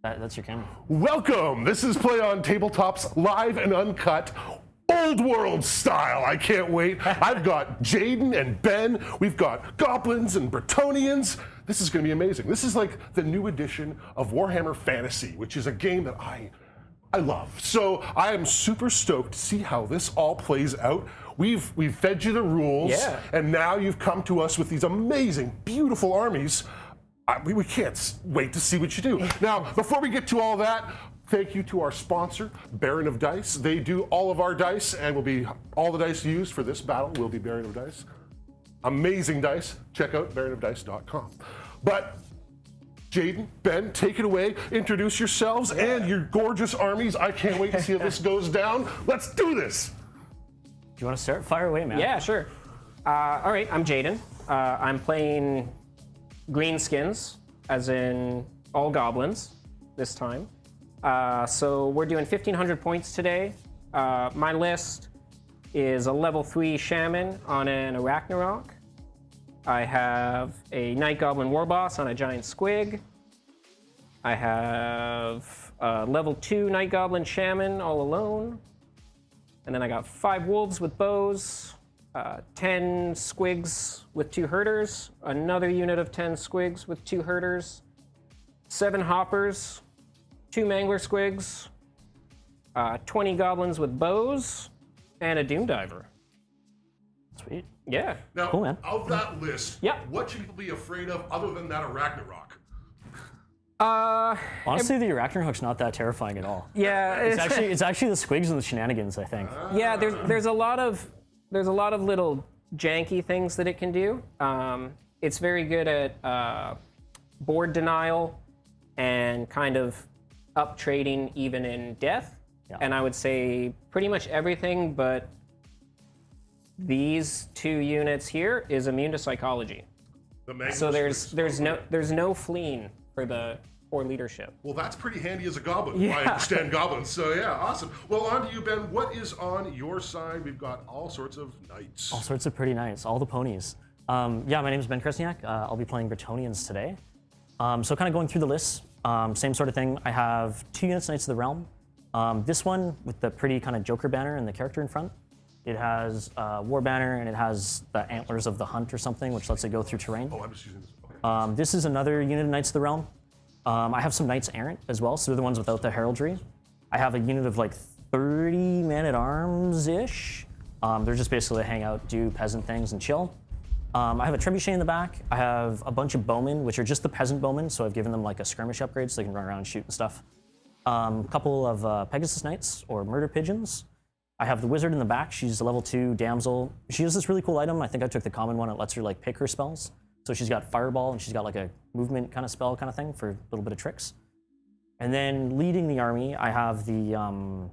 That's your camera. Welcome! This is Play On Tabletop's live and uncut Old World style. I can't wait. I've got Jayden and Ben. We've got Goblins and Bretonnians. This is going to be amazing. This is like the new edition of Warhammer Fantasy, which is a game that I love. So I am super stoked to see how this all plays out. We've fed you the rules, and now you've come to us with these amazing, beautiful armies. We can't wait to see what you do. Now, before we get to all that, thank you to our sponsor, Baron of Dice. They do all of our dice, and all the dice used for this battle will be Baron of Dice. Amazing dice. Check out baronofdice.com. But Jayden, Ben, take it away. Introduce yourselves and your gorgeous armies. I can't wait to see how this goes down. Let's do this. Do you want to start? Fire away, man. Yeah, sure. All right, I'm Jayden. I'm playing greenskins, as in all goblins this time. So we're doing 1,500 points today. My list is a level 3 shaman on an Arachnarok. I have a Night Goblin Warboss on a giant squig. I have a level 2 Night Goblin Shaman all alone. And then I got 5 wolves with bows, 10 squigs with 2 herders, another unit of 10 squigs with 2 herders, 7 hoppers, 2 mangler squigs, 20 goblins with bows, and a doom diver. Sweet. Yeah. Now, Cool, man. of that list, Yeah. what should people be afraid of other than that Arachnarok? Honestly, the Arachnarok's not that terrifying at all. Yeah. It's actually the squigs and the shenanigans, I think. Yeah, there's a lot of little janky things that it can do. It's very good at board denial and kind of up trading even in death. Yeah. And I would say pretty much everything but these 2 units here is immune to psychology. So there's no fleeing for the poor leadership. Well, that's pretty handy as a goblin. Yeah. I understand goblins, so yeah, awesome. Well, on to you, Ben. What is on your side? We've got all sorts of knights. All sorts of pretty nice. All the ponies. Yeah, my name is Ben Kresniak. I'll be playing Bretonnians today. So kind of going through the list, same sort of thing. I have 2 units Knights of the Realm. This one with the pretty kind of Joker banner and the character in front. It has War Banner, and it has the Antlers of the Hunt or something, which lets it go through terrain. Oh, I'm just using this. Okay. This is another unit of Knights of the Realm. I have some Knights Errant as well, so they're the ones without the heraldry. I have a unit of like 30 men-at-arms-ish. They're just basically to hang out, do peasant things, and chill. I have a trebuchet in the back. I have a bunch of bowmen, which are just the peasant bowmen, so I've given them like a skirmish upgrade so they can run around and shoot and stuff. A couple of Pegasus Knights, or Murder Pigeons. I have the wizard in the back. She's a level 2 damsel. She has this really cool item. I think I took the common one. It lets her like pick her spells. So she's got fireball, and she's got like a movement kind of spell kind of thing for a little bit of tricks. And then leading the army, I have the,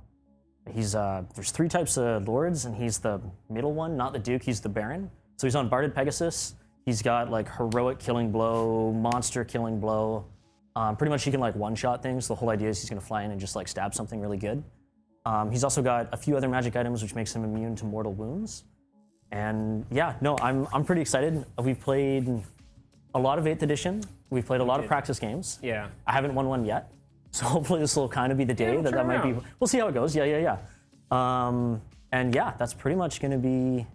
there's 3 types of lords, and he's the middle one, not the duke, he's the baron. So he's on Barded Pegasus. He's got like heroic killing blow, monster killing blow. Pretty much he can like one-shot things. The whole idea is he's gonna fly in and just like stab something really good. He's also got a few other magic items which makes him immune to mortal wounds. And yeah, no, I'm pretty excited. We've played a lot of 8th edition. We've played a lot of practice games. Yeah. I haven't won one yet. So hopefully this will kind of be the day that might be. We'll see how it goes. Yeah. And yeah, that's pretty much gonna be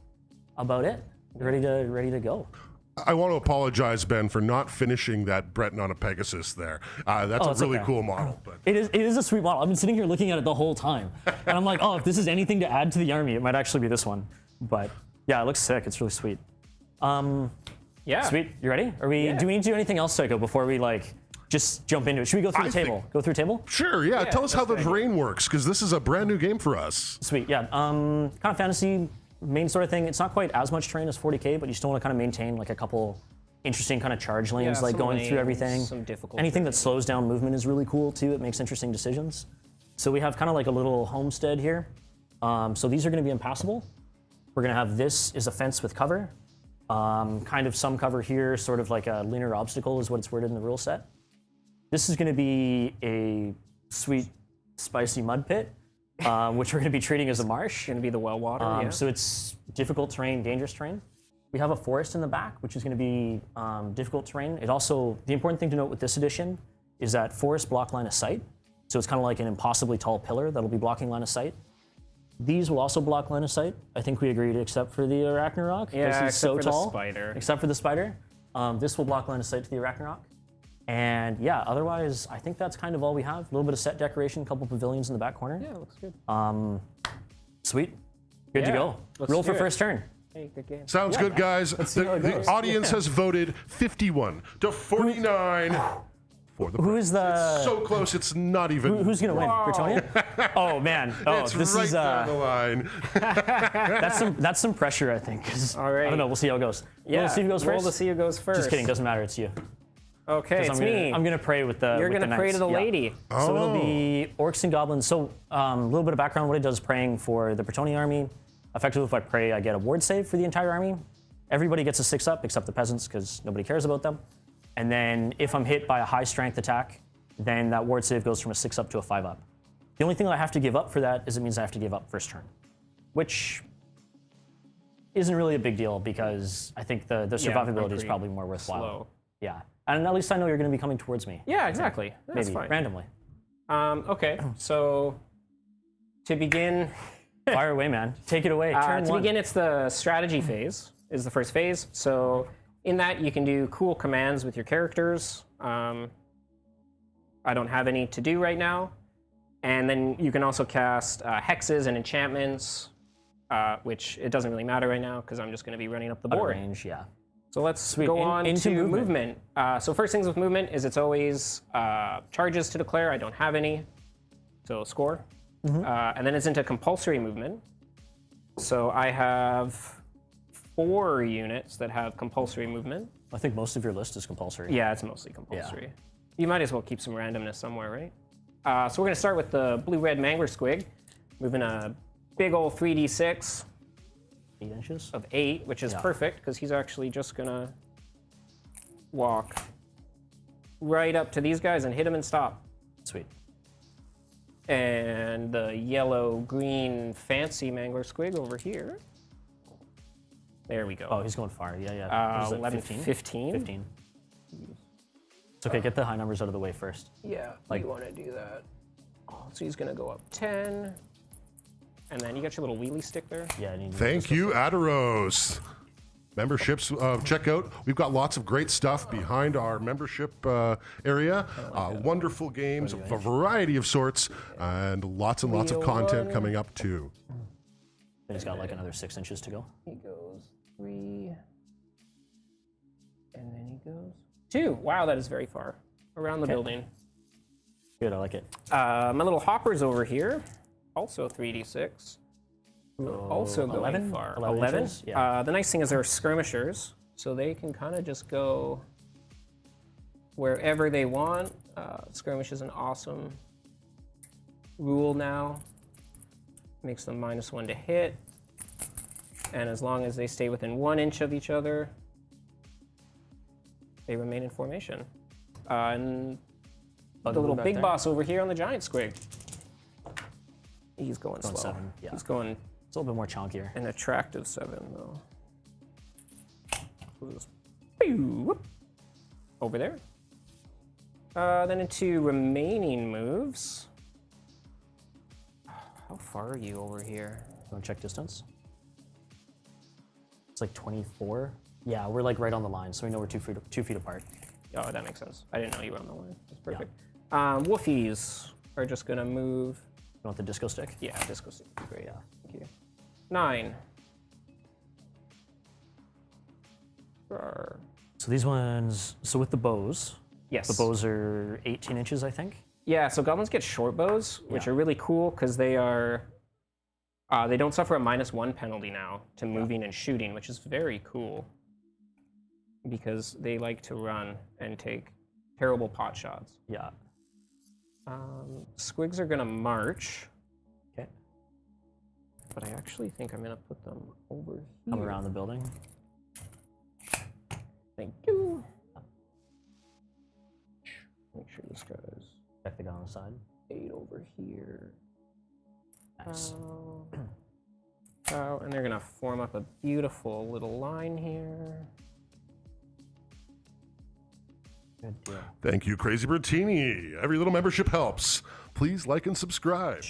about it. Ready to go. I want to apologize, Ben, for not finishing that Breton on a Pegasus there. That's a really cool model. But it is a sweet model. I've been sitting here looking at it the whole time. And I'm like, oh, if this is anything to add to the army, it might actually be this one. But yeah, it looks sick. It's really sweet. Yeah. Sweet. You ready? Do we need to do anything else, Tycho, before we like just jump into it? Should we go through the table? Go through a table? Sure, yeah. Tell us how the terrain works, because this is a brand new game for us. Sweet, yeah. Kind of fantasy, main sort of thing. It's not quite as much terrain as 40k, but you still want to kind of maintain like a couple interesting kind of charge lanes, like going through everything. Some difficult Anything that slows down movement is really cool too. It makes interesting decisions. So we have kind of like a little homestead here. So these are going to be impassable. We're going to have this is a fence with cover. Kind of some cover here, sort of like a linear obstacle is what it's worded in the rule set. This is going to be a sweet, spicy mud pit, which we're going to be treating as a marsh. Going to be the well water, So it's difficult terrain, dangerous terrain. We have a forest in the back, which is going to be difficult terrain. It also, the important thing to note with this edition is that forests block line of sight. So it's kind of like an impossibly tall pillar that'll be blocking line of sight. These will also block line of sight. I think we agreed, except for the Arachnarok, because Yeah, he's except so for tall. the spider. Except for the spider. This will block line of sight to the Arachnarok. And yeah, otherwise, I think that's kind of all we have. A little bit of set decoration, a couple pavilions in the back corner. Yeah, looks good. Sweet. Good to Yeah, go. let's Roll do for it. first turn. Hey, good game. Sounds good, guys. see how it The goes. audience has voted 51 to 49 for the. Who is the... So close, it's not even. Who's going to win? Bretonnia? Oh, man. Oh, It's this right is... down the line. That's some pressure, I think. 'cause All right. I don't know. We'll see how it goes. Yeah, We'll see who goes roll first. to see who goes first. Just kidding. Doesn't matter. It's you. Okay, it's me. I'm gonna pray with the. You're with gonna the pray knights. to the Yeah. lady. So it'll Oh. be orcs and goblins. So a little bit of background. What it does is praying for the Bretonnia army. Effectively, if I pray, I get a ward save for the entire army. Everybody gets a 6-up except the peasants because nobody cares about them. And then if I'm hit by a high strength attack, then that ward save goes from a 6-up to a 5-up. The only thing that I have to give up for that is it means I have to give up first turn, which isn't really a big deal because I think the survivability is agreed. probably more worthwhile. Slow. Yeah, and at least I know you're going to be coming towards me. Yeah, exactly. That's Maybe fine. randomly. Okay, so to begin, Fire away, man. Take it away. Turn to one. begin, it's the strategy phase. Is the first phase. So in that, you can do cool commands with your characters. I don't have any to do right now. And then you can also cast hexes and enchantments, which it doesn't really matter right now because I'm just going to be running up the Out of board. range, yeah. So let's go on into to movement. movement. So first things with movement is it's always charges to declare. I don't have any, so score. And then it's into compulsory movement. So I have 4 units that have compulsory movement. I think most of your list is compulsory. Yeah, it's mostly compulsory. You might as well keep some randomness somewhere, right? So we're going to start with the blue-red mangler squig, moving a big old 3d6 8 inches. of 8, which is perfect because he's actually just going to walk right up to these guys and hit them and stop. Sweet. And the yellow-green fancy mangler squig over here. There we go. Oh, he's going far. Yeah, yeah. What is it, 11, 15? 15. It's okay. Get the high numbers out of the way first. Yeah, you want to do that. So he's going to go up 10. And then you got your little wheelie stick there. Yeah. I need to Thank you, Adaros. Memberships, check out. We've got lots of great stuff behind our membership area. Wonderful games, a variety of sorts, and lots of content coming up too. Then he's got like another 6 inches to go. He goes 3. And then he goes 2. Wow, that is very far. Around the building. Good. I like it. My little hoppers over here, also 3d6. Also going 11? far. 11 inches? Yeah. The nice thing is they're skirmishers, so they can kind of just go wherever they want. Skirmish is an awesome rule now. Makes them -1 to hit. And as long as they stay within 1 inch of each other, they remain in formation. And the little back big there. boss over here on the giant squig. He's going slow. 7, yeah. He's going It's a little bit more chunkier. an attractive 7, though. So just, pew, whoop, over there. Then into remaining moves. How far are you over here? You want to check distance? It's like 24. Yeah, we're like right on the line, so we know we're 2 feet apart. Oh, that makes sense. I didn't know you were on the line. That's perfect. Woofies are just gonna move. You want the disco stick? Yeah, disco stick. Great. Yeah. Thank you. 9. Rawr. So these ones, so with the bows, Yes. the bows are 18 inches, I think. Yeah, so goblins get short bows, which Yeah. are really cool because they are. They don't suffer a -1 penalty now to moving and shooting, which is very cool. Because they like to run and take terrible pot shots. Yeah. Squigs are gonna march, Okay. but I actually think I'm gonna put them over here. Come around the building. Thank you. Make sure this guy's Check the guy on the side. 8 over here. Nice. And they're gonna form up a beautiful little line here. Good deal. Thank you, Crazy Bertini. Every little membership helps. Please like and subscribe.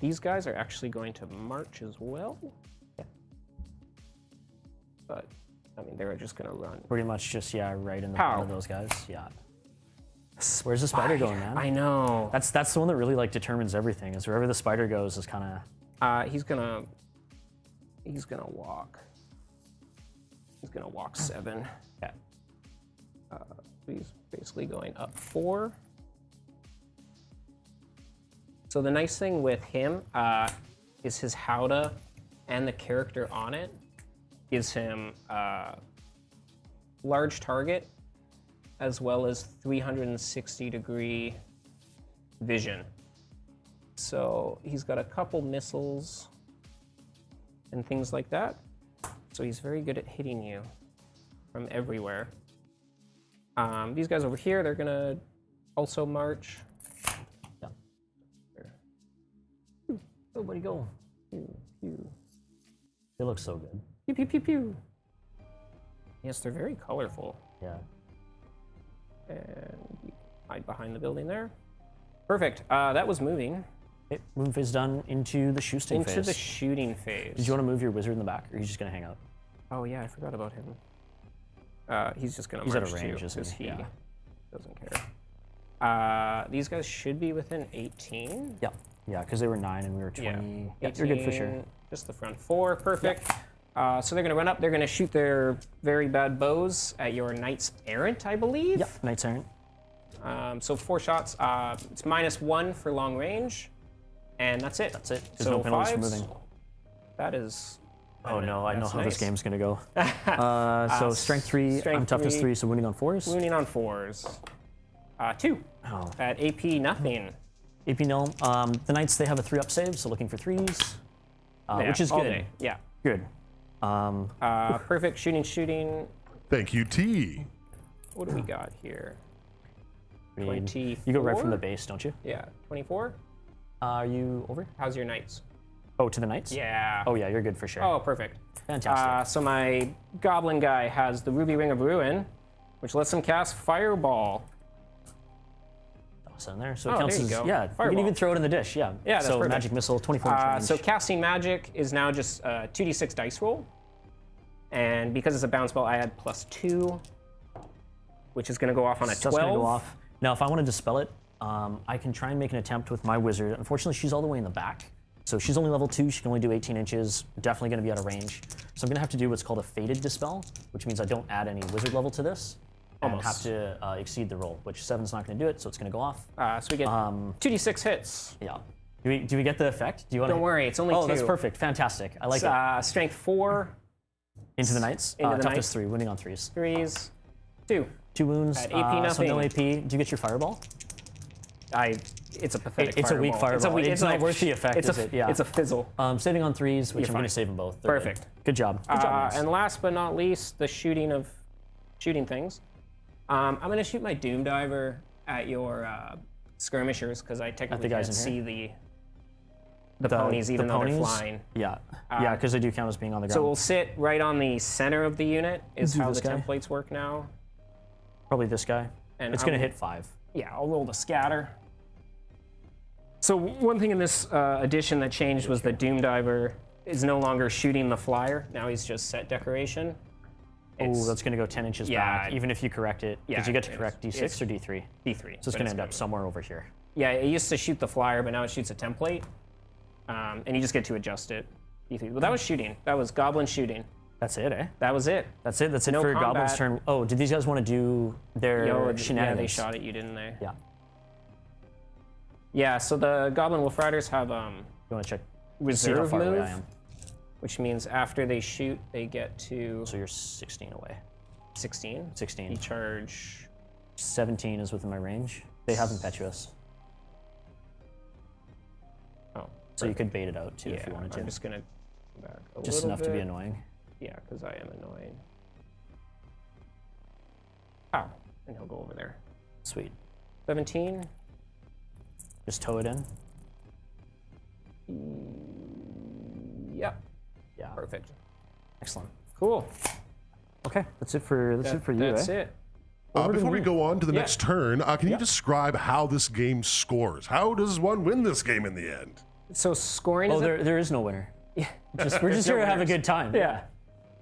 These guys are actually going to march as well. Yeah. But, I mean, they're just going to run. Pretty much just, yeah, right in the Pow. front of those guys. Yeah. Where's the spider going, man? I know. That's the one that really like determines everything. Is wherever the spider goes is kind of. He's gonna walk. He's gonna walk 7. Yeah. He's basically going up 4. So the nice thing with him is his howdah and the character on it gives him large target as well as 360-degree vision. So he's got a couple missiles and things like that. So he's very good at hitting you from everywhere. These guys over here, they're gonna also march. Yeah. Oh, where'd he go? Pew, pew. It looks so good. Pew, pew, pew, pew. Yes, they're very colorful. Yeah. And you hide behind the building there. Perfect. That was moving. Okay, move phase done into the shooting phase. Into the shooting phase. Did you want to move your wizard in the back, or are you just gonna hang out? Oh yeah, I forgot about him. He's just gonna He's march at a range, too, isn't because he? he Yeah. doesn't care. These guys should be within 18. Yeah. Yeah, because they were 9 and we were 20. Yeah, Yeah, you're good for sure. 18, Just the front 4, perfect. So they're gonna run up. They're gonna shoot their very bad bows at your knights errant, I believe. Yep, knights errant. So 4 shots. It's -1 for long range, and that's it. That's it. There's So no penalties for 5s. moving. That is. Oh no, I know that's how this nice. game's gonna go. So strength 3, strength I'm toughness 3. 3, so wounding on 4s. Wounding on 4s. 2 Oh. at AP nothing. AP null. The knights, they have a 3-up save, so looking for 3s, Yeah, which is all good. day. Yeah. Good. Perfect shooting. Thank you, T. What do we got here? You 24? go right from the base, don't you? Yeah, 24. Are you over? How's your knights? Oh, to the knights? Yeah. Oh yeah, you're good for sure. Oh, perfect. Fantastic. So my goblin guy has the Ruby Ring of Ruin, which lets him cast Fireball. So in there. So Oh, it counts there you as, go. yeah, you can Fireball. even throw it in the dish, yeah. Yeah, that's so perfect. magic missile, 24 inch range. So casting magic is now just a 2d6 dice roll. And because it's a bounce spell, I add +2, which is going to go off on a 12. So that's gonna go off. Now, if I want to dispel it, I can try and make an attempt with my wizard. Unfortunately, she's all the way in the back. So she's only level 2, she can only do 18 inches, definitely gonna be out of range. So I'm gonna have to do what's called a fated dispel, which means I don't add any wizard level to this. And Almost. have to exceed the roll, which 7's not gonna do it, so it's gonna go off. So we get 2d6 hits. Yeah. Do we get the effect? Do you want Don't worry, it's only 2. Oh, that's perfect, fantastic. I like it. Strength 4, Into the knights, into the toughness knights. 3, winning on 3s. 3s, 2. 2 wounds, At AP so no nothing. AP. Do you get your fireball? It's a pathetic It's a weak fireball. It's not worth the effect, it's is it? Yeah. It's a fizzle. Saving on 3s, which I'm fine. gonna save them both. They're good. Perfect. Good job. Good job, guys. And last but not least, the shooting things. I'm gonna shoot my Doom Diver at your skirmishers because I technically guys can't in see the ponies even though they're flying. Yeah, yeah, because they do count as being on the ground. So we'll sit right on the center of the unit is Do how this the guy. templates work now. Probably this guy. And It's gonna hit 5. Yeah, I'll roll the scatter. So one thing in this edition that changed was the Doom Diver is no longer shooting the flyer. Now he's just set decoration. Oh, that's gonna go 10 inches Yeah. back, even if you correct it. Yeah, Did you get to it's- correct D6 it's or D3? D3. So it's gonna end up somewhere over here. Yeah, it used to shoot the flyer, but now it shoots a template. And you just get to adjust it. D3. Well, that was shooting. That was goblin shooting. That's it, eh? That was it. That's it. That's it No for combat. Goblin's turn. Oh, did these guys want to do their Yeah, shenanigans? they shot at you, didn't they? Yeah. Yeah, so the Goblin Wolf Riders have You want to check? See how reserve far away I move, am. which means after they shoot, they get to So you're 16 away. 16. 16. You charge. 17 is within my range. They have impetuous, Oh, so you could bait it out too yeah. if you wanted to. I'm just gonna go back a Just little enough to be bit. annoying. Yeah, because I am annoying. Oh, and he'll go over there. Sweet. 17. Just tow it in. Yep. Yeah. Perfect. Excellent. Cool. Okay, that's it for you. That's eh? it. Before we go on to the next turn, can you describe how this game scores? How does one win this game in the end? So scoring Oh, is there is no winner. We're just here to have a good time. yeah.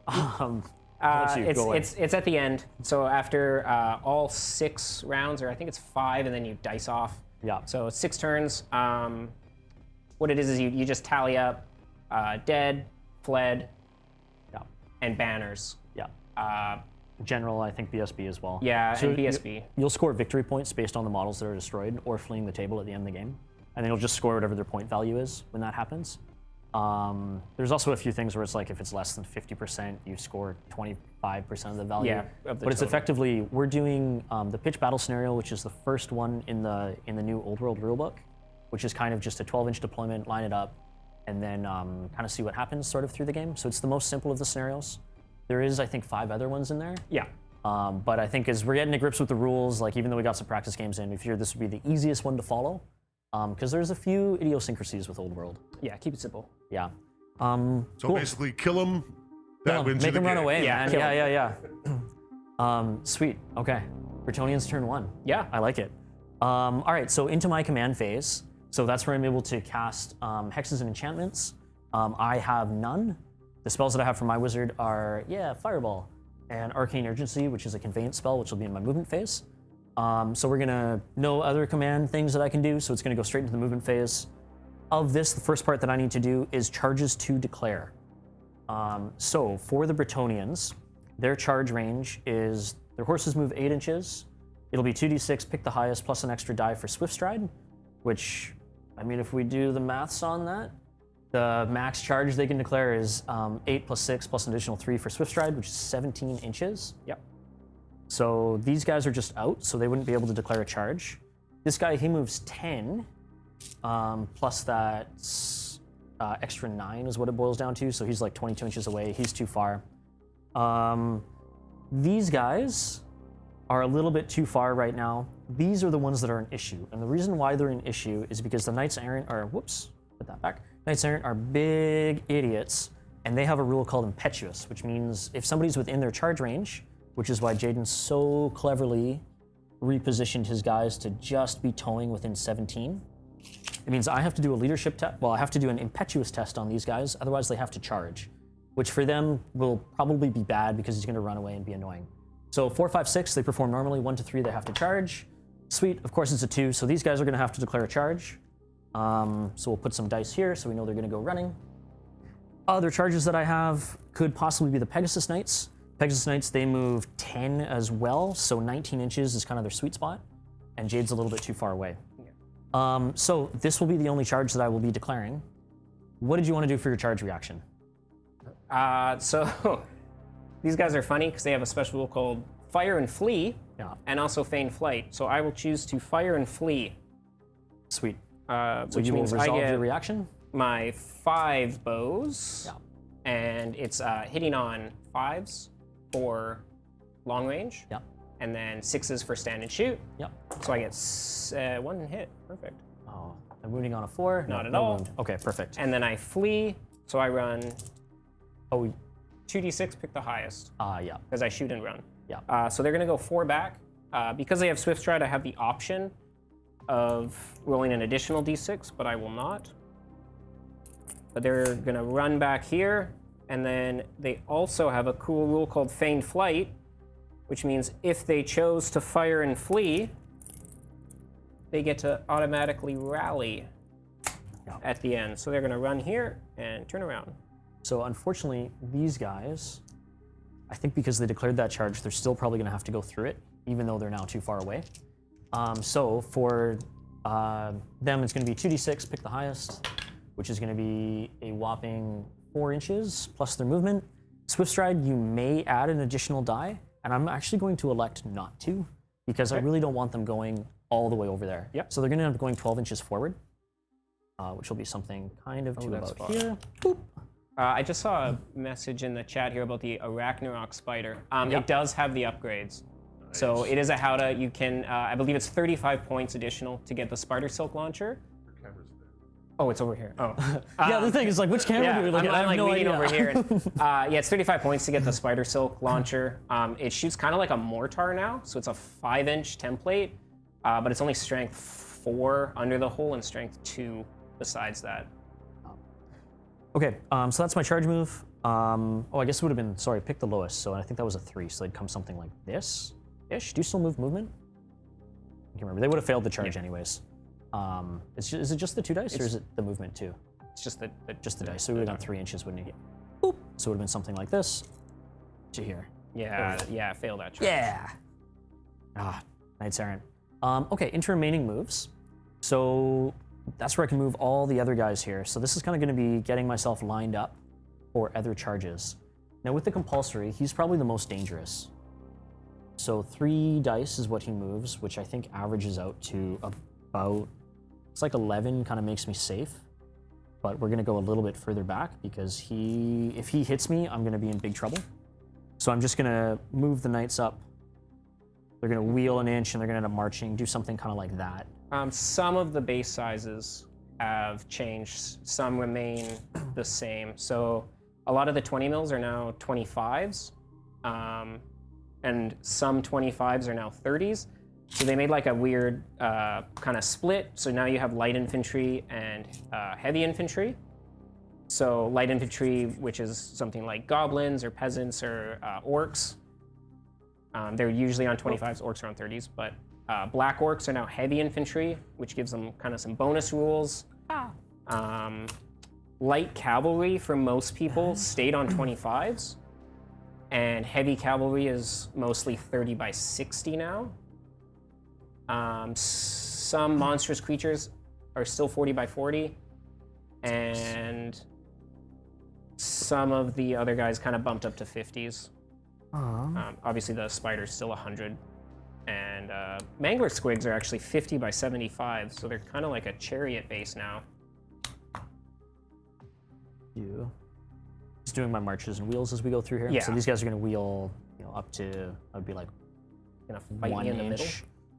I'll let you go away. It's at the end. So after all 6 rounds, or I think it's 5, and then you dice off. Yeah. So 6 turns. What it is you just tally up dead, fled, Yeah. and banners. Yeah. General, I think BSB as well. Yeah, So and BSB. You'll score victory points based on the models that are destroyed or fleeing the table at the end of the game. And then you'll just score whatever their point value is when that happens. There's also a few things where it's like if it's less than 50%, you score 25% of the value. Yeah, of the but it's total. effectively, we're doing the pitch battle scenario, which is the first one in the new Old World rulebook, which is kind of just a 12-inch deployment, line it up, and then kind of see what happens sort of through the game. So it's the most simple of the scenarios. There is, I think, 5 other ones in there. Yeah. But I think as we're getting to grips with the rules, like even though we got some practice games in, we figured this would be the easiest one to follow, because there's a few idiosyncrasies with Old World. Yeah, keep it simple. Yeah. So Cool. basically, kill them. That wins Make you the them run game. away, Yeah, man. kill Yeah. Sweet. Okay. Bretonnians turn 1. Yeah. I like it. All right. So into my command phase. So that's where I'm able to cast hexes and enchantments. I have none. The spells that I have for my wizard are Fireball and Arcane Urgency, which is a conveyance spell, which will be in my movement phase. So we're gonna no other command things that I can do. So it's gonna go straight into the movement phase. Of this, the first part that I need to do is charges to declare. So for the Bretonnians, their charge range is their horses move 8 inches. It'll be 2d6, pick the highest, plus an extra die for Swift Stride, which, I mean, if we do the maths on that, the max charge they can declare is 8 plus 6 plus an additional 3 for Swift Stride, which is 17 inches. Yep. So these guys are just out, so they wouldn't be able to declare a charge. This guy, he moves 10, plus that extra 9 is what it boils down to, so he's like 22 inches away. He's too far. These guys are a little bit too far right now. These are the ones that are an issue, and the reason why they're an issue is because the Knights Errant are, whoops, put that back. Knights Errant are big idiots, and they have a rule called impetuous, which means if somebody's within their charge range, which is why Jayden so cleverly repositioned his guys to just be towing within 17. It means I have to do a leadership test. Well, I have to do an impetuous test on these guys, otherwise they have to charge, which for them will probably be bad because he's going to run away and be annoying. So 4, 5, 6, they perform normally. 1 to 3, they have to charge. Sweet, of course it's a 2, so these guys are going to have to declare a charge. So we'll put some dice here so we know they're going to go running. Other charges that I have could possibly be the Pegasus Knights. Pegasus Knights, they move 10 as well, so 19 inches is kind of their sweet spot, and Jade's a little bit too far away. So this will be the only charge that I will be declaring. What did you want to do for your charge reaction? So these guys are funny because they have a special rule called Fire and Flee, Yeah. and also Feign Flight. So I will choose to Fire and Flee. Sweet. So So you will resolve your reaction? my 5 bows, Yeah. and it's hitting on 5s for long range, Yeah. and then 6s for stand and shoot. Yeah. So I get 1 hit. Perfect. Oh, I'm wounding on a 4. Not at no all. Wound. Okay, perfect. And then I flee, so I run Oh, 2d6, pick the highest, yeah. because I shoot and run. Yeah. So they're going to go 4 back. Because they have Swift Stride, I have the option of rolling an additional d6, but I will not. But they're going to run back here, and then they also have a cool rule called Feign Flight, which means if they chose to fire and flee, they get to automatically rally at the end. So they're going to run here and turn around. So unfortunately, these guys, I think because they declared that charge, they're still probably going to have to go through it, even though they're now too far away. So for them, it's going to be 2d6, pick the highest, which is going to be a whopping 4 inches plus their movement. Swift Stride, you may add an additional die, and I'm actually going to elect not to, because I really don't want them going all the way over there. Yep. So they're going to end up going 12 inches forward, which will be something kind of to that's about far. here. Boop. I just saw a message in the chat here about the Arachnarok Spider. It does have the upgrades. So it is a Howdah. You can, I believe it's 35 points additional to get the Spider Silk Launcher. Oh, it's over here. Oh. Yeah, the thing is, like, which camera do we look at? I have I'm like no leaning idea. over here. Yeah, it's 35 points to get the Spider Silk launcher. It shoots kind of like a mortar now, so it's a 5-inch template, but it's only strength 4 under the hull and strength 2 besides that. Okay, so that's my charge move. Oh, I guess it would have been, sorry, pick the lowest. So I think that was a 3, so they'd come something like this-ish. Do you still move movement? I can't remember. They would have failed the charge anyways. Is it just the 2 dice, or is it the movement too? It's just the dice. So we would have gone 3 inches, wouldn't he? Boop. So it would have been something like this to here. Yeah, fail that charge. Yeah. Ah, Knights Errant. Okay, into remaining moves. So that's where I can move all the other guys here. So this is kind of going to be getting myself lined up for other charges. Now with the compulsory, he's probably the most dangerous. So 3 dice is what he moves, which I think averages out to about, it's like 11, kind of makes me safe. But we're going to go a little bit further back because if he hits me, I'm going to be in big trouble. So I'm just going to move the knights up. They're going to wheel an inch and they're going to end up marching, do something kind of like that. Some of the base sizes have changed. Some remain the same. So a lot of the 20 mils are now 25s, and some 25s are now 30s. So they made like a weird kind of split. So now you have light infantry and heavy infantry. So light infantry, which is something like goblins or peasants or orcs. They're usually on 25s, orcs are on 30s, but black orcs are now heavy infantry, which gives them kind of some bonus rules. Light cavalry, for most people, stayed on 25s, and heavy cavalry is mostly 30 by 60 now. Some monstrous creatures are still 40 by 40, and some of the other guys kind of bumped up to 50s. Obviously, the spider's still 100, and mangler squigs are actually 50 by 75, so they're kind of like a chariot base now. Just doing my marches and wheels as we go through here. Yeah. So these guys are going to wheel, up to, that would be like Gonna fight 1 you in the inch. middle.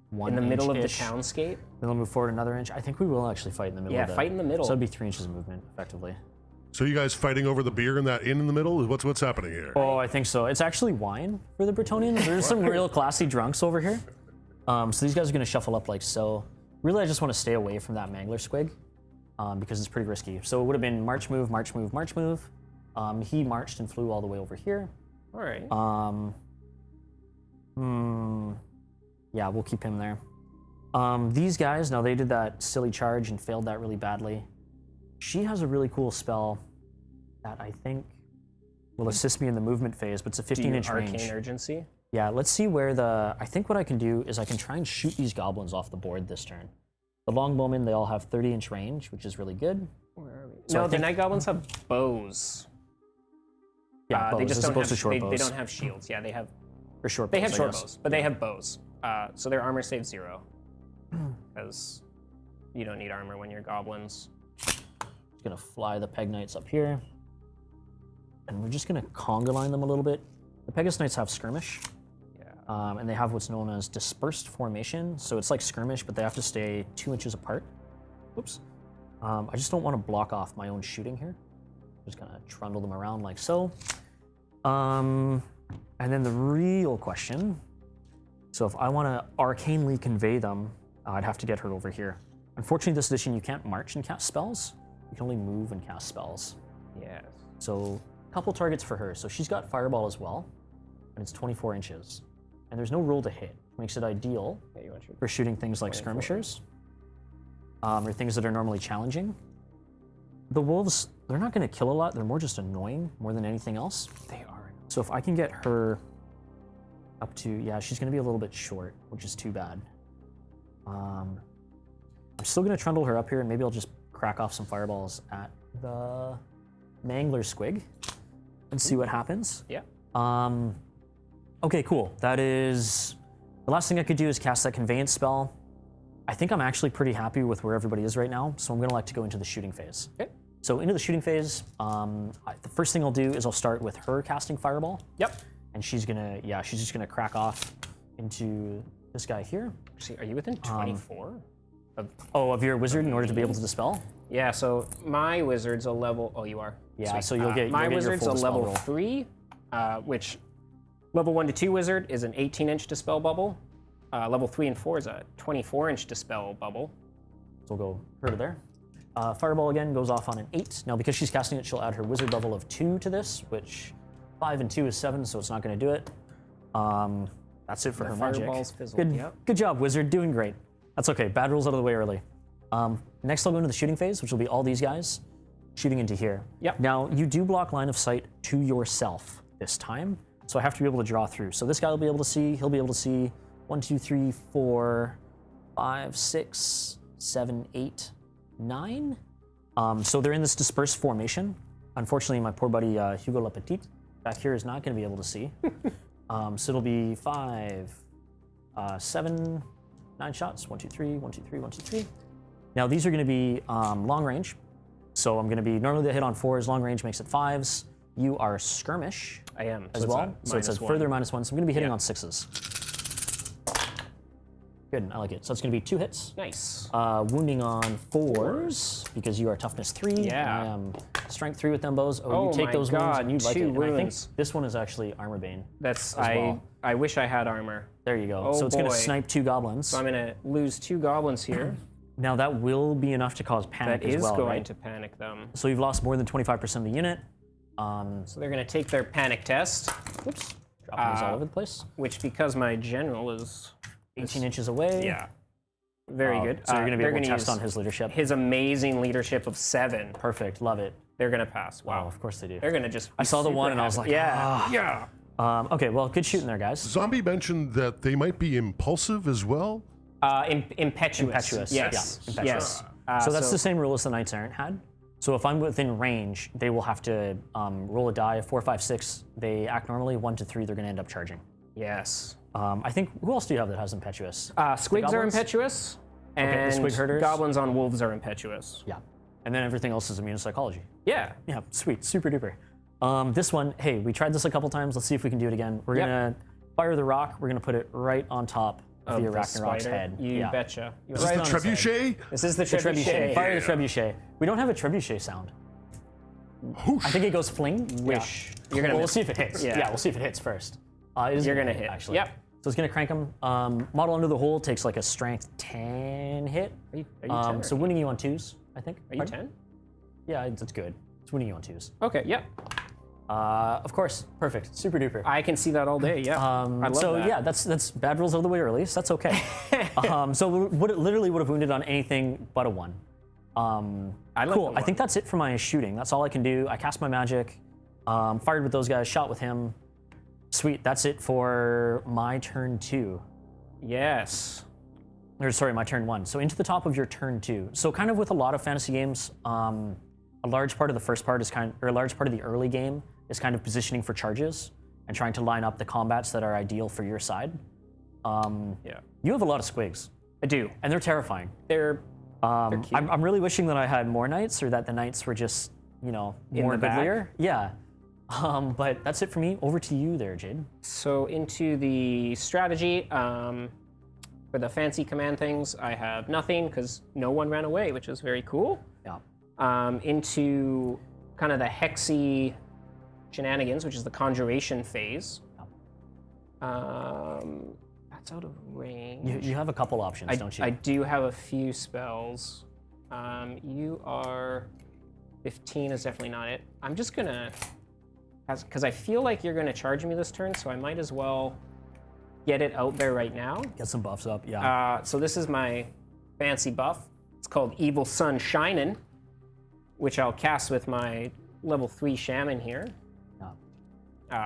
1 In the middle of the inch-ish. townscape. Then we'll move forward another inch. I think we will actually fight in the middle. Yeah, of fight in the middle. So that'd be 3 inches of movement, effectively. So you guys fighting over the beer in that inn in the middle? What's happening here? Oh, I think so. It's actually wine for the Bretonnians. There's some real classy drunks over here. So these guys are going to shuffle up like so. Really, I just want to stay away from that mangler squig because it's pretty risky. So it would have been march, move, march, move, march, move. He marched and flew all the way over here. All right. Yeah, we'll keep him there. These guys, now they did that silly charge and failed that really badly. She has a really cool spell that I think will assist me in the movement phase, but it's a 15-inch range. Arcane Urgency. Yeah, let's see where I think what I can do is I can try and shoot these goblins off the board this turn. The longbowmen, they all have 30-inch range, which is really good. Where are we? So No, I the think- night goblins have bows. Yeah, They bows, just as don't opposed have, to short they bows. don't have shields. Yeah, they have Or short they bows, have I short guess. bows, but they have bows. So their armor saves 0, because you don't need armor when you're goblins. Just gonna fly the Peg Knights up here. And we're just gonna conga line them a little bit. The Pegasus Knights have skirmish. Yeah. And they have what's known as dispersed formation. So it's like skirmish, but they have to stay 2 inches apart. Oops. I just don't want to block off my own shooting here. Just gonna trundle them around like so. And then the real question. So if I want to arcanely convey them, I'd have to get her over here. Unfortunately, this edition, you can't march and cast spells. You can only move and cast spells. Yes. So a couple targets for her. So she's got Fireball as well, and it's 24 inches. And there's no rule to hit. Makes it ideal Yeah, you want your for shooting things like 24. skirmishers, or things that are normally challenging. The wolves, they're not going to kill a lot. They're more just annoying more than anything else. They are. So if I can get her up to, yeah, she's going to be a little bit short, which is too bad. I'm still going to trundle her up here, and maybe I'll just crack off some fireballs at the Mangler Squig and see what happens. Yeah. Okay, cool. That is... The last thing I could do is cast that Conveyance spell. I think I'm actually pretty happy with where everybody is right now, so I'm going to like to go into the shooting phase. Okay. So into the shooting phase, the first thing I'll do is I'll start with her casting Fireball. Yep. And she's gonna, yeah, she's just gonna crack off into this guy here. See, are you within 24? of your wizard in order to be able to dispel? Yeah, so my wizard's a level. Oh, you are. Yeah, Sweet. so you'll get my your wizard's full a dispel level roll. 3, which level 1 to 2 wizard is an 18-inch dispel bubble. Level 3 and 4 is a 24-inch dispel bubble. So we'll go her to there. Fireball again goes off on an 8. Now, because she's casting it, she'll add her wizard level of 2 to this, which 5 and 2 is 7, so it's not going to do it. That's it for her magic. fireballs fizzled, yep. Good job, wizard. Doing great. That's okay. Bad rolls out of the way early. Next, I'll go into the shooting phase, which will be all these guys shooting into here. Yep. Now, you do block line of sight to yourself this time, so I have to be able to draw through. So this guy will be able to see. He'll be able to see 1, 2, 3, 4, 5, 6, 7, 8, 9. So they're in this dispersed formation. Unfortunately, my poor buddy Hugo Lepetit back here is not going to be able to see. So it'll be 5, 7, 9 shots. 1, 2, 3, 1, 2, 3, 1, 2, 3. Now these are going to be long range. So I'm going to be, normally they hit on 4s, long range makes it 5s. You are skirmish. I am. As well. So it's a further -1. So I'm going to be hitting on 6s. Good, I like it. So it's going to be 2 hits. Nice. Wounding on 4s because you are toughness 3. Yeah. I am strength 3 with them bows. Oh you take my those wounds God, and you like it. 2 And I think wounds. this one is actually armor bane. That's well. I wish I had armor. There you go. Oh, so it's going to boy. snipe 2 goblins. So I'm gonna lose 2 goblins here. Now that will be enough to cause panic That as is well, going right? to panic them. So you've lost more than 25% of the unit. So they're gonna take their panic test, Oops, dropping these all over the place. which because my general is 18 inches away. yeah, very good. So you're going to be they're able to gonna test use on his leadership. his amazing leadership of 7. Perfect, love it. They're gonna pass. Wow. Oh, of course they do. They're gonna just. I saw the super one and I was happy. like, yeah, ah. yeah. Okay, well, good shooting there, guys. Zombie mentioned that they might be impulsive as well. Impetuous. Impetuous, Yes. yeah, impetuous. Yes. So that's the same rule as the Knights Errant had. So if I'm within range, they will have to roll a die. 4, 5, 6, they act normally. 1 to 3, they're going to end up charging. Yes. I think, who else do you have that has impetuous? Squigs are goblins? impetuous, the and squig herders? goblins on wolves are impetuous. Yeah. And then everything else is immune to psychology. Yeah. Yeah, sweet, super duper. This one, hey, we tried this a couple times. Let's see if we can do it again. We're Yep. going to fire the rock. We're going to put it right on top of the Arachnarok's spider. head. You yeah. betcha. You're Is right this on the his head. trebuchet? This is the trebuchet. Trebuchet. Fire the trebuchet. We don't have a trebuchet sound. Whoosh. I think it goes fling. Wish. Yeah. You're gonna We'll miss. see if it hits. Yeah. We'll see if it hits first. It is You're gonna hit. actually. Yep. So it's gonna crank him. Model under the hole takes like a strength 10 hit. Are you 10? So winning you on 2s, I think. Are you 10? Yeah, that's good. It's winning you on 2s. Okay. Yep. Of course, perfect, super duper. I can see that all day. Yeah. I love So that. yeah, that's bad rolls out of the way early. So that's okay. So would it literally would have wounded on anything but a 1. I like Cool. the I think that's it for my shooting. That's all I can do. I cast my magic, fired with those guys, shot with him. Sweet. That's it for my turn 2. Yes. Or sorry, my turn 1. So into the top of your turn 2. So kind of with a lot of fantasy games, a large part of the first part is or a large part of the early game is kind of positioning for charges and trying to line up the combats that are ideal for your side. Yeah. You have a lot of squigs, I do. and they're terrifying. They're cute. I'm really wishing that I had more knights, or that the knights were just, more the back? goodlier. Yeah. But that's it for me. Over to you there, Jayden. So into the strategy, for the fancy command things, I have nothing because no one ran away, which is very cool. Yeah. Into kind of the hexy shenanigans, which is the conjuration phase. That's out of range. You have a couple options, don't you? I do have a few spells. You are 15 is definitely not it. I'm just gonna, because I feel like you're gonna charge me this turn, so I might as well get it out there right now. Get some buffs up, yeah. So this is my fancy buff. It's called Evil Sun Shinin', which I'll cast with my level 3 shaman here.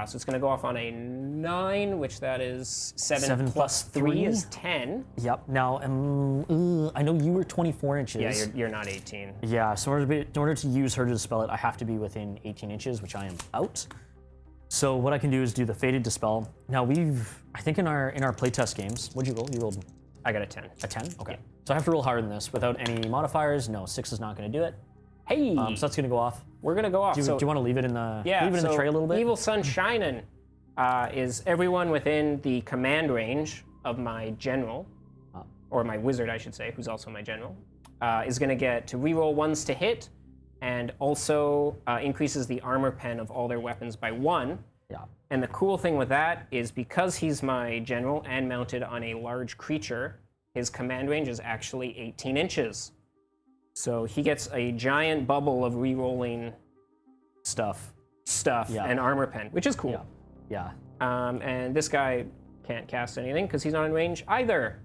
So it's going to go off on a 9, which that is 7 plus 3 is 10. Yep. Now, I know you were 24 inches. Yeah, you're not 18. Yeah, so in order to use her to dispel it, I have to be within 18 inches, which I am out. So what I can do is do the Fated Dispel. Now I think in our playtest games, what'd you roll? You rolled I got a 10. a 10? Okay. Yeah. So I have to roll higher than this without any modifiers. No, 6 is not going to do it. Hey! So that's going to go off. We're going to go off. Do you want to leave it in the leave it in the tray a little bit? Evil Sun Shinin' is everyone within the command range of my general. or my wizard, I should say, who's also my general, is going to get to reroll 1s to hit, and also increases the armor pen of all their weapons by 1. Yeah. And the cool thing with that is because he's my general and mounted on a large creature, his command range is actually 18 inches. So he gets a giant bubble of rerolling Stuff. stuff and armor pen, which is cool. Yeah. And this guy can't cast anything because he's not in range either.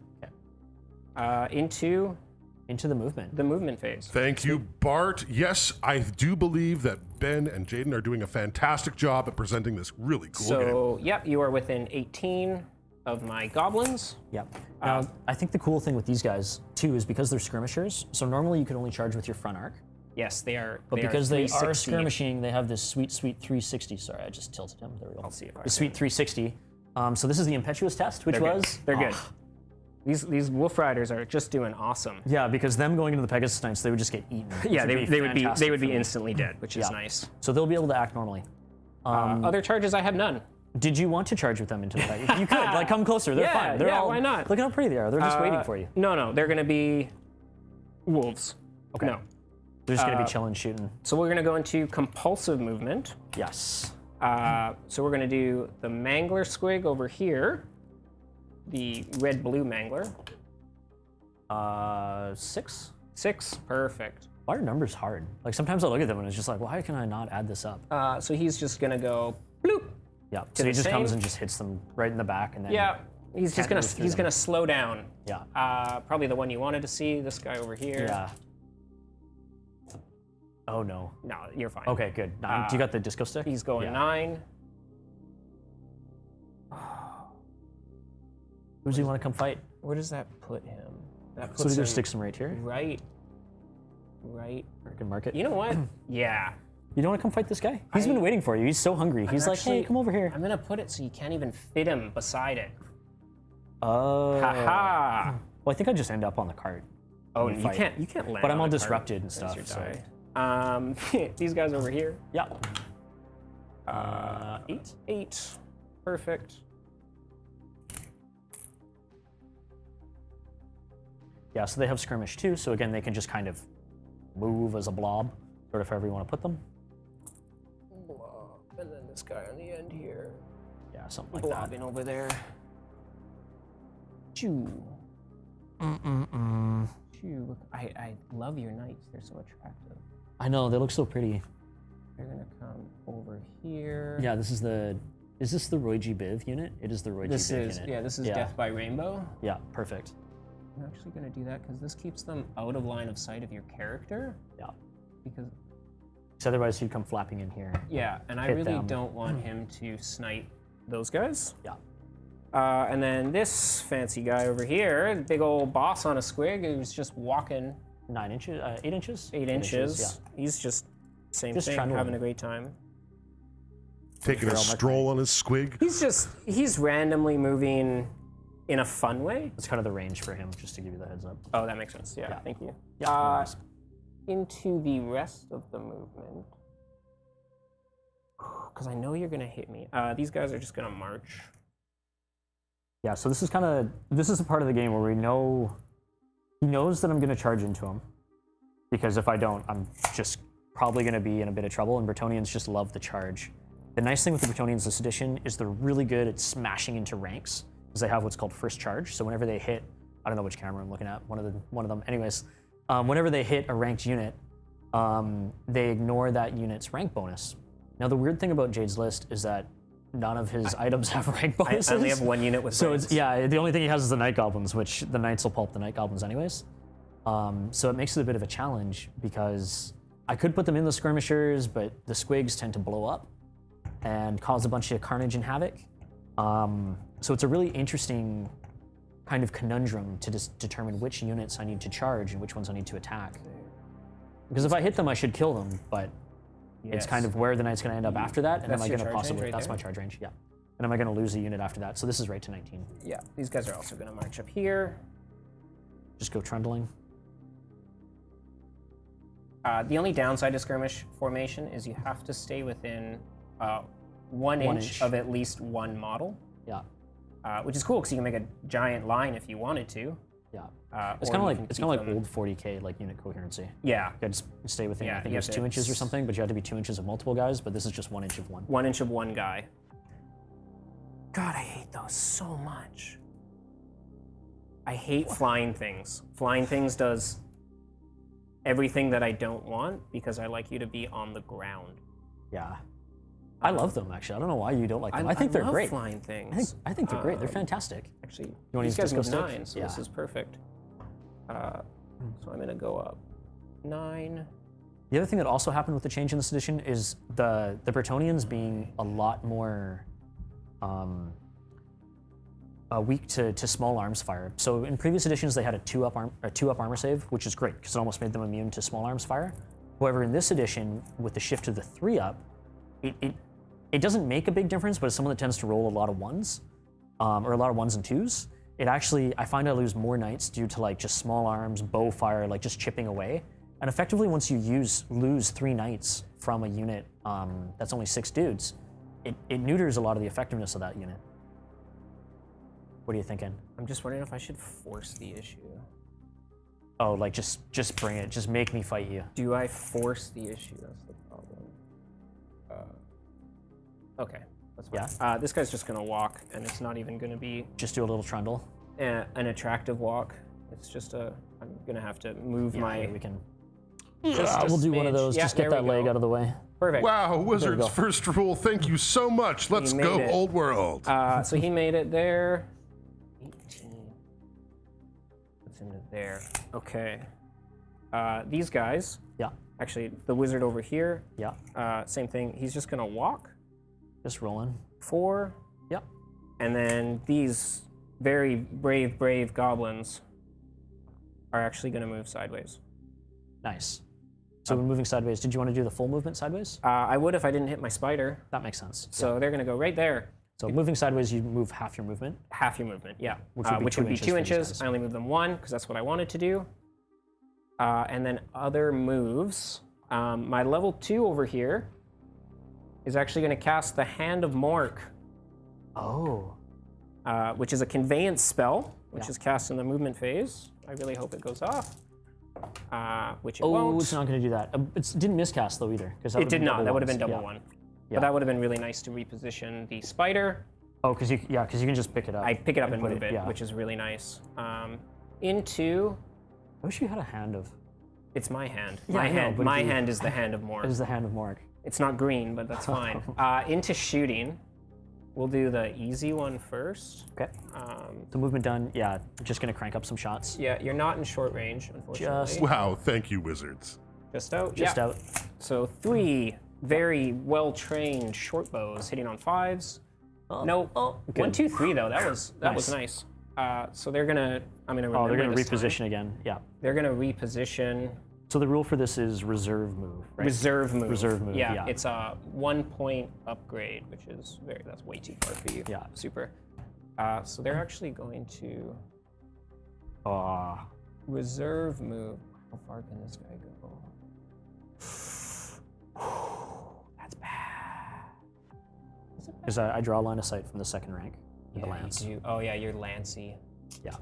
Into the movement. the movement phase. Thank you, Bart. Yes, I do believe that Ben and Jayden are doing a fantastic job at presenting this really cool game. So, yep, you are within 18 of my goblins. Yep. Now, I think the cool thing with these guys, too, is because they're skirmishers, so normally you can only charge with your front arc. Yes, they are. But because they are 360. skirmishing, they have this sweet 360. Sorry, I just tilted him. There we go. I'll see if I The sweet 360. So this is the impetuous test, which They're was... good. They're good. These wolf riders are just doing awesome. Yeah, because them going into the Pegasus Knights, they would just get eaten. Yeah, which they would be fantastic for me. instantly dead, which is nice. So they'll be able to act normally. Other charges, I have none. Did you want to charge with them into the Pegasus? You could, like, come closer. They're fine. They're all, why not? Look how pretty they are. They're just waiting for you. No, they're going to be wolves. Okay. No. They're just going to be chilling, shooting. So we're going to go into compulsive movement. Yes. So we're going to do the Mangler Squig over here, the red-blue Mangler. 6? 6, perfect. Why are numbers hard? Like, sometimes I look at them and it's just like, why can I not add this up? So he's just going to go bloop. Yeah, so the he just same. comes and just hits them right in the back and then... Yeah, he's just Can't gonna move through he's them. gonna slow down. Yeah. Probably the one you wanted to see. This guy over here. Yeah. Oh, no. No, you're fine. Okay, good. 9. Do you got the disco stick? He's going Yeah. 9. Who does he want to come fight? Where does that put him? That So puts either him sticks him right here. right. Or can mark it. You know what? Yeah. You don't want to come fight this guy? He's been waiting for you. He's so hungry. He's like, hey, actually- come over here. I'm gonna put it so you can't even fit him beside it. Oh. Haha. Well, I think I just end up on the cart. Oh, and you fight. can't land. But I'm on all the cart. disrupted and There's stuff. your So. die. These guys over here. Yeah. 8? 8. Perfect. Yeah, so they have skirmish too. So again, they can just kind of move as a blob, sort of however you want to put them. And then this guy on the end here. Yeah, something like that. Blobbing over there. Choo. Choo. I love your knights. They're so attractive. I know, they look so pretty. They're gonna come over here. Yeah, this is the... Is this the Roy G. Biv unit? It is the Roy G. This Biv is unit. this is Death by Rainbow. Yeah, perfect. I'm actually gonna do that because this keeps them out of line of sight of your character. Yeah. Because So otherwise he'd come flapping in here. yeah, and I Hit really them. don't want him to snipe those guys. Yeah. And then this fancy guy over here, big old boss on a squig who's just walking 9 inches? 8 inches? 8 inches. Yeah. He's just same Just thing, trundling. having a great time. Taking a They're all my stroll on his squig. He's randomly moving in a fun way. That's kind of the range for him, just to give you the heads up. Oh, that makes sense. Yeah, thank you. Yeah, no worries. Into the rest of the movement. Because I know you're going to hit me. These guys are just going to march. Yeah, so this is a part of the game where we know, he knows that I'm going to charge into him. Because if I don't, I'm just probably going to be in a bit of trouble, and Bretonnians just love the charge. The nice thing with the Bretonnians this edition is they're really good at smashing into ranks, because they have what's called first charge. So whenever they hit, I don't know which camera I'm looking at, one of them. Anyways, whenever they hit a ranked unit, they ignore that unit's rank bonus. Now the weird thing about Jade's list is that none of his items have rank bonuses. I only have one unit with So ranks. it's, yeah, the only thing he has is the Night Goblins, which the Knights will pulp the Night Goblins anyways. So it makes it a bit of a challenge because I could put them in the skirmishers, but the squigs tend to blow up and cause a bunch of carnage and havoc. So it's a really interesting kind of conundrum to determine which units I need to charge and which ones I need to attack. Because if I hit them, I should kill them, but it's kind of where the knight's going to end up after that, and That's am I your going to charge range possibly... right That's there? my charge range, yeah. And am I going to lose a unit after that? So this is right to 19. Yeah, these guys are also going to march up here. Just go trundling. The only downside to skirmish formation is you have to stay within 1 inch of at least one model, Yeah. which is cool because you can make a giant line if you wanted to. Yeah. It's kind of like old 40k like unit coherency. Yeah. You gotta just stay within. Yeah, I think you it was have 2 to- inches or something, but you had to be 2 inches of multiple guys. But this is just 1 inch of one. 1 inch of one guy. God, I hate those so much. I hate flying things. Flying things does everything that I don't want because I like you to be on the ground. Yeah. I love them actually. I don't know why you don't like them. I think they're love great. flying things. I think they're great. They're fantastic. Actually, wanna these use guys disco move stick? 9, so Yeah. this is perfect. So I'm gonna go up 9. The other thing that also happened with the change in this edition is the Bretonnians being a lot more weak to small arms fire. So in previous editions they had a 2-up armor save, which is great because it almost made them immune to small arms fire. However, in this edition, with the shift to the 3-up, it doesn't make a big difference, but as someone that tends to roll a lot of 1s, or a lot of 1s and 2s, it actually, I find I lose more knights due to like just small arms, bow fire, like just chipping away. And effectively, once you lose 3 knights from a unit that's only 6 dudes, it neuters a lot of the effectiveness of that unit. What are you thinking? I'm just wondering if I should force the issue. Oh, like just bring it. Just make me fight you. Do I force the issue? That's the problem. Okay, that's fine. Yeah. This guy's just gonna walk, and it's not even gonna be Just do a little trundle. an attractive walk. It's just I'm gonna have to move my. We can. Just a We'll do one of smidge. those. Yeah, just get there that we leg go. out of the way. Perfect. Wow, go. Wizard's first rule. Thank you so much. Let's made go, it. Old World. So he made it there. 18. What's into there? Okay. These guys. Yeah. Actually, the wizard over here. Yeah. Same thing. He's just gonna walk. Just rolling. 4. Yep. And then these very brave goblins are actually gonna move sideways. Nice. So we're moving sideways. Did you want to do the full movement sideways? I would if I didn't hit my spider. That makes sense. So they're gonna go right there. So moving sideways, you move half your movement. Half your movement, yeah. Which would be 2 2 inches for these inches. guys. I only moved them 1 because that's what I wanted to do. And then other moves. My level 2 over here is actually going to cast the Hand of Mork, Oh. which is a conveyance spell, which Yeah. is cast in the movement phase. I really hope it goes off, which it Oh, won't. it's not going to do that. It didn't miscast though either. It did not. That would have been double 1. Yeah. But that would have been really nice to reposition the spider. Oh, because you can just pick it up. I pick it up and put move it, yeah. which is really nice. Into. I wish you had a hand of. It's my hand. Yeah, I know, but My if you- hand is the Hand of Mork. It is the hand of Mork. It's not green, but that's fine. Into shooting. We'll do the easy one first. Okay. So movement done. Yeah, just going to crank up some shots. Yeah, you're not in short range, unfortunately. Just- Wow, thank you, Wizards. Just out. Just yeah. out. So 3 very well-trained short bows hitting on 5s. No. Oh, good. 1, 2, 3 though. That was nice. So they're gonna. I'm gonna. Oh, they're going to remember this time. reposition again. Yeah. They're gonna reposition. So the rule for this is reserve move, right? Reserve move. Reserve move, yeah. It's a 1-point upgrade, which is that's way too far for you. Yeah. Super. So they're actually going to reserve move. How far can this guy go? That's bad. Because I draw a line of sight from the second rank. Yeah, The lance. you do. Oh yeah, you're Lancy. Yeah.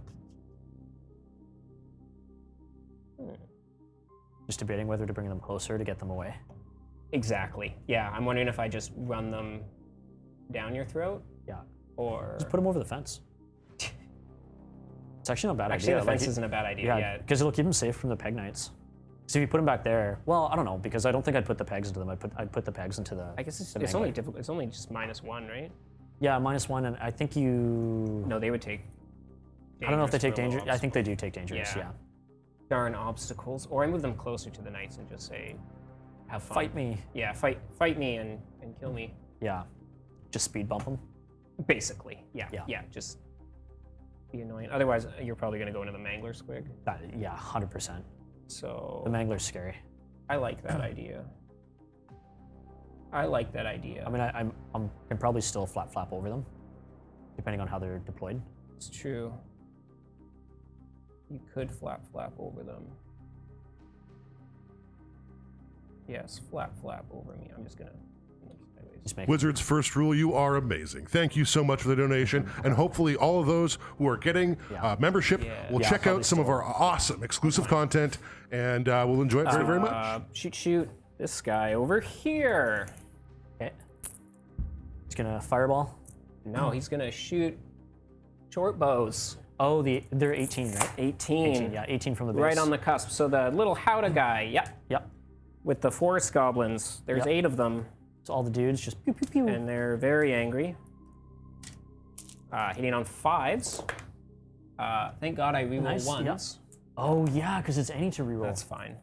Just debating whether to bring them closer to get them away. Exactly. Yeah, I'm wondering if I just run them down your throat, Yeah. or Just put them over the fence. It's actually not a bad actually idea. the fence Like, isn't a bad idea. yeah, Yeah. because it'll keep them safe from the peg knights. So if you put them back there, well, I don't know, because I don't think I'd put the pegs into them. I'd put the pegs into the. I guess it's the only mangler. difficult. It's only just -1, right? Yeah, -1, and I think you. No, they would take. I don't know if they take dangerous danger. I think they do take dangerous. Yeah. Yeah. Darn obstacles, or I move them closer to the knights and just say, "Have fun." Fight me. Yeah, fight me and kill me. Yeah. Just speed bump them. Basically, yeah. Yeah. Just be annoying. Otherwise, you're probably gonna go into the Mangler squig. Yeah, 100%. So The mangler's scary. I like that idea. I like that idea. I mean, I can probably still flap over them, depending on how they're deployed. It's true. You could flap over them. Yes, flap over me. I'm just gonna move sideways Wizards first rule, you are amazing. Thank you so much for the donation. And hopefully all of those who are getting membership will check out some of our awesome exclusive content, and we'll enjoy it very, very much. Shoot this guy over here. Okay. He's gonna fireball. No, he's gonna shoot short bows. Oh, they're 18, right? 18. Yeah, 18 from the base. Right on the cusp. So the little Howdah guy, Yep. with the forest goblins. There's 8 of them. So all the dudes just pew pew pew. And they're very angry. Hitting on 5s. Thank God I reroll Nice, 1s. yeah. Oh yeah, because it's any to reroll. That's fine.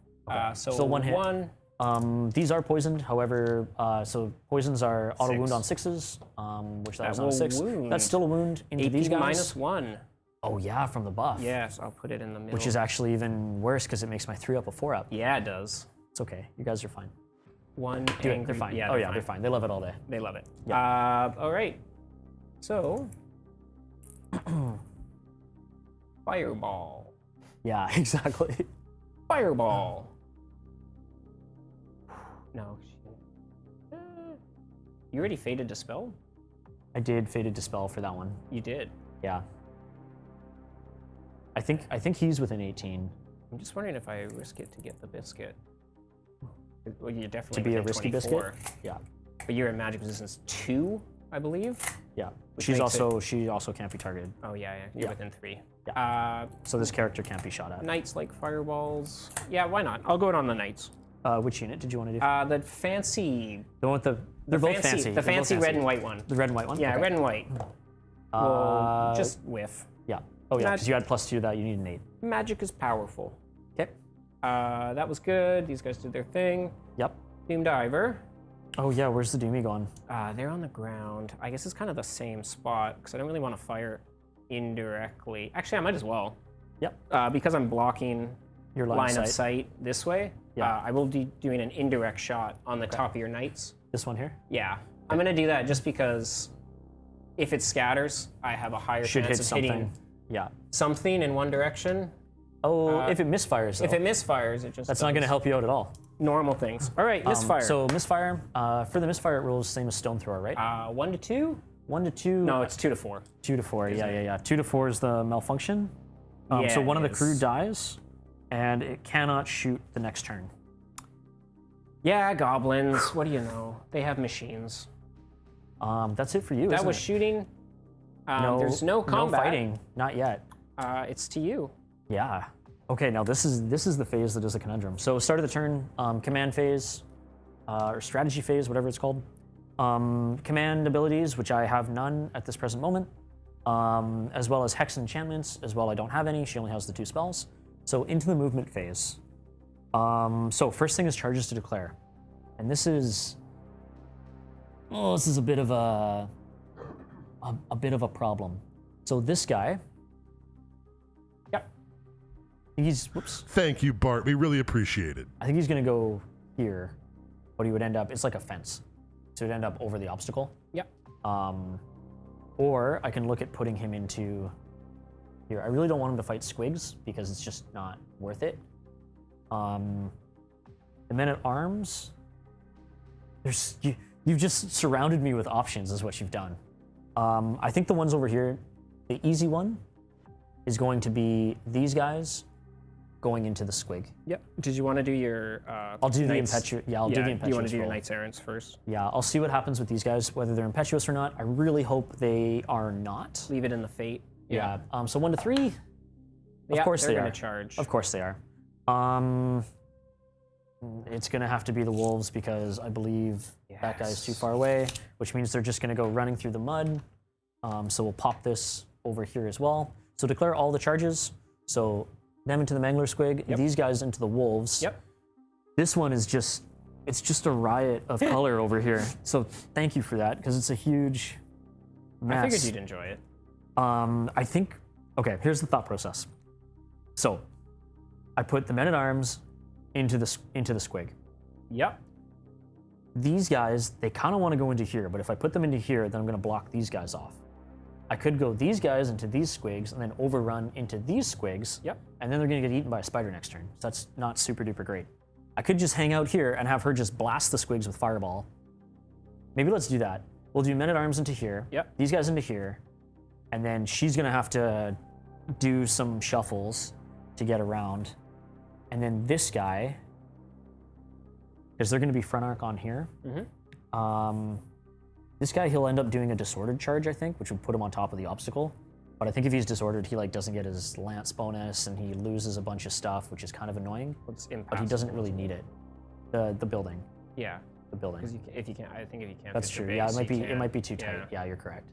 So Still one hit. 1. These are poisoned, however, so poisons are auto 6. wound on 6s, which that was not a will 6. wound. That's still a wound into 18 these guys. minus 1. Oh yeah, from the buff. Yes, I'll put it in the middle. Which is actually even worse because it makes my 3 up a 4 up. Yeah, it does. It's okay. You guys are fine. 1 Do angry. it. They're fine. Yeah, Oh yeah, they're fine. They love it all day. They love it. Yeah. All right. So, fireball. Yeah, exactly. Fireball. No. You already faded Dispel? I did Faded Dispel for that one. You did. Yeah. I think he's within 18. I'm just wondering if I risk it to get the biscuit. Well, you're definitely To be a within risky 24. biscuit? Yeah. But you're at magic resistance 2, I believe. Yeah. Which She makes also can't be targeted. Oh yeah, you're within 3. So this character can't be shot at. Knights like fireballs. Yeah, why not? I'll go it on the knights. Which unit did you want to do? The fancy. The one with the. They're both fancy. The They're both fancy red and white one. The red and white one. Yeah, Okay. red and white. Well, just whiff. Yeah. Oh yeah, Not- because you had +2 to that. You need an 8. Magic is powerful. Okay. That was good. These guys did their thing. Yep. Doom Diver. Oh yeah, where's the Doomy going? They're on the ground. I guess it's kind of the same spot because I don't really want to fire indirectly. Actually, I might as well. Yep. Because I'm blocking Your line of sight this way. Yeah. I will be doing an indirect shot on the top of your knights. This one here. Yeah. I'm gonna do that just because if it scatters, I have a higher Should chance hit of something. hitting Yeah. something in one direction. Oh, if it misfires though. If it misfires, it just That's not going to help you out at all. normal things. All right, misfire. So misfire. For the misfire, it rolls same as stone thrower, right? 1 to 2? 1 to 2. No, it's 2 to 4. 2 to 4. Yeah. 2 to 4 is the malfunction. Yeah, so one of it the crew is. dies, and it cannot shoot the next turn. Yeah, goblins. What do you know? They have machines. That's it for you. That isn't was it? shooting. There's no combat. No fighting. Not yet. It's to you. Yeah. Okay, now this is the phase that is a conundrum. So start of the turn, command phase, or strategy phase, whatever it's called. Command abilities, which I have none at this present moment, as well as hex enchantments. As well, I don't have any. She only has the 2 spells. So into the movement phase. So first thing is charges to declare, and this is a bit of a bit of a problem. So this guy. Yep. Whoops. Thank you, Bart. We really appreciate it. I think he's gonna go here, but he would end up. It's like a fence, so he'd end up over the obstacle. Yep. Or I can look at putting him into here. I really don't want him to fight squigs because it's just not worth it. The men at arms. You've just surrounded me with options, is what you've done. I think the ones over here, the easy one, is going to be these guys going into the squig. Yep. Did you want to do your? I'll do the knights? impetuous. Yeah, I'll do the impetuous. You want to do your roll. knights errants first? Yeah, I'll see what happens with these guys, whether they're impetuous or not. I really hope they are not. Leave it in the fate. Yeah. So 1 to 3. Of course they're they gonna are. charge. Of course they are. It's gonna have to be the wolves because I believe that guy's too far away, which means they're just gonna go running through the mud. So we'll pop this over here as well. So declare all the charges. So them into the Mangler Squig, these guys into the wolves. Yep. This one is it's just a riot of color over here. So thank you for that, because it's a huge mess. I figured you'd enjoy it. I think, okay, here's the thought process. So I put the men-at-arms into the squig. Yep. These guys, they kind of want to go into here, but if I put them into here, then I'm going to block these guys off. I could go these guys into these squigs and then overrun into these squigs. Yep. And then they're going to get eaten by a spider next turn. So that's not super duper great. I could just hang out here and have her just blast the squigs with fireball. Maybe let's do that. We'll do men-at-arms into here. Yep. These guys into here. And then she's going to have to do some shuffles to get around. And then this guy, because they're going to be front arc on here. This guy, he'll end up doing a disordered charge, I think, which would put him on top of the obstacle. But I think if he's disordered, he like doesn't get his lance bonus, and he loses a bunch of stuff, which is kind of annoying. But he doesn't really need it. The building. Yeah. The building. Because if you can't, I think if you can't. That's fit your true. Yeah, base, it might be too tight. Yeah. Yeah, you're correct.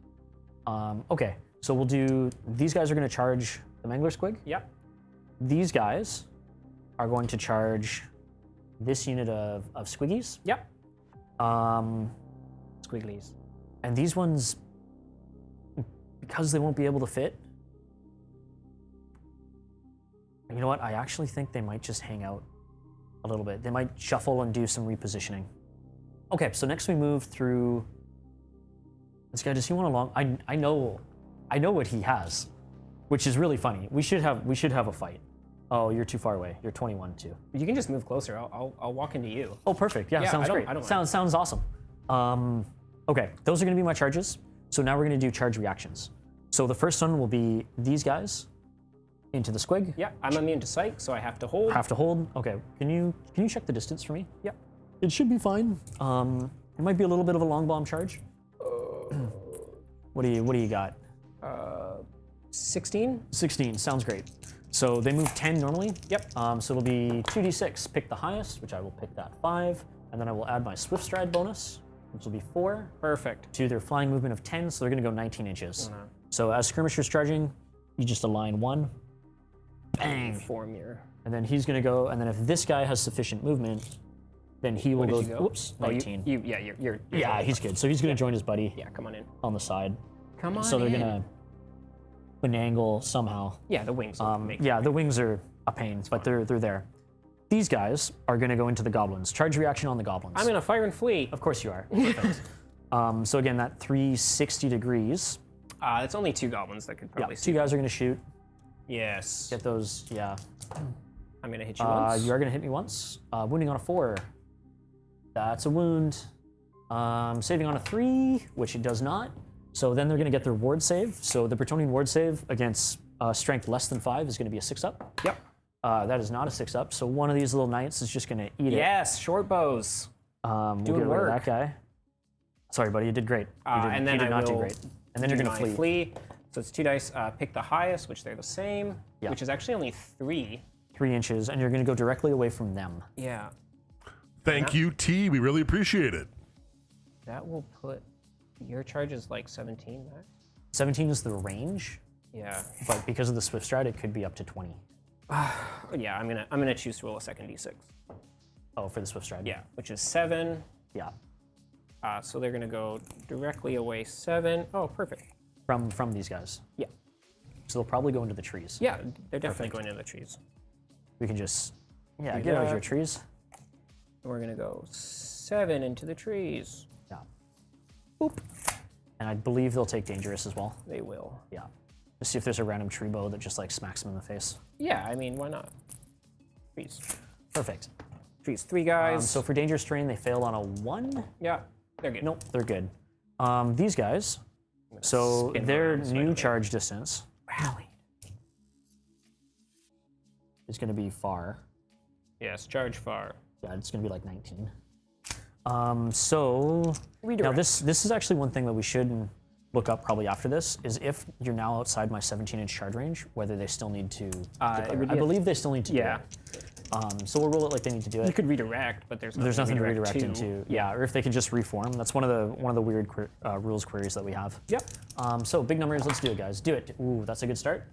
Okay, so we'll do. These guys are going to charge the Mangler Squig. Yep. These guys are going to charge this unit of Squiggies. Yep. Squigglies. And these ones, because they won't be able to fit, you know what? I actually think they might just hang out a little bit. They might shuffle and do some repositioning. Okay, so next we move through. This guy, does he want a long? I know what he has, which is really funny. We should have a fight. Oh, you're too far away. You're 21 too. You can just move closer. I'll walk into you. Oh, perfect. Yeah, sounds great. Sounds awesome. Okay, those are going to be my charges. So now we're going to do charge reactions. So the first one will be these guys into the squig. Yeah, I'm immune to psych, so I have to hold. Have to hold. Okay, can you check the distance for me? Yep. It should be fine. It might be a little bit of a long bomb charge. What do you got? 16. 16 sounds great. So they move 10 normally. Yep. So it'll be 2d6. Pick the highest, which I will pick that 5, and then I will add my swift stride bonus, which will be 4. Perfect. To their flying movement of 10, so they're going to go 19 inches. Oh, no. So as skirmishers charging, you just align 1. Bang. Form your. And then he's going to go, and then if this guy has sufficient movement, then he will go. Whoops, Oh, 19. You're Yeah, he's good. So he's going to join his buddy Yeah, come on in. on the side. Come on So they're in. going to finagle somehow. Yeah, the wings. will make Yeah, the wings are a pain, but they're there. These guys are going to go into the goblins. Charge reaction on the goblins. I'm gonna fire and flee. Of course you are. Perfect. So again, that 360 degrees. It's only 2 goblins that could Yeah, probably 2 see. guys are going to shoot. Yes. Get those, yeah. I'm gonna hit you once. You are going to hit me once. Wounding on a 4. That's a wound. Saving on a 3, which it does not. So then they're going to get their ward save. So the Bretonnian ward save against strength less than 5 is going to be a 6-up. Yep. That is not a 6-up. So one of these little knights is just going to eat it. Yes, short bows. We'll Doing get rid of work. that guy. Sorry, buddy, you did great. And then you did I not do will great. And then you're do going to my flee. So it's 2 dice. Pick the highest, which they're the same. Yeah. Which is actually only 3. 3 inches, and you're going to go directly away from them. Yeah. Thank you, T. We really appreciate it. That will put your charge is like 17 max. 17 is the range, Yeah. but because of the swift stride, it could be up to 20. Yeah. I'm gonna choose to roll a second d6. Oh, for the swift stride. Yeah. Which is 7. Yeah. So they're gonna go directly away 7. Oh, perfect. From these guys. Yeah. So they'll probably go into the trees. Yeah. They're definitely going into the trees. We can just, Do get out of that. your trees. We're gonna go 7 into the trees. Yeah. Boop. And I believe they'll take dangerous as well. They will. Yeah. Just see if there's a random tree bow that just like smacks them in the face. Yeah. I mean, why not? Trees. Perfect. Trees. 3 guys. So for dangerous terrain, they fail on a 1. Yeah. They're good. Nope, they're good. These guys, so spin their around so I new don't charge distance Rally. is going to be far. Yes. Charge far. Yeah, it's going to be like 19. So now Redirect. this is actually one thing that we should look up probably after this is if you're now outside my 17-inch charge range, whether they still need to declare. would I be believe they still need to Yeah. do it. So we'll roll it like they need to do You it. could redirect, but there's There's nothing to redirect to. into. Yeah, or if they can just reform. That's one of the weird rules queries that we have. Yep. So big numbers, let's do it, guys. Do it. Ooh, that's a good start.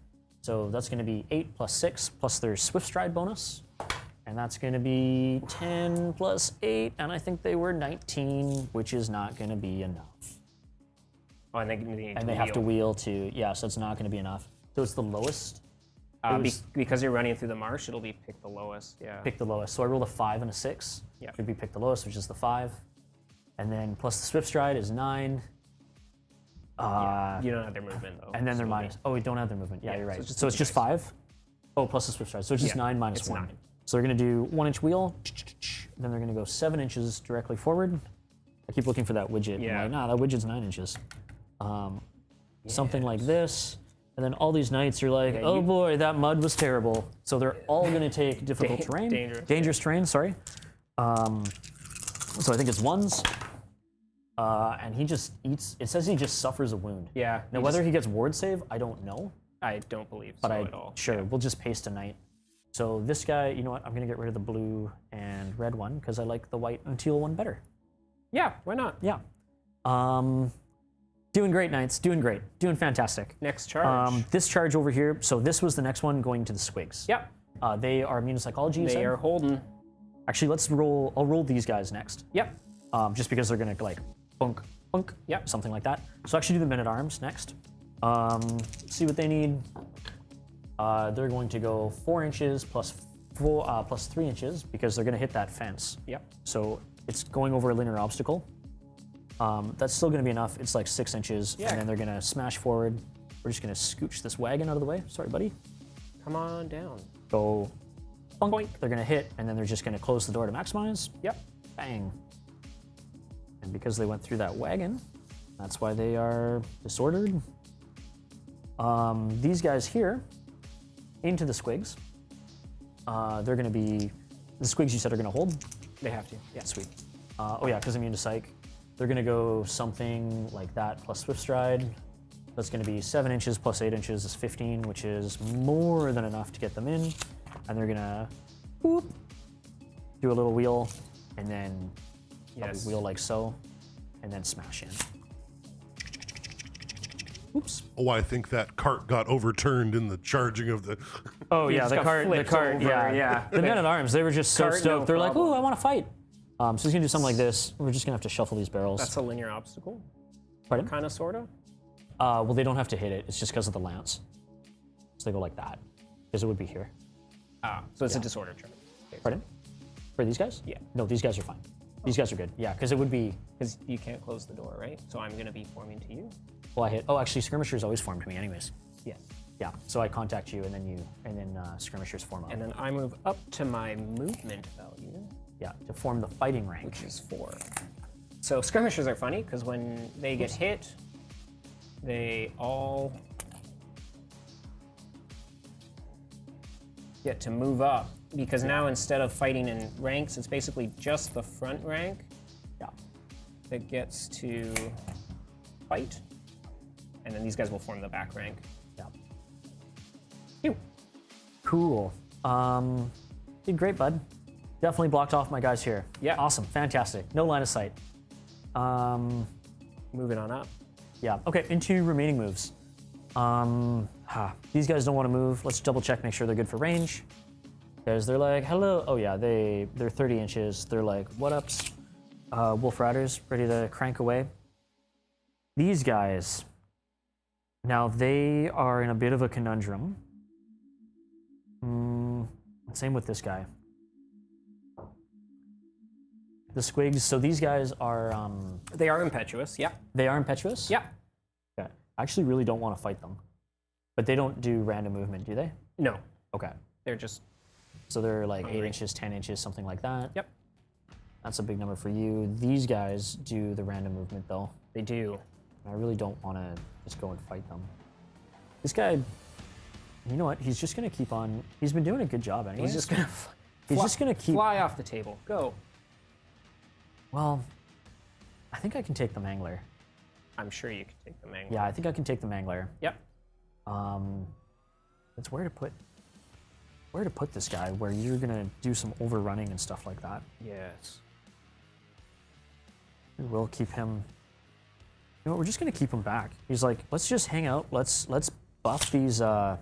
So that's going to be 8 plus 6 plus their swift stride bonus. And that's going to be 10 plus 8, and I think they were 19, which is not going to be enough. Oh, and they need And they have to wheel to, yeah, so it's not going to be enough. So it's the lowest. Because you're running through the marsh, it'll be pick the lowest. Yeah. Pick the lowest. So I rolled a 5 and a 6. Yeah. Should be pick the lowest, which is the 5. And then plus the swift stride is 9. You don't have their movement though. And then so they're it'll be- minus. Oh, we don't have their movement. Yeah, Yeah, you're right. so So it's it's just just 5. Oh, plus the swift stride. So it's just Yeah, 9 minus it's 1. 9. So they're going to do 1-inch wheel. Then they're going to go 7 inches directly forward. I keep looking for that widget. Yeah. I'm like, nah, that widget's 9 inches. Something like this. And then all these knights are like, oh boy, that mud was terrible. So they're all going to take difficult terrain. Dangerous terrain, sorry. So I think it's 1s. And he just eats, it says he just suffers a wound. Yeah. Now, whether he gets ward save, I don't know. I don't believe But so at all. Sure, we'll just paste a knight. So this guy, you know what? I'm going to get rid of the blue and red one because I like the white and teal one better. Yeah, why not? Yeah. Doing great, knights. Doing great. Doing fantastic. Next charge. This charge over here, so this was the next one going to the squigs. Yep. They are immune to psychology, you They said? are holding. Actually, I'll roll these guys next. Yep. Just because they're going to like, bunk, bunk, Yep. something like that. So actually do the men-at-arms next. See what they need. They're going to go 4 inches plus 3 inches because they're going to hit that fence. Yep. So it's going over a linear obstacle. That's still going to be enough. It's like 6 inches, Yeah. and then they're going to smash forward. We're just going to scooch this wagon out of the way. Sorry, buddy. Come on down. Go, bunk. Boink. They're going to hit, and then they're just going to close the door to maximize. Yep. Bang. And because they went through that wagon, that's why they are disordered. These guys here, into the squigs. They're going to be, the squigs you said are going to hold? They have to. Yeah, sweet. Oh yeah, because immune to psych. They're going to go something like that plus swift stride. That's going to be 7 inches plus 8 inches is 15, which is more than enough to get them in. And they're going to boop, do a little wheel, and then probably wheel like so, and then smash in. Oops. Oh, I think that cart got overturned in the charging of the. Oh yeah, just the got cart, flipped over, yeah. The men at arms, they were just so Cart, no stoked. They're like, problem. "Ooh, I want to fight." So he's gonna do something like this. We're just gonna have to shuffle these barrels. That's a linear obstacle. Pardon? Kind of, sort of. Well, they don't have to hit it. It's just because of the lance. So they go like that, because it would be here. So it's a disorder charge. Pardon? For these guys? Yeah. No, these guys are fine. These guys are good. Yeah, because it would be. Because you can't close the door, right? So I'm going to be forming to you. Well, I hit. Oh, actually, skirmishers always form to me, anyways. Yes. Yeah. So I contact you, and then skirmishers form up. And then I move up to my movement value, Yeah, to form the fighting rank. which is 4. So skirmishers are funny because when they get hit, they all get to move up. Because now instead of fighting in ranks, it's basically just the front rank Yeah. that gets to fight. And then these guys will form the back rank. Yeah. Phew. Cool. Did great, bud. Definitely blocked off my guys here. Yeah. Awesome. Fantastic. No line of sight. Moving on up. Yeah. Okay, into remaining moves. These guys don't want to move. Let's double check, make sure they're good for range. Because they're like, hello. Oh yeah, they're 30 inches. They're like, what ups? Wolf Riders, ready to crank away. These guys, now they are in a bit of a conundrum. Same with this guy. The squigs, so these guys are, They are impetuous, yeah. they are impetuous? Yeah. Okay. I actually really don't want to fight them. But they don't do random movement, do they? No, Okay. they're just, So they're like 8 inches, 10 inches, something like that. yep, That's a big number for you. These guys do the random movement though. they do. I really don't want to just go and fight them. This guy, you know what? He's just going to keep on. He's been doing a good job anyway. He's just gonna keep. fly off the table. Go. Well, I think I can take the Mangler. I'm sure you can take the mango. Yeah, I think I can take the Mangler. Yep. It's where to put this guy where you're going to do some overrunning and stuff like that. Yes. We'll keep him. You know what, we're just gonna keep him back. He's like, let's just hang out. Let's buff these. Oh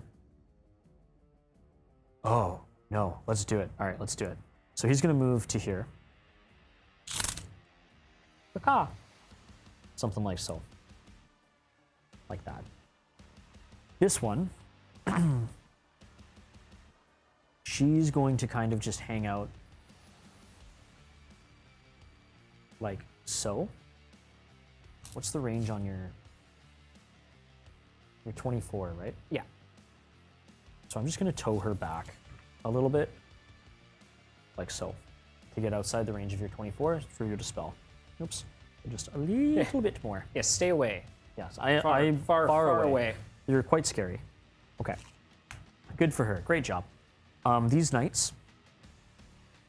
no, let's do it. All right, let's do it. So he's gonna move to here. Caw. Something like so. Like that. This one, she's going to kind of just hang out like so. What's the range on your 24, right? Yeah. So I'm just gonna tow her back a little bit, like so, to get outside the range of your 24 for your dispel. Oops. Just a little bit more. Yes, stay away. Yes, Far away. You're quite scary. Okay. Good for her. Great job. These knights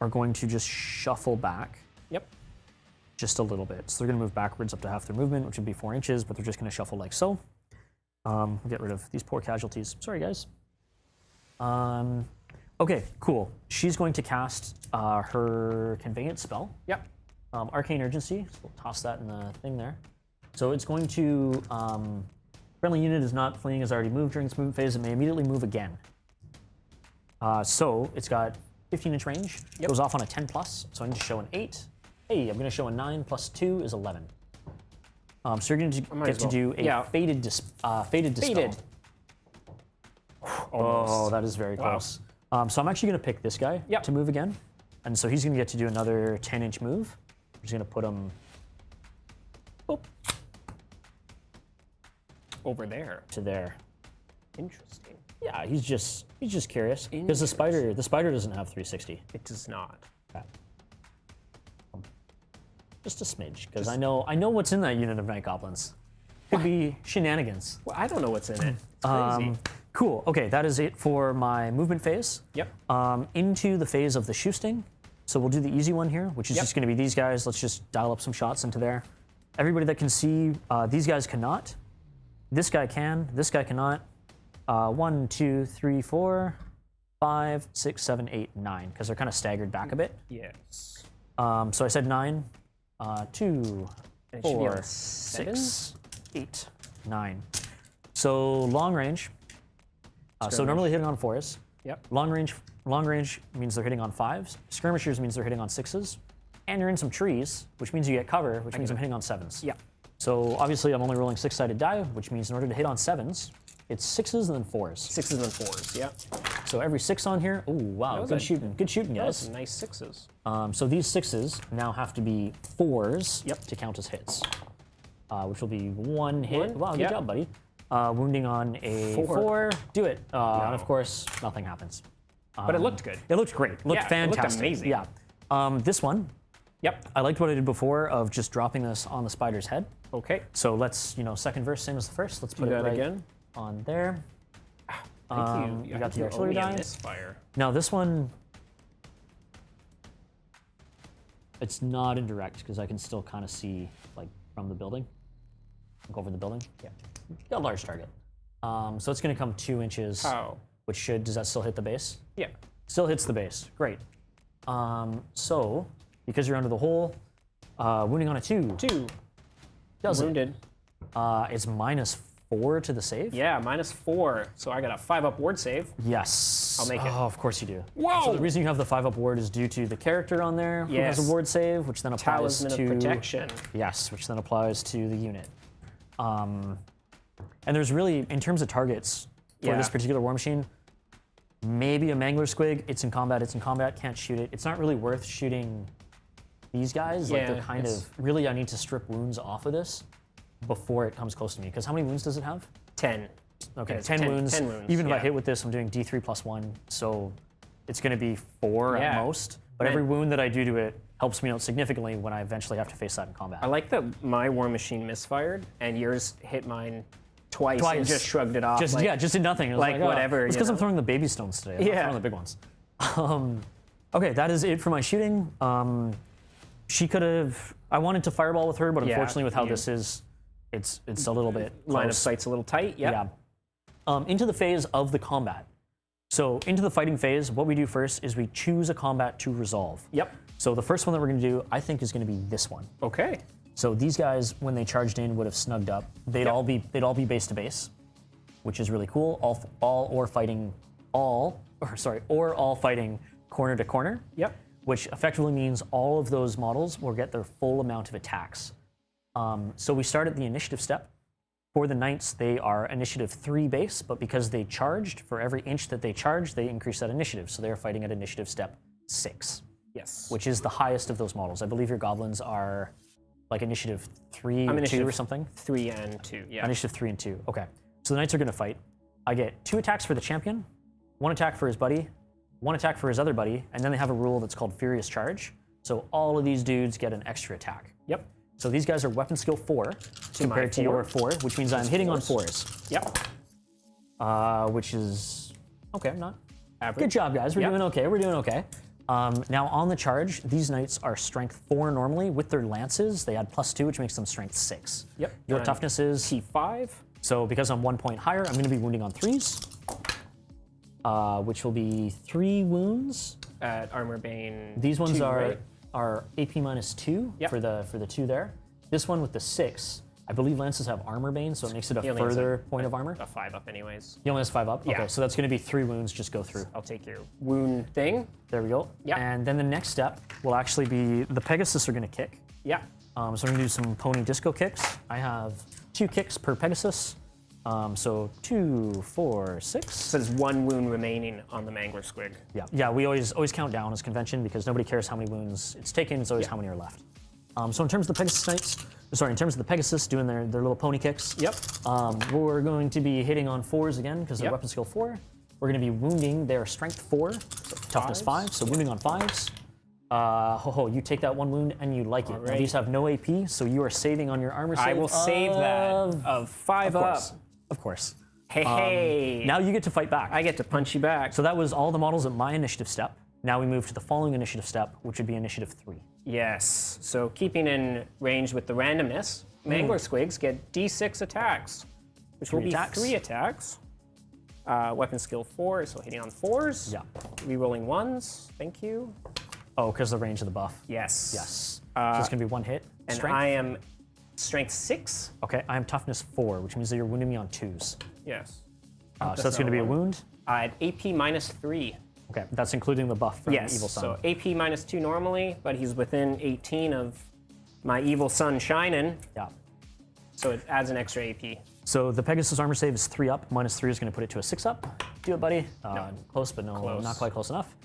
are going to just shuffle back Yep. just a little bit. So they're going to move backwards up to half their movement, which would be 4 inches, but they're just going to shuffle like so. We'll get rid of these poor casualties. Sorry, guys. Okay, cool. She's going to cast her Conveyance spell. Yep. Arcane Urgency. So we'll toss that in the thing there. So it's going to... friendly unit is not fleeing, has already moved during its movement phase. It may immediately move again. So it's got 15-inch range. Yep. Goes off on a 10+. So I need to show an 8. Hey, I'm going to show a 9 plus 2 is 11. So you're going to get to do a Fated Dispel. Fated. Oh, that is very close. So I'm actually going to pick this guy to move again. And so he's going to get to do another 10-inch move. I'm just going to put him Over there. to there. Interesting. Yeah, he's just curious because the spider doesn't have 360. It does not. Okay. Just a smidge, because I know what's in that unit of night goblins. Could be shenanigans. Well, I don't know what's in it. It's crazy. Cool. Okay, that is it for my movement phase. Yep. Into the phase of the shoosting. So we'll do the easy one here, which is just going to be these guys. Let's just dial up some shots into there. Everybody that can see, these guys cannot. This guy can. This guy cannot. 1, 2, 3, 4, 5, 6, 7, 8, 9, because they're kind of staggered back a bit. Yes. So I said 9, 2, And it should be on 4, 6, 8, 9. So long range. So normally hitting on 4s. Yep. Long range means they're hitting on 5s. Skirmishers means they're hitting on 6s. And you're in some trees, which means you get cover, which means I'm hitting on 7s. Yeah. So obviously I'm only rolling 6-sided die, which means in order to hit on 7s, it's 6s and then 4s. 6s and 4s, yeah. So every 6 on here, oh wow, good shooting. Good shooting, That's guys. some nice 6s. So these 6s now have to be 4s Yep. to count as hits, which will be 1 hit. Wow, good Yep. job, buddy. Wounding on a 4. Do it. And of course, nothing happens. But it looked good. It looked great. It looked fantastic. It looked amazing. Yeah. This one, Yep. I liked what I did before of just dropping this on the spider's head. Okay. So let's, second verse, same as the first. Let's put it that right again. on there. Thank you. You got the artillery die. Misfire. Now this one, it's not indirect because I can still kind of see like from the building, look over the building. Yeah, got a large target. So it's going to come 2 inches, How? which should, does that still hit the base? Yeah. Still hits the base, great. So because you're under the hole, wounding on a 2. 2. Does Wounded. It's -4 to the save? Yeah, -4. So I got a 5-up ward save. Yes. I'll make it. Oh, of course you do. Whoa! So the reason you have the 5-up ward is due to the character on there who has Yes. a ward save, which then applies Talisman to... of Protection. Yes, which then applies to the unit. And there's really, in terms of targets for this particular war machine, maybe a Mangler Squig. It's in combat, can't shoot it. It's not really worth shooting these guys. Like they're kind of, really I need to strip wounds off of this before it comes close to me. Because how many wounds does it have? 10. Okay, It's 10 wounds. 10 wounds, Even if I yeah. hit with this, I'm doing D3 plus 1, so it's going to be 4 at Yeah. most. But Man. every wound that I do to it helps me out significantly when I eventually have to face that in combat. I like that my war machine misfired and yours hit mine twice and just shrugged it off. Just just did nothing. It was like, whatever, It's you because I'm know? throwing the baby stones today. I'm not Yeah. throwing the big ones. Okay, that is it for my shooting. She could have. I wanted to fireball with her, but Yeah, unfortunately, with how you- this is, it's a little bit line of close. sight's a little tight. Yeah. Yeah. Into the phase of the combat. So into the fighting phase, what we do first is we choose a combat to resolve. Yep. So the first one that we're going to do, I think, is going to be this one. Okay. So these guys, when they charged in, would have snugged up. They'd all be base to base, which is really cool. All fighting corner to corner. Yep. Which effectively means all of those models will get their full amount of attacks. So we start at the initiative step. For the knights, they are initiative 3 base, but because they charged, for every inch that they charged, they increase that initiative. So they're fighting at initiative step 6, Yes. which is the highest of those models. I believe your goblins are like initiative 3 or 2 initiative or something. 3 and 2. Yeah. Initiative 3 and 2. Okay. So the knights are going to fight. I get 2 attacks for the champion, 1 attack for his buddy, 1 attack for his other buddy, and then they have a rule that's called Furious Charge. So all of these dudes get an extra attack. Yep. So these guys are weapon skill 4 compared to your 4, which means I'm hitting on 4s. Yep. Which is okay. Not Average. good job, guys. We're Yep. doing okay. We're doing okay. Now on the charge, these knights are strength 4 normally. With their lances, they add +2, which makes them strength 6. Yep. Your And toughness is T5. so because I'm 1 point higher, I'm going to be wounding on 3s, which will be 3 wounds. At Armor Bane. These ones 2, are right? are AP -2 Yep. for the 2 there. This one with the 6, I believe lances have armor bane, so it makes it a He only has further point of armor. A 5 up, anyways. He only has 5 up. Yeah. Okay, so that's going to be 3 wounds. Just go through. I'll take your wound thing. There we go. Yeah. And then the next step will actually be the Pegasus are going to kick. Yeah. So I'm going to do some pony disco kicks. I have 2 kicks per Pegasus. So 2, 4, 6. So there's 1 wound remaining on the Mangler Squig. Yeah. We always count down as convention because nobody cares how many wounds it's taken. It's always how many are left. So in terms of the Pegasus Knights, in terms of the Pegasus doing their little pony kicks. Yep. We're going to be hitting on 4s again because they're Yep. weapon skill 4. We're going to be wounding their strength 4, toughness 5. So wounding on 5s. You take that 1 wound and you like it. Now, Alright. these have no AP, so you are saving on your armor save. I will save that of 5 Of up. course. Of course. Hey. Now you get to fight back. I get to punch you back. So that was all the models at my initiative step. Now we move to the following initiative step, which would be initiative 3. Yes. So keeping in range with the randomness, Mangler Squigs get D6 attacks, which will 3 be attacks. 3 attacks. Weapon skill 4, so hitting on 4s. Yeah. Rerolling 1s. Thank you. Oh, because of the range of the buff. Yes. Yes. So it's going to be 1 hit. And Strength. I am strength 6. Okay, I am toughness 4, which means that you're wounding me on 2s. Yes. So that's going to be a wound. I had AP -3. Okay, that's including the buff from Yes. Evil Sun. So AP -2 normally, but he's within 18 of my Evil Sun shining, Yeah. so it adds an extra AP. So the Pegasus armor save is 3 up. -3 is going to put it to a 6 up. Do it, buddy. Close, but no, Close. not quite close enough.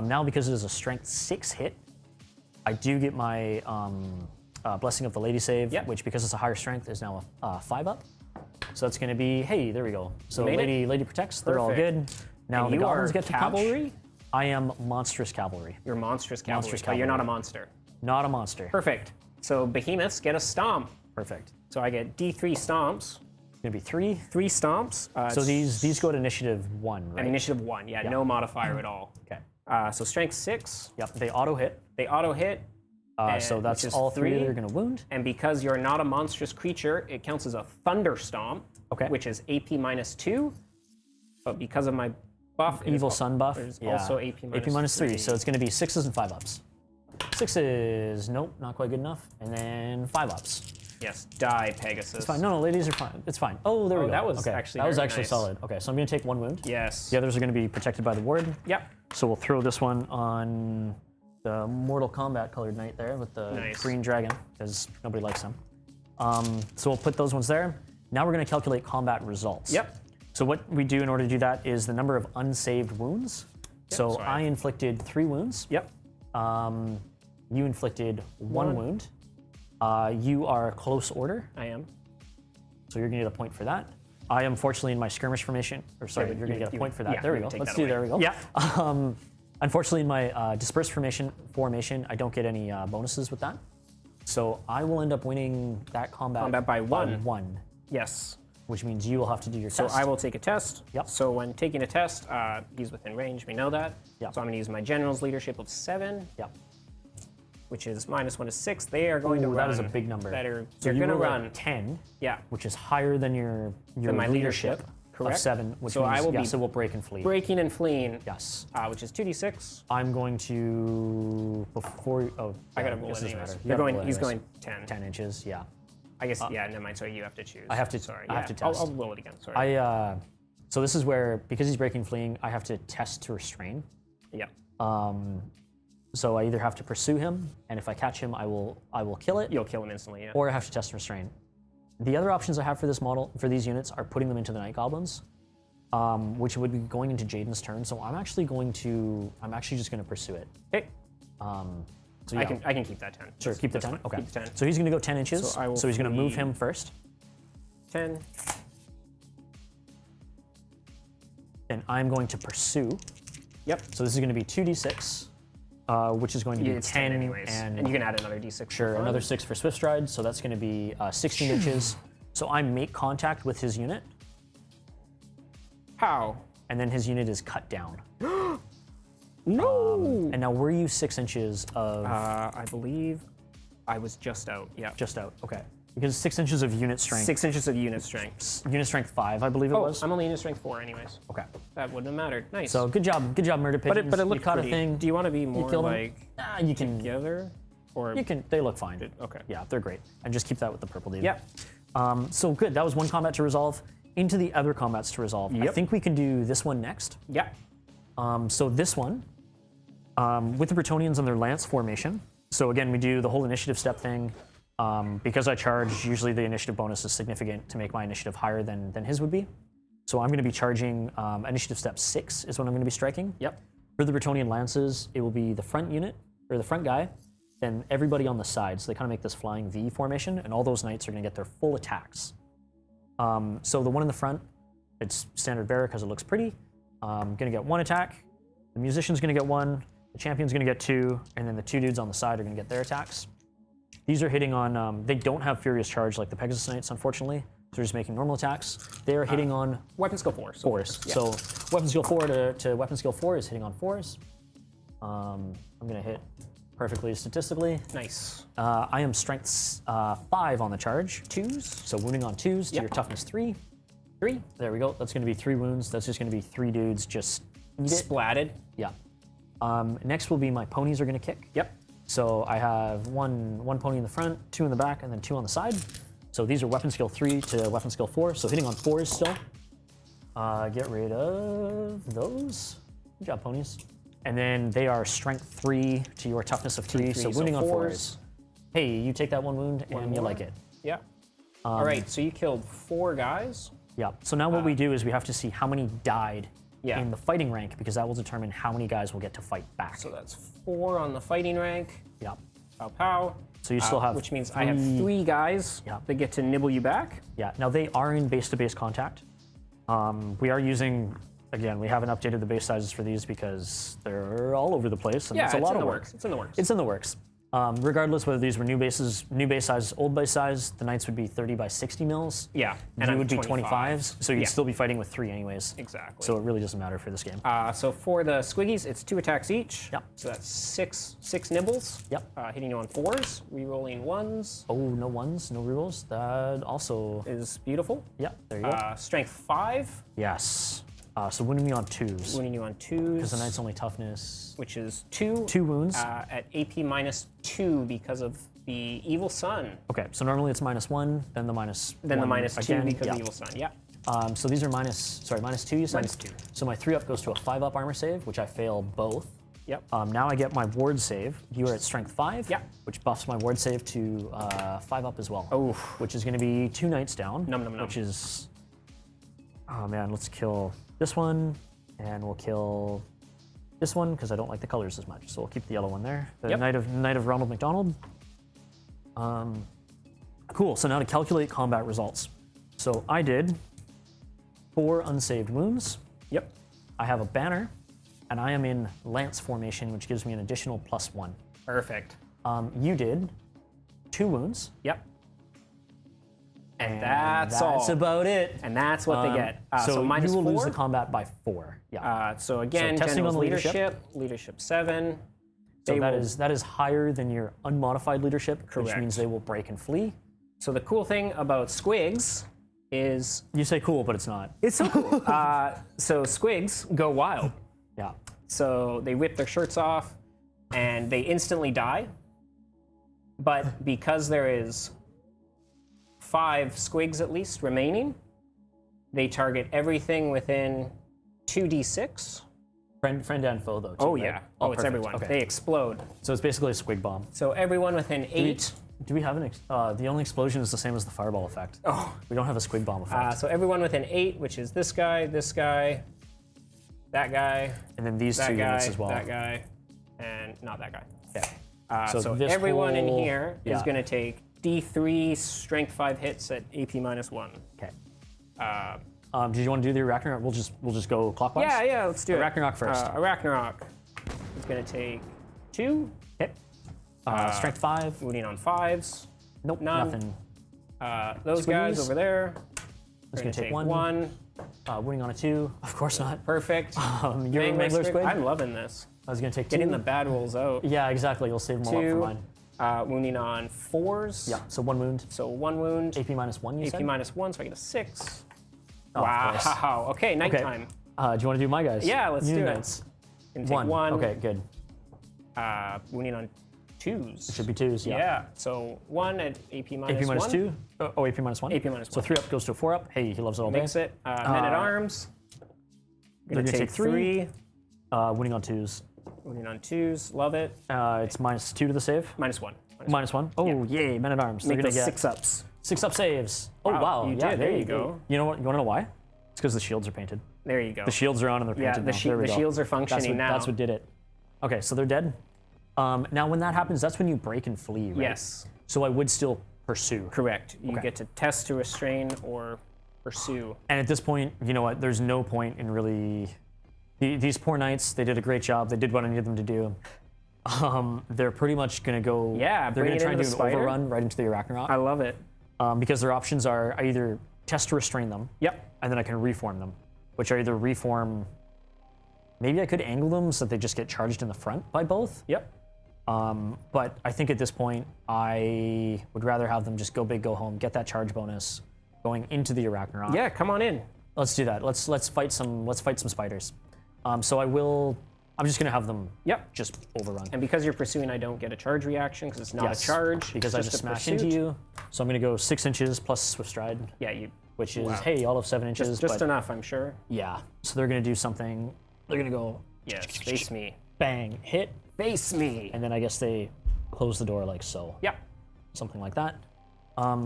Now, because it is a strength 6 hit, I do get my Blessing of the Lady save, Yep. which, because it's a higher strength, is now a 5 up. So that's going to be, hey, there we go. So made it. Lady protects. They're all good. Perfect. Now And the you goblins are get to cavalry? punch. I am monstrous cavalry, You're monstrous cavalry, Monstrous but you're not a cavalry. monster. not a monster. Perfect. So behemoths get a stomp. Perfect. So I get D3 stomps, It's going to be 3. 3 stomps. So these go to initiative 1, right? and initiative 1. Yeah, no modifier at all. Okay. So strength 6. Yep. They auto hit. They auto hit. So that's which is all 3 that 3. are going to wound. And because you're not a monstrous creature, it counts as a thunder stomp, Okay. which is AP -2. But because of my buff, it is Evil al- Sun buff. There's Yeah. also AP -3. So it's going to be 6s and 5 ups. 6s, nope, not quite good enough. And then 5 ups. yes, die Pegasus. Fine. No, ladies are fine. It's fine. Oh, there we go. that was okay. actually that was very actually nice. solid. Okay, so I'm going to take 1 wound. Yes. The others are going to be protected by the ward. Yep. So we'll throw this one on the Mortal Kombat colored knight there with the Nice. green dragon, because nobody likes them. So we'll put those ones there. Now we're going to calculate combat results. Yep. So what we do in order to do that is the number of unsaved wounds. So so I inflicted 3 wounds. Yep. You inflicted 1 wound. You are close order, I am. so you're going to get a point for that. I am fortunately in my skirmish formation, or sorry, but you're going to get a you- point for that. yeah, there we you go. take Let's that do. away. There we go. Yeah. Unfortunately, in my dispersed formation, I don't get any bonuses with that. So I will end up winning that combat by 1. 1, Yes. which means you will have to do your So test. I will take a test. Yep. So when taking a test, he's within range. We know that. Yep. So I'm going to use my general's leadership of 7, Yep. which is -1 to 6. They are going to Ooh, run. that is a big number. They're So you going to roll a run. 10, Yeah. which is higher than your my leadership, leadership, correct. of 7, which So means I will be yes, it will break and flee. Breaking and fleeing. Yes. Which is 2d6. I'm going to before. Oh, I got to yeah, roll this it doesn't anyways. matter. You You're gotta going. roll it He's anyways. going 10. 10 inches. Yeah. I guess. Yeah. Never mind. Sorry, you have to choose. I have to- Sorry. I have yeah. to I'll test. roll it again. Sorry. So this is where, because he's breaking fleeing, I have to test to restrain. Yeah. So I either have to pursue him, and if I catch him, I will kill it, You'll kill him instantly. Yeah. or I have to test and restrain. The other options I have for this model, for these units, are putting them into the Night Goblins, which would be going into Jayden's turn. So I'm actually just going to pursue it. Okay. So yeah, I can keep that 10. sure, keep the That's 10. fine. Okay. Keep the 10. So he's going to go 10 inches. So I will he's going to move flee. him first. 10. And I'm going to pursue. Yep. So this is going to be 2d6 which is going to be It's 10 anyways. And you can add another d6. Sure, another 6 for Swift Stride, so that's going to be 16 inches. So I make contact with his unit, How? and then his unit is cut down. No! And now were you 6 inches of I believe I was just out. Yeah. just out? Okay, because 6 inches of unit strength. 6 inches of unit strength. Unit strength 5, I believe it Oh, was. I'm only unit strength 4 anyways. Okay. That wouldn't have mattered. Nice. So good job, Murder Pigeons. but it you looked caught pretty. a thing. Do you want to be more killed him? like You can. together? Or You can. They look fine. okay. Yeah, they're great. And just keep that with the purple dude. Yeah. So good. That was one combat to resolve. Into the other combats to resolve. I Yep. think we can do this one next. Yeah. So this one, with the Bretonnians and their lance formation. So again, we do the whole initiative step thing. Because I charge, usually the initiative bonus is significant to make my initiative higher than his would be. So I'm going to be charging initiative step 6 is when I'm going to be striking. Yep. For the Bretonnian lances, it will be the front unit, or the front guy, then everybody on the side. So they kind of make this flying V formation, and all those knights are going to get their full attacks. So the one in the front, it's standard bearer because it looks pretty. Going to get 1 attack. The musician's going to get 1. The champion's going to get 2, and then the 2 dudes on the side are going to get their attacks. These are hitting on, they don't have Furious Charge like the Pegasus Knights, unfortunately. So they're just making normal attacks. They are hitting on Weapon skill 4. 4s. Yeah. So weapon skill 4 to weapon skill 4 is hitting on 4s. I'm going to hit perfectly statistically. Nice. I am strength 5 on the charge. 2s. So wounding on 2s to Yep. your toughness 3. 3. There we go. That's going to be 3 wounds. That's just going to be 3 dudes just eat it. Splatted. Yeah. Next will be my ponies are going to kick. Yep. So I have one pony in the front, 2 in the back, and then 2 on the side. So these are weapon skill 3 to weapon skill 4. So hitting on 4s still. Get rid of those. Good job, ponies. And then they are strength 3 to your toughness of 3. So wounding on 4s. Hey, you take that 1 wound and you more. like it. Yeah. All right. So you killed 4 guys. Yeah. So now what we do is we have to see how many died Yeah. in the fighting rank, because that will determine how many guys will get to fight back. So that's 4 on the fighting rank. Yeah. Pow pow. So you still have Which means I have 3 guys Yeah. that get to nibble you back. Yeah, now they are in base-to-base contact. We are using, again, we haven't updated the base sizes for these because they're all over the place, and Yeah, it's a it's lot in of the work. works. It's in the works. It's in the works. Regardless whether these were new base size, old base size, the knights would be 30 by 60 mils. Yeah, And I'm you would be 25. 25s, so you'd Yeah. still be fighting with 3 anyways. Exactly. So it really doesn't matter for this game. So for the squiggies, it's 2 attacks each. Yep. So that's six nibbles. Yep. Hitting you on 4s, re-rolling 1s Oh, no ones, no rerolls. That also, is beautiful. yeah, there you go. Strength 5, Yes. So wounding me on 2s. wounding you on 2s. Because the knight's only toughness. Which is 2. 2 wounds. At AP minus 2 because of the evil sun. Okay, so normally it's -1, then the minus Then the 1 minus 2 again. because Yeah. of the evil sun. Yeah. So these are -2, you said? -2. So my 3 up goes to a 5 up armor save, which I fail both. Yep. Now I get my ward save. You are at strength 5, Yeah. which buffs my ward save to 5 up as well. Oof. Which is going to be 2 knights down. Num, num, num. Which is, oh man, let's kill this one, and we'll kill this one because I don't like the colors as much. So we'll keep the yellow one there. The Yep. Knight of Ronald McDonald. Cool. So now to calculate combat results. So I did 4 unsaved wounds. Yep. I have a banner, and I am in lance formation, which gives me an additional +1. Perfect. You did 2 wounds. Yep. And That's that's all. about it. And that's what they get. So minus you will 4. lose the combat by 4. Yeah. So again, testing general's on the leadership. leadership 7. So They that will- is higher than your unmodified leadership, which Correct. means they will break and flee. So the cool thing about squigs is You say cool, but it's not. it's so cool. So squigs go wild. Yeah. So they rip their shirts off and they instantly die. But because there is 5 squigs at least remaining, they target everything within 2d6. Friend and foe, though. Too, Oh right? yeah. Oh, it's perfect. everyone. Okay. They explode. So it's basically a squig bomb. So everyone within 8. Do we have the only explosion is the same as the fireball effect. Oh. We don't have a squig bomb effect. So everyone within 8, which is this guy, that guy, and then these that 2 guy, units as well. that guy, and not that guy. Yeah. So this everyone in whole- here is yeah. going to take D3 strength 5 hits at AP minus 1. Okay. Did you want to do the Ragnarok? We'll just go clockwise. Yeah, let's do it. Ragnarok first. Ragnarok is going to take 2. Okay. Strength 5. Wounding on 5s. Nope, none. nothing. Those guys Squeeze. over there. It's We're gonna take one. 1. Wounding on a 2. Of course not. Perfect. You're a Wrangler Squid? I'm loving this. I was gonna take 2. Getting the bad rolls out. Yeah, exactly. You'll save them all up for 2. mine. Wounding on 4s. Yeah, so 1 wound. So 1 wound. AP -1, you AP said? -1, so I get a 6. Oh, of course. Wow. Okay, Okay. nighttime. Do you want to do my guys? Yeah, let's do it. Knights. Can take 1. Okay, good. Wounding on 2s. Should be 2s, yeah. Yeah. So 1 at AP -1. AP -2. Oh, AP -1. AP -1. So 3 up goes to a 4 up. Hey, he loves it all day. Makes it. Men at arms. They're gonna take 3. 3. Winning on 2s. Wounding on 2s. Love it. It's -2 to the save. -1. -1. Oh, yay, men at arms. They're Make gonna those get 6 ups. 6 up saves. Oh, wow. You yeah, did. There you go. You know what? You want to know why? It's because the shields are painted. There you go. The shields are on and they're Yeah, painted the, now. There we the go. shields are functioning now. That's what did it. Okay, so they're dead. Now, when that happens, that's when you break and flee, right? Yes. So I would still pursue. Correct. You Okay. get to test to restrain or pursue. And at this point, you know what? There's no point in really. These poor knights, they did a great job. They did what I needed them to do. They're pretty much going to go. Yeah, they're bring going it to try and into do the an spider. overrun right into the Arachnarok. I love it. Because their options are I either test to restrain them, Yep. and then I can reform them, which are either reform. Maybe I could angle them so that they just get charged in the front by both. Yep. But I think at this point, I would rather have them just go big, go home, get that charge bonus, going into the Arachnarok. Yeah, come on in. Let's do that. Let's fight some spiders. So I'm just gonna have them Yep. just overrun. And because you're pursuing, I don't get a charge reaction because it's not Yes, a charge. because it's I just a smashed pursuit. into you. So I'm gonna go 6 inches plus swift stride, Yeah, you. which is Wow. hey, all of 7 inches. Just but enough, I'm sure. yeah. So they're gonna do something. They're gonna go Yes. Face me. bang, hit, Face me. and then I guess they close the door like so. Yep. Something like that.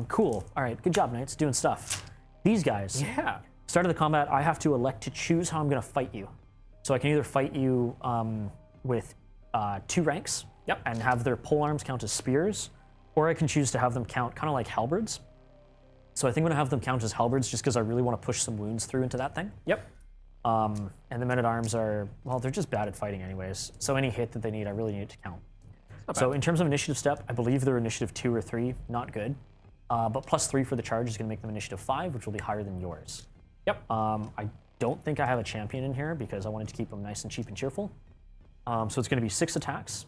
Cool. All right. Good job, knights. Doing stuff. These guys. Yeah. Start of the combat, I have to elect to choose how I'm going to fight you. So I can either fight you with 2 ranks Yep. and have their pole arms count as spears, or I can choose to have them count kind of like halberds. So I think I'm going to have them count as halberds just because I really want to push some wounds through into that thing. Yep. And the men at arms are, well, they're just bad at fighting anyways. So any hit that they need, I really need it to count. So in terms of initiative step, I believe they're initiative 2 or 3, not good. But +3 for the charge is going to make them initiative 5, which will be higher than yours. Yep. I don't think I have a champion in here because I wanted to keep them nice and cheap and cheerful. So it's going to be 6 attacks.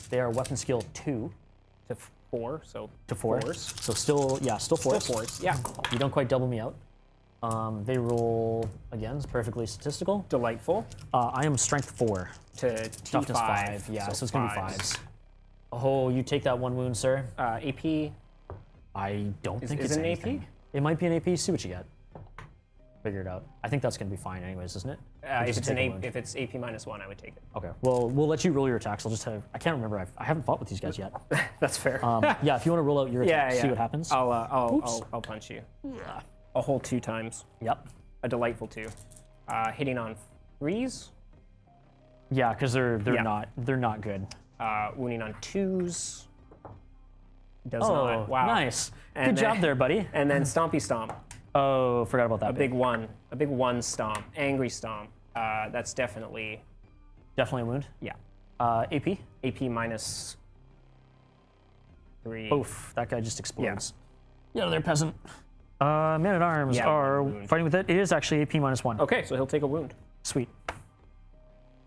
They are weapon skill 2 To 4. So to 4. Fours. So still 4. Still 4s. Yeah. You don't quite double me out. They roll, again, it's perfectly statistical. Delightful. I am strength 4. To Toughness T5. 5. Yeah, so it's going to be 5s. 5s. Oh, you take that 1 wound, sir. AP. I don't think is it's it an AP? anything. It might be an AP. See what you get. Figure it out. I think that's going to be fine anyways, isn't it? Or If just it's take an a AP, wound? if it's AP -1, I would take it. Okay. Well, we'll let you roll your attacks. I'll just have. I can't remember. I haven't fought with these guys yet. That's fair. Yeah. If you want to roll out your yeah, attacks, yeah. see what happens. I'll punch you. A whole 2 times. Yep. A delightful 2. Hitting on 3s. Yeah, because they're Yeah. not good. Wounding on 2s. Does Oh, not. Wow. nice. And Good job then- there, buddy. And then Stompy Stomp. Oh, forgot about that. A big 1. A big 1 stomp. Angry Stomp. That's definitely, Definitely a wound. yeah. AP. AP -3. Oof, that guy just explodes. Yeah, they're peasant. Men at arms Yeah, are wound. fighting with it. It is actually AP -1. Okay, so he'll take a wound. Sweet.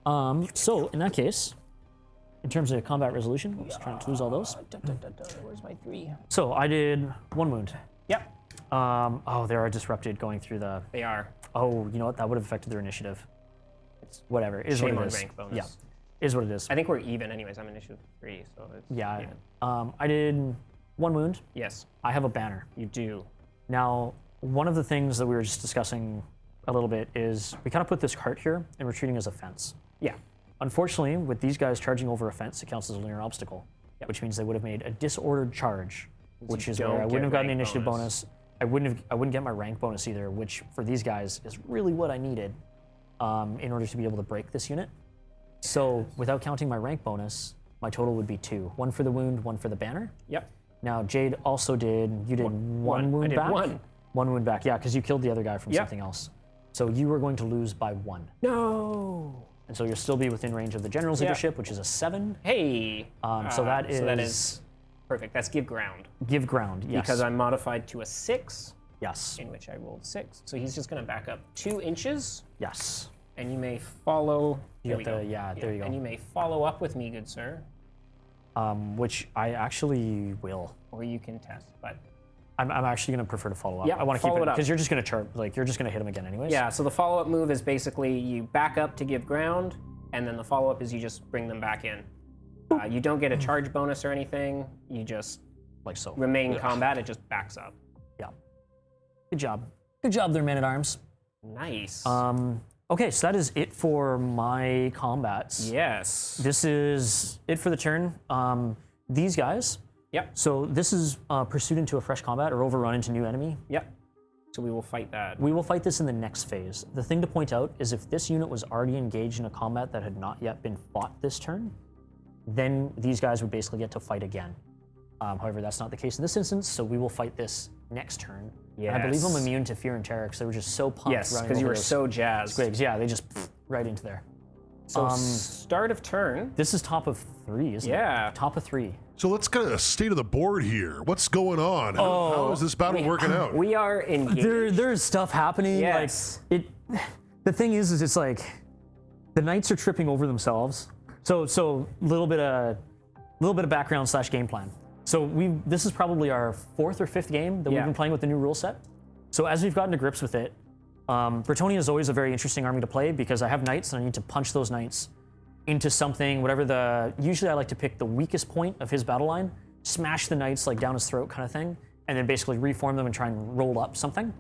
So in that case, in terms of combat resolution, let's try not to lose all those. Where's my 3? So I did 1 wound. Yep, Oh, they are disrupted going through the. they are. Oh, you know what? That would have affected their initiative. It's Whatever. Is shame what on it is. rank bonus. Yeah, is what it is. I think we're even anyways. I'm initiative 3, so it's Yeah. even. I did 1 wound. Yes, I have a banner. you do. Now, one of the things that we were just discussing a little bit is we kind of put this cart here and we're treating it as a fence. Yeah. Unfortunately, with these guys charging over a fence, it counts as a linear obstacle, which means they would have made a disordered charge, which is where don't I wouldn't get have gotten the rank initiative bonus. bonus. I wouldn't get my rank bonus either, which for these guys is really what I needed in order to be able to break this unit. So without counting my rank bonus, my total would be 2. 1 for the wound, 1 for the banner. Yep. Now Jade also did. You did one wound I did back. 1. 1 wound back. Yeah, because you killed the other guy from Yep. something else. So you were going to lose by 1. No. and so you'll still be within range of the general's leadership, which is a 7. Hey. So that is perfect. That's give ground. give ground. Yes. Because I'm modified to a 6, yes. in which I rolled 6. So he's just going to back up 2 inches, Yes. and you may follow. There we got go. the- yeah, there you go. And you may follow up with me, good sir, Which I actually will. or you can test. But I'm actually going to prefer to follow up. Yeah, I want to keep follow it it up. because you're just going to chart. Like you're just going to hit him again, anyways. yeah, so the follow-up move is basically you back up to give ground, and then the follow-up is you just bring them back in. You don't get a charge bonus or anything. You just Like so. remain combat. It just backs up. Yeah. Good job. Good job there, man-at-arms. Nice. Okay, so that is it for my combats. yes. This is it for the turn. These guys. Yep. So this is pursued into a fresh combat or overrun into new enemy. Yep. So we will fight that. We will fight this in the next phase. The thing to point out is if this unit was already engaged in a combat that had not yet been fought this turn, then these guys would basically get to fight again. However, that's not the case in this instance, so we will fight this next turn. And I believe I'm Yes. immune to fear and terror because they were just so pumped Yes, running because you over were those so jazzed. squigs. Yeah, they just right into there. So start of turn. This is top of 3, isn't it? Yeah. Top of 3. So let's get a state of the board here. What's going on? How is this battle working out? We are engaged. There's stuff happening. Yes. Like the thing is it's like the knights are tripping over themselves. So little bit of background / game plan. So this is probably our 4th or 5th game that we've Yeah. been playing with the new rule set. So as we've gotten to grips with it, Bretonnia is always a very interesting army to play because I have knights and I need to punch those knights into something, usually I like to pick the weakest point of his battle line, smash the knights like down his throat kind of thing, and then basically reform them and try and roll up something,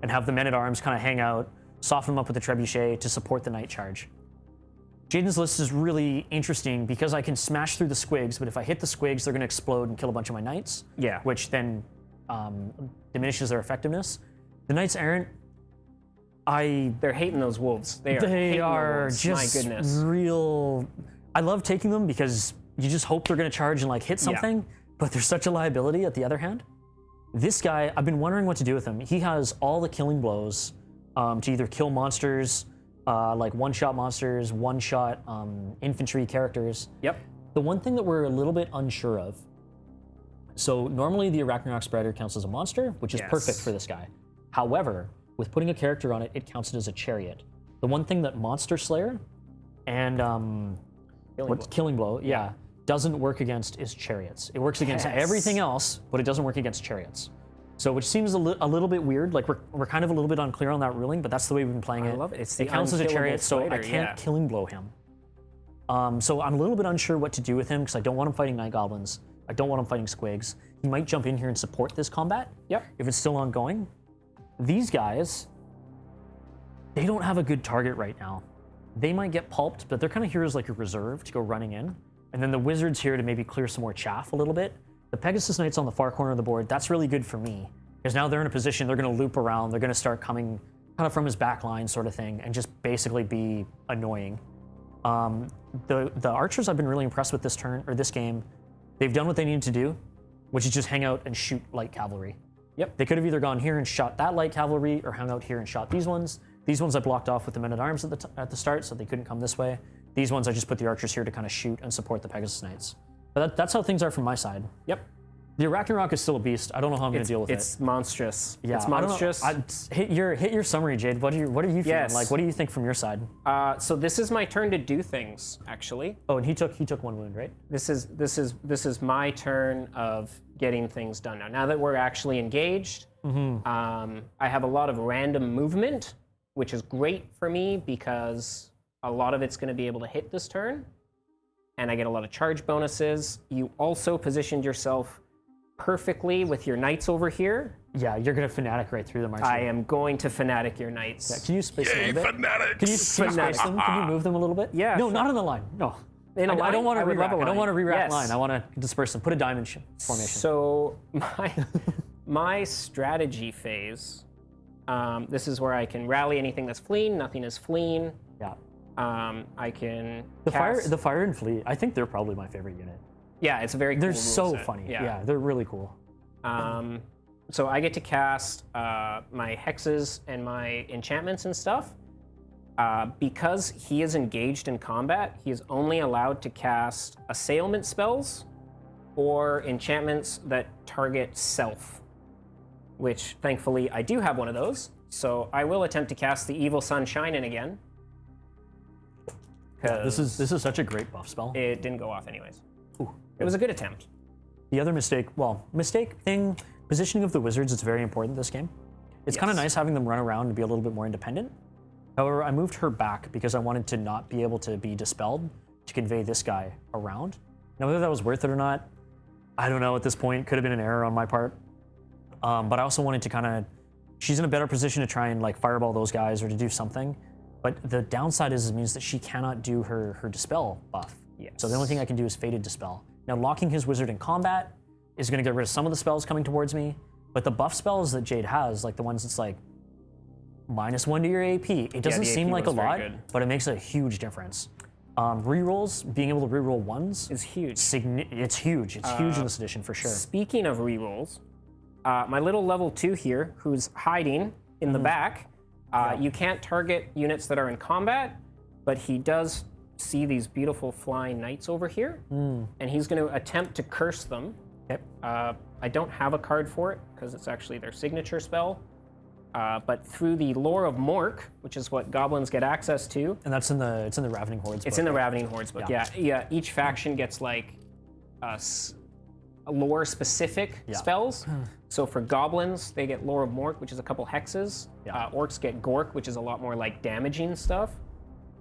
and have the men-at-arms kind of hang out, soften them up with the trebuchet to support the knight charge. Jayden's list is really interesting because I can smash through the squigs, but if I hit the squigs, they're going to explode and kill a bunch of my knights, Yeah. which then diminishes their effectiveness. The knights errant, They're hating those wolves. They hating the are wolves. just My goodness. real. I love taking them because you just hope they're going to charge and like hit something, but they're such a liability. At the other hand, this guy, I've been wondering what to do with him. He has all the killing blows to either kill monsters, like one-shot monsters, one-shot infantry characters. Yep. The one thing that we're a little bit unsure of. So normally the Arachnarok Spreader counts as a monster, which is Yes. perfect for this guy. However, with putting a character on it, it counts it as a chariot. The one thing that Monster Slayer and Killing Blow, doesn't work against is chariots. It works against Yes. everything else, but it doesn't work against chariots. So which seems a little bit weird. Like we're kind of a little bit unclear on that ruling, but that's the way we've been playing it. I love it. It's It the counts as a unkillable chariot, so I fighter, can't yeah. Killing Blow him. So I'm a little bit unsure what to do with him because I don't want him fighting Night Goblins. I don't want him fighting Squigs. He might jump in here and support this combat. Yep. If it's still ongoing. These guys, they don't have a good target right now. They might get pulped, but they're kind of here as like a reserve to go running in. And then the Wizard's here to maybe clear some more chaff a little bit. The Pegasus Knights on the far corner of the board, that's really good for me. Because now they're in a position, they're going to loop around, they're going to start coming kind of from his back line sort of thing, and just basically be annoying. The archers I've been really impressed with this turn, or this game. They've done what they needed to do, which is just hang out and shoot light cavalry. Yep. They could have either gone here and shot that light cavalry, or hung out here and shot these ones. These ones I blocked off with the men-at-arms at the start, so they couldn't come this way. These ones I just put the archers here to kind of shoot and support the Pegasus Knights. But that's how things are from my side. Yep. The Arachnarok is still a beast. I don't know how I'm going to deal with It's monstrous. it. Yeah, It's I don't know. monstrous. Hit your summary, Jade. What are you feeling? Yes. Like, what do you think from your side? So this is my turn to do things, actually. Oh, and he took one wound, right? This is my turn of getting things done now. Now that we're actually engaged, I have a lot of random movement, which is great for me because a lot of it's going to be able to hit this turn, and I get a lot of charge bonuses. You also positioned yourself perfectly with your knights over here. Yeah, you're going to fanatic right through them, aren't you? I am going to fanatic your knights. Can you space them a Yay, little bit? fanatics! Can you space them? Can you move them a little bit? Yeah, No, sure. not on the line. No. In a I line? don't want I to would re-rack. love a I don't want to line. re-rack Yes. line. I want to disperse them. Put a diamond formation. So my strategy phase, this is where I can rally anything that's fleeing. Nothing is fleeing. Yeah. I can The cast, fire and fleet. I think they're probably my favorite unit. Yeah, it's a very cool They're rule so set. funny. Yeah. Yeah, they're really cool. So I get to cast my hexes and my enchantments and stuff. Because he is engaged in combat, he is only allowed to cast assailment spells or enchantments that target self, which thankfully I do have one of those. So I will attempt to cast the Evil Sun Shine in again. This is such a great buff spell. It didn't go off anyways. It was a good attempt. The other mistake thing, positioning of the wizards is very important this game. It's kind of nice having them run around and be a little bit more independent. However, I moved her back because I wanted to not be able to be dispelled to convey this guy around. Now, whether that was worth it or not, I don't know at this point. Could have been an error on my part. But I also wanted to kind of, she's in a better position to try and like fireball those guys or to do something. But the downside is it means that she cannot do her dispel buff. Yes. So the only thing I can do is Fated Dispel. Now, locking his wizard in combat is going to get rid of some of the spells coming towards me. But the buff spells that Jade has, like the ones that's like, -1 to your AP. It doesn't the seem AP like a was very lot, good. but it makes a huge difference. Rerolls, being able to reroll ones, It's huge. it's huge. It's huge in this edition for sure. Speaking of rerolls, my little level 2 here, who's hiding in the back, you can't target units that are in combat, but he does see these beautiful flying knights over here, and he's going to attempt to curse them. Yep. I don't have a card for it because it's actually their signature spell. But through the lore of Mork, which is what goblins get access to, And that's in the Ravening Hordes. it's in the Ravening Hordes book. Yeah. Each faction gets like lore-specific spells. So for goblins, they get lore of Mork, which is a couple hexes. Orcs get Gork, which is a lot more like damaging stuff.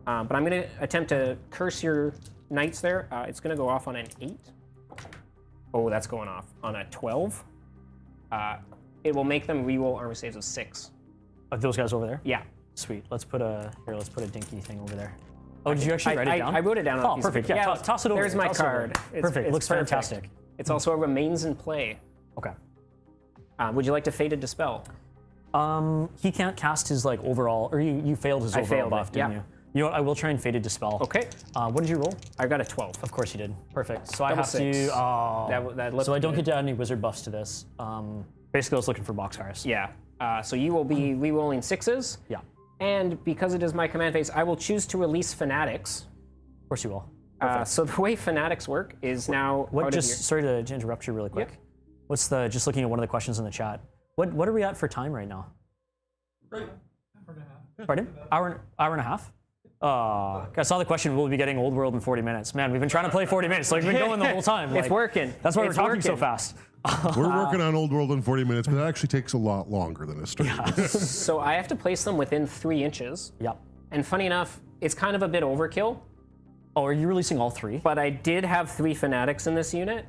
But I'm going to attempt to curse your knights there. It's going to go off on an 8. Oh, that's going off on a 12. It will make them reroll armor saves of 6. Of those guys over there? Yeah. Sweet. Let's put a dinky thing over there. Oh, did you actually write it down? I wrote it down on a Oh, piece of perfect. paper. Yeah, toss it over. There's my toss it over. card. Perfect. It's Looks perfect. fantastic. It's also a remains in play. Okay. Would you like to Fated Dispel? He can't cast his like overall, or you failed his overall failed buff, it, didn't yeah. you? You know what? I will try and Fated Dispel. Okay. What did you roll? I got a 12. Of course you did. Perfect. So I Double have 6. to. Oh. That looked So I don't good. get to add any wizard buffs to this. Basically, I was looking for boxcars. Yeah. So you will be re-rolling 6s. Yeah. And because it is my command phase, I will choose to release Fanatics. Of course you will. So the way Fanatics work is now What? out Just of your... sorry to interrupt you really quick. What's the? Just looking at one of the questions in the chat. What are we at for time right now? Right. Hour and a half. Pardon? Hour and a half? I saw the question, will we be getting Old World in 40 minutes? Man, we've been trying to play 40 minutes, so we've been going the whole time. It's working. That's why It's we're talking so working. fast. We're working on Old World in 40 minutes, but that actually takes a lot longer than a stream. So I have to place them within 3 inches. Yep. And funny enough, it's kind of a bit overkill, Oh, are you releasing all 3? but I did have 3 Fanatics in this unit,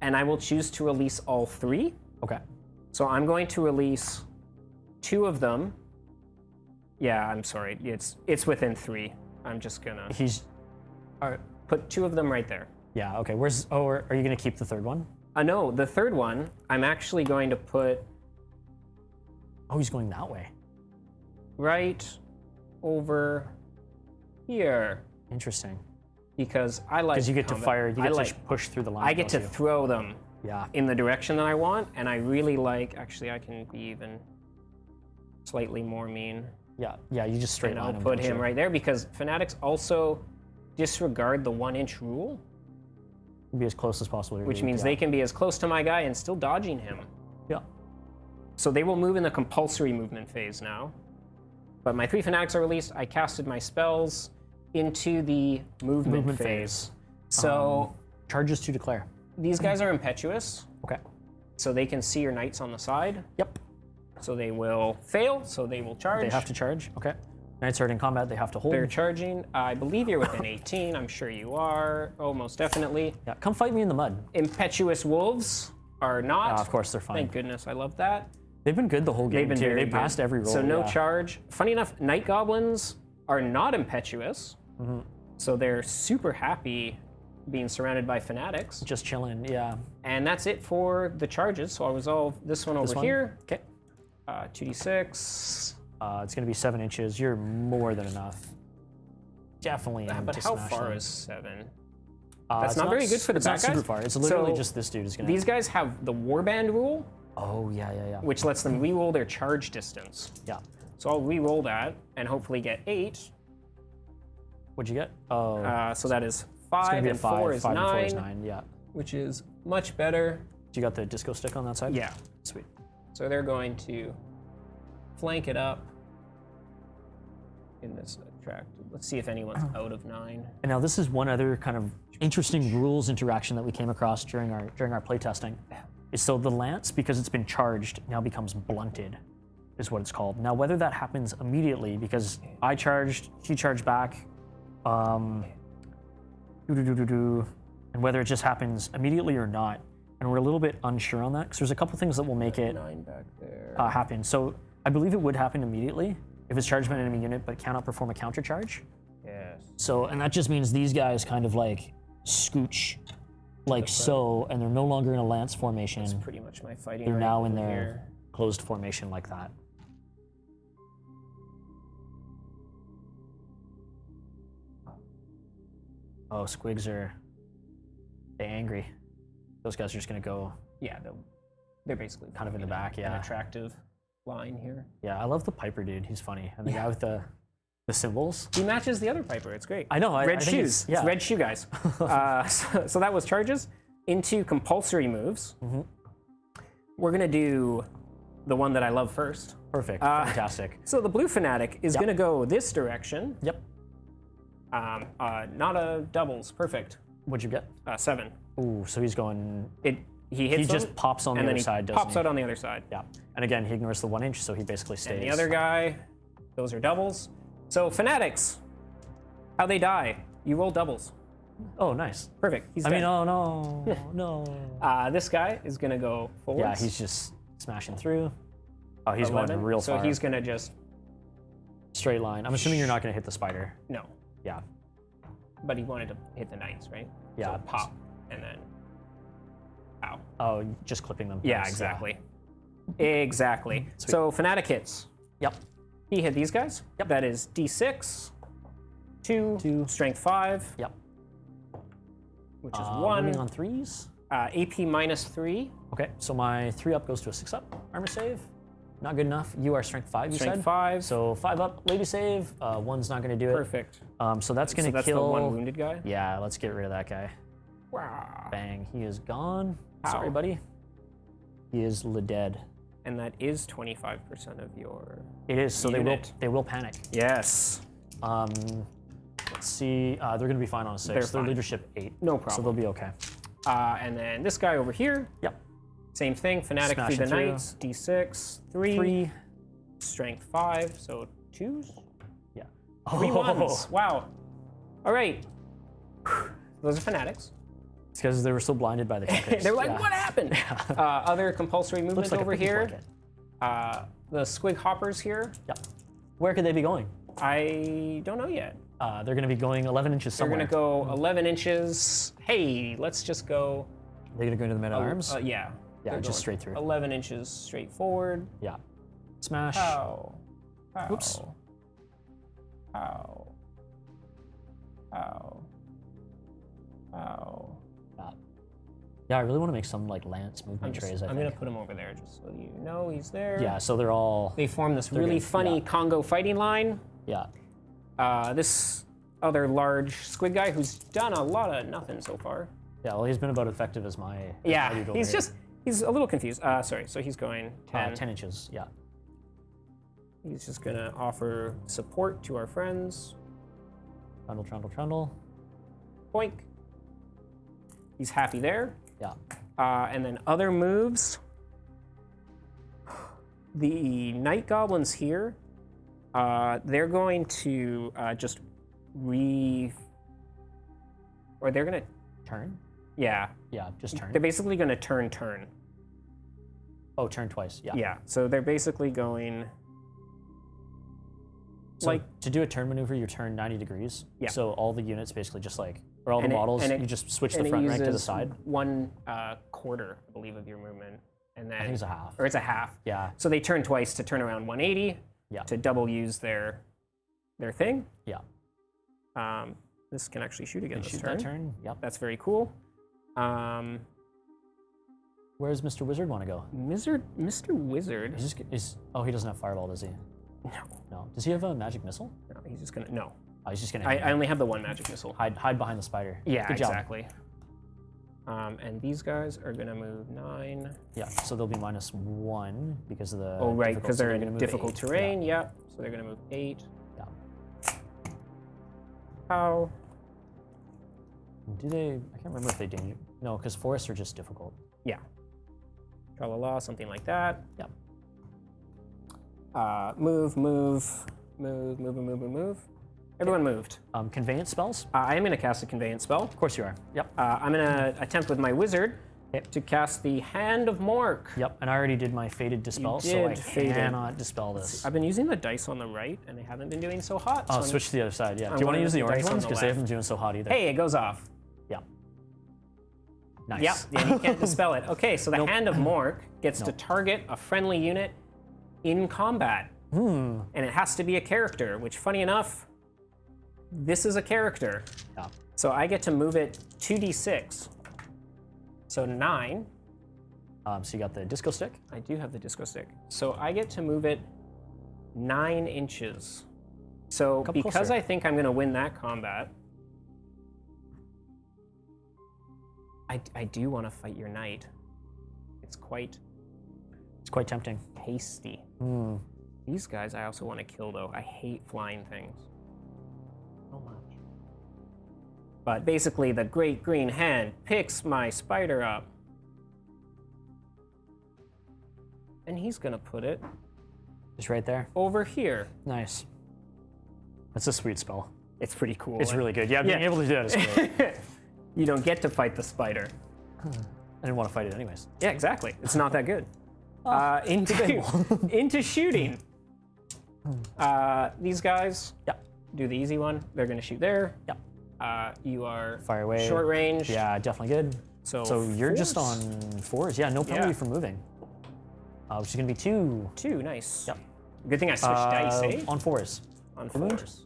and I will choose to release all 3. Okay. So I'm going to release 2 of them. Yeah, I'm sorry. It's within 3. I'm just gonna put 2 of them right there. Yeah, okay. Are you going to keep the third one? No, the third one, I'm actually going to put Oh, he's going that way. right over here Interesting. because I like. Because you get to combat. fire, you I get like. to push through the line. I get to don't you? throw them Yeah. in the direction that I want, and I really like. Actually, I can be even slightly more mean. Yeah, you just straight And line I'll him. put don't him you? right there because Fanatics also disregard the 1-inch rule, Be as close as possible. to your which dude, means yeah. they can be as close to my guy and still dodging him. Yeah. So they will move in the compulsory movement phase now. But my 3 Fanatics are released. I casted my spells into the movement phase. So Charges to declare. these guys are impetuous, Okay. so they can see your knights on the side. Yep. So they will fail, so they will charge. They have to charge. Okay. Knights are in combat. They have to hold. They're charging. I believe you're within 18. I'm sure you are. Oh, most definitely. Yeah. Come fight me in the mud. Impetuous wolves are not. Of course they're fine. Thank goodness. I love that. They've been good the whole game They've been too. very They passed good. every roll. So no yeah. charge. Funny enough, night goblins are not impetuous. Mm-hmm. So they're super happy being surrounded by fanatics. Just chilling. Yeah. And that's it for the charges. So I'll resolve this one over one? here. Okay. 2d6. It's going to be 7 inches. You're more than enough. Definitely. But to how smash far them. is 7? It's not very good for the It's bad not super guys. far. It's literally So just this dude is going to. These guys have the warband rule, Oh yeah. which lets them re-roll their charge distance. Yeah. So I'll re-roll that and hopefully get 8. What'd you get? Oh, So that is it's 5 gonna be a and 5. 4 is 5 and 4 9, is 9. Yeah. which is much better. Do you got the disco stick on that side? Yeah. Sweet. So they're going to flank it up in this attractive. Let's see if anyone's out of 9. And now this is one other kind of interesting rules interaction that we came across during our playtesting. Is so the lance, because it's been charged, now becomes blunted, is what it's called. Now whether that happens immediately, because I charged, she charged back, and whether it just happens immediately or not, and we're a little bit unsure on that because there's a couple things that will make it 9 back there. happen. So I believe it would happen immediately if it's charged by an enemy unit, but cannot perform a counter charge. Yes. So, and that just means these guys kind of like scooch like so, and they're no longer in a lance formation. That's pretty much my fighting. They're right now in over their here. closed formation like that. Oh, squigs are they angry. Those guys are just gonna go Yeah, they're basically kind of in the back, an yeah. attractive line here. Yeah, I love the Piper dude. He's funny. And the guy with the symbols. He matches the other Piper. It's great. I know. Red I think shoes. yeah. It's red shoe guys. So that was charges. Into compulsory moves. Mm-hmm. We're gonna do the one that I love first. Perfect. Fantastic. So the blue fanatic is gonna go this direction. Yep. Not a doubles. Perfect. What'd you get? 7. Ooh, so he's going. He hits He them, just pops on the and then other he side, doesn't pops he? out on the other side. Yeah. And again, he ignores the 1 inch, so he basically stays. And the other guy, those are doubles. So fanatics, how they die? You roll doubles. Oh, nice. Perfect. He's I dead. mean, oh no, no. This guy is gonna go forwards. Yeah, he's just smashing through. Oh, he's 11. going real so far. he's gonna just Straight line. I'm assuming you're not going to hit the spider. no. Yeah. But he wanted to hit the knights, right? Yeah. So pop and then ow. Oh, just clipping them. Yeah, Nice, exactly. Exactly. Sweet. So fanatic hits. Yep. He hit these guys. Yep. That is D6, 2, strength 5, Yep. which is Moving 1. on 3s. AP -3, Okay, so my 3 up goes to a 6 up armor save. Not good enough. You are strength 5, you strength said? 5. So 5 up, lady save. 1's not going to do it. Perfect. So that's going So to that's kill. the one wounded guy. Yeah, let's get rid of that guy. Wow. Bang. He is gone. Ow. Sorry, buddy. He is dead. And that is 25% of your. It is. So Unit. they will panic. Yes. Let's see. They're going to be fine on a 6. They're Their fine. leadership 8. No So problem. they'll be okay. And then this guy over here. Yep. Same thing. Fanatic Smash through it the through. knights. D6, 3, 3. strength 5, so 2s. Yeah. 3 Oh. 1s. Wow. All right. Those are fanatics. It's because they were so blinded by the kickers. They're like, Yeah. what happened? Other compulsory movement Looks like over a picnic here. blanket. The squig hoppers here. Yep. Where could they be going? I don't know yet. They're going to be going 11 inches They're somewhere. going to go 11 inches. Hey, let's just go. They're going to go into the men-at-arms? Yeah. Yeah, They're just going straight through. 11 inches straight forward. Yeah. Smash. Pow. Pow. Oops. Pow. Pow. Pow. Yeah, I really want to make some like lance movement I'm trays, I going think. to put him over there just so you know he's there. Yeah, so they're all... They form this really good, funny yeah. Congo fighting line. Yeah. This other large squid guy who's done a lot of nothing so far. Yeah, well, he's been about effective as my... Yeah, dude over he's here. he's a little confused. Sorry, so he's going 10. 10 inches, yeah. He's just gonna offer support to our friends. Trundle, trundle, trundle. Boink. He's happy there. Yeah. And then other moves. The night goblins here, they're going to just or they're gonna, Turn? yeah, Yeah, just turn. they're basically gonna turn. Oh, turn twice, yeah. Yeah, so they're basically going, So like, to do a turn maneuver, you turn 90 degrees. Yeah. So all the units basically just like, or all the And it- models, and it- you just switch the and it front rank to the uses side. 1/4, I believe, of your movement, and then I think it's a half. or it's a half. Yeah, So they turn twice to turn around 180. Yeah. To double use their thing. yeah. This can actually shoot again You this shoot turn. that turn, yep. That's very cool. Where does Mr. Wizard want to go? Mr. Wizard. He's just, oh, he doesn't have Fireball, does he? No, No. Does he have a magic missile? no, he's just gonna no. Oh, he's just gonna I only have the one magic missile. hide behind the spider. Yeah, Good job. exactly. And these guys are gonna move 9. Yeah, so they'll be -1 because of the. Oh, right, difficult, because so they're gonna in move difficult 8. terrain. Yeah. So they're gonna move 8. Yeah. How? Do they? I can't remember if they danger. No, because forests are just difficult. Yeah. Tra-la-la, something like that. Yeah. Move. Everyone moved. Conveyance spells. I am going to cast a conveyance spell. Of course you are. Yep. I'm going to attempt with my wizard to cast the Hand of Mork. Yep. And I already did my Fated Dispel, so I did Fated. cannot dispel this. I've been using the dice on the right, and they haven't been doing so hot. Oh, so switch to the other side. Yeah. I'm Do you want to going use the with the orange dice on ones the because they left. haven't been doing so hot either? Hey, it goes off. Yeah. Nice. Yep, yeah, you can't dispel it. Okay, so the Nope. Hand of Mork gets to Nope. target a friendly unit in combat. And it has to be a character, which, funny enough, this is a character. Yeah. So I get to move it 2d6. So 9. So you got the disco stick. I do have the disco stick. So I get to move it 9 inches. So Come because closer. I think I'm going to win that combat, I do want to fight your knight. It's quite tempting. hasty. These guys I also want to kill, though. I hate flying things so much. But basically, the Great Green Hand picks my spider up. And he's going to put it Just right there. over here. Nice. That's a sweet spell. It's pretty cool. It's really good. Yeah, being Yeah. able to do that is great. You don't get to fight the spider. I didn't want to fight it anyways. Yeah, exactly. It's not that good. Into shooting. These guys Yeah. do the easy one. They're going to shoot there. Yeah. You are Fire away. short range. Yeah, definitely good. So you're just force. on 4s. Yeah, no penalty Yeah. for moving. Which is going to be 2. 2, nice. Yep. Good thing I switched dice, eh? On 4s. On wound? 4s.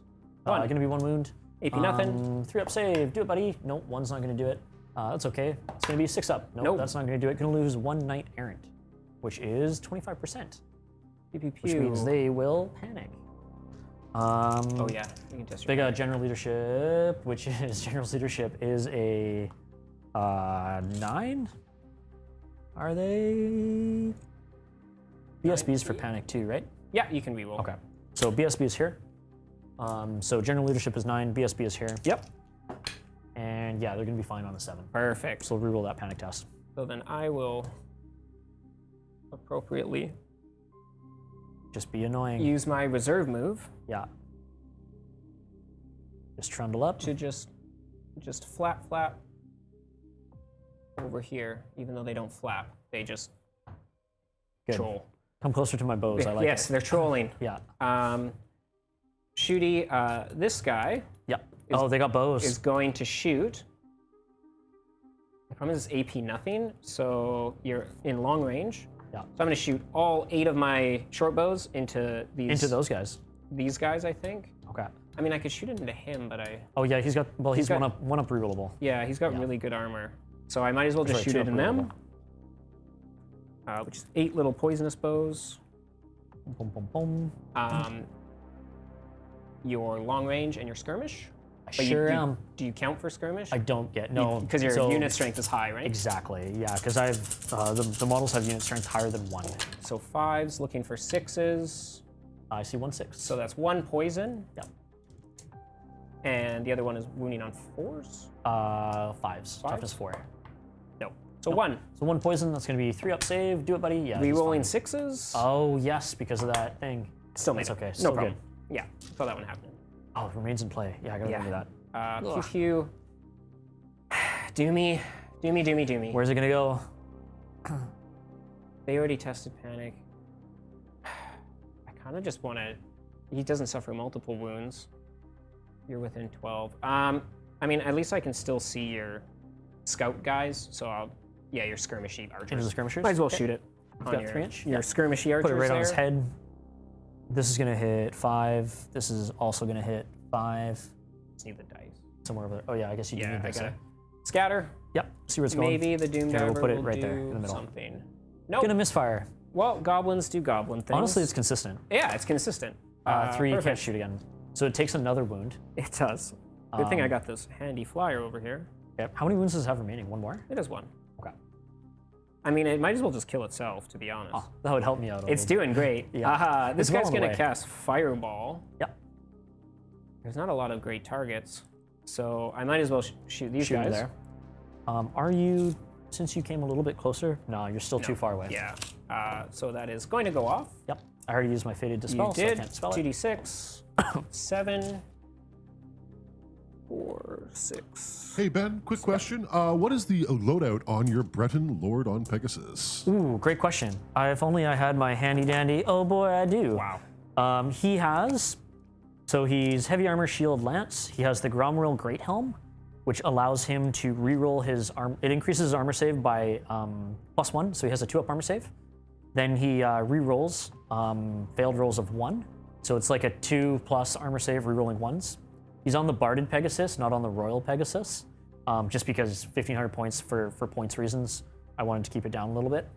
Going to be 1 wound. AP nothing. 3 up save. Do it, buddy. Nope, 1's not going to do it. That's okay. It's going to be 6 up. Nope, Nope. that's not going to do it. Going to lose 1 knight errant, which is 25%. Pew, pew, Which pew. means they will panic. Oh yeah, you can test your Big general leadership, which is general's leadership is a 9. Are they? BSB's for panic too, right? Yeah, you can reroll. Okay. So BSB is here. So general leadership is 9. BSB is here. Yep. And yeah, they're gonna be fine on a 7. Perfect. So we'll reroll that panic test. So then I will appropriately Just be annoying. use my reserve move Yeah. Just trundle up. to just flap over here, even though they don't flap. They just Good. troll. Come closer to my bows. I like yes, it. they're trolling. Yeah. Shooty, this guy Yeah. Oh, they got bows. is going to shoot. The problem is it's AP nothing, so you're in long range. Yeah. So I'm going to shoot all 8 of my short bows into Into those guys. these guys, I think. Okay. I mean, I could shoot it into him, but Oh yeah, he's got. Well, he's got- one up rerollable. yeah, he's got Yeah. really good armor. So I might as well just Right, shoot two it up in them. rerollable. Which is 8 little poisonous bows. Boom, boom, boom. Your long range and your skirmish. I But sure do, am. Do you count for skirmish? I don't get no Because your so- unit strength is high, right? Exactly. Yeah, because I've the models have unit strength higher than 1. So 5s, looking for 6s. I see 1 6. So that's 1 poison. yeah. And the other one is wounding on 4s. 5s. Toughness 4. No. So 1. So 1 poison. That's gonna be 3 up save. Do it, buddy. Yeah. he's Rerolling fine. 6s. Oh yes, because of that thing. Still made That's it. okay. No Still problem. good. Yeah, saw that one happening. Oh, it remains in play. Yeah, I gotta remember that. Pew pew. Do me. Where's it gonna go? They already tested panic. I kind of just want to. He doesn't suffer multiple wounds. You're within 12. I mean, at least I can still see your scout guys. So I'll. Yeah, your skirmishy archers. Into the skirmishers. Might as well shoot it. On got your, 3-inch? Your Yeah. skirmishy archers. Put it right on his there. head. This is gonna hit 5. This is also gonna hit 5. Just need the dice. Somewhere over there. Oh yeah, I guess you do Yeah, need I this. got it. eh? Scatter. Yep. See where it's going. Maybe the Doom Here, we'll Diver put it will right do there in the middle. something. Nope. Gonna misfire. Well, goblins do goblin things. Honestly, it's consistent. Yeah, it's consistent. 3 can't perfect. shoot again. So it takes another wound. It does. Good thing I got this handy flyer over here. Okay. How many wounds does it have remaining? One more? It is one. Okay. I mean, it might as well just kill itself, to be honest. Oh, that would help me out a It's little doing great. Yeah. This It's well guy's on the going to way. cast Fireball. bit. Yep. There's not a lot of great targets, so I might as well shoot these Shoot guys. there. Are you, since you came a little bit closer? No, you're still too far away. Yeah. So that is going to go off. Yep. I already used my Fated Dispel, You so I did. can't spell it. 2d6, 7, 4, 6. Hey Ben, quick question. What is the loadout on your Breton Lord on Pegasus? Ooh, great question. If only I had my handy dandy. Oh boy, I do. Wow. He has, so he's heavy armor, shield, lance. He has the Gromwheel Great Helm, which allows him to reroll his arm. It increases his armor save by +1, so he has a 2-up armor save. Then he rerolls failed rolls of 1, so it's like a 2+ armor save rerolling 1s. He's on the Barded Pegasus, not on the Royal Pegasus, just because 1,500 points for points reasons. I wanted to keep it down a little bit.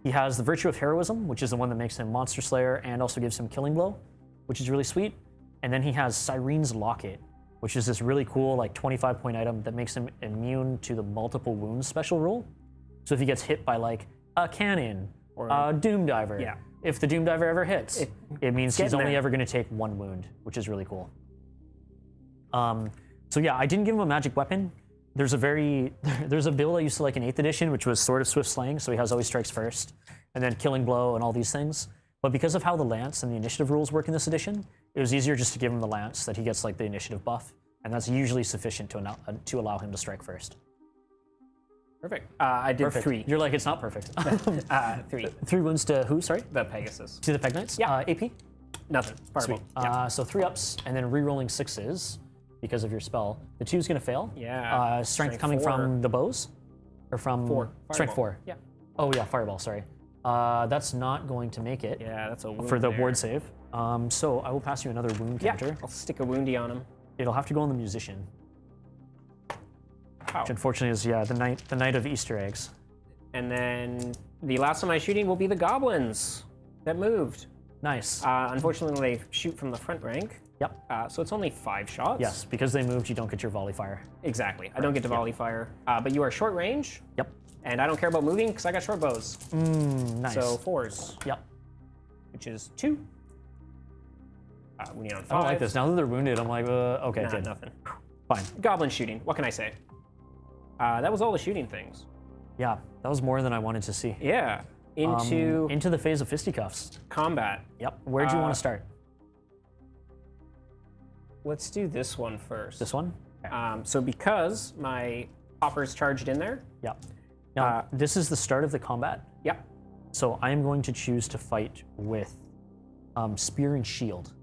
He has the Virtue of Heroism, which is the one that makes him Monster Slayer and also gives him Killing Blow, which is really sweet. And then he has Syrene's Locket, which is this really cool, like 25-point item that makes him immune to the multiple wounds special rule. So if he gets hit by like a cannon or a Doom Diver, Yeah. if the Doom Diver ever hits, it means he's getting only there. ever going to take 1 wound, which is really cool. So yeah, I didn't give him a magic weapon. There's a build I used to like in 8th edition, which was Sword of Swift Slaying, so he has always strikes first, and then Killing Blow and all these things. But because of how the lance and the initiative rules work in this edition, it was easier just to give him the lance, that he gets like the initiative buff, and that's usually sufficient to allow him to strike first. Perfect. I did Perfect. 3. You're like, it's not perfect. 3. 3 wounds to who, sorry? The Pegasus. To the Peg Knights? Yeah. AP? Nothing. Fireball. Sweet. So 3 ups, and then re-rolling 6s because of your spell. The 2's gonna fail. Yeah. Strength Strength coming 4. from the bows? Or from 4. Strength Fireball. 4. Yeah. Oh yeah, Fireball, sorry. That's not going to make it Yeah, that's a wound for the there. ward save. So I will pass you another wound Yeah, counter. I'll stick a woundy on him. It'll have to go on the Musician, Wow. which unfortunately is, yeah, the night of Easter eggs. And then the last of my shooting will be the Goblins that moved. Nice. Unfortunately, they shoot from the front rank. Yep. So it's only 5 shots. Yes, because they moved, you don't get your volley fire. Exactly. I don't get to volley fire. But you are short range, Yep. and I don't care about moving because I got short bows. Nice. So 4s, Yep. which is 2. We need on 5. I don't like this. Now that they're wounded, I'm like, okay, Nah, good. nothing. Fine. Goblin shooting. What can I say? That was all the shooting things. Yeah, that was more than I wanted to see. Yeah. Into the phase of fisticuffs. combat. Yep. Where'd you want to start? Let's do this one first. This one? Okay. So because my hopper's charged in there. Yep. Now, this is the start of the combat. Yep. So I am going to choose to fight with Spear and Shield,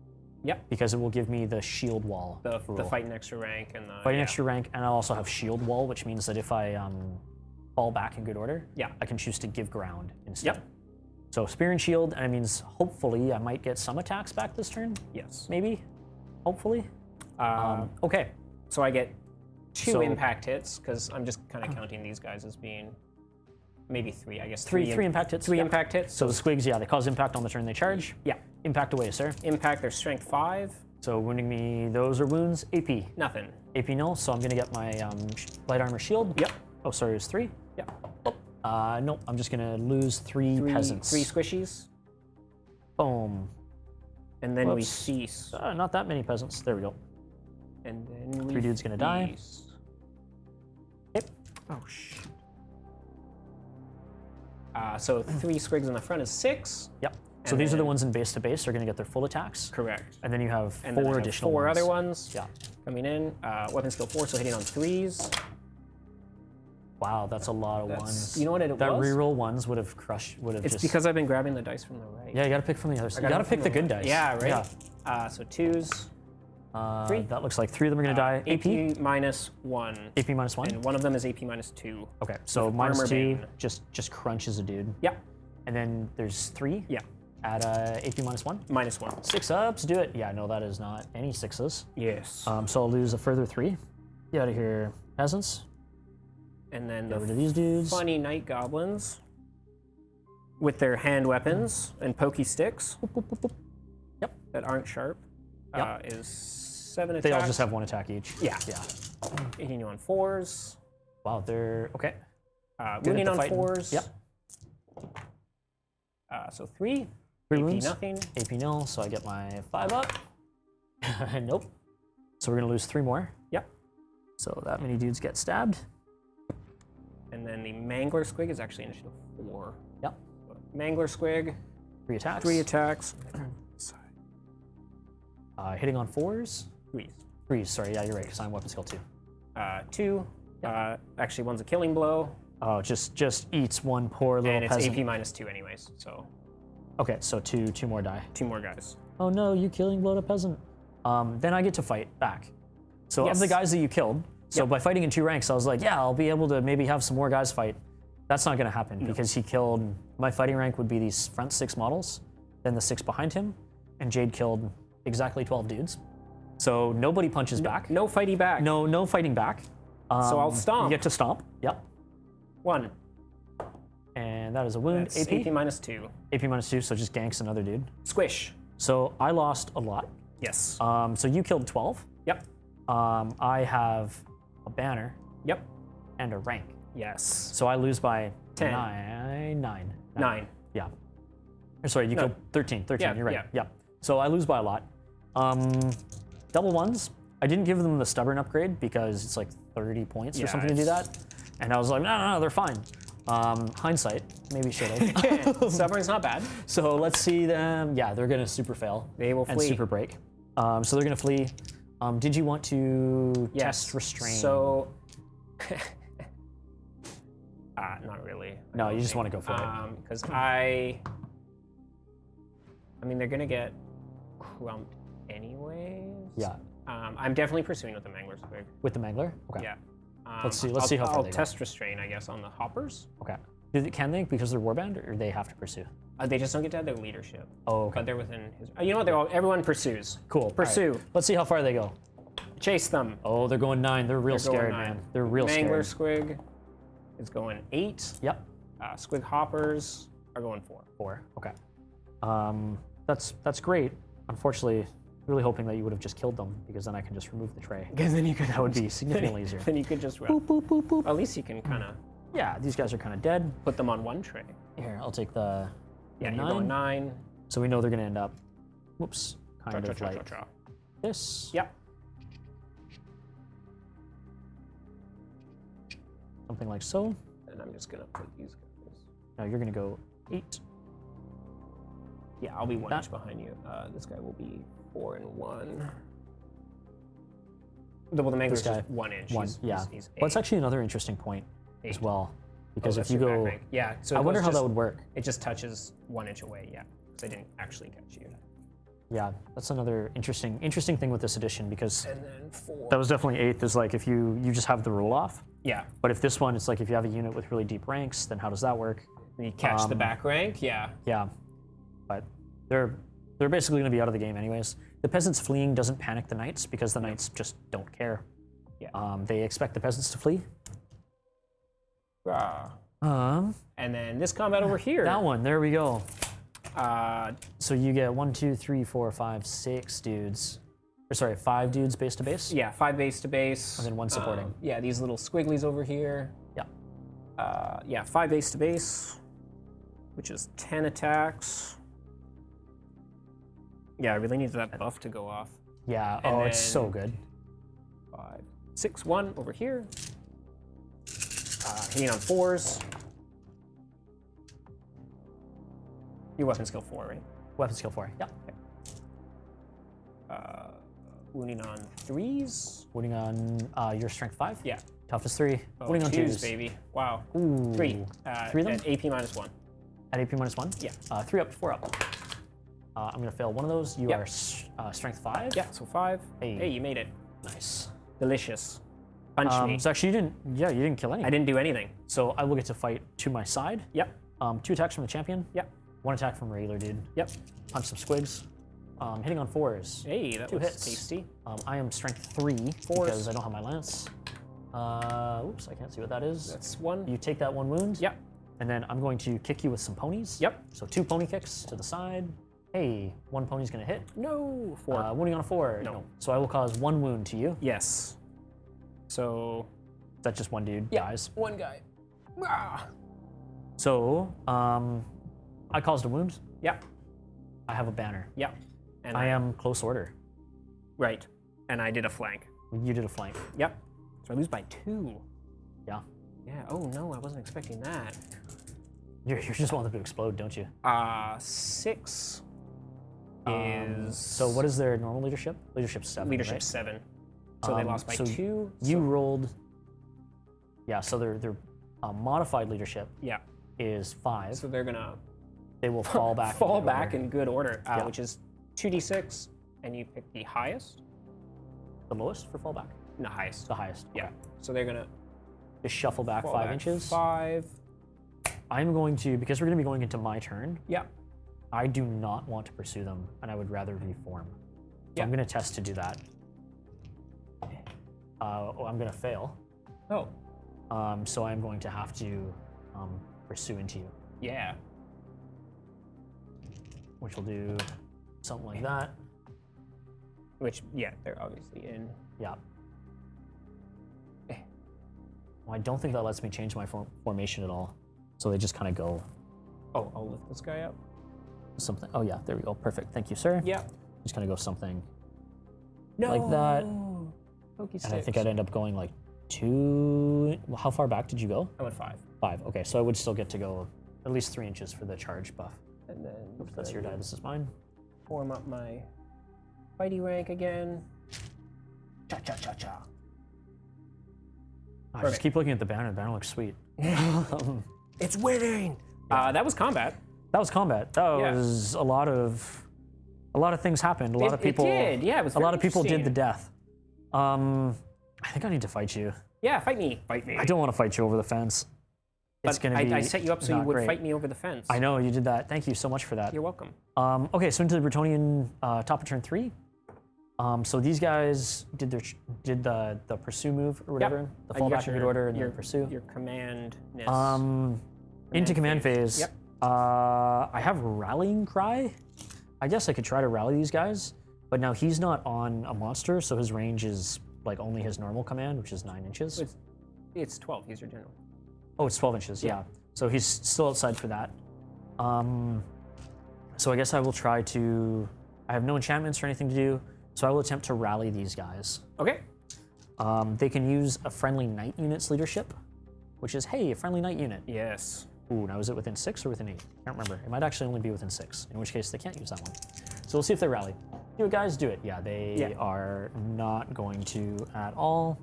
Yep. because it will give me the shield wall. The rule. fight an extra rank and the Fight an yeah. extra rank, and I'll also have shield wall, which means that if I fall back in good order, Yeah. I can choose to give ground instead. Yep. So Spear and Shield, and it means hopefully I might get some attacks back this turn. Yes. Maybe. Hopefully. Okay. So I get 2 So- impact hits because I'm just kind of counting these guys as being maybe 3. I guess Three impact hits. 3 yeah. impact hits. So the squigs, yeah, they cause impact on the turn they charge. Yeah. Impact away, sir. Impact their strength 5. So wounding me, those are wounds. AP. Nothing. AP nil, so I'm gonna get my light armor shield. Yep. Oh, sorry, it was 3. Yep. Nope, I'm just gonna lose 3 peasants. 3 squishies. Boom. And then we Whoops. cease. Not that many peasants. There we go. And then we 3 dudes gonna die. feast. Yep. Oh, shoot. So 3 squigs in the front is 6. Yep. So And these are the then- ones in base to base. They're gonna get their full attacks. Correct. And then you have And then I 4 have additional 4 ones. other ones Yeah. coming in. Weapon skill 4, so hitting on 3s. Wow, that's a lot of That's- ones. you know what it that was? reroll ones would have crushed. Would have It's just. because I've been grabbing the dice from the right. Yeah, you gotta pick from the other side. You got gotta it from pick the good right. dice. Yeah, right. Yeah. So 2s. 3. That looks like 3 of them are gonna die. AP minus 1. AP minus 1. And one of them is AP minus 2. Okay, so with minus armor 2 bane. just crunches a dude. Yep. And then there's 3 Yeah. at AP minus 1. Minus 1. 6 ups, do it. Yeah, no, that is not any 6s. Yes. So I'll lose a further 3. Get out of here, peasants. And then Get rid of the these dudes. funny night goblins with their hand weapons and pokey sticks Yep. that aren't sharp. is 7 attacks. They all just have 1 attack each. Yeah. Yeah. Hitting you on 4s. Wow, they're okay. Wounding on fighting. 4s. Yep. So 3. 3 AP wounds. nothing. AP nil, so I get my 5 up. Nope. So we're gonna lose 3 more. Yep. So that many dudes get stabbed. And then the Mangler Squig is actually initiative 4. Yep. Mangler Squig, 3 attacks. 3 attacks. Hitting on 4s. 3s. 3s, sorry, yeah, you're right, because I'm weapon skill 2. 2. Actually, one's a killing blow. Oh, just eats one poor little And it's peasant. AP minus 2 anyways, so Okay, so two more die. 2 more guys. Oh no, you killing blowed a peasant. Then I get to fight back. So Yes. of the guys that you killed, so Yep. by fighting in 2 ranks, I was like, yeah, I'll be able to maybe have some more guys fight. That's not gonna happen because he killed, my fighting rank would be these front 6 models, then the 6 behind him, and Jade killed exactly 12 dudes. So nobody punches back. No fighty back. No fighting back. So I'll stomp. You get to stomp, yep. 1. And that is a wound, That's AP. AP minus 2. AP minus 2, so just ganks another dude. Squish. So I lost a lot. Yes. So you killed 12. Yep. I have a banner Yep. and a rank. Yes. So I lose by 10. 9. 9. Yeah. Or sorry, you No. killed 13. 13, Yeah, you're right. yeah. Yeah. So I lose by a lot. Double ones. I didn't give them the stubborn upgrade because it's like 30 points or Yeah, something to do that. And I was like, no, they're fine. Hindsight, maybe should have. Stubborn's not bad. So let's see them. Yeah, they're gonna super fail. They will and flee. super break. So they're gonna flee. Did you want to Yes. test restrain? So, not really. No, you just want to go for it. Because I mean, they're gonna get crumped anyways. Yeah. I'm definitely pursuing with the Mangler Squig. With the Mangler? Okay. Yeah. Let's see how far I'll they go. test restrain, I guess, on the hoppers. Okay. Can they because they're warband, or they have to pursue? They just don't get to have their leadership. Oh, okay. But they're within his. You know what? Everyone pursues. Cool. Pursue. All right. Let's see how far they go. Chase them. Oh, they're going 9. They're real They're going scared, 9. man. They're real Mangler scared. Squig is going 8. Yep. Squig hoppers are going 4. 4. Okay. That's great. Unfortunately, really hoping that you would have just killed them because then I can just remove the tray. Because then you could. That would be significantly easier. Then you could just run. Boop, boop, boop, boop. At least you can kind of Yeah, these guys are kind of dead. put them on one tray. Here, I'll take the Yeah, you're 9. going 9. So we know they're going to end up, whoops, kind of Cha, cha, like cha, cha. this. Yep. Something like so. And I'm just gonna put these guys. Now you're going to go 8. Yeah, I'll be 1 That- inch behind you. This guy will be 4 and 1. Well, the Mangler's guy, just 1 inch. 1, He's, yeah. He's Well, it's 8. actually another interesting point as 8. well. Because if That's you your back go, rank. Yeah. So I it wonder goes how that just- would work. It just touches 1 inch away. Yeah. Because I didn't actually catch you. Yeah, that's another interesting thing with this edition because And then 4. that was definitely 8th is like if you just have the roll off. Yeah. But if this one, it's like if you have a unit with really deep ranks, then how does that work? And you catch the back rank. Yeah. Yeah, but they're basically going to be out of the game anyways. The peasants fleeing doesn't panic the knights because the knights just don't care. Yeah. They expect the peasants to flee. And then this combat over here. That one, there we go. Uh, So you get 1, 2, 3, 4, 5, 6 dudes. Or sorry, 5 dudes base to base. yeah, 5 base to base. And then 1 supporting. Yeah, these little squigglies over here. Yeah. Yeah, 5 base to base, which is 10 attacks. Yeah, I really need that buff to go off. Yeah. And Oh, it's so then- good. 5, 6, 1 over here. Hitting on 4s. Your weapon skill 4, right? Weapon skill 4. Yeah. Wounding on 3s. Wounding on your strength 5. Yeah. Toughness 3. Oh, Wounding on 2s, 2s. baby. Wow. Ooh. 3. 3 of them? At AP minus 1. At AP minus 1? Yeah. 3 up, 4 up. I'm going to fail one of those. You Yep. are strength 5. Yeah, so 5. Hey. Hey, you made it. Nice. Delicious. Punch me. So actually, you didn't kill any. I didn't do anything. So I will get to fight to my side. Yep. 2 attacks from the champion. Yep. 1 attack from regular dude. Yep. Punch some squigs. Hitting on 4s. Hey, that 2 was hits. tasty. I am strength 3 because I don't have my lance. Oops, I can't see what that is. That's 1. You take that 1 wound. Yep. And then I'm going to kick you with some ponies. Yep. So 2 pony kicks to the side. Hey, one pony's gonna hit. No, 4. Wounding on a 4. No. So I will cause 1 wound to you. Yes. So That's just one dude dies. one guy. Ah. So I caused a wound. Yep. I have a banner. Yep. And I am close order. right. And I did a flank. You did a flank. Yep. So I lose by 2. Yeah. Yeah. Oh no, I wasn't expecting that. You just want them to explode, don't you? 6 is So what is their normal leadership? Leadership 7. leadership right? 7. So they lost by so 2. You rolled. Yeah. So their modified leadership Yeah. is 5. So they're gonna They will fall back. fall in back order. in good order, Yeah. which is 2d6, and you pick the highest. The lowest for fallback. The highest. The highest. Yeah. So they're gonna Just shuffle back fall 5 back inches. 5. I'm going to, because we're going to be going into my turn, Yeah. I do not want to pursue them, and I would rather reform. So Yeah. I'm going to test to do that. I'm going to fail. Oh. So I'm going to have to pursue into you, Yeah. which will do something like that. Which yeah, they're obviously in. Yeah. Well, I don't think that lets me change my formation at all. So they just kind of go Oh, I'll lift this guy up. something. Oh yeah, there we go. Perfect. Thank you, sir. Yeah. Just kind of go something No. like that. Pokey And I think sticks. I'd end up going like 2. Well, how far back did you go? I went 5. 5. Okay, so I would still get to go at least 3 inches for the charge buff. And then Oops, that's your die. This is mine. form up my fighty rank again. Cha cha cha cha. I just Perfect. keep looking at the banner. The banner looks sweet. It's winning. That was combat. That was combat. That Yeah. was a lot of things happened. A lot of It people. did. Yeah, it was a lot very of people did the interesting. death. I think I need to fight you. Yeah, fight me. Fight me. I don't want to fight you over the fence. It's But gonna be. I set you up so you not would great. fight me over the fence. I know you did that. Thank you so much for that. You're welcome. Okay, so into the Bretonnian top of turn 3. So these guys did the pursue move or whatever, the You fall got back in good order and your, then pursue. Your commandness. Into command phase. Yep. I have rallying cry. I guess I could try to rally these guys, but now he's not on a monster, so his range is like only his normal command, which is 9 inches. It's 12. He's your general. Oh, it's 12 inches. Yeah. So he's still outside for that. So I guess I will try to. I have no enchantments or anything to do, so I will attempt to rally these guys. Okay. They can use a friendly knight unit's leadership, which is, hey, a friendly knight unit. Yes. Ooh, now is it within 6 or within 8? I can't remember. It might actually only be within 6, in which case they can't use that one. So we'll see if they rally. Do it, guys, do it. Yeah, they are not going to at all,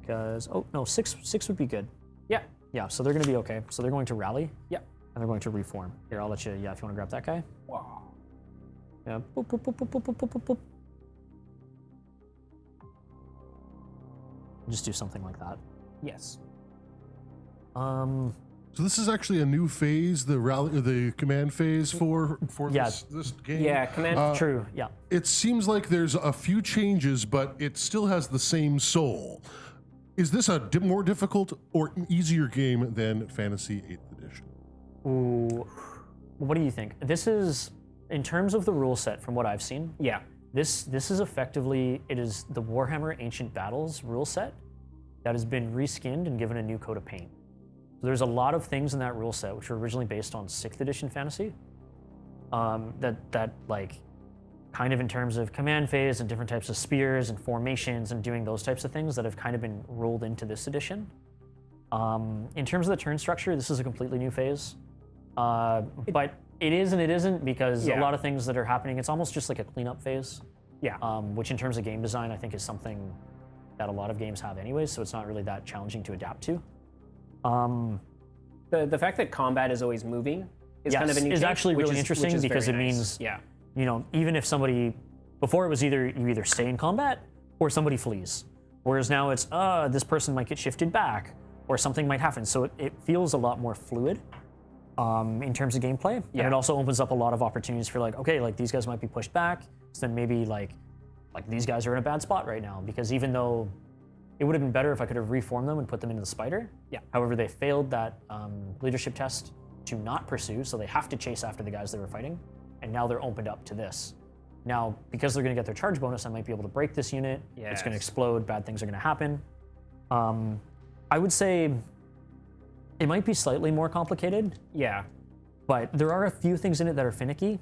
because, oh, no, 6 would be good. Yeah. Yeah, so they're going to be okay. So they're going to rally, Yeah. and they're going to reform. Here, I'll let you, yeah, if you want to grab that guy. Wow. Yeah, boop, boop, boop, boop, boop, boop, boop, boop, boop. Just do something like that. Yes. So this is actually a new phase, the command phase for Yeah. this game. Yeah. Command. True, yeah. It seems like there's a few changes, but it still has the same soul. Is this a more difficult or easier game than Fantasy 8th Edition? Ooh, what do you think? This is, in terms of the rule set, from what I've seen, Yeah. this is effectively, it is the Warhammer Ancient Battles rule set that has been reskinned and given a new coat of paint. So there's a lot of things in that rule set which were originally based on 6th edition fantasy. That like, kind of in terms of command phase and different types of spears and formations and doing those types of things that have kind of been rolled into this edition. In terms of the turn structure, this is a completely new phase. But it is and it isn't, because a lot of things that are happening, it's almost just like a cleanup phase. Yeah. Which in terms of game design, I think is something that a lot of games have anyways, so it's not really that challenging to adapt to. The fact that combat is always moving is kind of a new is change, actually which really is- interesting, which is because it very nice. means, Yeah. you know, even if somebody, before it was you either stay in combat or somebody flees. Whereas now it's, this person might get shifted back or something might happen. So it feels a lot more fluid in terms of gameplay. And Yeah. it also opens up a lot of opportunities for like, okay, like these guys might be pushed back. So then maybe like these guys are in a bad spot right now, because even though it would have been better if I could have reformed them and put them into the spider. Yeah. However, they failed that leadership test to not pursue, so they have to chase after the guys they were fighting. and now they're opened up to this. Now, because they're going to get their charge bonus, I might be able to break this unit. It's going to explode. Bad things are going to happen. I would say it might be slightly more complicated, Yeah. but there are a few things in it that are finicky.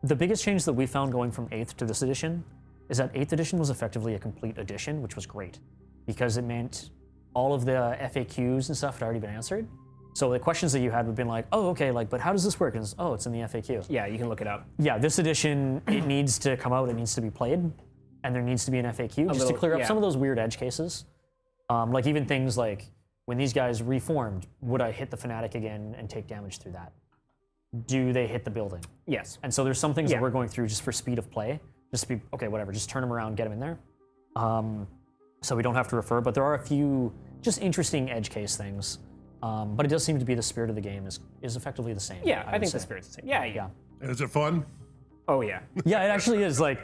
The biggest change that we found going from 8th to this edition is that 8th edition was effectively a complete edition, which was great because it meant all of the FAQs and stuff had already been answered. So the questions that you had would have been like, oh, okay, like, but how does this work? And it's in the FAQ. Yeah, you can look it up. Yeah, this edition, it needs to come out, it needs to be played, and there needs to be an FAQ just to clear up some of those weird edge cases. Like even things like, when these guys reformed, would I hit the Fanatic again and take damage through that? Do they hit the building? Yes. And so there's some things that we're going through just for speed of play, just to be, okay, whatever, just turn them around, get them in there. So we don't have to refer, but there are a few just interesting edge case things. But it does seem to be the spirit of the game is effectively the same. Yeah, I would think say. the spirit's the same. Yeah, yeah. And is it fun? Oh, yeah. Yeah, it actually is. Like,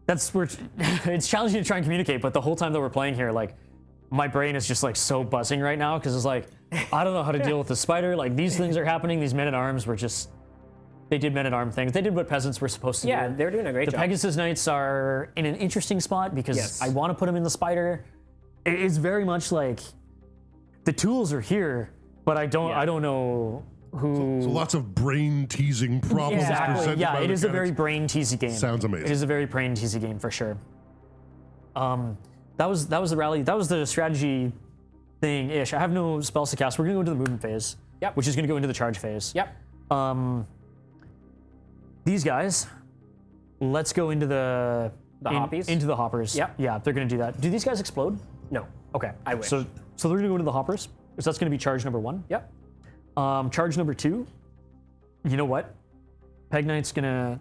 that's where it's challenging to try and communicate, but the whole time that we're playing here, like, my brain is just like so buzzing right now because it's like, I don't know how to deal with the spider. Like, these things are happening. These men-at-arms were just, they did men-at-arm things. They did what peasants were supposed to do. Yeah, they're doing a great The job. Pegasus Knights are in an interesting spot because I want to put them in the spider. It is very much like the tools are here, but I don't know who. So lots of brain-teasing problems presented Yeah, by it is a mechanics. very brain-teasy game. Sounds amazing. It is a very brain-teasy game for sure. That was the rally. That was the strategy thing-ish. I have no spells to cast. We're gonna go into the movement phase. Yep. Which is gonna go into the charge phase. Yep. These guys, let's go into the hoppies? Into the hoppers. Yep. Yeah, they're gonna do that. Do these guys explode? No. Okay. I wish. So they're gonna go into the hoppers. So that's gonna be charge number 1. Yep. Charge number 2. You know what? Peg Knight's gonna.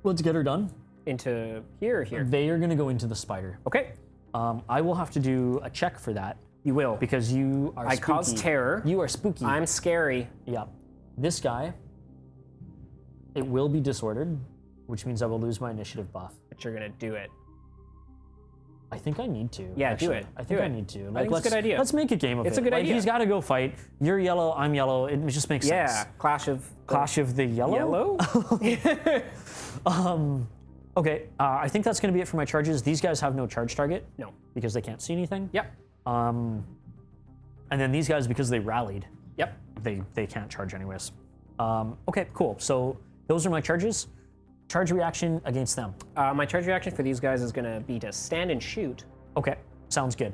Let's get her done. Into here or here? They are gonna go into the spider. Okay. I will have to do a check for that You will. because you are. I cause spooky. terror. You are spooky. I'm scary. Yeah. This guy. It will be disordered, which means I will lose my initiative buff. But you're going to do it. I think I need to. Yeah, actually. do it. I think Do I it. need to. I think it's a good idea. Let's make a game of it. It's a good Like, idea. He's got to go fight. You're yellow. I'm yellow. It just makes Yeah. sense. Clash of the yellow. Yellow? Okay. I think that's going to be it for my charges. These guys have no charge target. No. Because they can't see anything. Yep. And then these guys, because they rallied, Yep. they can't charge anyways. Okay, cool. So those are my charges. Charge reaction against them. My charge reaction for these guys is going to be to stand and shoot. Okay, sounds good.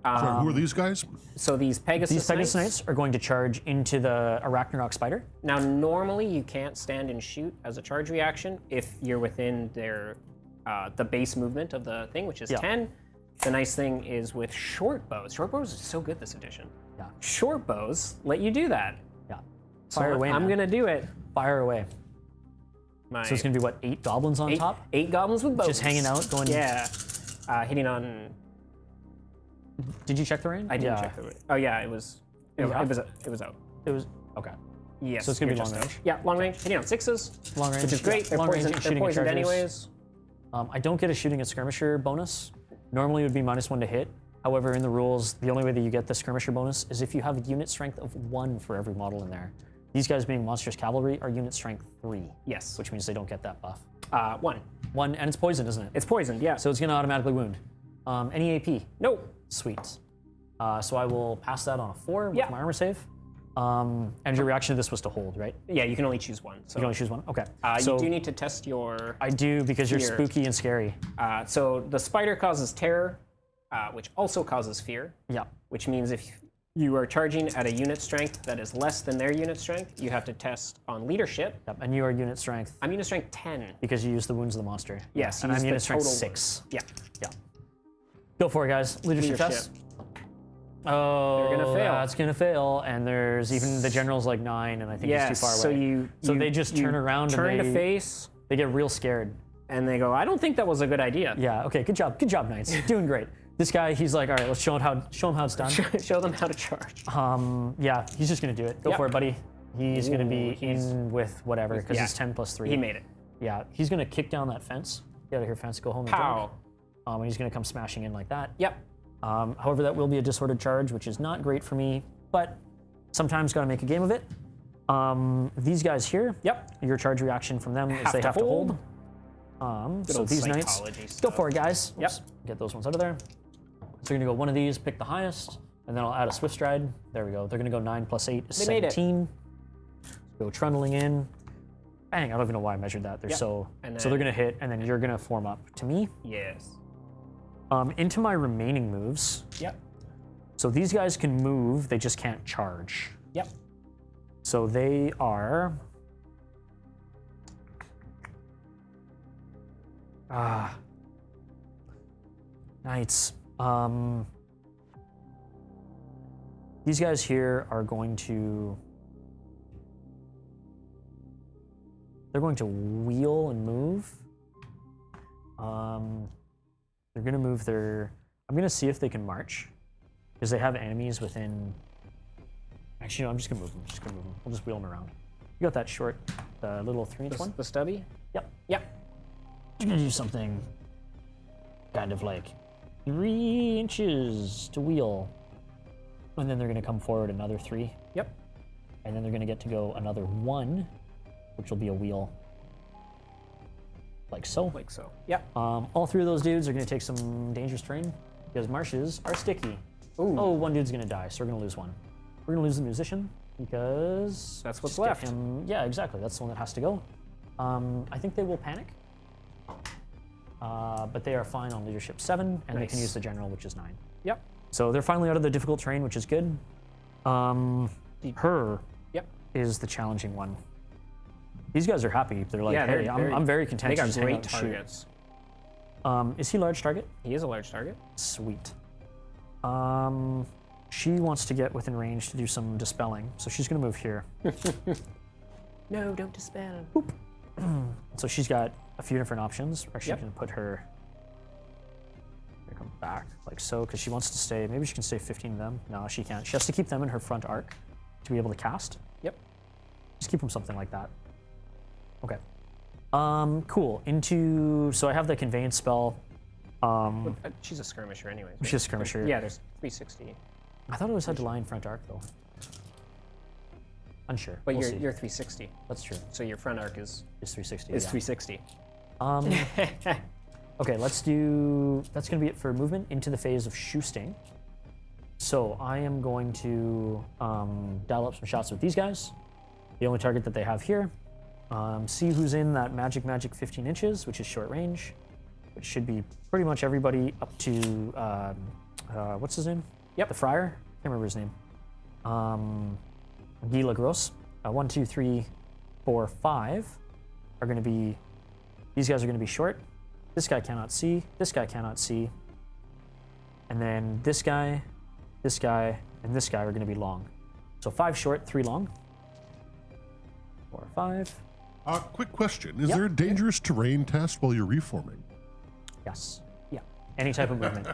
Sorry, who are these guys? So these Pegasus These Pegasus Knights are going to charge into the Arachnarok Spider. Now, normally you can't stand and shoot as a charge reaction if you're within their the base movement of the thing, which is 10. The nice thing is with short bows. Short bows is so good this edition. Yeah. Short bows let you do that. Yeah. So Fire away, I'm man. going to do it. Fire away. My So it's going to be, what, 8 goblins on top? 8 goblins with bows. Just hanging out, going... Yeah. Hitting on... Did you check the range? I didn't check the... Oh, yeah, it was... It Yeah. was out. It was... Okay. Yes. So it's gonna be you're long just range? out. Yeah, long range. Hitting on 6s. Long range. Which is great. Yeah. They're Long range poisoned, shooting they're at poisoned charges. anyways. I don't get a shooting at skirmisher bonus. Normally it would be -1 to hit. However, in the rules, the only way that you get the skirmisher bonus is if you have a unit strength of 1 for every model in there. These guys being monstrous cavalry are unit strength 3. Yes. Which means they don't get that buff. 1. 1, and it's poison, isn't it? It's poisoned, yeah. So it's gonna automatically wound. Any AP? Nope. Sweet. So I will pass that on a 4 with Yeah. my armor save. And your reaction to this was to hold, right? You Yeah, you can only choose 1. So can only choose 1? Okay. you do need to test your... I do because you're Fear. spooky and scary. So the spider causes terror, which also causes fear, Yeah. which means if you are charging at a unit strength that is less than their unit strength, you have to test on leadership. Yep. And you are unit strength I'm unit strength 10. because you use the wounds of the monster. Yes, And you I'm use the unit strength total 6. Yeah. Yeah. Go for it, guys. Leadership test. Oh, They're gonna fail. That's gonna fail. And there's even the general's like 9, and I think Yes, he's too far away. so you they just turn around turn and to face, they get real scared. and they go, I don't think that was a good idea. Yeah. Okay. Good job. Good job, Knights. Doing great. This guy, he's like, all right, let's show him how it's done. Show them how to charge. Yeah, he's just gonna do it. Go Yep. for it, buddy. He's gonna be he's- in with whatever because Yeah. it's 10 plus 3. He made it. Yeah, he's gonna kick down that fence. Get out of here, fence. Go home and Pow. drink. And he's gonna come smashing in like that. Yep. However, that will be a disordered charge, which is not great for me, but sometimes gotta make a game of it. These guys here. Yep. Your charge reaction from them is they have to hold. So old these knights, psychology go stuff. for it, guys. Yep. Oops, get those ones out of there. So you're gonna go one of these, pick the highest, and then I'll add a swift stride. There we go. They're gonna go 9 plus 8 is They made it. 17. Go trundling in. Bang! I don't even know why I measured that. They're Yep. so And so they're then- gonna hit, and then you're gonna form up to me. Yes. Into my remaining moves. Yep. So these guys can move, they just can't charge. Yep. So they are. Knights. These guys here are going to. They're going to wheel and move. They're going to move their. I'm going to see if they can march, because they have enemies within. Actually, no, I'm just going to move them. Just going to move them. We'll just wheel them around. You got that short, the little 3-inch one? The stubby? Yep. Yep. You're going to do something kind of like 3 inches to wheel. And then they're going to come forward another 3. Yep. And then they're going to get to go another 1, which will be a wheel. Like so. Like so. Yep. All 3 of those dudes are going to take some dangerous terrain because marshes are sticky. Ooh. Oh, one dude's going to die, so we're going to lose 1. We're going to lose the musician because That's what's just get left. him- yeah, exactly. That's the one that has to go. I think they will panic, but they are fine on leadership 7, and they can Nice. use the general, which is 9. Yep. So they're finally out of the difficult terrain, which is good. Her Yep. is the challenging one. These guys are happy. They're like, Yeah, hey, they're I'm very content They to got just hang out great and shoot. targets. Is he large target? He is a large target. Sweet. She wants to get within range to do some dispelling, so she's gonna move here. No, don't dispel. So she's got a few different options. Or she's Yep. gonna put her. Gonna come back like so, because she wants to stay. Maybe she can stay 15 of them. No, she can't. She has to keep them in her front arc to be able to cast. Yep. Just keep them something like that. Okay. Cool. So I have the conveyance spell. She's a skirmisher anyways. She's a skirmisher. Yeah, there's 360. I thought it always had to lie in front arc though. Unsure. But We'll you're see. 360. That's true. So your front arc is It's 360. 360. Okay, let's do. That's going to be it for movement into the phase of shoosting. So I am going to dial up some shots with these guys. The only target that they have here. See who's in that magic 15 inches, which is short range, which should be pretty much everybody up to what's his name? Yep. The friar. Can't remember his name. Guy Lagros. 1, 2, 3, 4, 5 are going to be. These guys are going to be short. This guy cannot see. This guy cannot see. And then this guy, and this guy are going to be long. So 5 short, 3 long. 4, 5. Quick question. Is Yep. there a dangerous terrain test while you're reforming? Yes. Yeah. Any type of movement.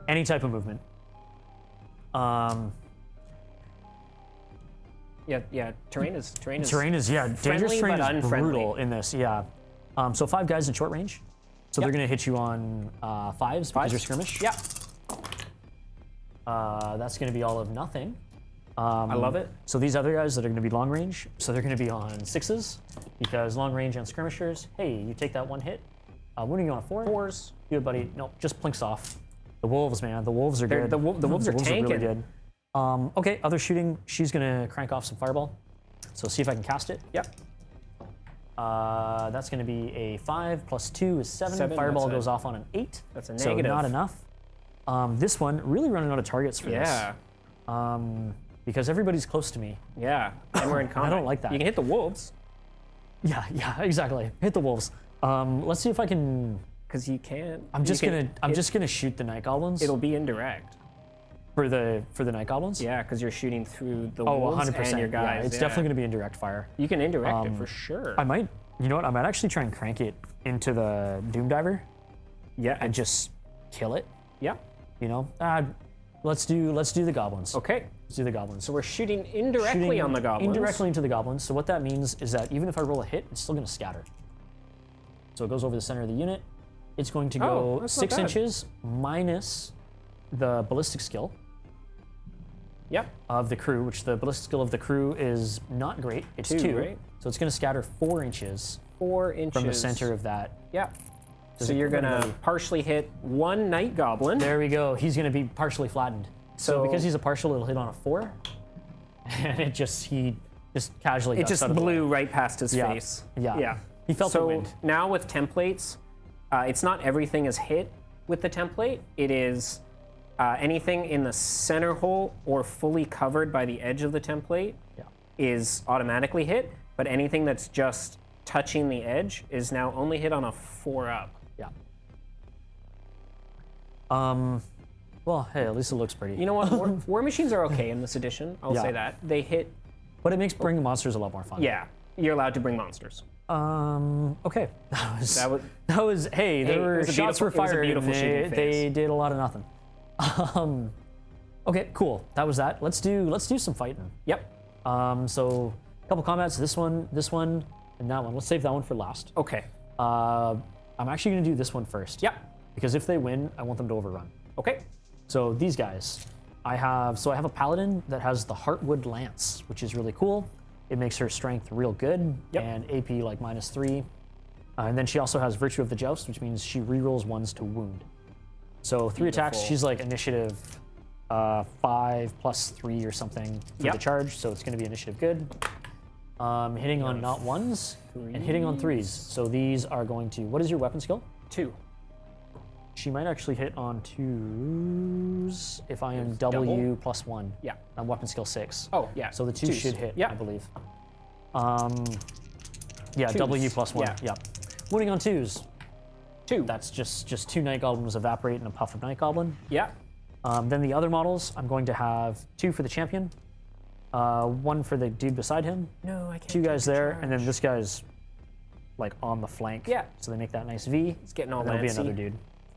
Any type of movement. Yeah. Terrain is Terrain is, yeah, dangerous friendly, terrain but is unfriendly. brutal in this, yeah. So 5 guys in short range. So they're Yep. going to hit you on 5s because you're skirmish. Yeah. That's going to be all of nothing. I love it. So these other guys that are going to be long range, so they're going to be on 6s because long range and skirmishers. Hey, you take that 1 hit. When are you on 4? 4s. Good, buddy. No, just plinks off. The wolves, man. The wolves are good. The wolves are really tanking. good. Okay, other shooting. She's gonna crank off some fireball. So see if I can cast it. Yep. That's gonna be a 5 plus 2 is 7. 7, Fireball that's a- goes off on an 8. That's a So negative. not enough. This one really running out of targets for Yeah. this. Because everybody's close to me. Yeah. And we're in combat. don't like that. You can hit the wolves Yeah, exactly. Hit the wolves. Let's see if I can. because you can't. I'm just gonna shoot the night goblins It'll be indirect. for the night goblins. Yeah, because you're shooting through the Oh, wolves 100%. and your guys. Yeah, it's definitely going to be indirect fire. You can indirect it for sure. I might, you know what? I might actually try and crank it into the Doom Diver Yeah. and just kill it. Yeah. You know, let's do the goblins. Okay. Let's do the goblins. So we're shooting indirectly Shooting on the goblins. Indirectly into the goblins. So what that means is that even if I roll a hit, it's still going to scatter. So it goes over the center of the unit. It's going to Oh, go that's not 6 bad. inches minus the ballistic skill. Yep. of the crew, which the ballistic skill of the crew is not great. It's 2, 2. right? So it's going to scatter 4 inches 4 inches. from the center of that. Yep. So it you're put gonna anybody- partially hit 1 Night Goblin. There we go. He's going to be partially flattened. So So- because he's a partial, it'll hit on a 4. And he just casually It ducks just out of the way. blew right past his Yeah. face. Yeah. Yeah. He felt the so wind. now with templates, it's not everything is hit with the template. It is anything in the center hole or fully covered by the edge of the template Yeah. is automatically hit, but anything that's just touching the edge is now only hit on a 4 up. Yeah. Well, hey, at least it looks pretty. You know what? War machines are okay in this edition. I'll Yeah. say that. They hit, But it makes bringing monsters a lot more fun. yeah, you're allowed to bring monsters. Okay. That was, Hey, there it were was a shots beautiful- were it was a fired. beautiful and shooting they phase. did a lot of nothing. Okay, cool. That was that. Let's do some fighting. yep. So a couple combats. This one, and that one. Let's save that one for last. Okay. I'm actually gonna do this one first. Yep. Because if they win, I want them to overrun. Okay. So these guys, I have a paladin that has the Heartwood Lance, which is really cool. It makes her strength real good Yep. and AP like -3. And then she also has Virtue of the Joust, which means she rerolls 1s to wound. So 3 attacks, Beautiful. she's like initiative 5 + 3 or something for Yep. the charge, so it's going to be initiative good. Hitting on not 1s and hitting on 3s. So these are going to, what is your weapon skill? 2. She might actually hit on 2s if I am W +1. Yeah. On weapon skill 6. Oh, yeah. So the 2 Twos. should hit, Yeah. I believe. Yeah, Twos. W +1. Yeah. Yeah. Wounding on 2s. 2. That's just 2 Night Goblins evaporate and a puff of Night Goblin. Yeah. Then the other models, I'm going to have 2 for the champion, 1 for the dude beside him, No, I can't. 2 guys there, and then this guy's like on the flank. Yeah. So they make that nice V. It's getting all And there'll be lancy. another dude.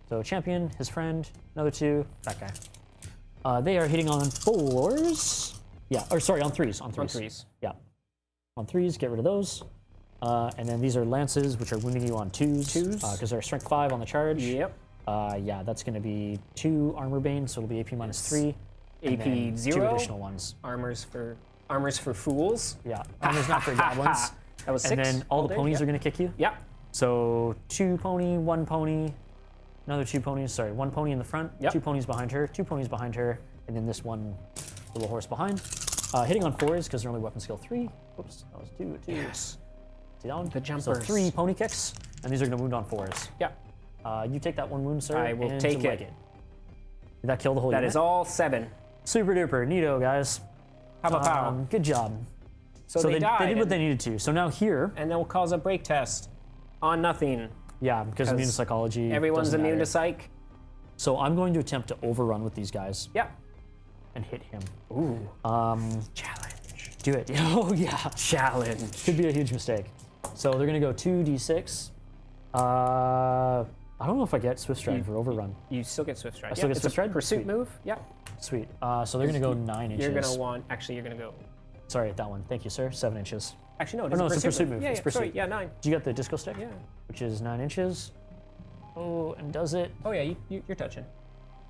So champion, his friend, another 2, that guy. They are hitting on 4s. Yeah, or sorry, on 3s. On 3s. On 3s. Yeah. On 3s, get rid of those. And then these are lances, which are wounding you on 2s. 2s. Because they're strength 5 on the charge. Yep. Yeah, that's going to be 2 armor bane, so it'll be AP -3. and AP then 2 0. additional ones. Armors for fools. Yeah, armor's not for goblins. That was 6. And then all the day, ponies yeah. are going to kick you. Yeah. So 2 pony, 1 pony, another 2 ponies. Sorry, 1 pony in the front, Yep. 2 ponies behind her, 2 ponies behind her, and then this one little horse behind. Hitting on 4s because they're only weapon skill 3. Oops, that was 2. Yes. See that one? The So jumpers. 3 pony kicks, and these are going to wound on 4s. Yeah. You take that 1 wound, sir. I will and take to it. leg Did that kill the whole That unit? is all 7. Super duper, neato, guys. Pow. Good job. So, So they died. they did what and, they needed to. So now here, and they'll cause a break test on nothing. yeah, because immune to psychology. Everyone's doesn't immune matter. to psych. So I'm going to attempt to overrun with these guys Yeah. and hit him. Ooh. Challenge. Do it. Oh yeah. Challenge. Could be a huge mistake. So they're gonna go 2d6. I don't know if I get Swift Stride for overrun. You still get Swift Stride. still get it's Swift a Stride? pursuit Sweet. move. Yeah. Sweet. So they're gonna go 9 inches. You're gonna want. Actually, you're gonna go. Sorry, that one. Thank you, sir. 7 inches. Actually, no. It Oh, is no, a it's a pursuit move. Yeah, It's yeah. pursuit. Sorry. Yeah, 9. Do you get the disco stick? Yeah. Which is 9 inches. Oh, and does it Oh yeah, you're touching.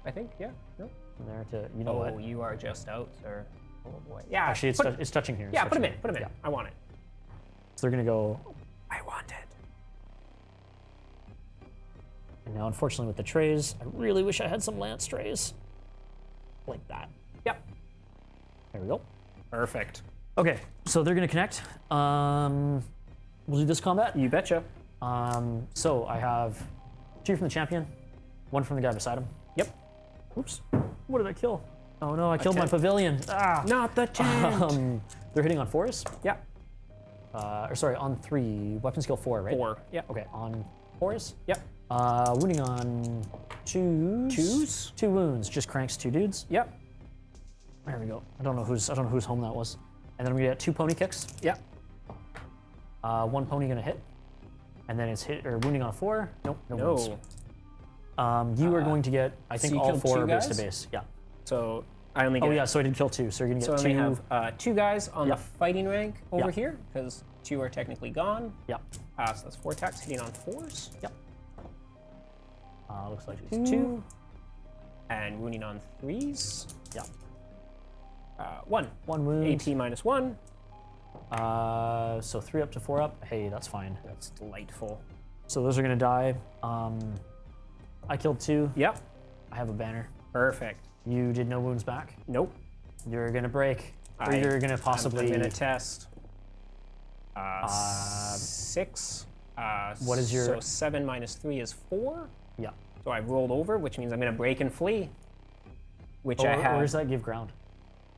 I think. Yeah. No. from there to you know Oh, what? you are just out, sir. Oh boy. Yeah. Actually, it's touching here. It's Yeah. Put him touching in. Put him in. Yeah. I want it. So they're gonna go. I want it. And now, unfortunately, with the trays, I really wish I had some lance trays. Like that. Yep. There we go. Perfect. Okay, so they're gonna connect. We'll do this combat. You betcha. So I have 2 from the champion, 1 from the guy beside him. Yep. Oops. What did I kill? Oh no, I killed my tent. pavilion. Ah. Not the tent. They're hitting on 4s. Yeah. Or sorry, on 3. Weapon skill 4, right? 4. Yeah. Okay, on 4s. Yep. Wounding on 2s. 2s? 2 wounds. Just cranks 2 dudes. Yep. There we go. I don't know whose home that was. And then we get 2 pony kicks. Yep. 1 pony gonna hit. And then it's hit or wounding on 4. Nope, no wounds. No. You are going to get, I think, so you all killed 4 2 base to guys? base. Yeah. So I only get. Oh yeah, so I did kill 2. So you're gonna So get I 2. only have 2 guys on Yep. the fighting rank over Yep. here because 2 are technically gone. Yep. So that's 4 attacks hitting on 4s. Yep. Looks like it's 2. And wounding on 3s. Yep. 1. 1 wound. AP minus 1. So 3 up to 4 up. Hey, that's fine. That's delightful. So those are gonna die. I killed 2. Yep. I have a banner. Perfect. You did no wounds back. Nope. You're gonna break. Or you're gonna possibly. I'm gonna test. 6. What is your- So 7 minus 3 is 4. Yeah. So I've rolled over, which means I'm gonna break and flee. Which I have. Or does that give ground?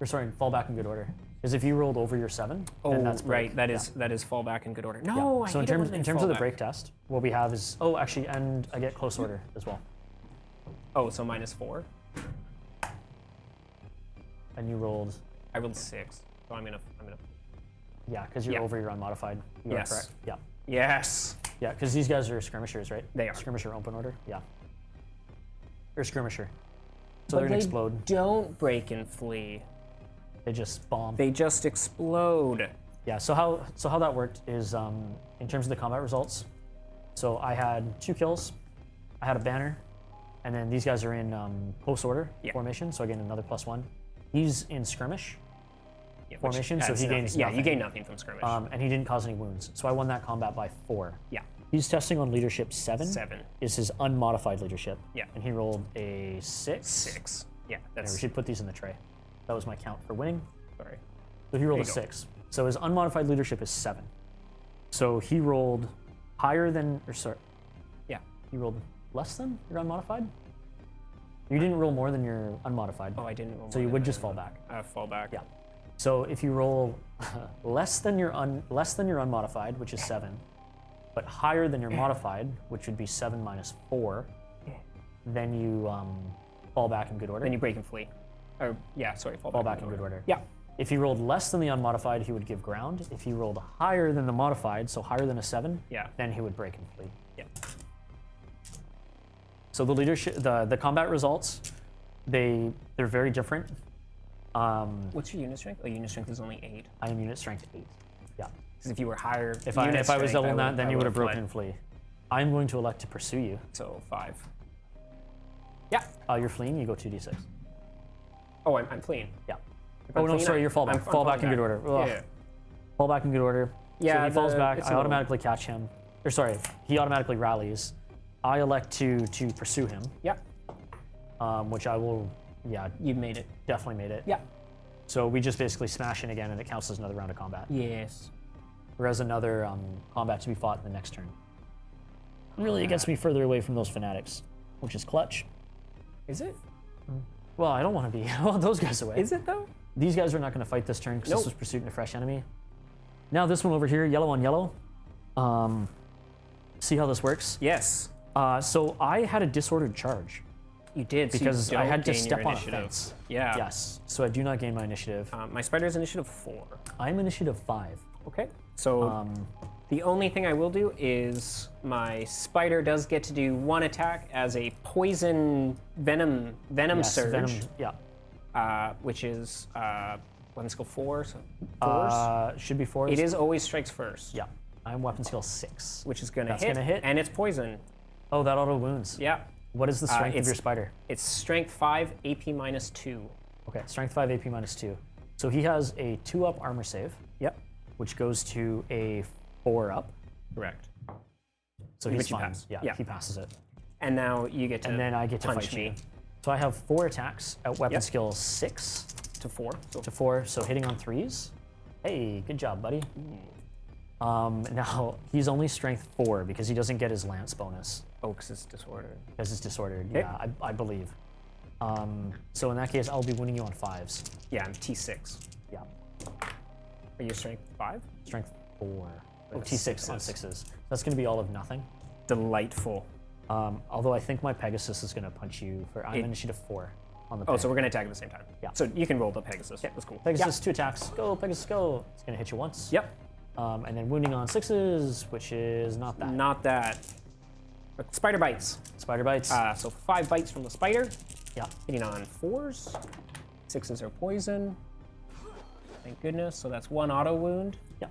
Or sorry, fall back in good order. Because if you rolled over your 7, then that's break. right. That is fall back in good order. No, I So hate it when in they terms fall of the back. break test, what we have is actually, and I get close order as well. Oh, so minus 4. And you rolled, I rolled 6. So I'm gonna. yeah, because you're Yeah. over your unmodified. You are Yes. correct. Yeah. Yes. Yeah, because these guys are skirmishers, right? They are. Skirmisher open order. Yeah. Or skirmisher. So But they're gonna they explode. don't break and flee. They just bomb. They just explode. Yeah. So how that worked is in terms of the combat results. So I had 2 kills. I had a banner, and then these guys are in close order formation. So I gain another +1. He's in skirmish Yeah, which formation, so adds he nothing. gains Yeah, nothing. you gain nothing from skirmish. And he didn't cause any wounds. So I won that combat by 4. Yeah. He's testing on leadership 7. 7. Is his unmodified leadership. Yeah. And he rolled a 6. 6. Yeah, Yeah, we that's should put these in the tray. That was my count for winning. sorry. So he rolled a There you go. 6. So his unmodified leadership is 7. So he rolled higher than, or sorry, Yeah. he rolled less than your unmodified? You didn't roll more than your unmodified. Oh, I didn't roll. So you would just fall back. Fall back. Yeah. So if you roll less than your unmodified, which is 7, but higher than your modified, which would be 7 minus 4, then you fall back in good order. Then you break and flee. Or yeah, sorry, fall back in good order. Yeah. If he rolled less than the unmodified, he would give ground. If he rolled higher than the modified, so higher than a 7, Yeah. then he would break and flee. Yeah. So the leadership, the combat results, they're very different. What's your unit strength? Oh, unit strength is only 8. I am unit strength 8. Yeah. Because if you were higher, If I was strength, doubling I that, then you would have broken fled. and flee. I'm going to elect to pursue you. So 5. Yeah. You're fleeing. You go 2d6. Oh, I'm fleeing. Yeah. If I'm Oh no, fleeing, sorry, you're fall back. I'm Fall back in falling good order. Ugh. Yeah. Fall back in good order. Yeah, So he falls back. it's I a little- automatically catch him. Or sorry, he automatically rallies. I elect to pursue him, Yeah. which I will. Yeah, You made it. definitely made it. Yeah. So we just basically smash in again, and it counts as another round of combat. Yes. Whereas another combat to be fought in the next turn. Really, it gets me further away from those fanatics, which is clutch. Is it? Well, I don't want to be. I want those guys away. Is it though? These guys are not going to fight this turn because Nope. this was pursuit and a fresh enemy. Now this one over here, yellow on yellow. See how this works? Yes. So I had a disordered charge You did. so you because I don't had to gain your step on a initiative. fence. Yeah. Yes. So I do not gain my initiative. My spider's initiative 4. I'm initiative 5. Okay. So the only thing I will do is my spider does get to do 1 attack as a poison venom Yes, surge, Venom, yeah. which is weapon skill 4. So 4s. Should be 4. It is always strikes first. Yeah. I'm weapon skill 6. Which is gonna That's hit. gonna hit. And it's poison. Oh, that auto wounds. Yeah. What is the strength of it's- your spider? It's strength 5, AP minus 2. Okay, strength 5, AP minus 2. So he has a 2-up armor save, Yep. which goes to a 4-up. Correct. So Which he's you fine. pass. Yeah, Yeah. he passes it. And now you get to And then I get to punch fight me you. So I have 4 attacks at weapon Yep. skill 6 to 4. So to 4, so hitting on 3s. Hey, good job, buddy. Now, he's only strength 4 because he doesn't get his lance bonus Oaks is disordered. because it's disordered. Okay. Yeah, I believe. So in that case, I'll be winning you on 5s. Yeah, I'm T6. Yeah, Are you strength 5? strength 4. Oh, With T6 on 6s. 6s. That's going to be all of nothing. Delightful. Although I think my Pegasus is going to punch you for. I'm initiative 4 on the. Oh, Peg. so we're gonna attack at the same time. Yeah. So you can roll the Pegasus. Yeah, that's cool. Pegasus 2 attacks. Go Pegasus, go. It's going to hit you once. Yep. And then wounding on 6s, which is not that. Not that. But spider bites. Spider bites. So 5 bites from the spider. Yeah. Hitting on 4s. 6s are poison. Thank goodness. So that's 1 auto wound. Yeah.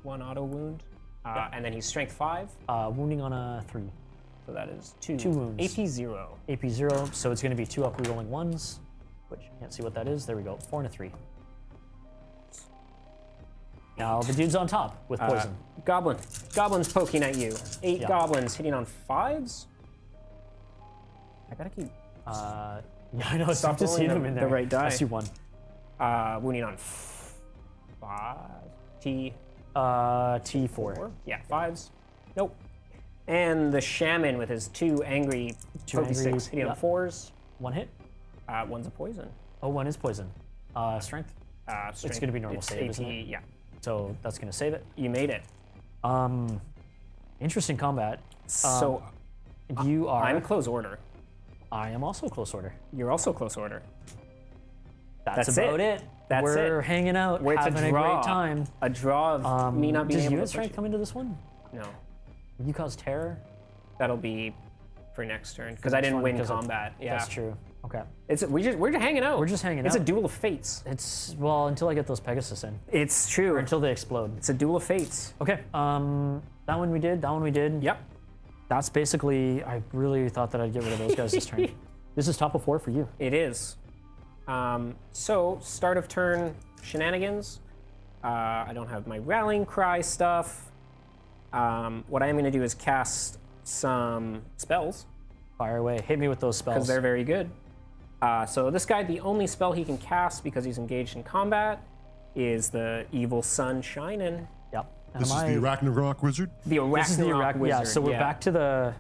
1 auto wound. And then he's strength 5. Wounding on a 3. So that is 2. 2 wounds. AP 0. AP 0, so it's going to be 2 up rerolling 1s. which I can't see what that is. There we go. 4 and a 3. Now the dude's on top with poison. Goblins poking at you. 8 Yeah. goblins hitting on 5s. I gotta keep Yeah, I know. It's tough to see rolling them the- in the there. right die. I see 1. wounding on 5. T4. Yeah, 5s. Nope. And the shaman with his 2 angry angry, six hitting yeah. on 4s. 1 hit. 1's a poison. Oh, 1 is poison. Strength. Strength, gonna be normal it's save, AP, isn't it? Yeah, So that's gonna save it. you made it. Interesting combat. So You are. I'm close order. I am also close order. You're also close order. That's That's about it. it. That's We're it. hanging out, We're having a draw. great time. A draw of me not being Does able unit to strength push come into this one? you. No, You cause terror. that'll be for next turn because I didn't one, win 'cause of- combat. Yeah, That's true. Okay. we're just hanging out. We're just hanging It's out. a duel of fates. It's well until I get those Pegasus in, It's true. until they explode. It's a duel of fates. Okay. That one we did. That one we did. Yep. That's basically. I really thought that I'd get rid of those guys this turn. This is top of 4 for you. It is. So start of turn shenanigans. I don't have my rallying cry stuff. What I am going to do is cast some spells Fire away. Hit me with those because spells. they're very good. So this guy, the only spell he can cast because he's engaged in combat is the Evil Sun Shinin. Yep. And This is am the I- Ragnarok wizard. The Arachnarok This is the Wizard. Yeah. So we're yeah. back to the.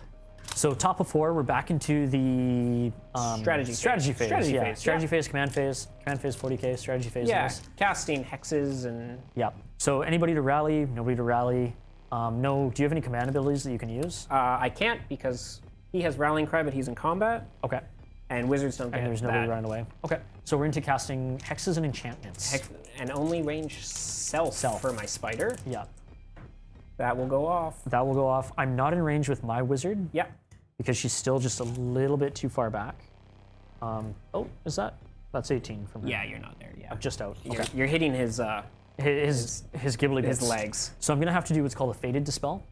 So top of 4, we're back into the Strategy phase. strategy phase. Strategy yeah. phase, Strategy yeah. phase, command phase, 40k, strategy phase. Yeah, Nice. casting hexes and Yeah. So anybody to rally, nobody to rally. No. Do you have any command abilities that you can use? I can't because he has rallying cry, but he's in combat, Okay. and wizards don't get And there's that. nobody running away. Okay. So we're into casting hexes and enchantments. And only range self for my spider. Yeah. That will go off. That will go off. I'm not in range with my wizard Yeah. because she's still just a little bit too far back. Oh, is that? That's 18 from her. Yeah, you're not there. Yeah. Just out. Okay. You're hitting his His gibbly his bits. legs. So I'm gonna have to do what's called a fated dispel.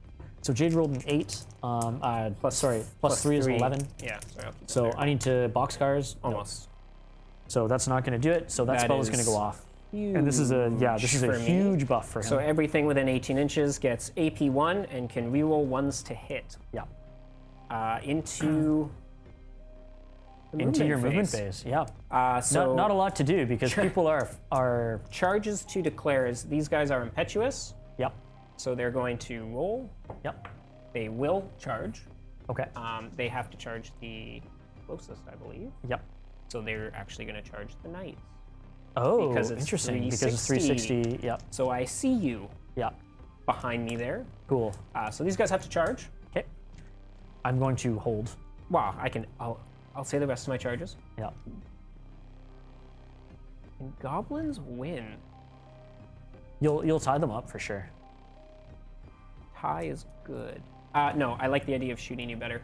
So Jade rolled an 8. Plus 3 is an 11. Yeah. Sorry, I'll keep So that there. I need to box scars. No. Almost. So that's not gonna do it. So that spell is gonna go off. And this is a for me. huge buff for him. So everything within 18 inches gets AP1 and can reroll 1s to hit. yeah. Into the Into your movement phase. phase. Yeah. So Not a lot to do because people are. charges to declare is these guys are impetuous, Yep. so they're going to roll. Yep. They will charge. Okay. They have to charge the closest, I believe. Yep. So they're actually going to charge the knights. Oh, Because it's interesting. Because it's 360. 360. Yep. So I see you Yep. behind me there. Cool. So these guys have to charge. Okay. I'm going to hold. Wow, I'll say the rest of my charges. Yep. And goblins win. You'll tie them up for sure. Tie is good. No, I like the idea of shooting you better.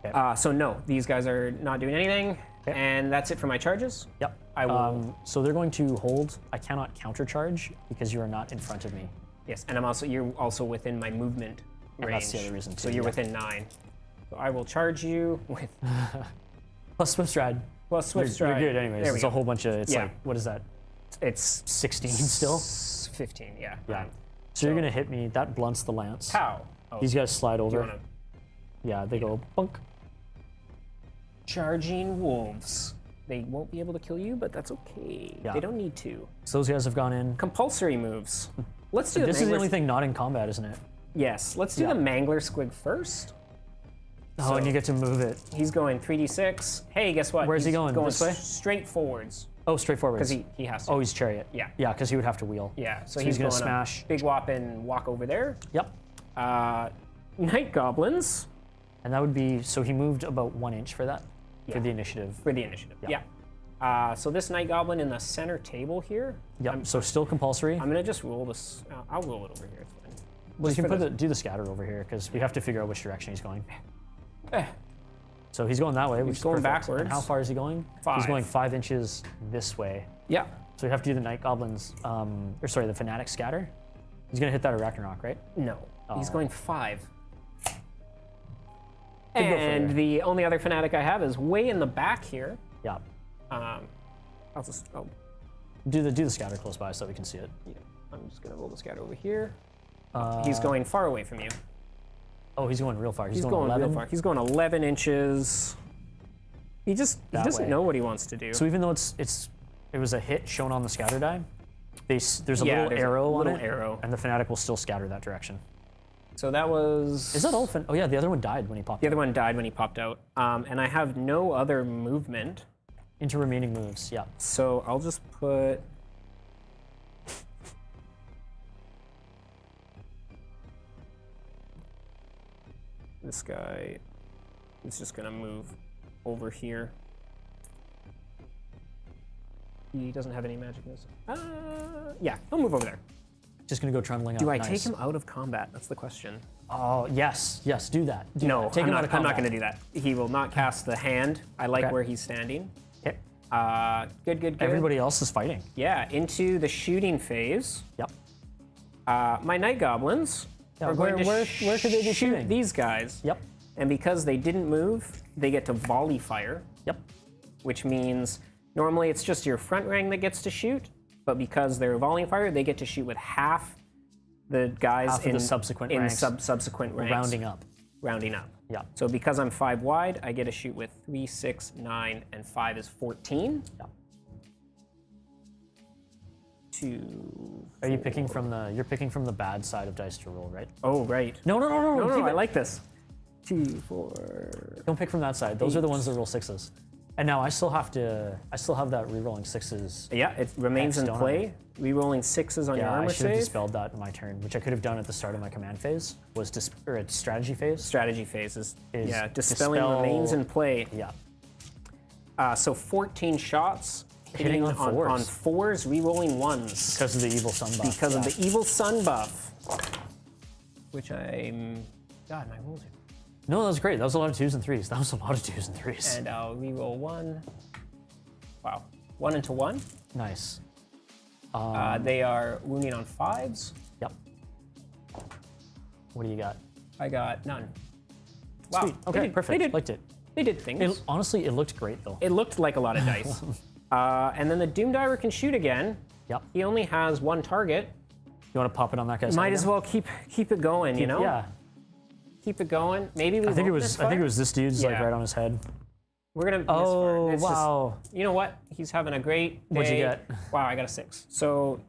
Okay. So no, these guys are not doing anything. Okay. And that's it for my charges. Yep. I will. So they're going to hold. I cannot countercharge because you are not in front of me. Yes, and you're also within my movement range. And that's the other reason So too, you're yeah. within 9. So I will charge you with Plus Swift Stride. Swift You're Stride. good anyways. There we It's go. a whole bunch of. It's Yeah. like what is that? It's 16 still. 15. Yeah. Yeah. So you're gonna hit me. That blunts the lance. How? Oh, These guys slide do you over. want to Yeah. They go bunk. charging wolves? They won't be able to kill you, but that's okay. Yeah. They don't need to. So those guys have gone in. Compulsory moves. Let's do This is the Mangler- only thing not in combat, isn't it? Yes, let's do Yeah. the Mangler Squig first. Oh, and you get to move it. He's going 3d6. Hey, guess what? Where's he He's going? This way? Straight forwards Oh, straight forward. because he has to. Oh, he's chariot. Yeah. Yeah, because he would have to wheel. Yeah, so, So he's he's gonna going smash. a big whop and walk over there. Yep. Night goblins And that would be so he moved about 1 inch for that Yeah. for the initiative. for the initiative. Yeah. Yeah. So this night goblin in the center table here. Yep. So still compulsory. I'm gonna just roll this. I'll roll it over here. It's fine. Well, you just can for do the scatter over here because we have to figure out which direction he's going. Eh. So he's going that way. Which is going perfect. backwards. And how far is he going? 5. He's going 5 inches this way. Yeah. So we have to do the night goblins, the fanatic scatter. He's gonna hit that Arachnarok, right? No. He's Oh. going 5. Could go And further. the only other fanatic I have is way in the back here. Yeah. I'll just, Do the scatter close by so we can see it. yeah, I'm just gonna roll the scatter over here. He's going far away from you. Oh, he's going real far. He's going 11. real far. He's going 11 inches. He doesn't way. know what he wants to do. So even though it was a hit shown on the scatter die, there's a Yeah, little there's a arrow on little it, arrow. and the fanatic will still scatter that direction. So that was... Is that all? Oh yeah, the other one died when he popped. The other one died when he popped out. And I have no other movement. Into remaining moves. Yeah. So I'll just put... This guy is just gonna move over here. He doesn't have any magic moves. Yeah, he'll move over there. Just gonna go trundling up. Do I Nice. take him out of combat? That's the question. Oh yes, do that. Do No, that. Take I'm him not, out of I'm not combat. gonna do that. He will not cast the hand. I like Okay. where he's standing. Okay. Good. Everybody else is fighting. Yeah, into the shooting phase. Yep. My Night Goblins Yeah, are going to where could they be shoot shooting? these guys. Yep. And because they didn't move, they get to volley fire, Yep. which means normally it's just your front rank that gets to shoot, but because they're volleying fire, they get to shoot with half the guys Half of the subsequent in ranks. subsequent ranks. Rounding up. Yeah. Yeah. So because I'm 5 wide, I get to shoot with 3, 6, 9, and 5 is 14. Yeah. 2. Are you picking from the? You're picking from the bad side of dice to roll, right? Oh, right. No. No, keep I it. like this. 2, 4. Don't pick from that side. Those are the ones that roll sixes. And now I still have that re-rolling sixes. Yeah, it remains X, in don't I? play. Rerolling 6s on your Yeah, I armor should have save. dispelled that in my turn, which I could have done at the start of my command phase. Was or at strategy phase. Strategy phases. Is Yeah, dispelling dispel- remains in play. Yeah. So 14 shots. Hitting on fours. On 4s, rerolling 1s. Because of the evil sun buff. Because of the evil sun buff. Which I'm... God, my rolls are... No, that was great. That was a lot of 2s and 3s. That was a lot of 2s and 3s. And I'll reroll 1. Wow. 1 into 1. Nice. They are wounding on 5s. Yep. What do you got? I got none. Wow. Sweet. Okay, perfect. Liked it. They did things. Honestly, it looked great though. It looked like a lot of dice. And then the Doomdiver can shoot again. Yep. He only has 1 target. You want to pop it on that guy's Might head as again? well keep it going, you know? Yeah. Keep it going. Maybe we I think it won't was this dude's like Yeah. right on his head. We're gonna Oh, misfire. It's just- wow. you know what? He's having a great day. What'd you get? Wow, I got a 6. So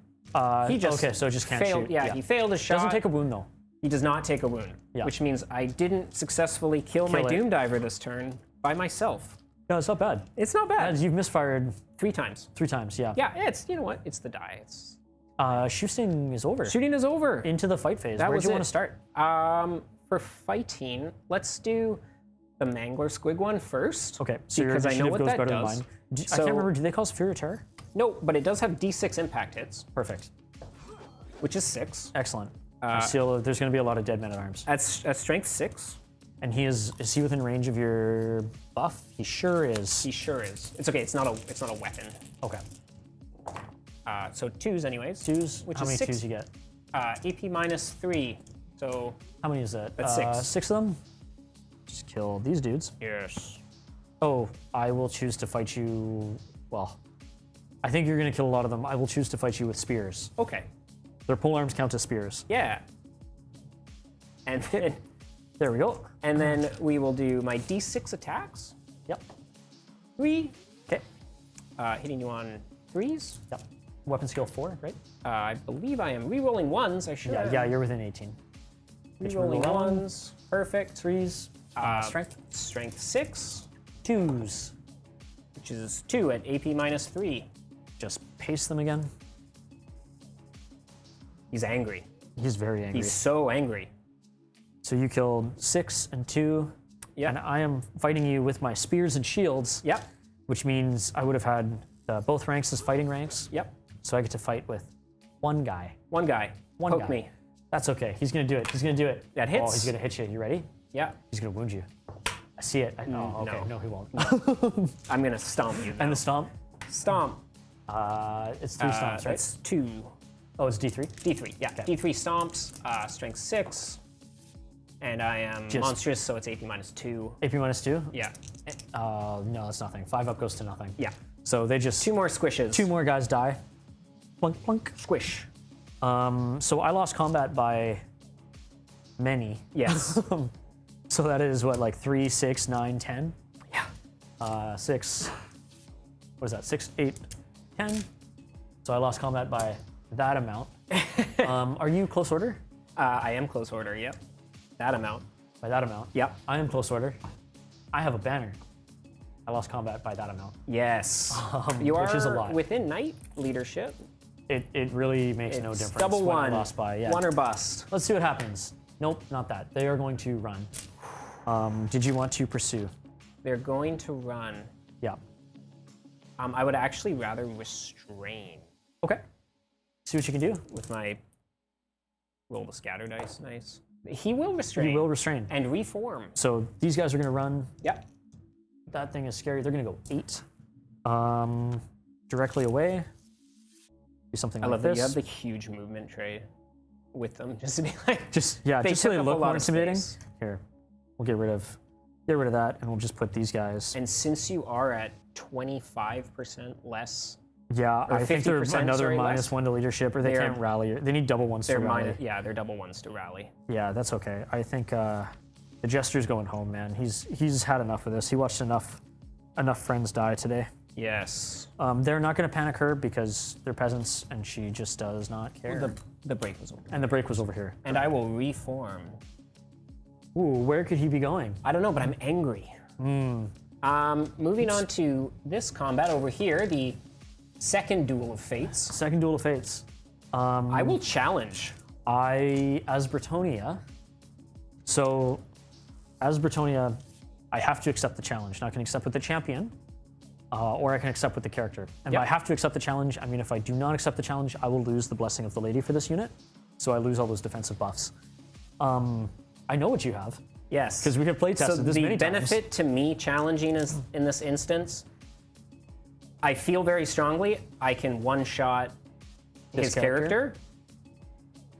he just okay, so it just can't failed. shoot. Yeah, he failed a shot. Doesn't take a wound though. He does not take a wound, Yeah. which means I didn't successfully kill my Kill it. Doomdiver this turn by myself. No, it's not bad. It's not bad. You've misfired 3 times. 3 times. Yeah. Yeah, it's, you know what? It's the die. It's Shooting is over. shooting is over. Into the fight phase. That Where was do you it. want to start? For fighting, let's do the Mangler Squig one first. Okay, so your because I know initiative what goes that better than does. mine. I So- can't remember. Do they call Superior Terror? No, but it does have D6 impact hits, Perfect. which is 6. Excellent. I feel there's going to be a lot of dead men at arms. At strength 6, And is he within range of your buff? He sure is. he sure is. It's okay. It's not a weapon. Okay. So 2s anyways. 2s. Which How is many 6. 2s you get? AP minus 3. So How many is that? That's 6. 6 of them. Just kill these dudes. yes. Oh, I will choose to fight you. Well, I think you're going to kill a lot of them. I will choose to fight you with spears. Okay. Their polearms count as spears. Yeah. And then There we go. we will do my D6 attacks. Yep. 3. Okay. Hitting you on 3s. Yep. Weapon skill 4, right? I believe I am re-rolling 1s. I should. Yeah, you're within 18. Re-rolling re-roll. 1s. Perfect. 3s. Strength. Strength 6, 2s. which is 2 at AP minus 3. Just paste them again. He's angry. He's very angry. He's so angry. So you killed 6 and 2. Yeah. And I am fighting you with my spears and shields. Yep. Which means I would have had both ranks as fighting ranks. Yep. So I get to fight with one guy. One guy. One Poke guy. me. That's okay. He's gonna do it. He's gonna do it. That hits. Oh, he's gonna hit you. You ready? Yeah. He's gonna wound you. I see it. Oh, okay. no. No, he won't. I'm gonna stomp you. And the stomp. Stomp. It's 3 stomps, right? That's 2. Oh, it's D3. D3. Yeah. Okay. D3 stomps. Strength 6. And I am Just- monstrous, so it's AP minus 2. AP minus 2. Yeah. No, that's nothing. 5 up goes to nothing. Yeah. So they just 2 more squishes. 2 more guys die. Plunk plunk. Squish. So I lost combat by many. Yes. So that is what, like 3, 6, 9, 10? Yeah. 6. What is that? 6, 8, 10. So I lost combat by that amount. Are you close order? I am close order. Yep. That amount. By that amount. Yep. I am close order. I have a banner. I lost combat by that amount. Yes. You are which is a lot. within knight leadership. It really makes no It's difference. double when I one. lost by, yeah. 1 or bust. Let's see what happens. Nope, not that. They are going to run. Did you want to pursue? They're going to run. Yeah. I would actually rather restrain Okay. See what you can do. with my roll the scatter dice. Nice. He will restrain. You will restrain. and reform. So these guys are going to run. Yep. That thing is scary. They're going to go 8. Directly away. Do something I like love that this. you have the huge movement tray with them, just to be like. Just so They they took up a look lot more of intimidating. space. Here, we'll get rid of that, and we'll just put these guys. And since you are at 25% less, Yeah, or I think they're 50%, another sorry, less. -1 to leadership, or they They're- can't rally. They need double ones to they're rally. they're double ones to rally. Yeah, that's okay. I think the Jester's going home, man. He's had enough of this. He watched enough friends die today. Yes. They're not going to panic her because they're peasants, and she just does not care. The break was over. And the break was over here. And I will reform. Ooh, where could he be going? I don't know, but I'm angry. Moving on to this combat over here, the second duel of fates. Second duel of fates. I will challenge. As Bretonnia, I have to accept the challenge. Now I can accept with the champion, or I can accept with the character. And Yep. by I have to accept the challenge, I mean if I do not accept the challenge, I will lose the Blessing of the Lady for this unit. So I lose all those defensive buffs. I know what you have, Yes. because we have play tested So this the many times. benefit to me challenging is in this instance, I feel very strongly I can one-shot This his character? character.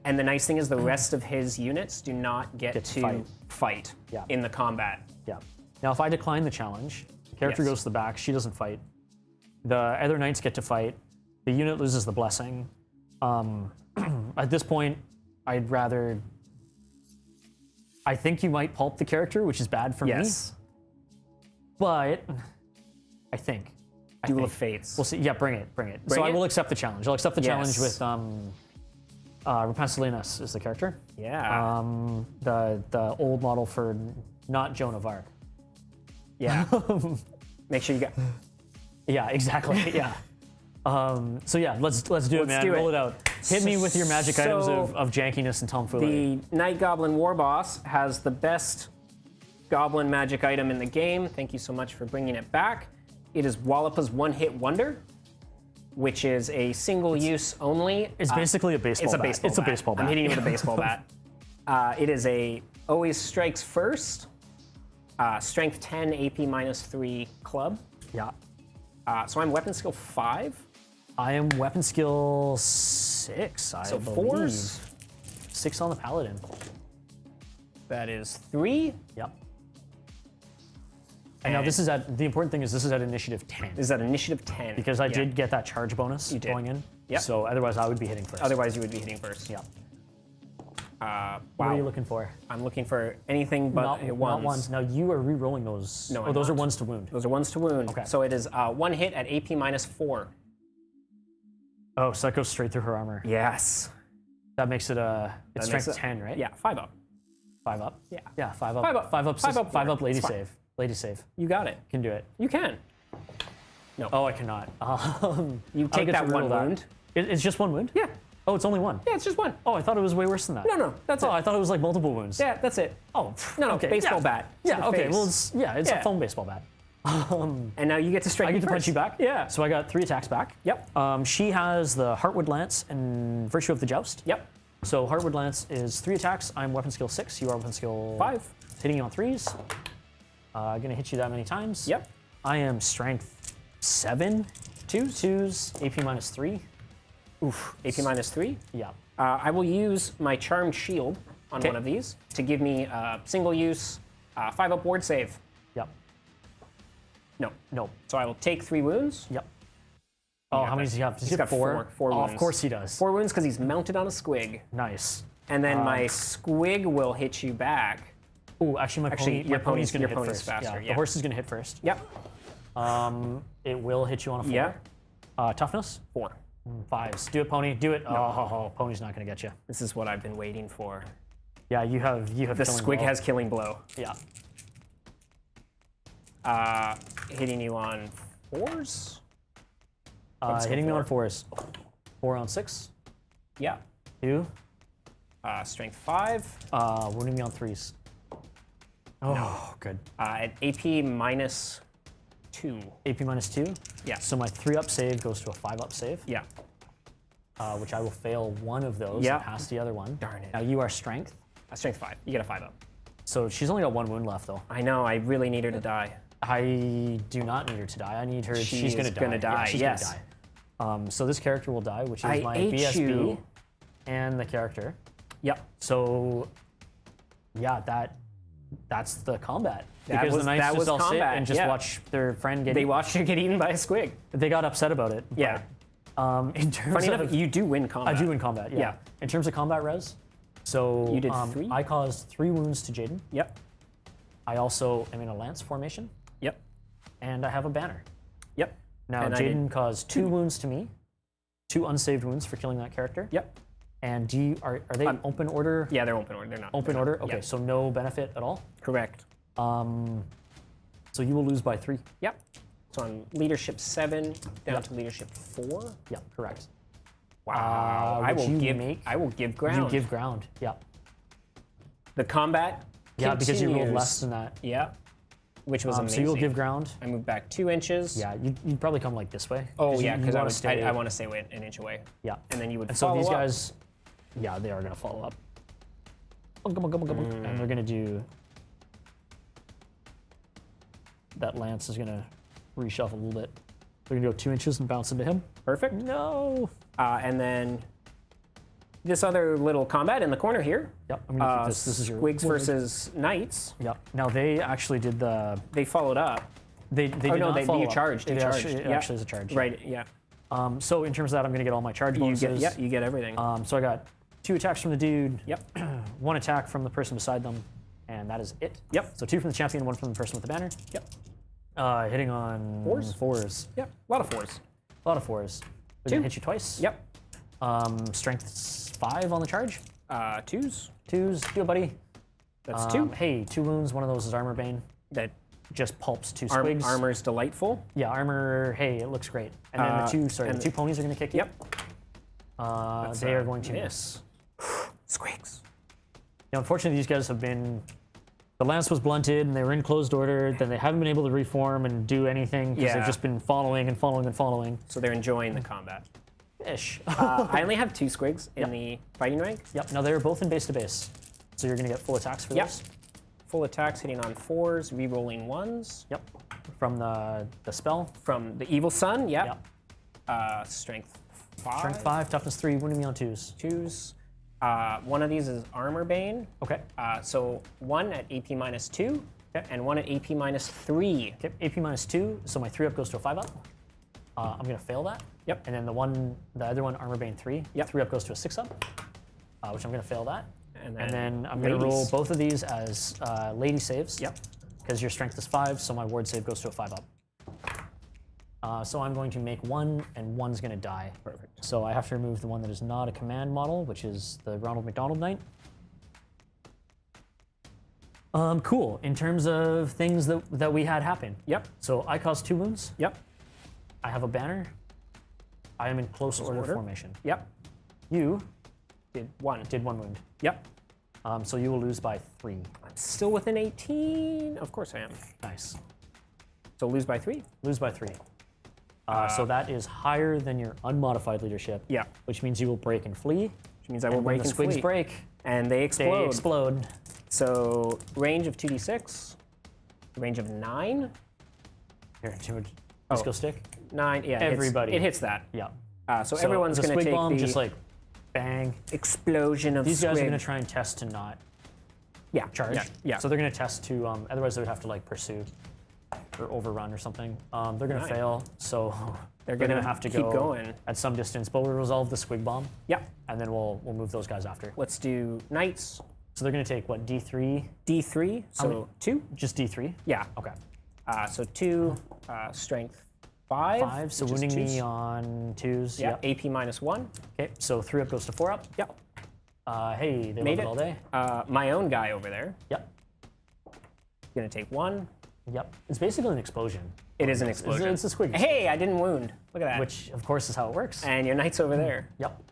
And the nice thing is the rest of his units do not get Get to to fight. fight Yeah. in the combat. Yeah. Now, if I decline the challenge, the character Yes. goes to the back. She doesn't fight. The other knights get to fight. The unit loses the blessing. At this point, I'd rather. I think you might pulp the character, which is bad for Yes. me. But I think. Duel of Fates. We'll see. Yeah, bring it. So Bring I it? will accept the challenge. I'll accept the challenge Yes. with Repensilinas is the character. Yeah. The old model for not Joan of Arc. Yeah. Make sure you got. Yeah, exactly. Yeah. So yeah, let's do it, man. do it. Roll it out. Hit me with your magic items So- of jankiness and tomfoolery. The Night Goblin War Boss has the best goblin magic item in the game. Thank you so much for bringing it back. It is Wallopa's One-Hit Wonder, which is a single use only. It's basically a baseball It's a bat. baseball It's a bat. baseball bat. I'm hitting you with a baseball bat. It is a always strikes first, strength 10, AP -3 club. Yeah. So I'm weapon skill 5. I am weapon skill 6, I So believe. 4s. 6 on the paladin. That is 3. Yep. And now this is the important thing is this is at initiative 10. Is that initiative 10? Because I Yeah. did get that charge bonus did. going in. Yep. So otherwise I would be hitting first. Otherwise, you would be hitting first. Yeah. Wow. What are you looking for? I'm looking for anything but Not ones. ones. Now you are re-rolling those. No, oh, I'm those are not. ones to wound. Those are ones to wound. Okay. So it is 1 hit at AP -4. Oh, so that goes straight through her armor. Yes. That makes it it's That makes strength it- 10, right? Yeah, 5 up. 5 up. Yeah. Yeah, 5 up. 5 up. 5 up. 5 up. 5 up. Lady It's fine. save. Lady save. You got it. Can do it. You can. Oh, I cannot. You I'll take get that to one reroll that. wound. It's just one wound? Yeah. Oh, it's only one. Yeah, it's just one. Oh, I thought it was way worse than that. No, that's Oh, it. I thought it was like multiple wounds. Yeah, that's it. Oh, No, okay. baseball yeah. bat. to Yeah. the Okay. face. Well, it's Yeah. a foam baseball bat. And now you get to strike I me get to punch first. you back. Yeah. So I got 3 attacks back. Yep. She has the Heartwood Lance and Virtue of the Joust. Yep. So Heartwood Lance is 3 attacks. I'm weapon skill 6. You are weapon skill 5. Hitting you on 3s. Gonna hit you that many times. Yep. I am strength 7. 2s. AP -3. Oof. AP -3. Yeah. I will use my Charmed Shield on Okay. one of these to give me single use 5 up ward save. Yep. No. No. So I will take 3 wounds. Yep. Oh, how many does he have? Does he He's have got four. Four Oh, wounds. of course he does. 4 wounds because he's mounted on a squig. Nice. And then my squig will hit you back. Oh, actually, my pony's going to hit first. faster. The Yeah. horse is going to hit first. Yep. It will hit you on a 4. Yeah. Toughness? 4. 5s. Do it, pony. Do it. Oh, pony's not going to get you. This is what I've been waiting for. Yeah, you have The killing squig blow. has killing blow. Yeah. Hitting you on 4s? Hitting me on 4s. 4 on 6. Yeah. 2. Strength 5. Wounding me on 3s. Oh, good. At AP minus 2. AP minus 2. Yeah. So my 3-up save goes to a 5-up save, Yeah. which I will fail one of those Yeah. and pass the other one. Darn it. Now you are strength. Strength 5. You get a 5 up. So she's only got 1 wound left, though. I know. I really need her to die. I do not need her to die. I need her. She She's is going to die. gonna die, Yeah, she's yes. going to die. So this character will die, which is I my ate BSB you. and the character. Yep. So, yeah, that's the combat. That Because was- the knights that just was all sit combat, and just yeah. watch their friend get They eaten. watched her get eaten by a squig. They got upset about it. Yeah. But, in terms Funny of enough, you do win combat. I do in combat, yeah. Yeah. In terms of combat res, so You did 3? I caused 3 wounds to Jayden. Yep. I also am in a lance formation, Yep. and I have a banner. Yep. Now And I did Jayden caused 2 wounds to me, 2 unsaved wounds for killing that character. Yep. And are they open order? Yeah, they're open order. They're not. Open order? Okay, Yeah. so no benefit at all. Correct. So you will lose by 3. Yep. So on leadership 7 down to leadership 4. Yeah, correct. Wow. I which will you give. make- I will give ground. You give ground. Yeah. the combat. Yeah, because you rolled continues. less than that. Yeah. Which was So amazing. you'll give ground. I move back 2 inches. Yeah, you'd probably come like this way. Oh you- yeah, you because wanna stay. I want to stay an inch away. Yeah. And then you would And so follow these up. guys, yeah, they are going to follow up. And they're going to do. That lance is going to reshuffle a little bit. They're going to go 2 inches and bounce into him. Perfect. No. And then this other little combat in the corner here. Yep, I'm going to keep this. This is your. Squigs versus Knights. Yep. Now they actually did the. They followed up. They Oh did no, not they follow you up. charged. You It charged. actually, it Yeah. actually is a charge. Right. Yeah. So in terms of that, I'm going to get all my charge You bonuses. get. Yeah. You get everything. So I got 2 attacks from the dude. Yep. 1 attack from the person beside them, and that is it. Yep. So 2 from the champion, 1 from the person with the banner. Yep. Hitting on 4s? 4s. Yep. A lot of 4s. A lot of 4s. They're gonna hit you twice. Yep. Strength 5 on the charge. 2s. 2s. Do it, buddy. That's 2. Hey, 2 wounds. One of those is armor bane. That Just pulps 2 squigs. armor's delightful. Yeah, armor. Hey, it looks great. And then the 2 ponies are gonna kick you. Yep. They are going to miss. Squigs. Now, unfortunately, these guys have been. The lance was blunted, and they were in closed order. Then they haven't been able to reform and do anything because Yeah. they've just been following and following and following. So they're enjoying the combat. Ish. I only have 2 squigs in the fighting rank. Yep. Now they're both in base to base, so you're gonna get full attacks for Yep. those. Full attacks hitting on 4s, re-rolling 1s. Yep. From the spell. From the Evil Sun, yep. Yep. Strength 5. Strength 5, toughness 3, wounding me on 2s. 2s. One of these is Armor Bane. Okay. So 1 at AP minus 2, and 1 at AP minus 3. Okay. AP minus 2, so my 3-up goes to a 5-up. I'm gonna fail that. Yep. And then the other one, Armor Bane 3. Yep. 3-up goes to a 6-up, which I'm gonna fail that. And And then I'm gonna roll ladies. both of these as lady saves. Yep. Because your strength is 5, so my ward save goes to a 5-up. So I'm going to make 1, and 1's gonna die. Perfect. So I have to remove the one that is not a command model, which is the Ronald McDonald Knight. Cool. In terms of things that we had happen. Yep. So I caused 2 wounds. Yep. I have a banner. I am in close order order. formation. Yep. You Did 1. did 1 wound. Yep. So you will lose by 3. I'm still within 18. Of course I am. Nice. So lose by 3. Lose by 3. So that is higher than your unmodified leadership. Yeah. Which means you will break and flee. Which means I will And when break the and squigs flee. break, And they explode. they explode. So range of 2d6. Range of 9. Here, disco stick. 9. Yeah. Everybody. It hits that. Yeah. So everyone's the going to squig take bomb the just like bang. explosion of These guys are squig. going to try and test to not Yeah. charge. Yeah. Yeah. So they're going to test to. Otherwise, they would have to like pursue or overrun or something. They're going to Right. fail. So They're They're gonna gonna have to keep go going. at some distance, but we'll resolve the squig bomb, Yep. and then we'll move those guys after. Let's do knights. So they're gonna take what, D3? D3. So many? 2. Just D3. Yeah. Okay. So 2, strength 5. 5. So which is wounding me twos. on 2s. Yeah. Yep. AP -1. Okay. So 3 up goes to 4 up. Yep. Hey, they Made love it it. all day. My own guy over there. Yep. Gonna take 1. Yep. It's basically an explosion. It is an explosion. It's a squig. Hey, I didn't wound. Look at that. Which, of course, is how it works. And your knight's over there. Yep.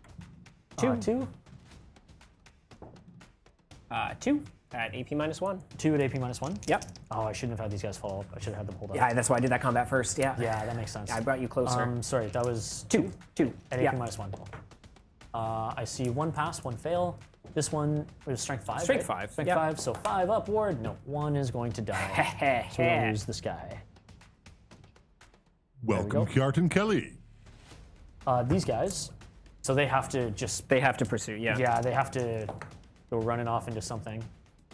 2. 2. 2 at AP -1. 2 at AP -1. Yep. Oh, I shouldn't have had these guys fall up. I should have had them hold up. Yeah, that's why I did that combat first. Yeah. Yeah, that makes sense. I brought you closer. Sorry, that was 2. 2. at Yeah. AP -1. I see 1 pass, 1 fail. This one was strength 5. Strength right? 5, Strength yep. 5. So 5 upward. No, 1 is going to die. So we'll lose this guy. Welcome, Kiart and Kelly. These guys, so they have to just. They have to pursue. Yeah. Yeah, they have to go running off into something.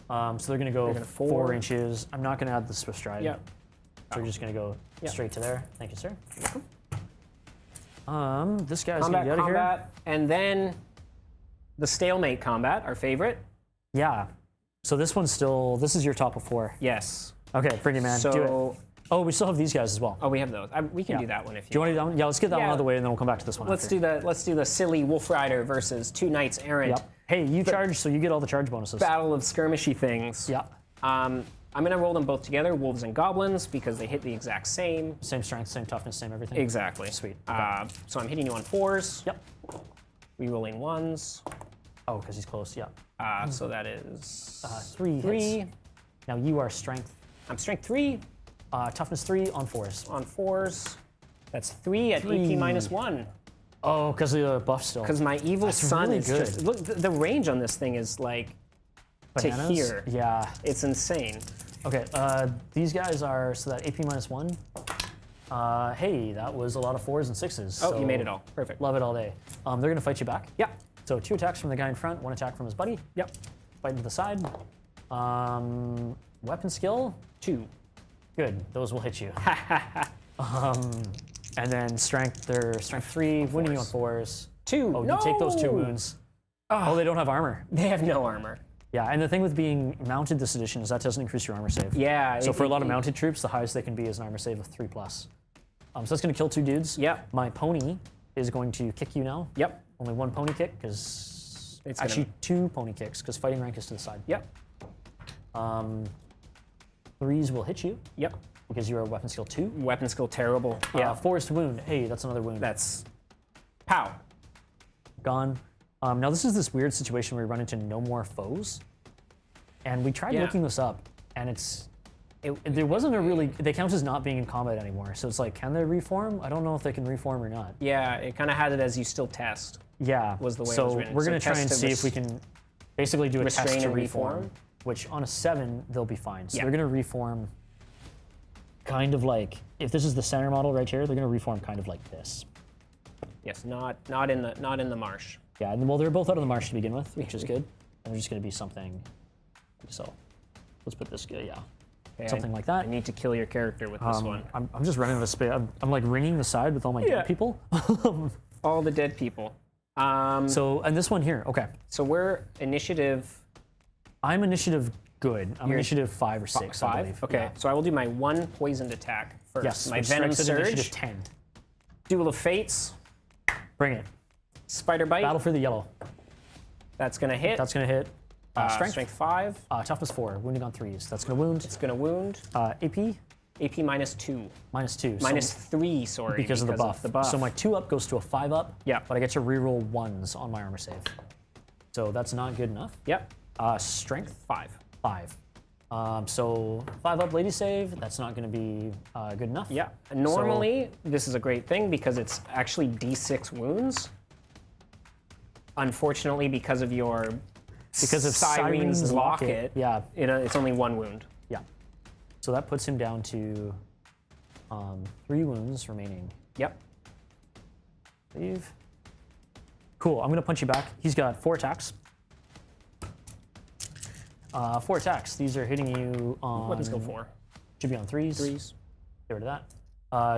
So they're going to go gonna 4 4 inches. I'm not going to add the Swift Stride. Yep. So we're just going to go Yep. straight to there. Thank you, sir. This guy's going to Combat, get out of here. combat, and then the stalemate combat, our favorite. Yeah. So this one's still. This is your top of 4. Yes. Okay, bring it, man. Do it. So, Oh, we still have these guys as well. oh, we have those. We can Yeah. do that one if Do you want to do that one? Yeah, let's get that one Yeah. out of the way, and then we'll come back to this one. Let's after. do the silly Wolf Rider versus 2 Knights Errant. Yep. Hey, you charge, so you get all the charge bonuses. Battle of skirmishy things. Yeah. I'm gonna roll them both together, wolves and goblins, because they hit the exact same. Same strength, same toughness, same everything. Exactly. Sweet. So I'm hitting you on 4s. Yep. Rerolling 1s. Oh, because he's close. Yeah. So that is 3 3. hits. Now you are strength. I'm strength 3 Toughness 3 on 4s. on 4s. That's 3 at 3. AP -1. Oh, because of the buff still. Because my evil That's son really is good. just look. The range on this thing is like Bananas? to here. Yeah. It's insane. Okay. These guys are so that AP -1. Hey, that was a lot of 4s and 6s. Oh, so you made it all. Perfect. Love it all day. They're gonna fight you back. Yep. So 2 attacks from the guy in front, 1 attack from his buddy. Yep. Fighting to the side. Weapon skill. 2. Good. Those will hit you. And then strength. They're strength 3, wounding you on 4s. 2. Oh, no! you take those 2 wounds. Oh, they don't have armor. They have no armor. Yeah, and the thing with being mounted this edition is that doesn't increase your armor save. Yeah. So for a lot of mounted troops, the highest they can be is an armor save of 3+. So that's going to kill 2 dudes. Yep. My pony is going to kick you now. Yep. Only 1 pony kick, because It's actually 2 pony kicks, because fighting rank is to the side. Yep. 3s will hit you, Yep. because you are weapon skill 2. Weapon skill terrible. Yeah. 4 is to wound. Hey, that's another wound. That's pow. Gone. Now this is this weird situation where we run into no more foes. And we tried Yeah. looking this up, and there wasn't a really, they count as not being in combat anymore. So it's like, can they reform? I don't know if they can reform or not. Yeah. It kind of had it as you still test. Yeah. Was the way it so was written. we're So going to try test and to see if we can basically do a test restrain to and reform, reform? which on a 7, they'll be fine. So Yeah. they're going to reform kind of like, if this is the center model right here, they're going to reform kind of like this. Yes. Not in the marsh. Yeah, and well, they're both out of the marsh to begin with, which is good. And they're just going to be something, so let's put this, yeah, Okay, something like I that. need to kill your character with this one. I'm just running the space. I'm like ringing the side with all my Yeah. dead people. All the dead people. So, and this one here, okay. So we're initiative I'm initiative good. I'm initiative 5 or 6, I 5. believe. Okay. Yeah. So I will do my 1 poisoned attack first. Yes, My which venom strikes at initiative surge. 10. Duel of Fates. Bring it. Spider bite. Battle for the yellow. That's gonna hit. That's going to hit. Strength. 5. Toughness 4. Wounding on 3s. That's going to wound. It's gonna wound. AP AP -2. -2. -3. Sorry. because of the buff. The buff. So my 2 up goes to a 5 up. Yeah. But I get to reroll 1s on my armor save. So that's not good enough. Yep. Strength 5. 5. So 5 up lady save. That's not going to be good enough. Yeah. Normally, this is a great thing because it's actually D6 wounds. Unfortunately, because of your Siren's Locket, Yeah. it's only 1 wound. Yeah. So that puts him down to 3 wounds remaining. Yep. Leave. Cool. I'm going to punch you back. He's got 4 attacks. 4 attacks. These are hitting you on. Weapon skill 4. Should be on 3s. 3s. Get rid of that.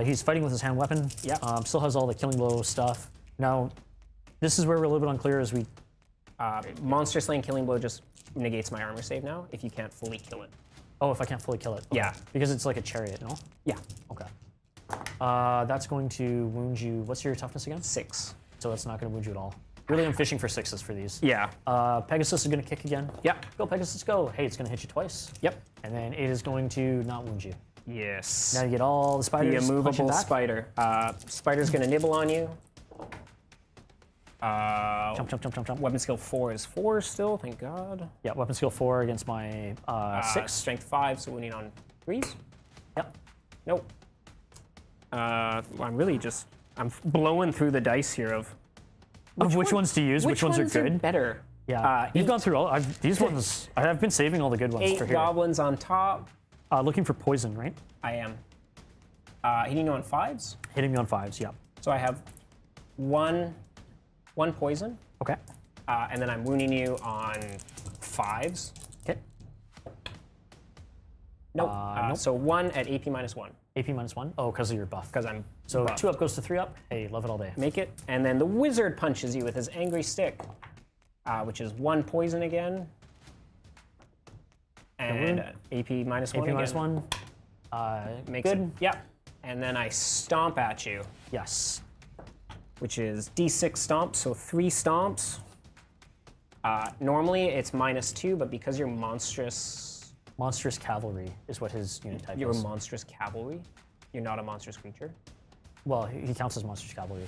He's fighting with his hand weapon. Yep. Still has all the killing blow stuff. Now, this is where we're a little bit unclear as we... Monster Slaying Killing Blow just negates my armor save now if you can't fully kill it. Oh, if I can't fully kill it. Okay. Yeah. Because it's like a chariot, no? Yeah. Okay. That's going to wound you. What's your toughness again? 6. So that's not going to wound you at all. Really, I'm fishing for 6s for these. Yeah. Pegasus is going to kick again. Yep. Go, Pegasus, go. Hey, it's going to hit you twice. Yep. And then it is going to not wound you. Yes. Now you get all the spiders. The punching immovable back. spider. Spider's gonna nibble on you. Jump, jump, jump, jump, jump. Weapon skill 4 is 4 still, thank God. Yeah, weapon skill 4 against my 6. Strength 5, so winning on 3s. Yep. Nope. I'm blowing through the dice here of Which ones to use? Which ones are good? better. Yeah. You've 8 gone through all. These ones. I've been saving all the good ones for here. goblins on top. Looking for poison, right? I am. Hitting you on 5s. Hitting me on 5s. Yep. So I have one poison, Okay. and then I'm wounding you on 5s. Okay. Nope. Nope. So 1 at AP -1, AP -1. Oh, because of your buff. because I'm So buff. 2 up goes to 3 up. Hey, love it all day. Make it, and then the wizard punches you with his angry stick, which is 1 poison again, and AP -1 AP again. -1. Makes good. it. Yep. And then I stomp at you, Yes. which is D6 stomps, so 3 stomps. Normally it's -2, but because you're monstrous, Monstrous cavalry is what his unit type you're is. monstrous cavalry. You're not a monstrous creature. Well, he counts as monstrous cavalry.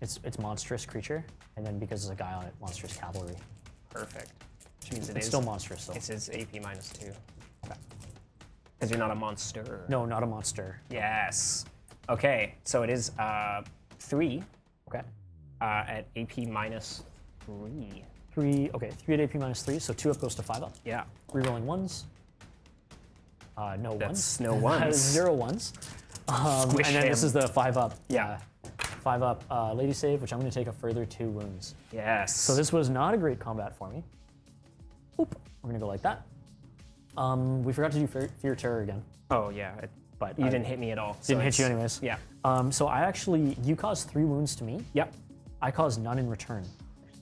It's monstrous creature, and then because there's a guy on it, monstrous cavalry. Perfect. Which means It's still monstrous though. It's his AP -2. Okay. Because you're not a monster. No, not a monster. Yes. Okay, so it is 3 Okay. at AP -3. 3. Okay. 3 at AP -3. So 2 up goes to 5 up. Yeah. Rerolling 1s. No That's 1s. no ones. 0 1s. And Squish then this him. is the 5 up. Yeah. 5 up lady save, which I'm going to take a further 2 wounds. Yes. So this was not a great combat for me. Oop. We're going to go like that. We forgot to do fear terror again. Oh yeah, But you I didn't hit me at all. So Didn't hit you it's- anyways. Yeah. So you caused 3 wounds to me. Yep. I caused none in return.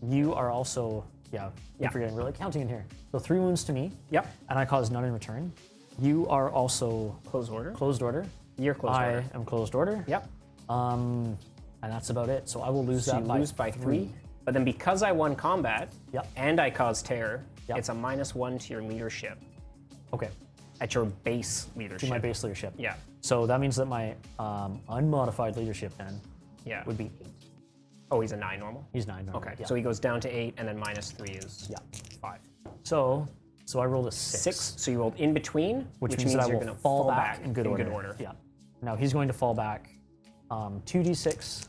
You are also, Yeah. I'm forgetting, we're like counting in here. So 3 wounds to me, Yep. and I caused none in return. You are also Close order. closed order. You're closed I order. am closed order. Yep. And that's about it. So I will lose So that you by lose by 3. But then because I won combat Yep. and I caused terror, Yep. it's a -1 to your leadership Okay, at your base leadership. to my base leadership. Yeah. So that means that my unmodified leadership then Yeah. would be 8. Oh, he's a 9 normal. He's 9 normal. Okay. Yeah. So he goes down to 8, and then -3 is Yeah. 5. So I rolled a 6. 6. So you rolled in between, which means that I you're will going to fall back in good order. Yeah. Now he's going to fall back 2d6,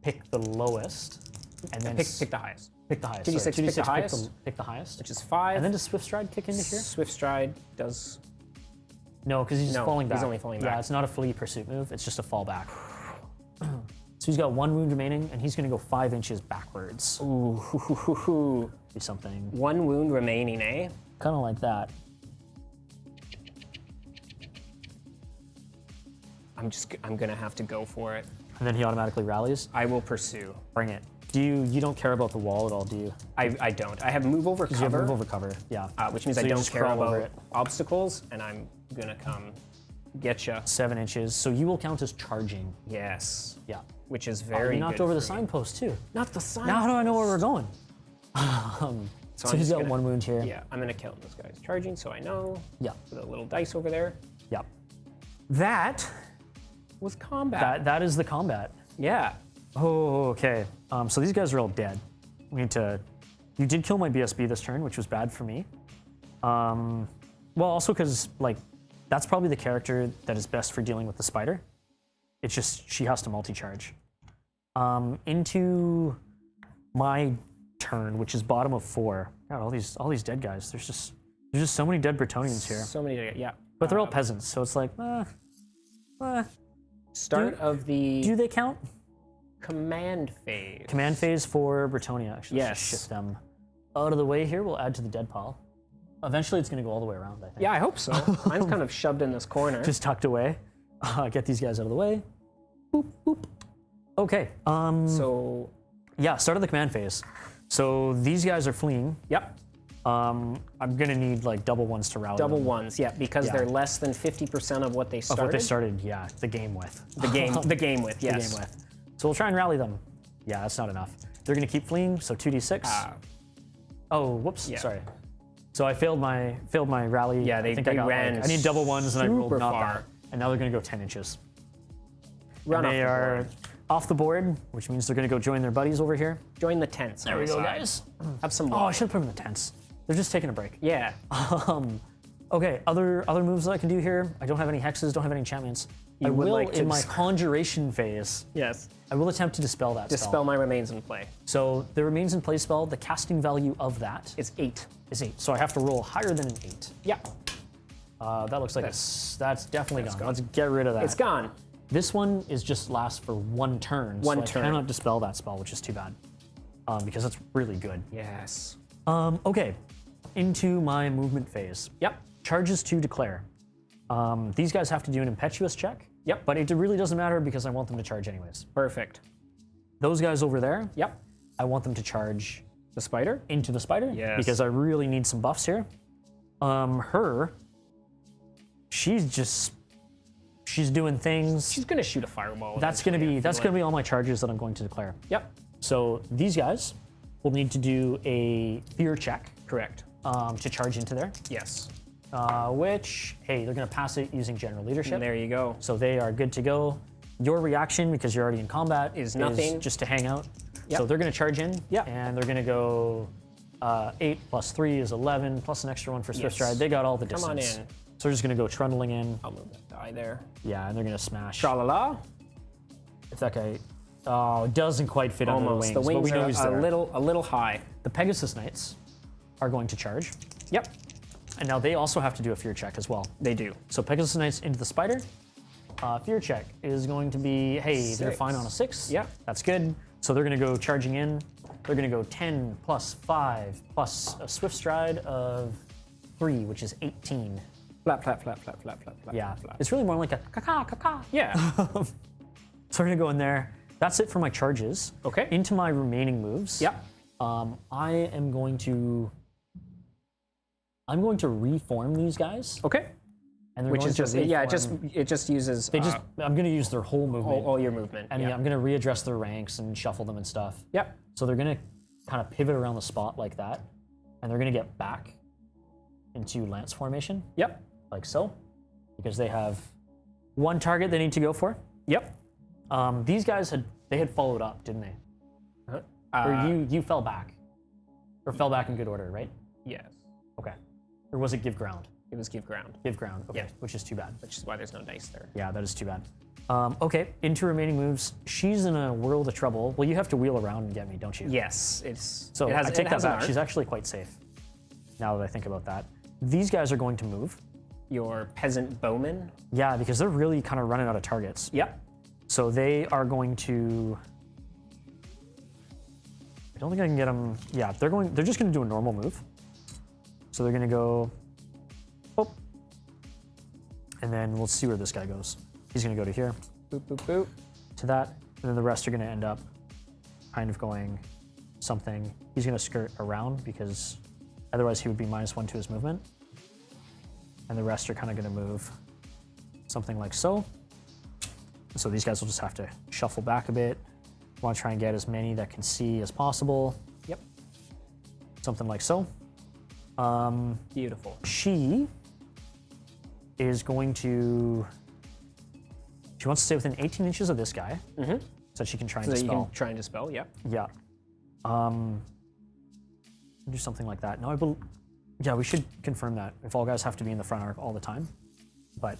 pick the lowest, and then Pick the highest, pick the highest. 2d6 sorry, pick the highest. Pick the highest. which is 5. And then does Swift Stride kick into here? Swift Stride does. No, because he's No, falling back. he's only falling Yeah, back. it's not a flee pursuit move. It's just a fall back. So he's got 1 wound remaining, and he's going to go 5 inches backwards. Ooh. Do something 1 wound remaining, eh? kind of like that. I'm gonna have to go for it. And then he automatically rallies. I will pursue. Bring it. You don't care about the wall at all, do you? I don't. I have move over You have cover, move over cover. Yeah. which means So I you don't just care crawl over about it. obstacles, and I'm gonna come get you. 7 inches. So you will count as charging. Yes. Yeah. Which is You very knocked good over the for me. signpost too. Not the sign. Now how do I know where we're going? So I'm he's just got gonna- 1 wound here. Yeah, I'm gonna count this guy's charging, so I know. Yeah. With a little dice over there. Yeah. That was combat. That is the combat. Yeah. Oh, okay. So these guys are all dead. We need to. You did kill my BSB this turn, which was bad for me. Well, also because like that's probably the character that is best for dealing with the spider. It's just she has to multi-charge. Into my turn, which is bottom of 4. God, all these dead guys. There's just so many dead Bretonians here. So many. Yeah. But they're all peasants, so it's like, Start of the do they count? command phase. Command phase for Bretonnia. Actually, let's just Yes. shift them out of the way here. We'll add to the dead pile. Eventually, it's going to go all the way around, I think. Yeah, I hope so. Mine's kind of shoved in this corner. Just tucked away. Get these guys out of the way. Boop, boop. Okay. So, Yeah, start of the command phase. So these guys are fleeing. yep. I'm gonna need like double ones to rally Double them. ones, yeah, because Yeah. they're less than 50% of what they Of started. what they started, yeah, the game with. The game with, The yes. game with. So we'll try and rally them. Yeah, that's not enough. They're gonna keep fleeing, so 2d6. Oh, whoops, yeah. sorry. So I failed my rally. Yeah, I think they I got, ran like, I need double ones and I rolled super not far. that. And now they're gonna go 10 inches. Run And off they the are board. off the board, which means they're gonna go join their buddies over here. Join the tents. There we go, guys. Have some Oh, I water. should put them in the tents. They're just taking a break. Yeah. Okay, other moves that I can do here. I don't have any hexes, don't have any enchantments. I would will, like to in my dis- conjuration phase, Yes. I will attempt to dispel that Dispel spell. my remains in play. So the remains in play spell, the casting value of that It's 8. is 8. So I have to roll higher than an 8. Yeah. That looks like that's definitely gone. gone. Let's get rid of that. It's gone. This one is just lasts for one turn. One so turn. I cannot dispel that spell, which is too bad. Because it's really good. Yes. Okay, into my movement phase. Yep. Charges to declare. These guys have to do an impetuous check. Yep. But it really doesn't matter because I want them to charge anyways. Perfect. Those guys over there, Yep. I want them to charge The spider? into the spider. Yes. Because I really need some buffs here. She's doing things. She's gonna shoot a fireball. That's gonna eventually, be all my charges that I'm going to declare. Yep. So these guys will need to do a fear check Correct. to charge into there. Yes. Which, hey, they're gonna pass it using general leadership. There you go. So they are good to go. Your reaction, because you're already in combat, Is nothing. just to hang out. Yep. So they're going to charge in, Yep. and they're going to go 8 plus 3 is 11, plus an extra one for Swift Yes. Stride. They got all the Come distance. on in. So they're just going to go trundling in. I'll move that die there. Yeah, and they're going to smash. Tra-la-la. If that guy, it doesn't quite fit under the Almost. wings, The but wings we know are he's a there. little high. The Pegasus Knights are going to charge, Yep. and now they also have to do a fear check as well. They do. So Pegasus Knights into the spider. Fear check is going to be, hey, they're 6. fine on a 6. Yeah. That's good. So they're going to go charging in. They're going to go 10 plus 5 plus a Swift Stride of 3, which is 18. Flap, flap, flap, flap, flap, flap, flap. Yeah. flap. It's really more like a caca. Yeah. So we're going to go in there. That's it for my charges. Okay. Into my remaining moves. Yep. I am going to reform these guys. Okay. And they're Which going is to just reform- it just uses I'm going to use their whole movement. all your movement. And yeah. I'm going to readjust their ranks and shuffle them and stuff. Yep. So they're going to kind of pivot around the spot like that. And they're going to get back into lance formation, Yep. like so. Because they have one target they need to go for. Yep. These guys had followed up, didn't they? Or you fell back. Or fell back in good order, right? Yes. Okay. Or was it give ground? It was give ground, Give ground, okay. Yeah. Which is too bad. which is why there's no dice there. Yeah, that is too bad. Okay, into remaining moves. She's in a world of trouble. Well, you have to wheel around and get me, don't you? Yes, it's So it has, I take it that has an back. art. She's actually quite safe. Now that I think about that. These guys are going to move. Your peasant bowman. Yeah, because they're really kind of running out of targets. Yep. So they are going to... I don't think I can get them... Yeah, they're just going to do a normal move. So they're going to go... Oh. And then we'll see where this guy goes. He's going to go to here, Boop boop boop. to that, and then the rest are going to end up kind of going something. He's going to skirt around because otherwise he would be -1 to his movement. And the rest are kind of going to move something like so. So these guys will just have to shuffle back a bit. Want to try and get as many that can see as possible. Yep. Something like so. Beautiful. She is going to... She wants to stay within 18 inches of this guy. So that she can try and So you dispel. can try and dispel. Yep. Yeah. Do something like that. No, yeah, we should confirm that if all guys have to be in the front arc all the time. But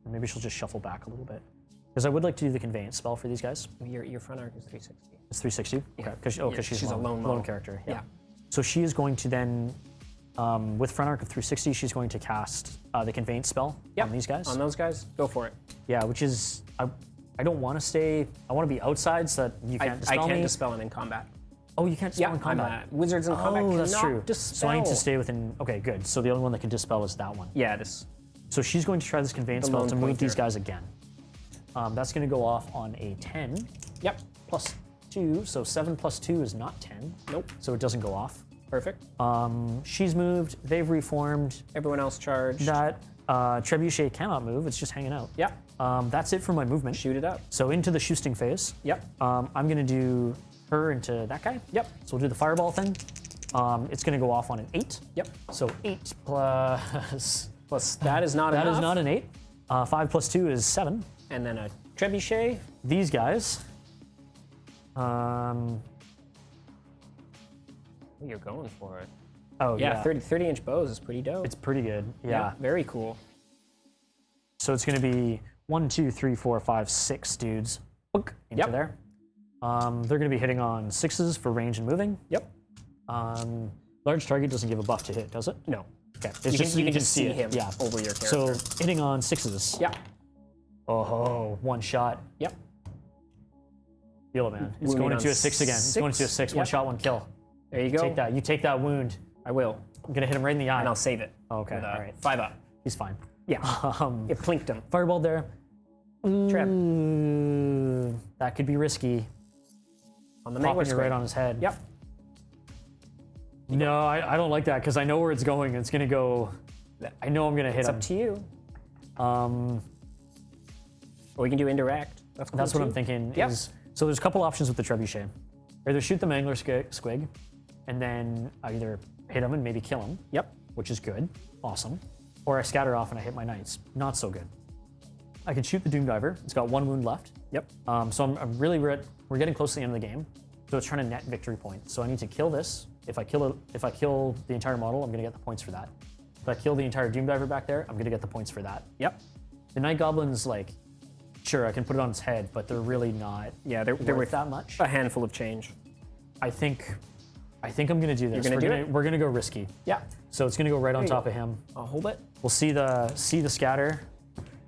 maybe she'll just shuffle back a little bit. Because I would like to do the conveyance spell for these guys. Your front arc is 360. It's 360? Okay. Because she's she's a lone model. character. Yeah. Yeah. So she is going to then, with front arc of 360, she's going to cast the conveyance spell on these guys. On those guys, go for it. Yeah, which is, I don't want to stay, I want to be outside so that you can't I dispel can't me. dispel him in combat. Oh, you can't dispel in combat? I'm wizards in combat Oh, that's cannot true. dispel. So I need to stay within, okay, good. So the only one that can dispel is that one. Yeah, this. So she's going to try this conveyance The spell lone to move pointer. these guys again. That's going to go off on a 10 Yep. plus 2. So 7 plus 2 is not 10. Nope. So it doesn't go off. Perfect. She's moved. They've reformed. Everyone else charged. That trebuchet cannot move. It's just hanging out. Yep. That's it for my movement. Shoot it up. So into the shooting phase. Yep. I'm going to do her into that guy. Yep. So we'll do the fireball thing. It's going to go off on an 8. Yep. So 8 plus... Plus that is not That enough. is not an 8. 5 plus 2 is 7. And then a trebuchet. These guys... You're going for it. Oh, Yeah, yeah. 30-inch bows is pretty dope. It's pretty good. Yeah. Very cool. So it's going to be 1, 2, 3, 4, 5, 6 dudes. Book, into Yep. there. They're going to be hitting on 6s for range and moving. Yep. Large target doesn't give a buff to hit, does it? No. Okay. It's You can just see it. him Yeah. over your So character. hitting on 6s. Yeah. Oh, one shot. Yep. Feel it, man. It's Wounding going on into a 6 again. It's going into a 6. One Yep. shot, one kill. There you go. Take that. You take that wound. I will. I'm going to hit him right in the eye. And I'll save it. Okay, With a all right. 5 up. He's fine. Yeah. It plinked him. Fireball there. Treb. Ooh, that could be risky. On the Popping mangler it right on his head. Yep. No, I don't like that because I know where it's going. It's going to go... I know I'm going to hit It's him. up to you. Um, Or we can do indirect. That's cool That's what too. I'm thinking. Yep. Is so there's a couple options with the trebuchet. Either shoot the mangler squig, and then I either hit him and maybe kill him, Yep. which is good, awesome, or I scatter off and I hit my knights, not so good. I can shoot the Doomdiver. It's got 1 wound left. Yep. So I'm really we're getting close to the end of the game. So it's trying to net victory points. So I need to kill this. If I kill the entire model, I'm gonna get the points for that. If I kill the entire Doomdiver back there, I'm gonna get the points for that. Yep. The Night Goblins, like, sure, I can put it on its head, but they're really not Yeah, they're worth worth that much. a handful of change. I think I'm gonna do this. You're gonna do it? We're gonna go risky. Yeah. So it's gonna go right on you top go. of him. I'll hold it. We'll see the scatter,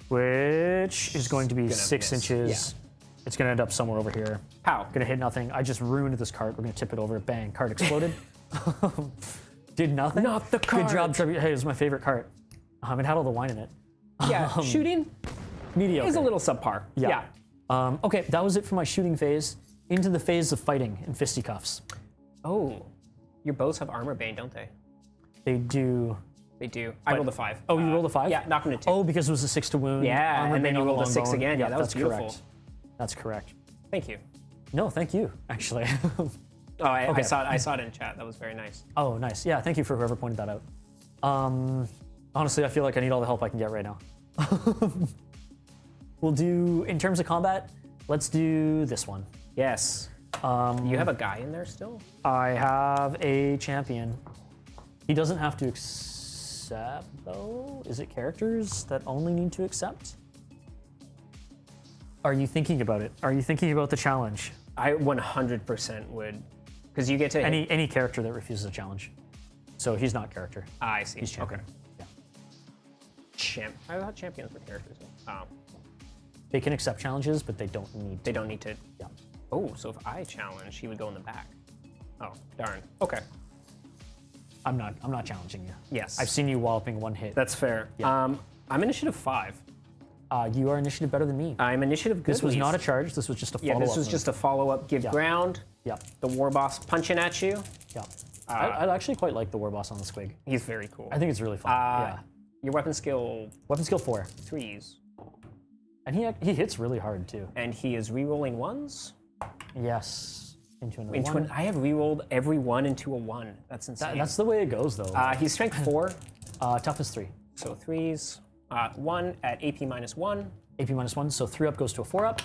which is going to be 6 miss. inches. It's gonna end up somewhere over here. Pow. Gonna hit nothing. I just ruined this cart. We're gonna tip it over. Bang! Cart exploded. Did nothing. Not the Good job, cart. Trevi. Hey, it was my favorite cart. It had all the wine in it. Yeah, shooting Mediocre. is a little subpar. Yeah. Okay, that was it for my shooting phase. Into the phase of fighting and fisticuffs. Oh, your bows have armor bane, don't they? They do. They do. I rolled a 5. Oh, you rolled a 5? Yeah, knock him to 2. Oh, because it was a 6 to wound. Yeah, armor and then bane you on the rolled a long 6 bone. again. Yeah, that was that's beautiful. correct. That's correct. Thank you. No, thank you, actually. Oh, I Okay. saw it in chat. That was very nice. Oh, nice. Yeah, thank you for whoever pointed that out. Honestly, I feel like I need all the help I can get right now. We'll do, in terms of combat, let's do this one. Yes. You have a guy in there still? I have a champion. He doesn't have to accept, though. Is it characters that only need to accept? Are you thinking about it? Are you thinking about the challenge? I 100% would. Because you get to hit. Any character that refuses a challenge. So he's not character. I see. He's champion. Okay. I thought champions were characters. Oh, They can accept challenges, but they don't need to. they don't need to. Yeah. Oh, so if I challenge, he would go in the back. Oh, darn. Okay. I'm not challenging you. Yes. I've seen you walloping one hit. That's fair. Yeah. I'm initiative 5. You are initiative better than me. I'm initiative good. This was not a charge. This was just a Yeah, follow-up. this was just a follow-up. Give Yeah. ground. Yeah, The war boss punching at you. yeah. I actually quite like the war boss on the squig. He's very cool. I think it's really fun. Yeah. Your weapon skill Weapon skill 4, 3s. and he hits really hard too. And he is re-rolling 1s. Yes. Into another Into one. I have re-rolled every 1 into a 1. That's insane. That's the way it goes, though. He's strength 4, Tough is 3. so 3s. 1 at AP -1. AP -1, so 3 up goes to a 4 up.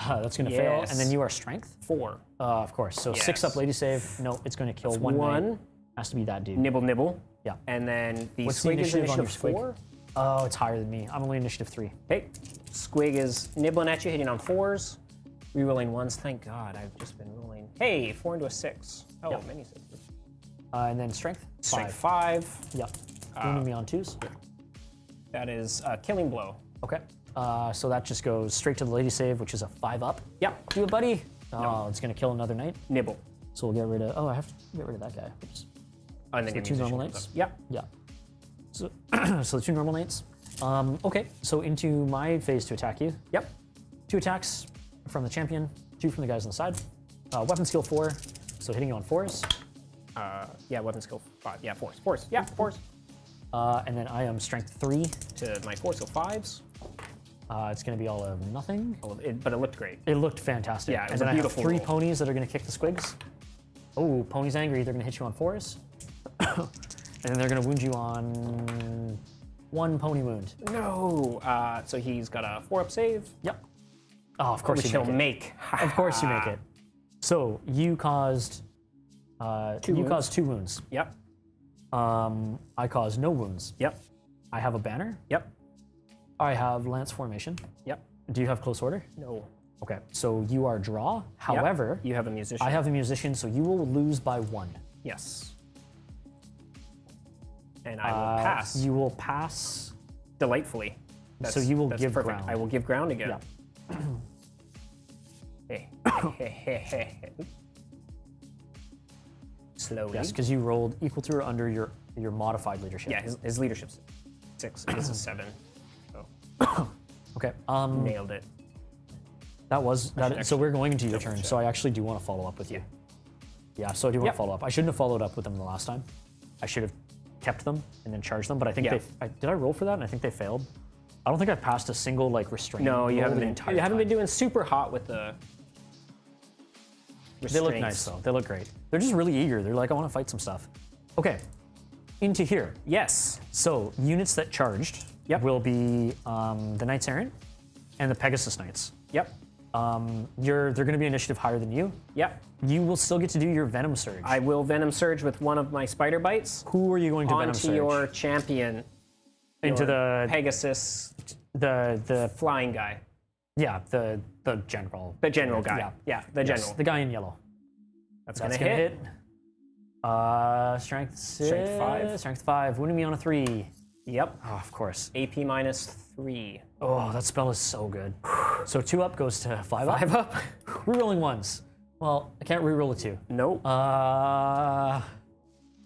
That's gonna fail, Yes. and then you are strength. 4. Of course. So 6 up, Yes. lady save. No, it's going to kill one. One. knight. Has to be that dude. Nibble, nibble. Yeah. And then the What's the squig is initiative on your initiative squig? 4. Oh, it's higher than me. I'm only initiative 3. Okay. Squig is nibbling at you, hitting on 4s. Rerolling 1s. Thank God, I've just been rolling. Hey, 4 into a 6. Oh, Yeah. many 6s. And then strength. Strength 5. 5. Yep. Wounding me on 2s. That is a killing blow. Okay. So that just goes straight to the lady save, which is a 5 up. Yep. Do it, buddy. Oh, it's gonna kill another knight. Nibble. So we'll get rid of. Oh, I have to get rid of that guy. Oops. And then the your 2 normal musician knights? goes up. Yep. Yeah. So, so the 2 normal knights. Okay, so into my phase to attack you. Yep. 2 attacks from the champion, 2 from the guys on the side. Weapon skill 4, so hitting you on 4s. Yeah, weapon skill 5. Yeah, 4s. 4s. Yeah, 4s. And then I am strength 3. To my 4, so 5s. It's going to be all of nothing. But it looked great. It looked fantastic. Yeah, it was and a then beautiful I have 3 roll. ponies that are going to kick the squigs. Oh, pony's angry. They're going to hit you on 4s. And then they're going to wound you on 1 pony wound. No. So he's got a 4-up save, Yep. Oh, of course which you he'll make it. make. Of course you make it. So you caused 2 wounds. caused 2 wounds. Yep. I caused no wounds. Yep. I have a banner. Yep. I have lance formation. Yep. Do you have close order? No. Okay. So you are draw. However, You have a musician. I have a musician, so you will lose by 1. Yes. And I will pass You will pass. delightfully. So you will that's give perfect. ground. I will give ground again. Yeah. Hey. Slowly. Yes, because you rolled equal to or under your modified leadership. Yeah, his leadership's 6. It is a 7. Okay. Nailed it. That was that. So we're going into your turn. check. So I actually do want to follow up with you. Yeah. So I do want Yep. to follow up. I shouldn't have followed up with them the last time. I should have kept them and then charged them. But I think Yeah. did I roll for that? And I think they failed. I don't think I've passed a single restraint. No, you roll haven't the been. entire You haven't been time. doing super hot with the. They look restraints. nice though. They look great. They're just really eager. They're like, I want to fight some stuff. Okay. Into here. Yes. So units that charged Yep. will be the Knights Errant and the Pegasus Knights. Yep. They're going to be initiative higher than you. Yep. You will still get to do your Venom Surge. I will Venom Surge with one of my spider bites Who are you going to Venom onto Surge? your champion. Into your the Pegasus the flying guy. yeah the general. The general guy. Yeah. Yeah, the Yes, general. the guy in yellow. That's That's gonna gonna hit. hit. Strength 6. Strength 5. Strength 5. Wounding me on a 3. Yep. Oh, of course. AP -3. Oh, that spell is so good. So 2 up goes to 5 up. 5 up? Rerolling 1s. Well, I can't reroll a 2. Nope. 5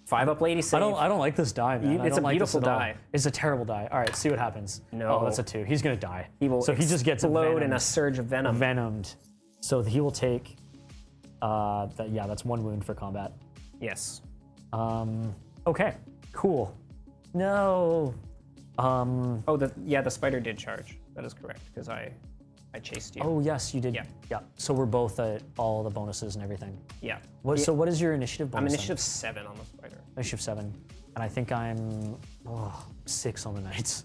5 up lady save. I don't like this die, man. I It's don't a like this beautiful at all. die. It's a terrible die. All right, see what happens. No. Oh, that's a 2. He's gonna die. He will so he just gets explode in a venomed. surge of venom. Venomed. So he will take. That's 1 wound for combat. Yes. Okay. Cool. No. Oh, the spider did charge. That is correct because I chased you. Oh yes, you did. Yeah. Yeah. So we're both at all the bonuses and everything. Yeah. So what is your initiative bonus? I'm then? initiative 7 on the spider. Initiative 7, and I think I'm 6 on the Knights.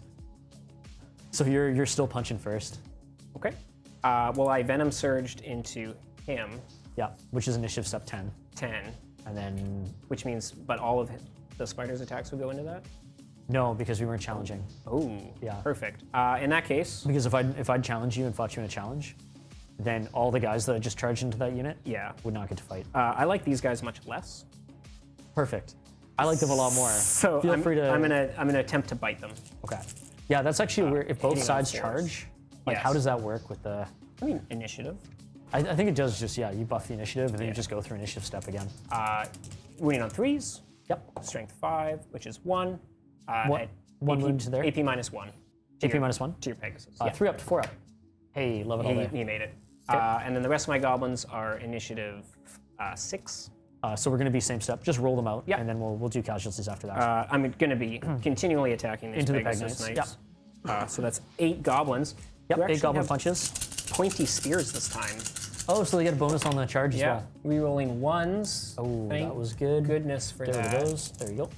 So you're still punching first. Okay. Well, I venom surged into him, Yeah, which is initiative step 10, 10, and then which means, but all of the spider's attacks would go into that? no, because we weren't challenging. Oh, Yeah. perfect. In that case, Because if I'd challenge you and fought you in a challenge, then all the guys that I just charged into that unit yeah. would not get to fight. I like these guys much less. Perfect. I like them a lot more. So feel free to. I'm gonna attempt to bite them. Okay. Yeah, that's actually where if both hitting on sides 4s. charge, like Yes. how does that work with the? I mean, initiative. I think it does just you buff the initiative and then you just go through initiative step again. Winning on 3s. Yep. Strength 5, which is 1. What? 1 wound to there. AP -1. AP -1. To your Pegasus. 3 up to 4 up. Hey, love it all there. He made it. And then the rest of my goblins are initiative 6. So we're going to be same step. Just roll them out, Yeah. and then we'll do casualties after that. I'm going to be continually attacking these Into the Pegasus Peg Knights. So that's 8 goblins. Yep, who 8 actually goblin have punches. Pointy spears this time. Oh, so they get a bonus on the charge as well. Rerolling 1s. Oh, Thank that was good. goodness for Get rid that. of those. There you go.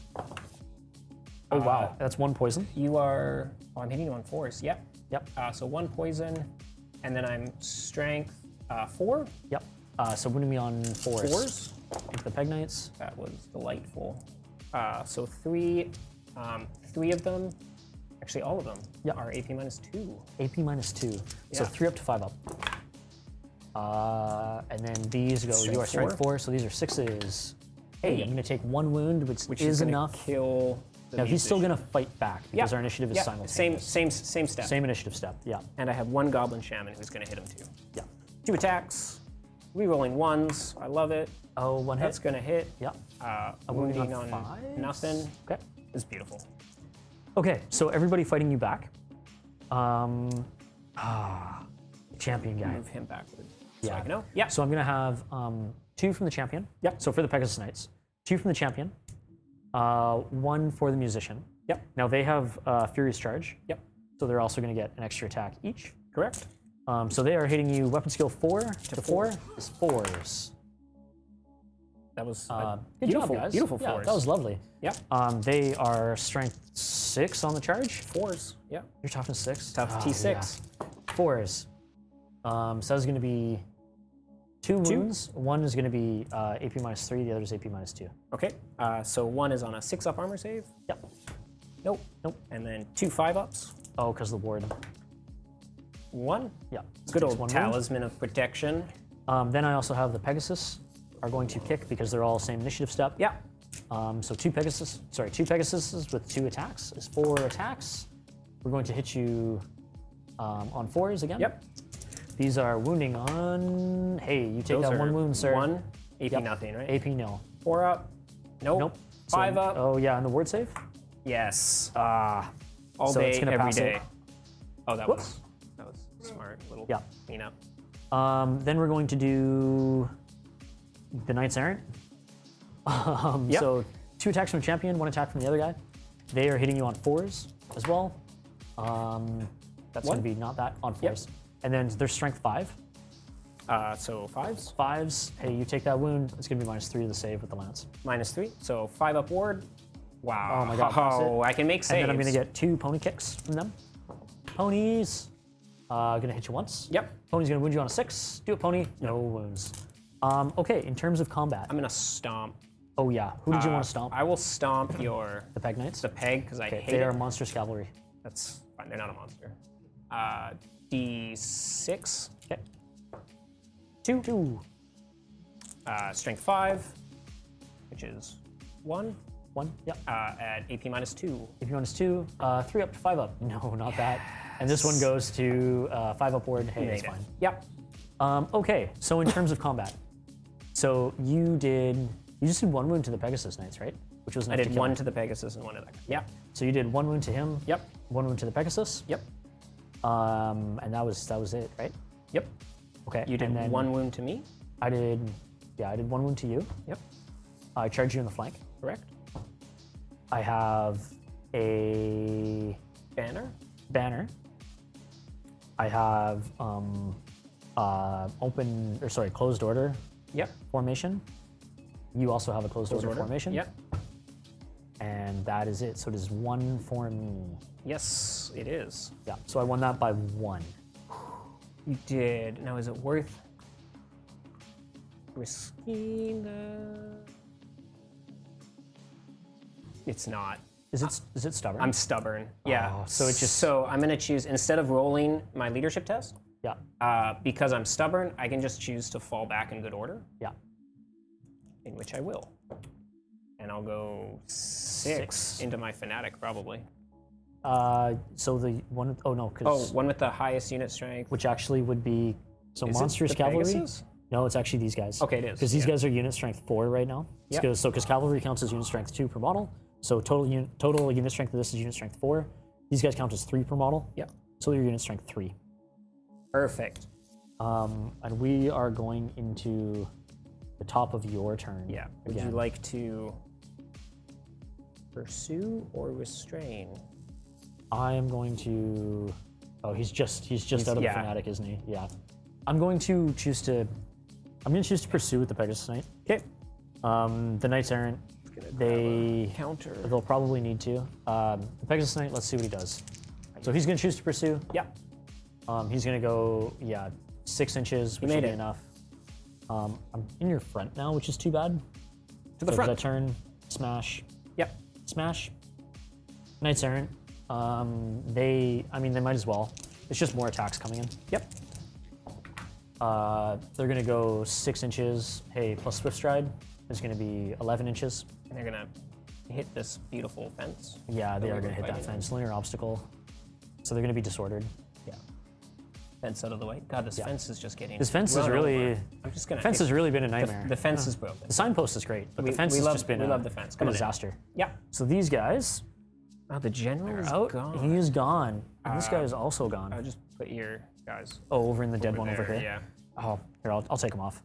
Oh, wow. That's 1 poison. You are. Oh, I'm hitting you on 4s. Yep. Yep. So 1 poison, and then I'm strength 4. Yep. So winning me on 4s. 4s. Into the Peg Knights. That was delightful. So 3 of them, actually all of them, Yep. are AP -2. AP -2. So Yeah. 3 up to 5 up. And then these go, you are strength Strength 4, so these are 6s. Hey, I'm going to take 1 wound, which is is gonna enough. Kill. The Now, he's still musician. going to fight back because our initiative is simultaneous. Same step. Same initiative step, yeah. And I have 1 goblin shaman who's going to hit him too. Yeah. 2 attacks. Rerolling 1s. I love it. Oh, 1 hit. That's going to hit. Yeah. Wounding on on 5s? nothing. Okay. It's beautiful. Okay, so everybody fighting you back. Champion guy. Move him backwards. So Yeah. I can know. Yeah. So I'm gonna have 2 from the champion. Yep. So for the Pegasus Knights, 2 from the champion, 1 for the musician. Yep. Now they have Furious Charge. Yep. So they're also gonna get an extra attack each. Correct. So they are hitting you weapon skill 4 to 4 is 4s. That was Good beautiful, job, guys. beautiful Yeah, fours. that was lovely. Yep. They are strength 6 on the charge. 4s. Yeah. Your toughness 6. Tough Oh, T6. yeah. 4s. So that's going to be 2 wounds. One is going to be AP minus 3. The other is AP minus 2. Okay. So 1 is on a 6-up armor save. Yep. Nope. Nope. And then 2 5-ups. Oh, because the ward. 1. Yeah. Good Takes old 1 wound. talisman of protection. Then I also have the Pegasus are going to kick because they're all same initiative step. Yeah. So 2 Pegasuses with 2 attacks is 4 attacks. We're going to hit you on 4s again. Yep. These are wounding on. Hey, you take Those that are 1 wound, sir. 1 AP Yep. nothing, right? AP nil. 4 up. Nope. Nope. So- 5 up. Oh yeah, and the ward save. Yes. Ah. All so day, it's gonna every pass day. it. Oh, that Whoops. was smart. Little Yeah. cleanup. Then we're going to do the Knights Errant. Yep. So 2 attacks from the champion, 1 attack from the other guy. They are hitting you on 4s as well. That's going to be not that on 4s. And then there's strength 5. So 5s. 5s. Hey, you take that wound. It's going to be minus 3 to the save with the lance. Minus 3. So 5 up ward. Wow. Oh my God, that's Oh, it. I can make saves. And then I'm going to get 2 pony kicks from them. Ponies. Going to hit you once. Yep. Pony's going to wound you on a 6. Do it, pony. No wounds. Okay, in terms of combat. I'm gonna stomp. Oh yeah. Who did you want to stomp? I will stomp your The Peg Knights? the peg because I hate They it. are monstrous cavalry. That's fine. They're not a monster. D6. Okay. 2. Strength 5, which is 1. 1. Yep. At AP minus 2. If you want us 2, 3 up to 5 up. No, not that. And this one goes to 5 upward. Hey, it's Made it. fine. Yep. Okay, so in terms of combat, so you just did 1 wound to the Pegasus Knights, right? Which was I enough did to kill 1 him. to the Pegasus and 1 to that guy. Yep. So you did 1 wound to him. Yep. 1 wound to the Pegasus. Yep. And that was it, right? Yep. Okay. You did and then 1 wound to me. I did 1 wound to you. Yep. I charged you in the flank. Correct. I have a Banner. banner. I have closed order Yep. formation. You also have a closed order formation. Yep. And that is it. So it is 1 for me. Yes, it is. Yeah. So I won that by 1. You did. Now, is it worth risking the... It's not. Is it stubborn? I'm stubborn. Yeah. Oh, so it just- So I'm gonna choose, instead of rolling my leadership test, yeah. because I'm stubborn, I can just choose to fall back in good order, Yeah. in which I will. And I'll go 6 into my fanatic probably. So the one oh no, Oh, because one with the highest unit strength. which actually would be so Is it monstrous the cavalry. Pegasus? No, it's actually these guys. Okay, it is, Because these yeah. guys are unit strength 4 right now. Yep. Because cavalry counts as unit strength 2 per model. So total unit strength of this is unit strength 4. These guys count as 3 per model. Yep. So your unit strength 3. Perfect. And we are going into the top of your turn. Yeah. Would again. you like to pursue or restrain? I am going to. Oh, he's just out of yeah. the fanatic, isn't he? Yeah. I'm going to choose to pursue with the Pegasus Knight. Okay. The Knights Errant. They'll Counter. probably need to. The Pegasus Knight. Let's see what he does. So he's going to choose to pursue. Yeah. He's going to go 6 inches, which made will be it. enough. I'm in your front now, which is too bad. To the So front. that turn, smash, Yep. smash. Knights Errant. They might as well. It's just more attacks coming in. Yep. They're gonna go 6 inches. Hey, plus Swift Stride is gonna be 11 inches. And they're gonna hit this beautiful fence. Yeah, they That are we're gonna hit that fighting. fence. Linear obstacle. So they're gonna be disordered. Yeah. Fence out of the way. God, this fence is just getting. This fence has run really. over. I'm just gonna. Fence has really been a nightmare. The fence is broken. The signpost is great, but We- the fence we has love- just been we a, love the fence. a Come on in. disaster. Yeah. So these guys Oh, the general is Out. gone. He is gone. And this guy is also gone. I'll just put your guys Oh, over in the dead one over there, here. Yeah. Oh, here, I'll take him off.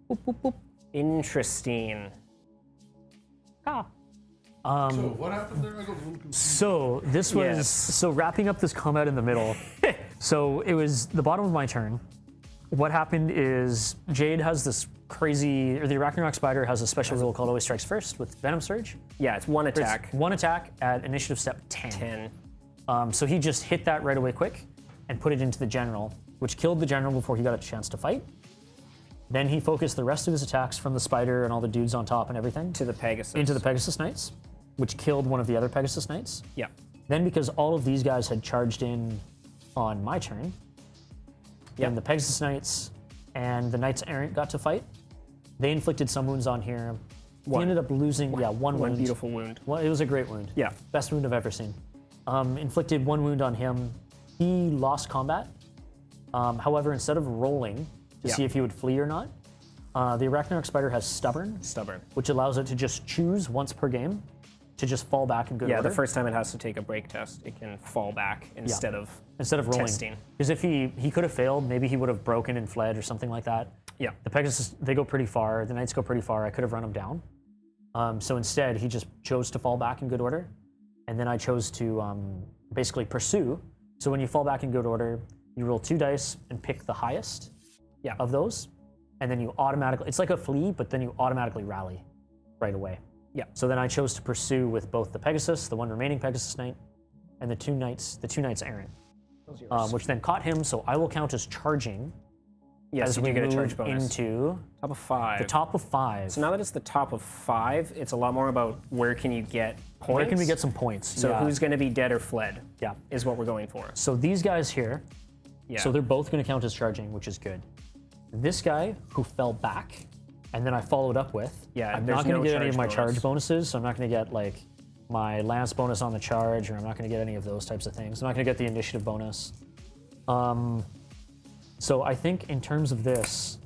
Boop, boop, boop. Interesting. Ah. So what happened there? I got a little confused. So this was Yes. so wrapping up this combat in the middle. So it was the bottom of my turn. What happened is Jade has this crazy, or the Arachnarok Spider has a special rule called Always Strikes First with Venom Surge. Yeah, it's one It's attack. one attack at initiative step 10. 10. So he just hit that right away quick and put it into the general, which killed the general before he got a chance to fight. Then he focused the rest of his attacks from the spider and all the dudes on top and everything To the Pegasus. into the Pegasus Knights, which killed one of the other Pegasus Knights. Yeah. Then because all of these guys had charged in on my turn, then the Pegasus Knights and the Knights Errant got to fight. They inflicted some wounds on here. He ended up losing, one One wound. beautiful wound. Well, it was a great wound. Yeah. Best wound I've ever seen. Inflicted one wound on him. He lost combat. However, instead of rolling to see if he would flee or not, the Arachnarok Spider has Stubborn, Stubborn. which allows it to just choose once per game to just fall back in good Yeah, order. the first time it has to take a break test, it can fall back instead of rolling. testing. Because if he could have failed, maybe he would have broken and fled or something like that. Yeah. The Pegasus, they go pretty far. The Knights go pretty far. I could have run him down. So instead, he just chose to fall back in good order. And then I chose to basically pursue. So when you fall back in good order, you roll 2 dice and pick the highest of those. And then you automatically, it's like a flee, but then you automatically rally right away. Yeah. So then I chose to pursue with both the Pegasus, the one remaining Pegasus Knight, and the two Knights Errant, which then caught him. So I will count as charging. Yes, As you we do get a move charge bonus. into Top of 5. the top of 5. So now that it's the top of 5, it's a lot more about where can you get points. Where can we get some points? So who's going to be dead or fled? Yeah. Is what we're going for. So these guys here, Yeah. so they're both going to count as charging, which is good. This guy who fell back, and then I followed up with, Yeah, I'm there's not going to no get any of my charge charge bonus. bonuses, so I'm not going to get like my lance bonus on the charge, or I'm not going to get any of those types of things. I'm not going to get the initiative bonus. So I think in terms of this,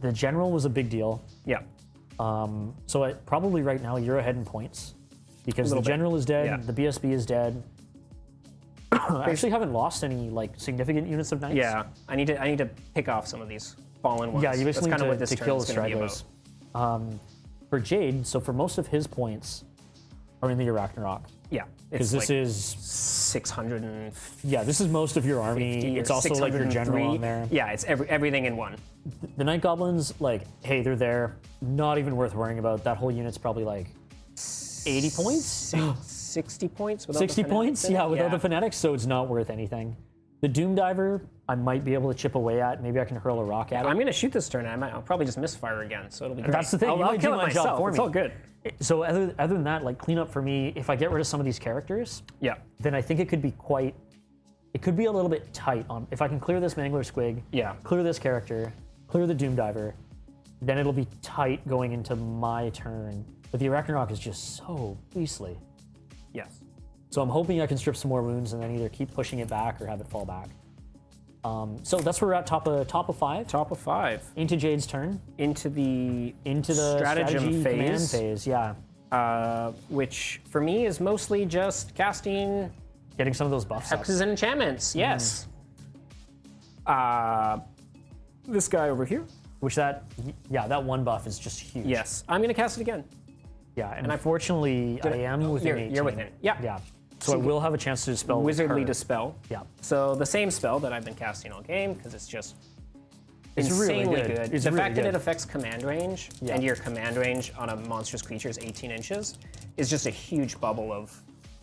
the general was a big deal. Yeah. So probably right now you're ahead in points because the little bit. general is dead, Yeah. the BSB is dead. I actually haven't lost any like significant units of knights. Yeah. I need to pick off some of these fallen ones. Yeah, you basically That's kind need of what this to turn kill is the going to be stragglers. about. For Jade, so for most of his points are in the Arachnarok. Yeah. Because It's this like is 650 yeah, this is most of your army. It's also like your general on there. Yeah, it's everything in one. The Night Goblins, like, hey, they're there. Not even worth worrying about. That whole unit's probably like 80 points? 60 points without 60 the points? fanatics in it? Yeah, without the fanatics, so it's not worth anything. The Doom Diver, I might be able to chip away at. Maybe I can hurl a rock at it. I'm going to shoot this turn. I'll probably just misfire again, so it'll be great. That's the thing, you I'll might kill do it my job myself. for It's me. all good. So other than that, like cleanup for me, if I get rid of some of these characters, Yeah. then I think it could be a little bit tight on, if I can clear this Mangler Squig, Yeah. clear this character, clear the Doom Diver, then it'll be tight going into my turn. But the Arachnarok is just so beastly. Yes. So I'm hoping I can strip some more wounds and then either keep pushing it back or have it fall back. So that's where we're at, top of 5. Top of 5. Into Jade's turn. Into the Stratagem command phase. phase, yeah. Which for me is mostly just casting Getting some of those buffs up. hexes and enchantments. Yes. This guy over here. Which that one buff is just huge. Yes. I'm going to cast it again. Yeah, and unfortunately, I am within 18. You're within. Yeah. Yeah. So I will have a chance to dispel with Wizardly her. Dispel. Yeah. So the same spell that I've been casting all game because it's just It's really insanely good. It's the really fact that good. it affects command range Yeah. and your command range on a monstrous creature is 18 inches is just a huge bubble of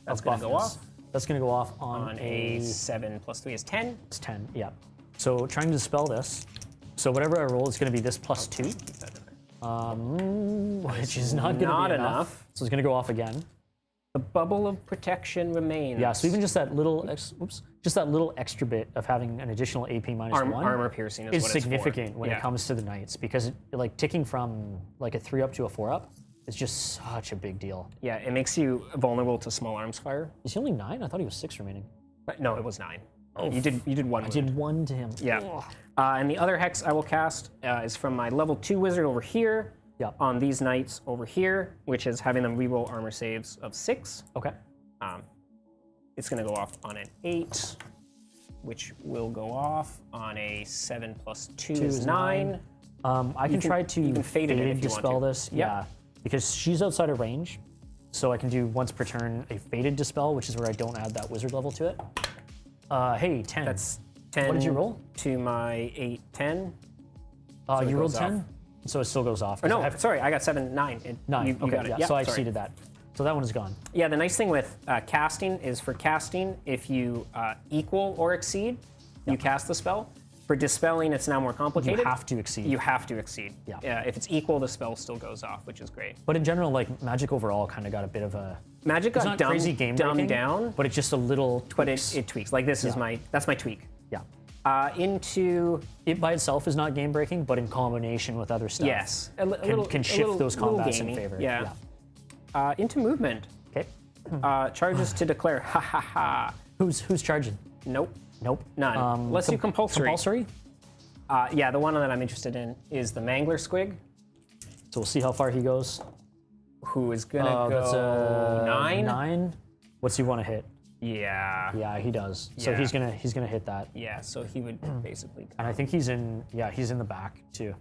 that's going to go off That's going to go off on, on a 7 plus 3 is 10. It's 10, yeah. So trying to dispel this. So whatever I roll is going to be this plus 2, Keep that in there. which is not going to Not be enough. So it's going to go off again. The bubble of protection remains. Yeah, so even just that little, extra bit of having an additional AP minus 1 armor piercing is is what it's for. significant when Yeah. it comes to the knights because like ticking from like a 3 up to a 4 up is just such a big deal. Yeah, it makes you vulnerable to small arms fire. Is he only 9? I thought he was 6 remaining. But no, it was 9. Oh, you did one. I did 1 to him. Yeah. And the other hex I will cast is from my level 2 wizard over here. Yeah. on these knights over here, which is having them reroll armor saves of 6. Okay. It's going to go off on an 8, which will go off on a 7 plus 2 is 9. I can try to you can fade it if you want dispel to. this. Yep. Yeah. Because she's outside of range. So I can do once per turn a faded dispel, which is where I don't add that wizard level to it. Hey, 10. That's 10 What did you roll? to my 8, 10. it You rolled goes 10? off. So it still goes off. Or 'cause no, I have sorry, I got 7, 9. nine. You Okay, got it. yeah. Yep, So I sorry. exceeded that. So that one is gone. Yeah, the nice thing with casting is for casting, if you equal or exceed, you cast the spell. For dispelling, it's now more complicated. You have to exceed. You have to exceed. Yeah. If it's equal, the spell still goes off, which is great. But in general, like Magic overall kind of got a bit of a Magic it's got not crazy game dumbed breaking, down, but it's just a little but tweaks. it tweaks. Like this is Yeah. that's my tweak. Yeah. Into It by itself is not game breaking, but in combination with other stuff. yes, Can shift those combats in gamey, favor. Yeah. Into movement. Okay. Charges to declare. Ha ha ha. Who's charging? Nope. Nope. None. Let's do compulsory. Compulsory. Yeah, the one that I'm interested in is the Mangler Squig, So we'll see how far he goes. who is gonna That's go a 9. 9. What's he want to hit? Yeah. Yeah, he does. So Yeah. he's gonna hit that. Yeah. So he would basically And I think he's in the back too.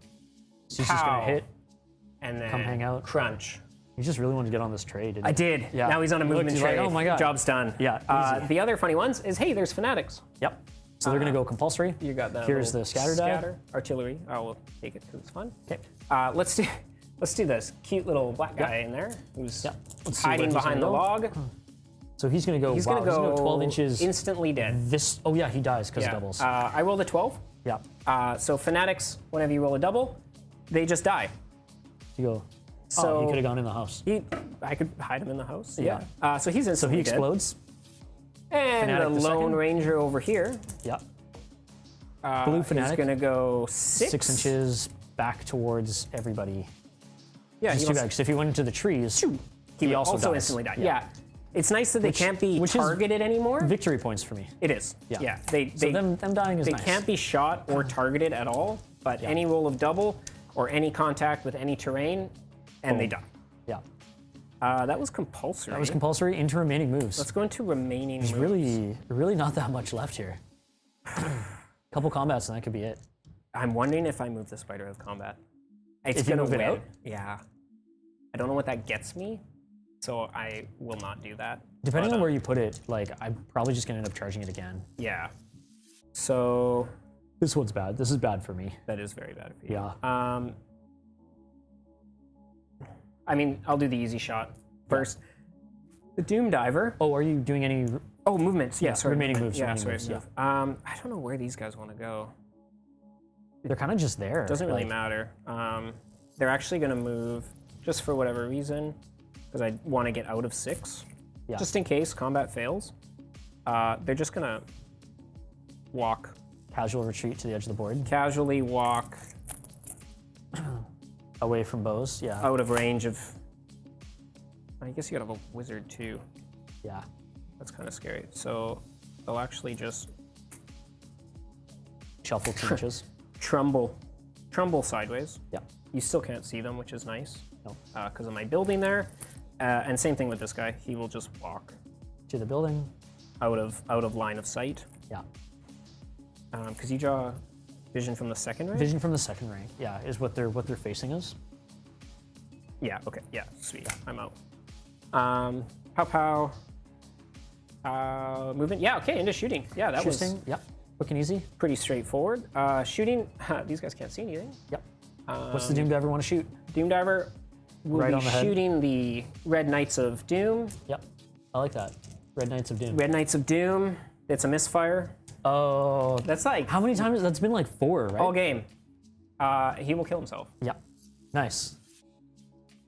So he's just gonna Pow. hit. and then Come hang out. crunch. He just really wanted to get on this trade. I did. Yeah. Now he's on a He looked, movement he's like, trade. oh my god. Job's done. Yeah, easy. The other funny ones is hey, there's fanatics. Yep. So they're gonna go compulsory. You got that. Here's little the scatter die. artillery. I will take it because it's fun. Okay. Let's do this cute little black guy in there who's Yeah. Let's see where hiding he's behind the gonna go. log. So he's gonna go. He's wow, gonna go 12 inches. instantly dead. This. Oh yeah, he dies because Yeah. of doubles. I rolled a 12. Yeah. So fanatics, whenever you roll a double, they just die. You go. So he could have gone in the house. I could hide him in the house. Yeah. So he's So instantly he dead. explodes. And Fanatic the the Lone second. Ranger over here Yeah. Blue is fanatic. going to go 6. 6 inches back towards everybody. Yeah, It's he too wants- bad because if he went into the trees, he would also also dies. instantly die. Yeah. Yeah. It's nice that they can't be which is targeted anymore. victory points for me. It is. Yeah. Yeah. So them dying is they nice. can't be shot or targeted at all, but any roll of double or any contact with any terrain, and they die. Yeah. That was compulsory. That was compulsory into remaining moves. Let's go into remaining moves. Really not that much left here. Couple combats and that could be it. I'm wondering if I move the spider out of combat. It's If you gonna move it win. out? Yeah. I don't know what that gets me, so I will not do that. Depending But, on where you put it, like I'm probably just gonna end up charging it again. Yeah. So This one's bad. This is bad for me. that is very bad for you. Yeah. I mean, I'll do the easy shot first. The Doom Diver. Oh, are you doing any? Oh, movements. Yeah, sorry. remaining movement. moves, Yeah, remaining sorry. moves, I don't know where these guys want to go. They're kind of just there. Doesn't really like, matter. They're actually going to move just for whatever reason, because I want to get out of 6, Yeah. just in case combat fails. They're just going to walk, Casual retreat to the edge of the board, casually walk away from bows. Yeah. out of range of. I guess you gotta have a wizard too. Yeah. That's kind of scary. So they'll actually just Shuffle 2 inches. trumble sideways. Yeah. You still can't see them, which is nice. No. Because of my building there. And same thing with this guy. He will just walk To the building. out of line of sight. Yeah. Because you draw vision from the second rank. Vision from the second rank. Yeah, is what they're facing is. Yeah. Okay. Yeah. Sweet. I'm out. Pow pow. Movement. Yeah. Okay. Into shooting. Yeah. That was Interesting. Yep. Quick and easy. pretty straightforward. Shooting. These guys can't see anything. Yep. What's the Doom Diver want to shoot? Doom Diver will Right be on the head. shooting the Red Knights of Doom. Yep. I like that. Red Knights of Doom. Red Knights of Doom. It's a misfire. Oh. That's like How many times? That's been like 4, right? all game. He will kill himself. Yep. Nice.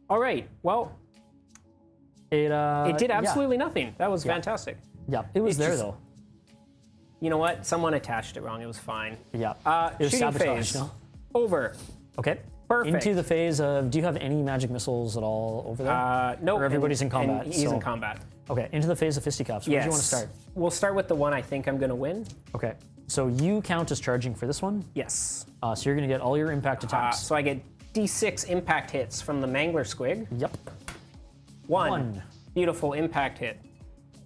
All right. Well, It it did yeah. absolutely nothing. That was fantastic. Yeah. It was It's there just- though. You know what? Someone attached it wrong. It was fine. Yeah. It was Shooting sabotage. phase. No? Over. Okay. Perfect. Into the phase of. Do you have any magic missiles at all over there? No. Or everybody's in combat, And he's so- in combat. Okay. Into the phase of fisticuffs. Where Yes. do you want to start? We'll start with the one I think I'm going to win. Okay. So you count as charging for this one. Yes. So you're going to get all your impact attacks. So I get D6 impact hits from the Mangler Squig. Yep. One. Beautiful impact hit.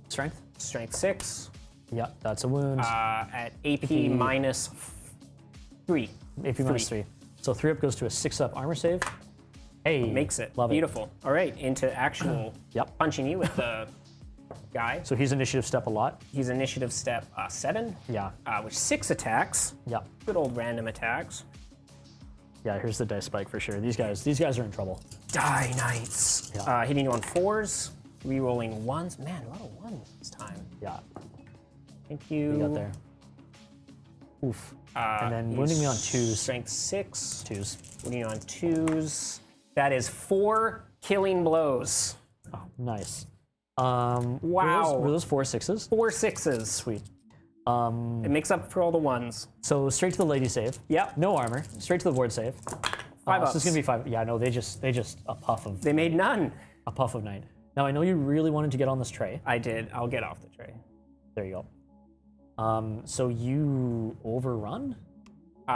Strength. Strength 6. Yep, that's a wound. At AP minus 3. AP minus 3. So 3 up goes to a 6 up armor save. Hey, Makes it. Love Beautiful. All right, into actual Yep. punching you with the guy. So he's initiative step a lot. He's initiative step 7, Yeah. which 6 attacks. Yeah. Good old random attacks. Yeah, here's the dice spike for sure. These guys are in trouble. Die Knights. Yeah. Hitting you on 4s, re-rolling 1s. Man, a lot of 1s this time. Yeah. Thank you. You got there. Oof. And then wounding me on 2s. Strength 6. 2s. Wounding you on 2s. That is 4 killing blows. Oh, nice. Wow. Were those 4 6s? 4 6s. Sweet. It makes up for all the 1s. So straight to the lady save. Yep. No armor. Straight to the ward save. 5 ups. So it's gonna be 5. Yeah, no, they just a puff of They made none. night. Now I know you really wanted to get on this tray. I did. I'll get off the tray. There you go. So you overrun,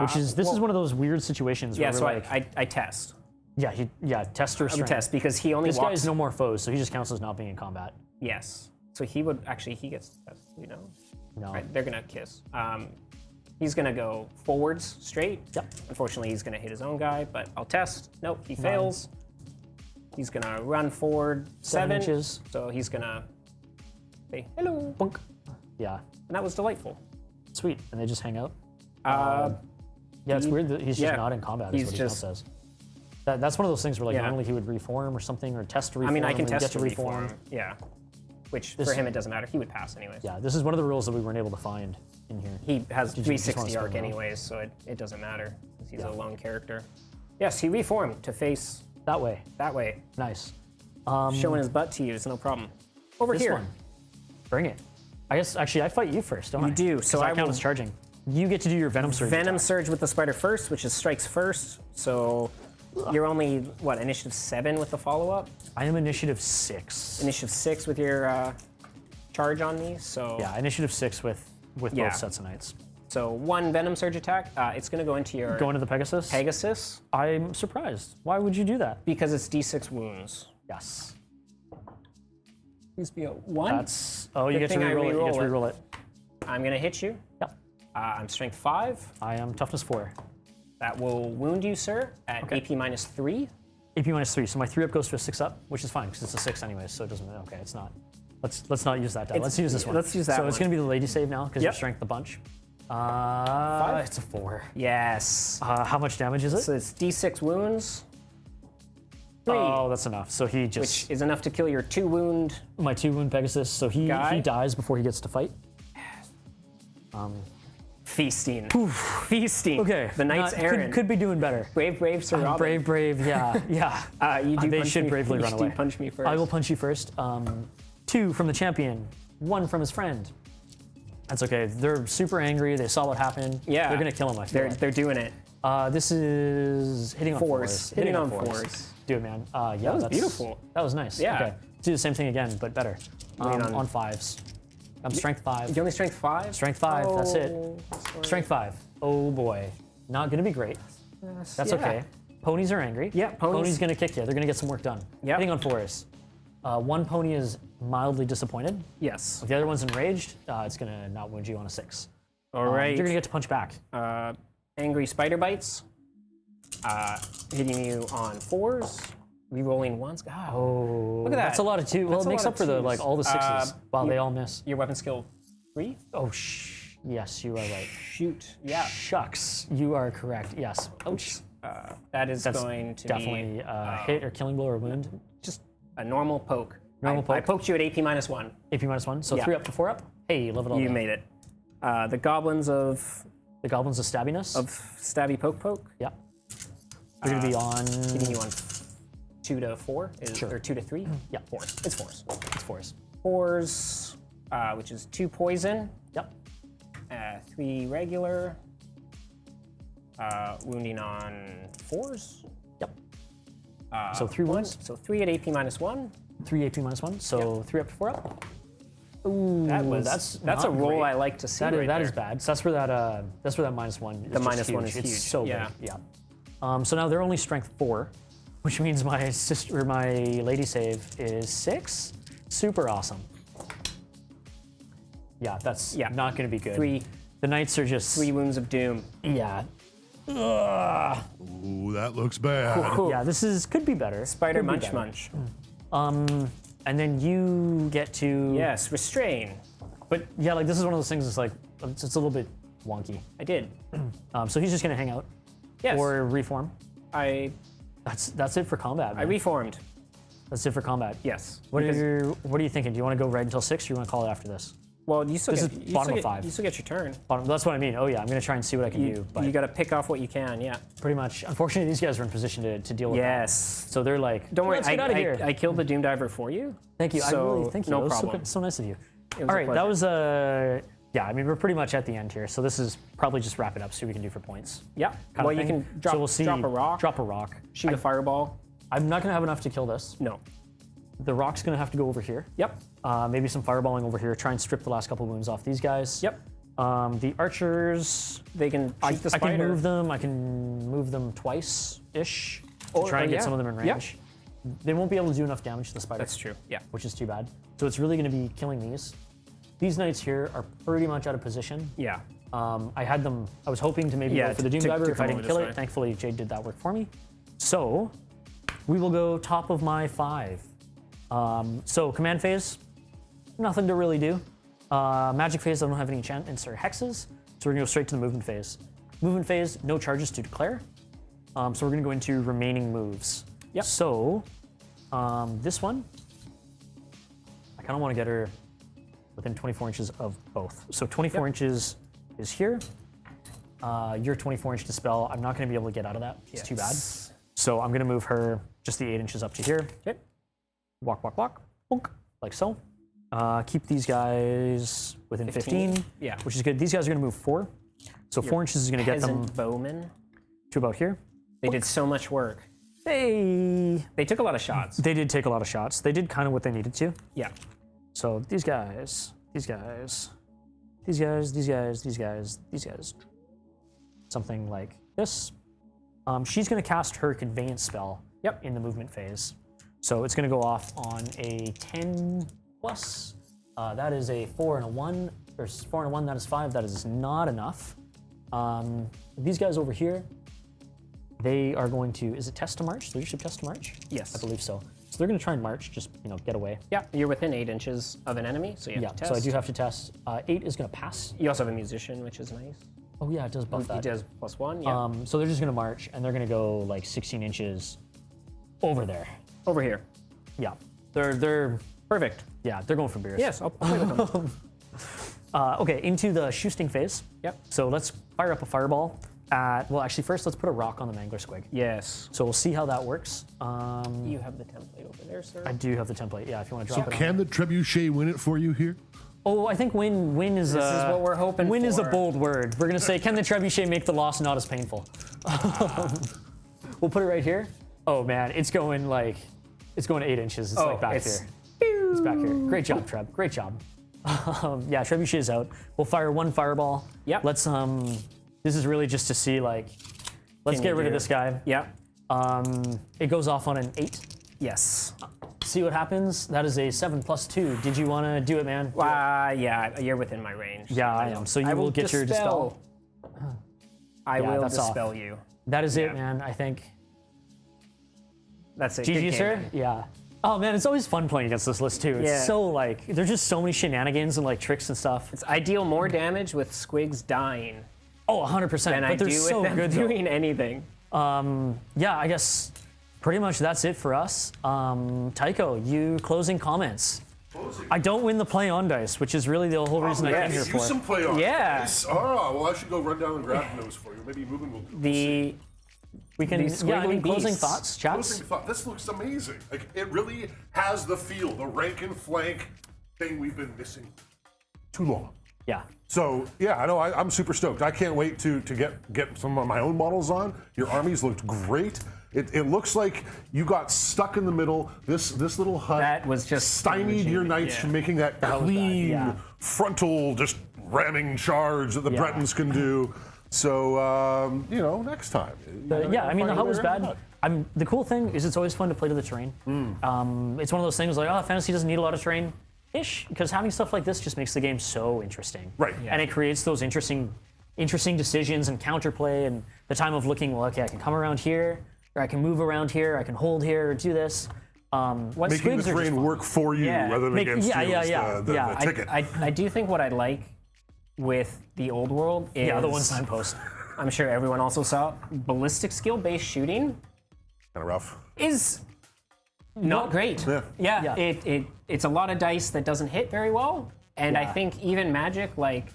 which is this is one of those weird situations where Yeah, we're so like, I test. test your I would strength. test because he only This guy walks. has no more foes, so he just counts as not being in combat. Yes. So he would actually, he gets to test, you know? No. Right, they're gonna kiss. He's gonna go forwards straight. Yep. Unfortunately, he's gonna hit his own guy, but I'll test. Nope, he fails. He's gonna run forward 7 inches. So he's gonna say hello. Bunk. Yeah. And that was delightful. Sweet. And they just hang out. Uh, Yeah, it's weird that he's just yeah, not in combat. he's Is what just- he says. That's one of those things where like Yeah. normally he would reform or something or test to reform. I mean, I can and we test get to reform. Yeah. Which for This- him, it doesn't matter. He would pass anyways. Yeah, this is one of the rules that we weren't able to find in here. He has Did you just 360 wanna arc spin around? anyways, so it doesn't matter because he's a lone character. Yes, he reformed to face That way. that way, Nice. showing his butt to you is no problem. Over This here. one. Bring it. I guess actually I fight you first, don't I? You do, so 'Cause I I count will- as charging. You get to do your venom surge. Venom attack. Surge with the spider first, which is strikes first. So you're only, what, initiative 7 with the follow-up? I am initiative 6. Initiative 6 with your charge on me. So Yeah, initiative 6 with Yeah. both sets of knights. so 1 Venom Surge attack. It's going to go into your Go into the Pegasus. Pegasus I'm surprised. Why would you do that? because it's D6 wounds. Yes. Please be a 1. That's you Good get to thing I reroll it. You get to reroll reroll it. I'm going to hit you. Yep. I'm strength 5. I am toughness 4. That will wound you, sir, at AP minus 3. AP minus 3. So my 3 up goes to a 6 up, which is fine because it's a 6 anyways, so it doesn't matter. Okay, it's not. Let's not use that die. Let's use this one. let's use that So it's one. gonna be the lady save now because Yep. your strength a bunch. 5? It's a 4. Yes. How much damage is it? So it's D6 wounds. 3, Oh, that's enough. So he which just is enough to kill your 2 wound. my 2 wound Pegasus. So he Guy. dies before he gets to fight. Feasting. Feasting. Okay. The Knight's Errant. could be doing better. Brave Sir Robin. Brave, brave. Yeah, yeah. You do They punch should me, bravely you run do away. punch me first. I will punch you first. 2 from the champion, 1 from his friend. That's okay. They're super angry. They saw what happened. Yeah. They're gonna kill him. I feel like. They're doing it. This is hitting on 4s. Hitting on 4s. Do it, man. Yeah, That was that's beautiful. That was nice. Yeah. Okay. Do the same thing again, but better. Hitting on- On 5s. I'm strength 5. You only strength 5? Strength 5. That's it. sorry. Strength 5. Oh boy. Not gonna be great. That's yeah. okay. Ponies are angry. Yeah, ponies- gonna kick you. They're gonna get some work done. Yep. Hitting on 4s. 1 pony is mildly disappointed. Yes. If the other one's enraged, it's gonna not wound you on a 6. All right. You're gonna get to punch back. Angry spider bites. Hitting you on 4s. Rerolling 1s. God. Oh, Look at that. That's a lot of 2. Well, That's it a makes lot up of for the 2s. all the 6s. Wow, they all miss. Your weapon skill 3? Oh, yes, you are right. Shoot. Yeah. Shucks, you are correct. Yes. Ouch. That is That's going to definitely be a hit or killing blow or wound. just a normal poke. Normal I poke. poked you at AP minus 1. AP minus 1. So Yeah. 3 up to 4 up. Hey, love it all. You day. made it. The goblins of The goblins of stabbiness. stabby poke. Yeah. They're gonna be on. Hitting you on 2 to 4 Sure. or 2 to 3. Yeah. 4s. It's 4s. It's 4s. 4s, which is 2 poison, Yep. 3 regular, wounding on 4s. Yep. So 3 wounds. So 3 at AP minus 1. 3 AP minus 1. So 3 up to 4 up. Ooh, That's a not roll great. I like to see. That is right that there. is bad. So that's where that minus 1 is. The just minus 1 huge. is It's huge. so Yeah. big. Yeah. So now they're only strength 4, which means my lady save is 6. Super awesome. Yeah, that's not going to be good. 3 The knights are just 3 wounds of doom. Yeah. Ugh. Ooh, that looks bad. Yeah, this could be better. Spider Could be munch better. munch. And then you get to Yes, restrain. But yeah, like this is one of those things. It's like it's a little bit wonky. I did. So he's just gonna hang out Yes. or reform. I That's it for combat. Man. reformed. That's it for combat. Yes. What Because- are you thinking? Do you want to go right until 6, or you want to call it after this? Well, you still This get is you bottom still of get, 5. You still get your turn. That's what I mean. Oh yeah, I'm gonna try and see what I can do. But You got to pick off what you can. Yeah. pretty much, unfortunately, these guys are in position to deal with that. Yes. So they're like, Don't worry. let's get out of here. I killed the Doom Diver for you. Thank you. I So, really thank you. no That was problem. so nice of you. It was All a right, that pleasure. was yeah. I mean, we're pretty much at the end here, so this is probably just wrap it up. See what we can do for points. Yeah. kind Well, of you thing. can drop, So we'll see. drop a rock, Drop a rock. shoot a fireball. I'm not gonna have enough to kill this. No. The rock's gonna have to go over here. Yep. Maybe some fireballing over here. Try and strip the last couple wounds off these guys. Yep. The archers, They can shoot the I spider. can move them. I can move them twice-ish to Or- try and or get yeah. some of them in Yeah. range. They won't be able to do enough damage to the spider. That's true. Yeah. Which is too bad. So it's really going to be killing these. These knights here are pretty much out of position. Yeah. I had them. I was hoping to maybe Yeah, go for the Doom to Diver if I come didn't over kill this it. way. Thankfully, Jade did that work for me. So we will go top of my 5. So command phase, nothing to really do. Magic phase, I don't have any enchantments or hexes, so we're gonna go straight to the movement phase. Movement phase, no charges to declare. So we're gonna go into remaining moves. Yep. So this one, I kind of want to get her within 24 inches of both. So 24 inches is here. Your 24-inch dispel, I'm not going to be able to get out of that. It's too bad. Yes. So I'm going to move her just the 8 inches up to here. Okay. Walk, walk, walk. Bonk, like so. Keep these guys within 15. Yeah. Which is good. These guys are going to move 4. So 4 inches is going to get them Peasant bowmen. to about here. They did so much work. They They took a lot of shots. did take a lot of shots. They did kind of what they needed to. Yeah. So these guys, these guys, these guys, these guys, these guys, these guys. Something like this. She's going to cast her conveyance spell in the movement phase. So it's going to go off on a 10 plus. That is a 4 and a 1. There's 4 and a 1, that is 5. That is not enough. These guys over here, they are going to, is it test to march? Leadership test to march? Yes. I believe so. So they're going to try and march, just, get away. Yeah. You're within 8 inches of an enemy, so you have to test. So I do have to test. 8 is going to pass. You also have a musician, which is nice. Oh yeah, it does buff He that. does +1. Yeah. So they're just going to march, and they're going to go like 16 inches over there. Over here. Yeah, they're Perfect. they're going for beers. Yes. I'll play with them. Okay, into the shoosting phase. Yep. So let's fire up a fireball. Well, actually, first let's put a rock on the Mangler Squig. Yes. So we'll see how that works. You have the template over there, sir. I do have the template. Yeah, if you want to drop it. Can the trebuchet win it for you here? Oh, I think win is. This is what we're hoping Win is a for. bold word. We're gonna say, can the trebuchet make the loss not as painful? We'll put it right here. Oh man, it's going 8 inches. It's like back it's- here. It's back here. Great job, Treb. Great job. Yeah, trebuchet is out. We'll fire one fireball. Yep. Let's This is really just to see let's Can get you rid of do- this guy. Yeah. It goes off on an 8. Yes. See what happens. That is a 7 plus 2. Did you want to do it, man? Yeah, you're within my range. Yeah, I am. So you I will get your dispel. I Yeah, will that's off. dispel you. That is Yeah. it, man. I think. That's it. Good GG, game, sir. man. Yeah. Oh man, it's always fun playing against this list too. It's Yeah. so there's just so many shenanigans and tricks and stuff. It's I deal more damage with squigs dying Oh, 100%. than But I do they're with so them good though. doing anything. Yeah, I guess pretty much that's it for us. Tycho, you closing comments. I don't win the play on dice, which is really the whole reason I yes. came here Use for. some play on. Yeah. Nice. Oh, well, I should go run down and grab those for you. Maybe moving will do. The We can, These yeah, I mean, squiggly closing beasts. thoughts, chats. Closing thought. This looks amazing. It really has the feel, the rank and flank thing we've been missing too long. Yeah. So yeah, I know I'm super stoked. I can't wait to get some of my own models on. Your armies looked great. It looks like you got stuck in the middle. This little hut That was just stymied your knights yeah. from making that was bad, clean yeah. frontal just ramming charge that the Bretons can do. So, next time. Yeah, I mean, the Find hut a was way around bad. the The cool thing is it's always fun to play to the terrain. It's one of those things like, oh, fantasy doesn't need a lot of terrain-ish, because having stuff like this just makes the game so interesting. Right. And it creates those interesting decisions and counterplay and the time of looking, well, okay, I can come around here, or I can move around here, I can hold here, or do this. Making the squigs are just terrain fun. work for you Yeah. rather than against you is the I- ticket. I do think what I like with the old world is Yeah, the one signpost. I'm sure everyone also saw ballistic skill based shooting Kind of rough. is not great. Yeah. It's a lot of dice that doesn't hit very well, and I Yeah. think even magic, like,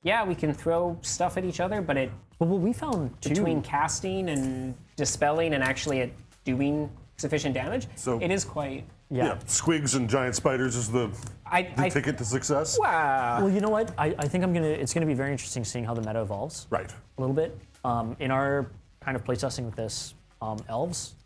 yeah, we can throw stuff at each other, but But what we found too, between casting and dispelling and actually it doing sufficient damage, So- it is quite. Yeah. Squigs and giant spiders is the I ticket to success. wow. well, you know what? I think it's gonna be very interesting seeing how the meta evolves. Right. A little bit. In our kind of playtesting with this, elves,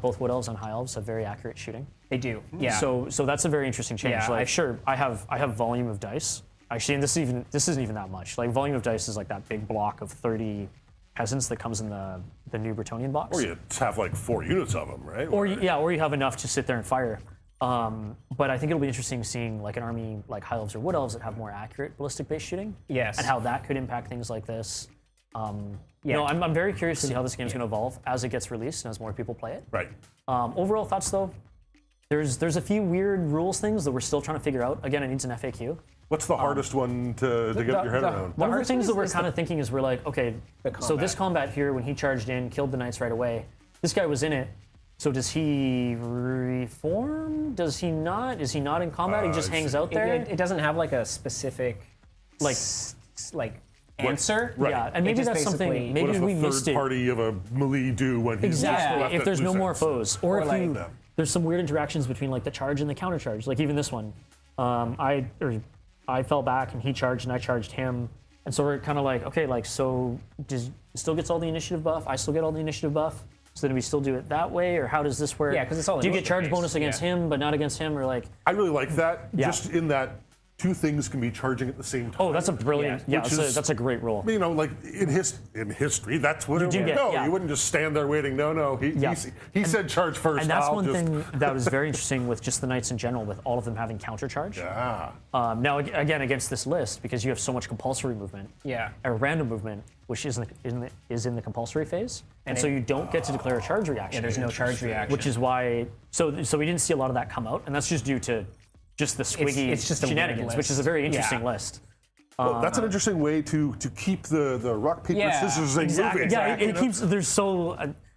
both wood elves and high elves have very accurate shooting. They do. Yeah. So that's a very interesting change. Yeah, Like, sure, I have volume of dice. Actually, and this isn't even that much. Like, volume of dice is like that big block of 30 peasants that comes in the new Bretonnian box. Or you have like 4 units of them, right? Or you have enough to sit there and fire. But I think it'll be interesting seeing like an army like high elves or wood elves that have more accurate ballistic-based shooting. Yes. And how that could impact things like this. Yeah. I'm very curious to see how this game's going to evolve as it gets released and as more people play it. Right. Overall thoughts though, there's a few weird rules things that we're still trying to figure out. Again, it needs an FAQ. What's the hardest one to get your head around? One of the hardest things one that we're is kind of thinking is we're like, okay, so this combat here, when he charged in, killed the knights right away, this guy was in it. So does he reform? Does he not? Is he not in combat? He just hangs out there? It doesn't have like a specific Like- answer. Right. Yeah, and maybe just that's something, basically- maybe What does we the missed third it. party of a melee do when he's Exactly, left if at there's no loose more ends? foes. Or if like- you, there's some weird interactions between like the charge and the counter charge. Like even this one, I fell back and he charged and I charged him. And so we're kind of like, okay, like, so still gets all the initiative buff, I still get all the initiative buff. So then we still do it that way, or how does this work? Yeah, 'cause it's all do you get charge initiative-based, bonus against yeah. him, but not against him, or like? I really like that. Yeah. Just in that 2 things can be charging at the same time. Oh, that's a brilliant. Yeah, Which that's, is- that's a great rule. You know, like in history, that's what it do would get- go. yeah. You wouldn't just stand there waiting. No, Yeah. he said charge first. And that's I'll one just, thing that was very interesting with just the knights in general, with all of them having counter charge. Ah, Now, again, against this list, because you have so much compulsory movement, Yeah. or random movement, which is in the compulsory phase, and so it- you don't get to declare a charge reaction. Yeah, there's no charge reaction. Which is why, so we didn't see a lot of that come out, and that's just due to just the squiggy it's just a weird shenanigans, which list. is a very interesting Yeah. list. well, that's an interesting way to keep the rock paper Yeah, scissors thing exactly. moving. Yeah, Exactly. it keeps. There's so.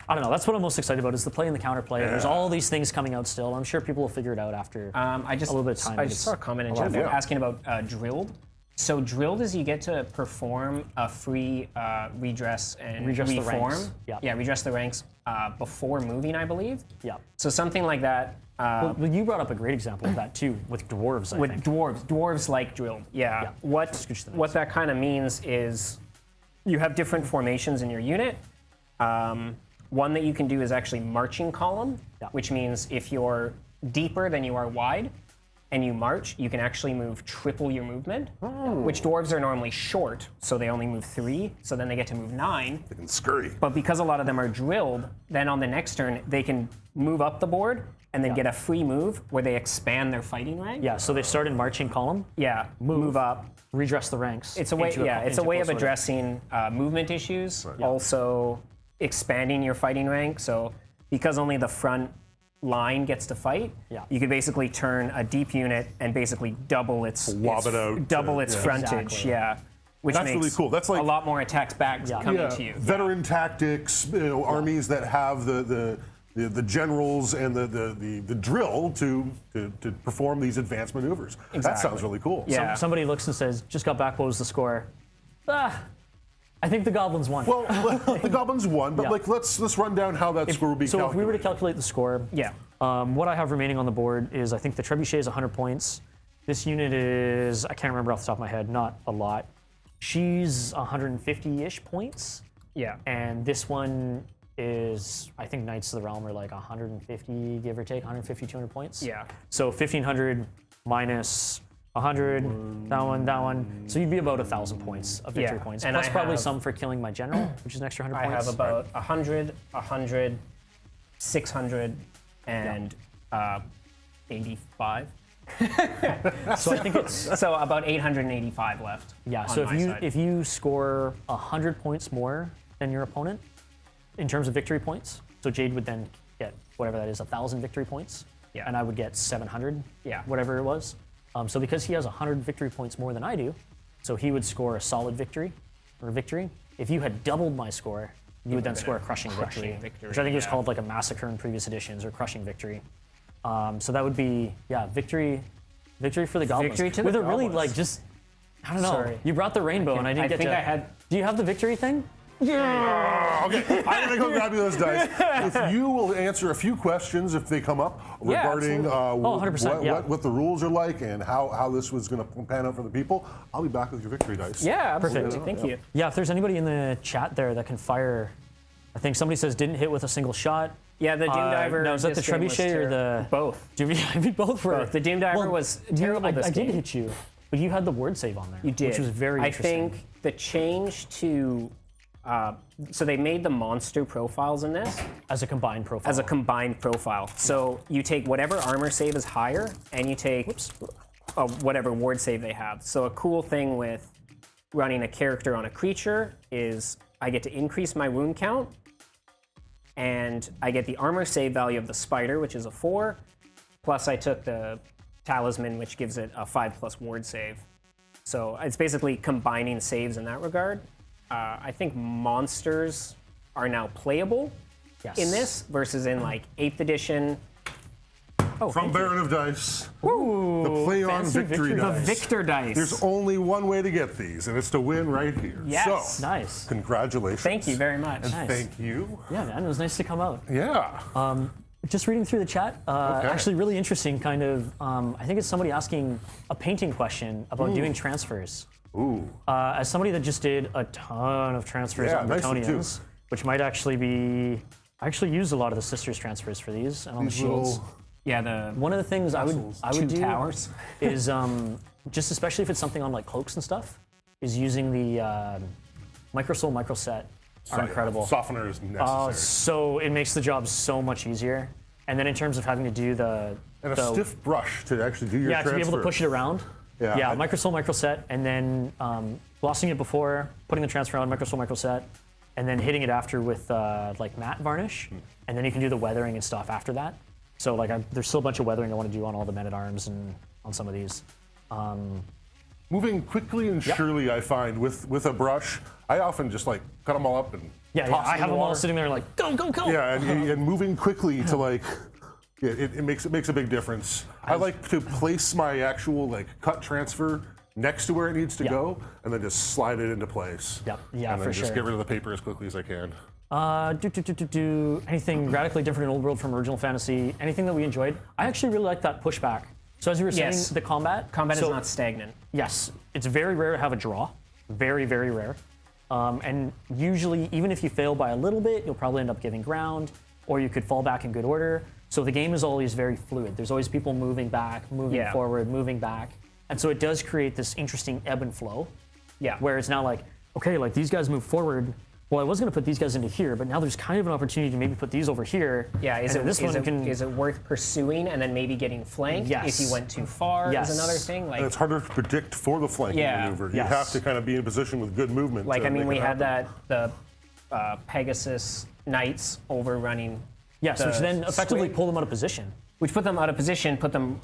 I don't know. That's what I'm most excited about is the play and the counterplay. There's all these things coming out still. I'm sure people will figure it out after I just a little bit of time. I but just it's saw a comment in a lot chat of they're fun. asking about drilled. So drilled is you get to perform a free redress and Redress the reform. ranks. Yeah. Redress the ranks before moving, I believe. Yeah. So something like that. Well, you brought up a great example of that too with dwarves. I With think. dwarves like drilled. Yeah. Scooch the What that kind of means is you have different formations in your unit. One that you can do is actually marching column, Yeah. which means if you're deeper than you are wide and you march, you can actually move triple your movement, which dwarves are normally short, so they only move 3, so then they get to move 9. They can scurry. But because a lot of them are drilled, then on the next turn, they can move up the board and then get a free move where they expand their fighting rank. Yeah. So they start in marching column, Yeah, move up. redress the ranks. It's a way, into it's a into way of close order. addressing movement issues. Also, expanding your fighting rank. So, because only the front line gets to fight, Yeah. you could basically turn a deep unit and basically double its Lob it out, double its yeah. frontage. Exactly. Yeah, which That's makes really cool. That's like- a lot more attacks back coming Yeah, to you. veteran tactics, armies that have the generals and the drill to perform these advanced maneuvers. That Exactly. sounds really cool. Yeah. Somebody looks and says, "Just got back. What was the score?" I think the Goblins won. Well, the Goblins won, but Yeah. like let's run down how that score would be so calculated. if we were to calculate the score, Yeah. what I have remaining on the board is I think the Trebuchet is 100 points. This unit is, I can't remember off the top of my head, not a lot. She's 150-ish points. Yeah. And this one is, I think Knights of the Realm are like 150, give or take, 150, 200 points. Yeah. So 1,500 minus 100, that one. So you'd be about 1,000 points of victory Yeah, points. and Plus I probably have- some for killing my general, which is an extra 100 I points. have about 100, 600, and 85. So I think it's So about 885 left. yeah. on So my side. if you score 100 points more than your opponent in terms of victory points, so Jade would then get whatever that is, 1,000 victory points, Yeah. and I would get 700, Yeah. whatever it was. So because he has 100 victory points more than I do, so he would score a solid victory. If you had doubled my score, you would then score a crushing victory, victory, which I think was yeah. called like a massacre in previous editions or crushing victory. So that would be victory for the goblins. Victory to the with a really goblins. like just I don't know. Sorry. You brought the rainbow and I didn't I get think to. I had- Do you have the victory thing? Okay, I'm gonna go grab you those dice. If you will answer a few questions if they come up regarding absolutely. 100%, what the rules are like and how this was gonna pan out for the people, I'll be back with your victory dice. Yeah, absolutely. Perfect. Thank you. Yeah. If there's anybody in the chat there that can fire, I think somebody says didn't hit with a single shot. Yeah, the Doomdiver. No, is that the this game was trebuchet or the both? I mean, both were. Both. The Doomdiver was terrible I this did game. hit you, but you had the word save on there. You did. which was very I interesting. think the change to so they made the monster profiles in this as a combined profile. as a combined profile. So you take whatever armor save is higher, and you take whatever ward save they have. So a cool thing with running a character on a creature is I get to increase my wound count, and I get the armor save value of the spider, which is a 4, plus I took the talisman, which gives it a 5+ ward save. So it's basically combining saves in that regard. I think monsters are now playable Yes. in this versus in like 8th edition. From Baron of Dice, the Play on fancy Victory victory dice. The Victor dice. There's only one way to get these, and it's to win right here. Yes. So, Nice. congratulations. Thank you very much. Nice. Thank you. Yeah, man, it was nice to come out. Yeah. Just reading through the chat, actually really interesting kind of, I think it's somebody asking a painting question about doing transfers. Ooh. As somebody that just did a ton of transfers Yeah, on nicely too. Bretonnians, which might actually be, I actually used a lot of the sisters transfers for these and on the These shields. little Yeah, the One of the things I would two do towers. is just especially if it's something on like cloaks and stuff, is using the microsoul microset are incredible. Softener is necessary. So it makes the job so much easier. And then in terms of having to do the and a stiff brush to actually do your yeah, transfer. to be able to push it around. Yeah. Microsoul microset, and then glossing it before, putting the transfer on microsoul microset, and then hitting it after with like matte varnish, and then you can do the weathering and stuff after that. So like there's still a bunch of weathering I want to do on all the men at arms and on some of these. Moving quickly and surely, I find with a brush, I often just like cut them all up and Yeah, toss I in have the them all water. sitting there like go go go. Yeah, and moving quickly to like, yeah, it makes a big difference. I like to place my actual like cut transfer next to where it needs to go, and then just slide it into place. Yep. Yeah, and then for just sure. get rid of the paper as quickly as I can. Anything radically different in Old World from original Fantasy? Anything that we enjoyed? I actually really like that pushback. So as you were saying, Yes. the combat. combat so, is not stagnant. Yes, it's very rare to have a draw. Very, very rare. And usually, even if you fail by a little bit, you'll probably end up giving ground, or you could fall back in good order. So the game is always very fluid. There's always people moving back, moving Yeah. forward, moving back. And so it does create this interesting ebb and flow, Yeah. where it's now like, okay, like these guys move forward. Well, I was going to put these guys into here, but now there's kind of an opportunity to maybe put these over here. Yeah, and then this one can. is it worth pursuing and then maybe getting flanked Yes. if you went too far Yes. is another thing. And Like, it's harder to predict for the flanking Yeah. maneuver. You Yes. have to kind of be in position with good movement. I to mean, make we it had happen. that, the Pegasus Knights overrunning. Yes, which the then effectively swing, pull them out of position. which put them out of position, put them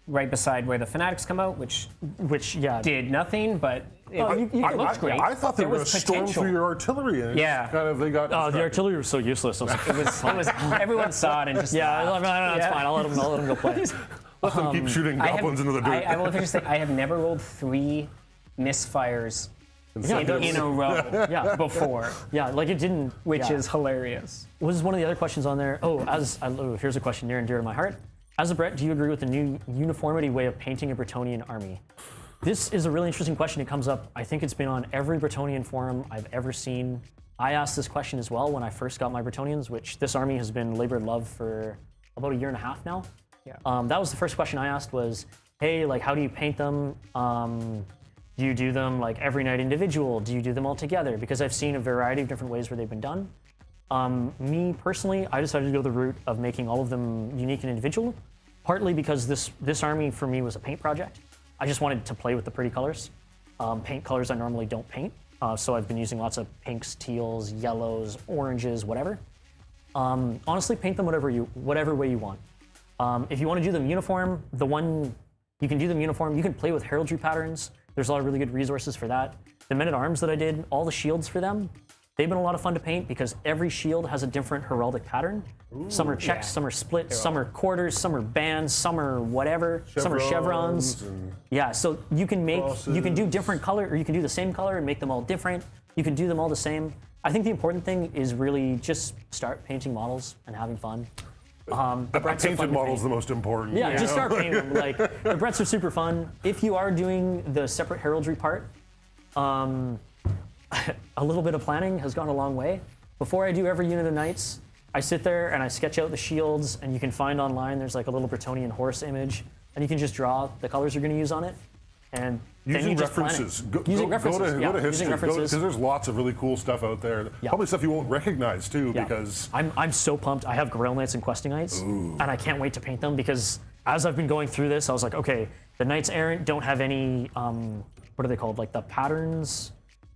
right beside where the Fanatics come out, which Which, yeah. did nothing, but it, it looked great. I thought they There were going was to storm potential. through your artillery. And it's Yeah. kind of they got. The distracted. artillery was so useless. I was like, It was everyone saw it and just yeah, laughed. it's Yeah. fine. I'll let them go play. Let them keep shooting I have- goblins into the dirt. I will just say I have never rolled 3 misfires in a row Yeah. before, Yeah, like it didn't. which yeah. is hilarious. What was one of the other questions on there? Here's a question near and dear to my heart. As a Bret, do you agree with the new uniformity way of painting a Bretonnian army? This is a really interesting question. It comes up, I think it's been on every Bretonnian forum I've ever seen. I asked this question as well when I first got my Bretonnians, which this army has been labored love for about a year and a half now. Yeah. That was the first question I asked was, hey, like, how do you paint them? Do you do them like every night individual? Do you do them all together? Because I've seen a variety of different ways where they've been done. Me personally, I decided to go the route of making all of them unique and individual, partly because this army for me was a paint project. I just wanted to play with the pretty colors. Paint colors I normally don't paint, so I've been using lots of pinks, teals, yellows, oranges, whatever. Honestly, paint them whatever way you want. If you want to do them uniform, you can do them uniform. You can play with heraldry patterns. There's a lot of really good resources for that. The men-at-arms that I did, all the shields for them, they've been a lot of fun to paint because every shield has a different heraldic pattern. Some are checks, some are split, some are quarters, some are bands, some are whatever, some are chevrons. Yeah, so you can do different color, or you can do the same color and make them all different. You can do them all the same. I think the important thing is really just start painting models and having fun. A painted model is the most important. Yeah, just start painting them. Like, the Brets are super fun. If you are doing the separate heraldry part, a little bit of planning has gone a long way. Before I do every unit of knights, I sit there and I sketch out the shields, and you can find online, there's like a little Bretonnian horse image, and you can just draw the colors you're going to use on it. And then you just references. Plan it. Using references. Go to history. Because Because there's lots of really cool stuff out there. Probably stuff you won't recognize too. Because I'm so pumped. I have Grail Knights and Questing Knights, and I can't wait to paint them because as I've been going through this, I was like, okay, the Knights Errant don't have any what are they called? Like the patterns,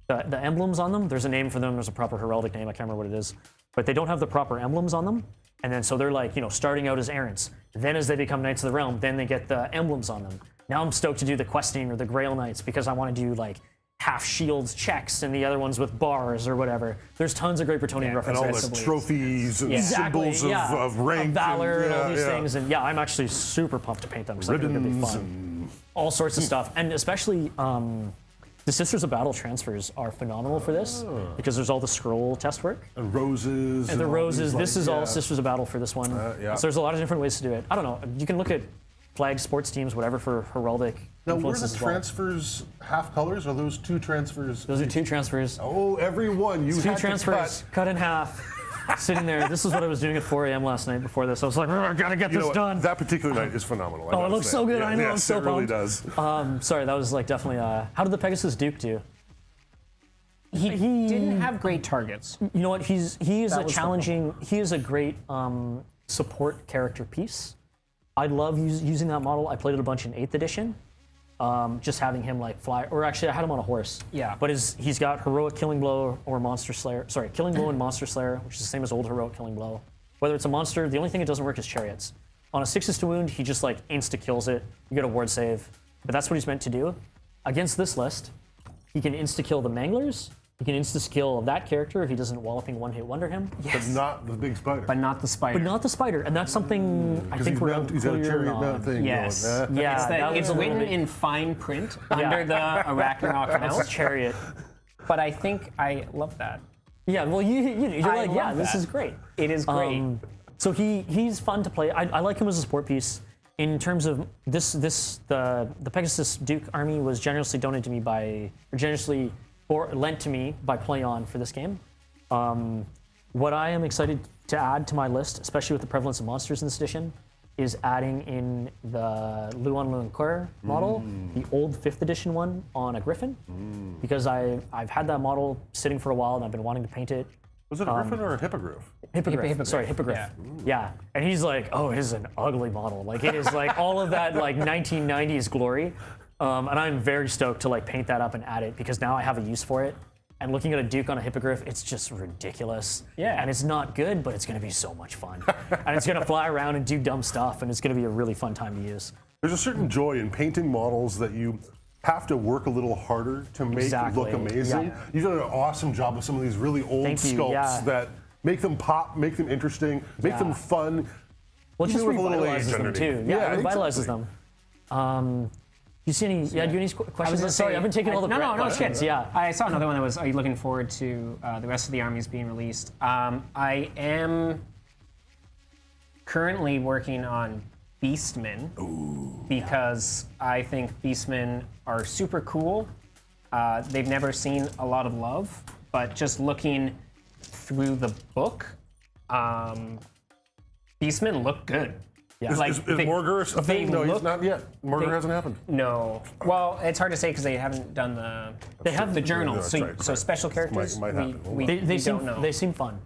the emblems on them. There's a name for them. There's a proper heraldic name. I can't remember what it is, but they don't have the proper emblems on them. And then so they're like, starting out as Errants. Then as they become Knights of the Realm, then they get the emblems on them. Now I'm stoked to do the Questing or the Grail Knights because I want to do like half shields checks and the other ones with bars or whatever. There's tons of great Bretonnian references. And all the trophies and symbols of rank. Of valor and all these things. And I'm actually super pumped to paint them because I think they're going to be fun. All sorts of stuff. And especially the Sisters of Battle transfers are phenomenal for this because there's all the scroll test work. And roses. And the roses. This is all Sisters of Battle for this one. So there's a lot of different ways to do it. I don't know. You can look at flag sports teams, whatever, for heraldic now, were influences the as well. transfers half colors? Or are those two transfers? Those are two transfers. Oh, every one. You Two had transfers, to cut in half. Sitting there. This is what I was doing at 4 a.m. last night before this. I was like, I gotta get this done. That particular night is phenomenal. Oh, it looks so good. I know. I'm so it really pumped. does. Sorry, that was like definitely. How did the Pegasus Duke do? He didn't have great targets. You know what? He is a challenging. He is a great support character piece. I love using that model. I played it a bunch in 8th edition. Just having him like fly, or actually I had him on a horse. Yeah. But he's got heroic killing blow or monster slayer. Sorry, killing blow and monster slayer, which is the same as old heroic killing blow. Whether it's a monster, the only thing that doesn't work is chariots. On a 6 to wound, he just like insta kills it. You get a ward save, but that's what he's meant to do. Against this list, he can insta kill the manglers. He can insta-skill that character if he doesn't walloping one-hit wonder him. But not the big spider. But not the spider. But not the spider, and that's something I think we're he's got a chariot mount thing Yes. going. Yeah, It's written in fine print under the Arachnarok mount. Chariot. But I think I love that. Yeah, well, you're like, yeah, love this that. is great. It is great. So he's fun to play. I like him as a support piece. In terms of the Pegasus Duke army was generously donated to me lent to me by Play On for this game. What I am excited to add to my list, especially with the prevalence of monsters in this edition, is adding in the Luan Luancoeur model, the old 5th edition one on a Griffin, because I've had that model sitting for a while and I've been wanting to paint it. Was it a griffin or a hippogriff? Hippogriff. Sorry, hippogriff. Yeah. And he's like, oh, it is an ugly model. Like it is like all of that like 1990s glory. And I'm very stoked to like paint that up and add it because now I have a use for it. And looking at a Duke on a hippogriff, it's just ridiculous. Yeah. And it's not good, but it's going to be so much fun. And it's going to fly around and do dumb stuff, and it's going to be a really fun time to use. There's a certain joy in painting models that you have to work a little harder to make look amazing. Yeah. You've done an awesome job with some of these really old sculpts that make them pop, make them interesting, make them fun. Well, it just even with a little revitalizes age them underneath. too. Yeah, it revitalizes them. You see any? Yeah, do you have any questions? Sorry, I've been taking all the questions. Yeah. I saw another one that was, are you looking forward to the rest of the armies being released? I am currently working on Beastmen because I think Beastmen are super cool. They've never seen a lot of love, but just looking through the book, Beastmen look good. Yeah. Is, Like, is they- Morgur a they thing? No, he's look- not yet. Morgur they- hasn't happened. No. Well, it's hard to say because they haven't done the the journal. Yeah, that's so right, so right. special characters. Might happen. Hold we on. They we seem don't know. they seem fun.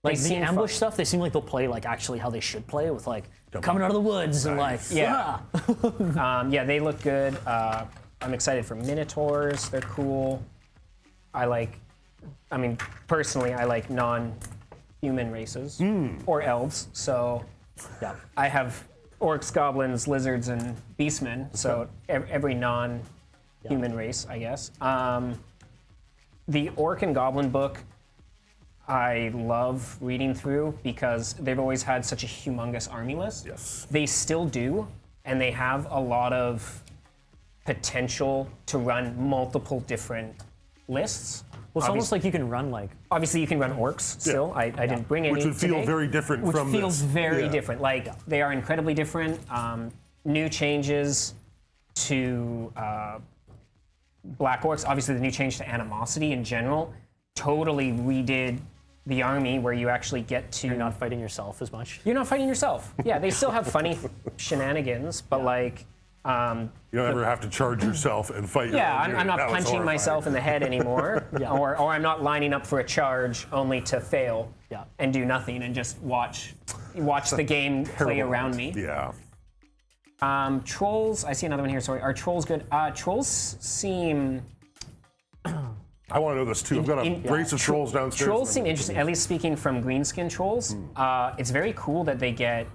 Like the seem ambush fun. stuff, they seem like they'll play like actually how they should play with like coming out of the woods and like Yeah. "Ah." Yeah, they look good. I'm excited for Minotaurs. They're cool. I mean, personally, I like non-human races or elves. So Yeah. I have orcs, goblins, lizards, and beastmen. So every non-human race, I guess. The orc and goblin book, I love reading through because they've always had such a humongous army list. Yes. They still do, and they have a lot of potential to run multiple different lists. Well, it's almost like you can run like Obviously, you can run orcs still. I didn't bring any Which would feel today, very different which from feels this. very Yeah. different. Like, they are incredibly different. New changes to Black Orcs. Obviously, the new change to animosity in general totally redid the army where you actually get to... you're not fighting yourself as much. You're not fighting yourself. Yeah, they still have funny shenanigans, but like... You don't ever have to charge yourself and fight your Yeah, own I'm unit. not That was punching horrifying. myself in the head anymore, or I'm not lining up for a charge only to fail Yeah. and do nothing and just watch the game play around me. Yeah. Trolls, I see another one here. Sorry, are trolls good? Trolls seem I want to know this too. I've got a brace of trolls downstairs. Trolls seem interesting. At least speaking from greenskin trolls, it's very cool that they get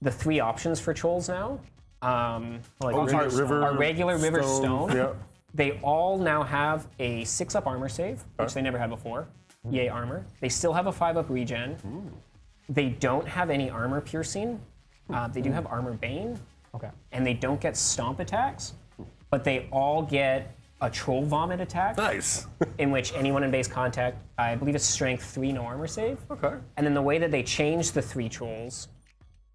the 3 options for trolls now. river, regular river stone. Yeah. They all now have a 6-up armor save, which they never had before. Yay, armor. They still have a 5-up regen. They don't have any armor piercing. They do have armor bane. Okay. And they don't get stomp attacks, but they all get a troll vomit attack, Nice. in which anyone in base contact, I believe it's strength 3, no armor save. Okay. And then the way that they changed the 3 trolls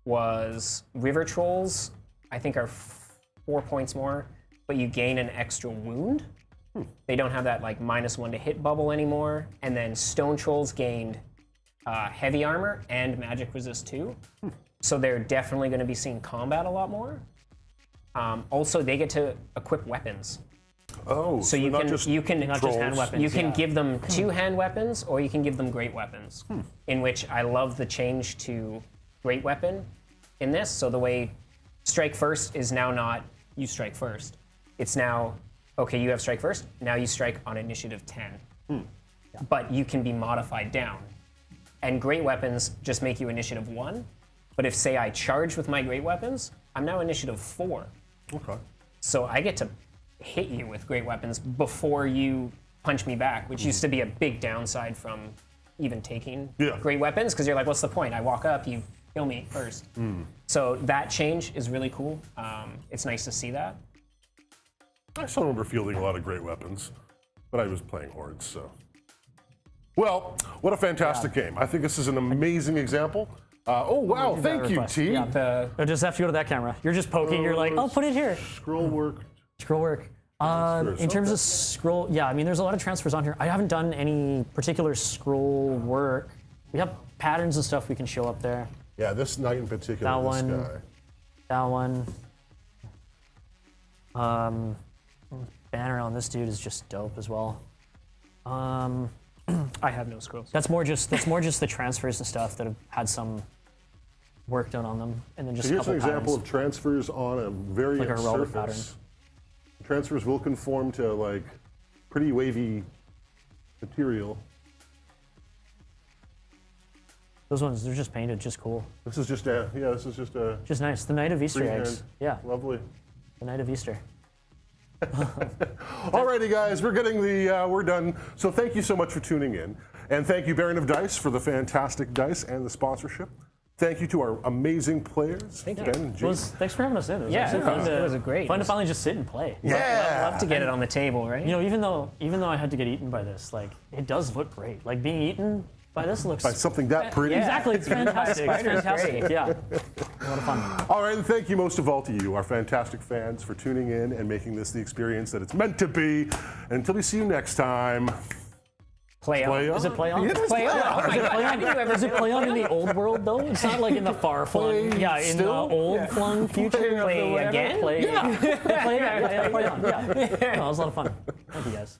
was river trolls, I think, are 4 points more, but you gain an extra wound. They don't have that like -1 to hit bubble anymore. And then stone trolls gained heavy armor and magic resist 2. So they're definitely going to be seeing combat a lot more. Also, they get to equip weapons. Oh, So you not can just you can not just hand weapons. you can yeah. give them 2 hand weapons, or you can give them great weapons. In which I love the change to great weapon in this. So the way strike first is now not you strike first. It's now, okay, you have strike first. Now you strike on initiative 10. But you can be modified down. And great weapons just make you initiative 1. But if, say, I charge with my great weapons, I'm now initiative 4. Okay. So I get to hit you with great weapons before you punch me back, which used to be a big downside from even taking great weapons, because you're like, what's the point? I walk up, you kill me first. So that change is really cool. It's nice to see that. I still remember fielding a lot of great weapons, but I was playing hordes, so. Well, what a fantastic game. I think this is an amazing example. Oh, wow, thank you, request. T. Yeah. I just have to go to that camera. You're just poking. You're like, oh, put it here. Scroll work. Scroll work. In terms of scroll, yeah, I mean, there's a lot of transfers on here. I haven't done any particular scroll work. We have patterns and stuff we can show up there. Yeah, this knight in particular, That this one. guy. That one. Banner on this dude is just dope as well. I have no scrolls. That's more just the transfers and stuff that have had some work done on them, and then just a Here's an couple example patterns. of transfers on a variant Like a relic surface. Transfers will conform to like pretty wavy material. Those ones, they're just painted, just cool. This is just a, yeah, this is just a Just nice. The night of Easter freehand. eggs. Yeah, Lovely. the night of Easter. Alrighty, guys, we're getting the, we're done. So thank you so much for tuning in. And thank you, Baron of Dice, for the fantastic dice and the sponsorship. Thank you to our amazing players, Ben and Well, Jayden. thanks for having us in. It was Yeah, actually it fun was- to, it was great. Fun to finally just sit and play. Yeah. Love to get it on the table, right? You know, even though I had to get eaten by this, like, it does look great. Like, being eaten by this looks... By something that pretty. Yeah. Exactly, it's fantastic. It's Spider's fantastic, great. yeah. A lot of fun. All right, and thank you most of all to you, our fantastic fans, for tuning in and making this the experience that it's meant to be. And until we see you next time, Play on. Is it play on? Play on. Oh my God. How did you ever Is it play on in the old world though? It's not like in the far flung. Yeah, in the old flung future. Play again? Play on. Yeah. No, it was a lot of fun. Thank you guys.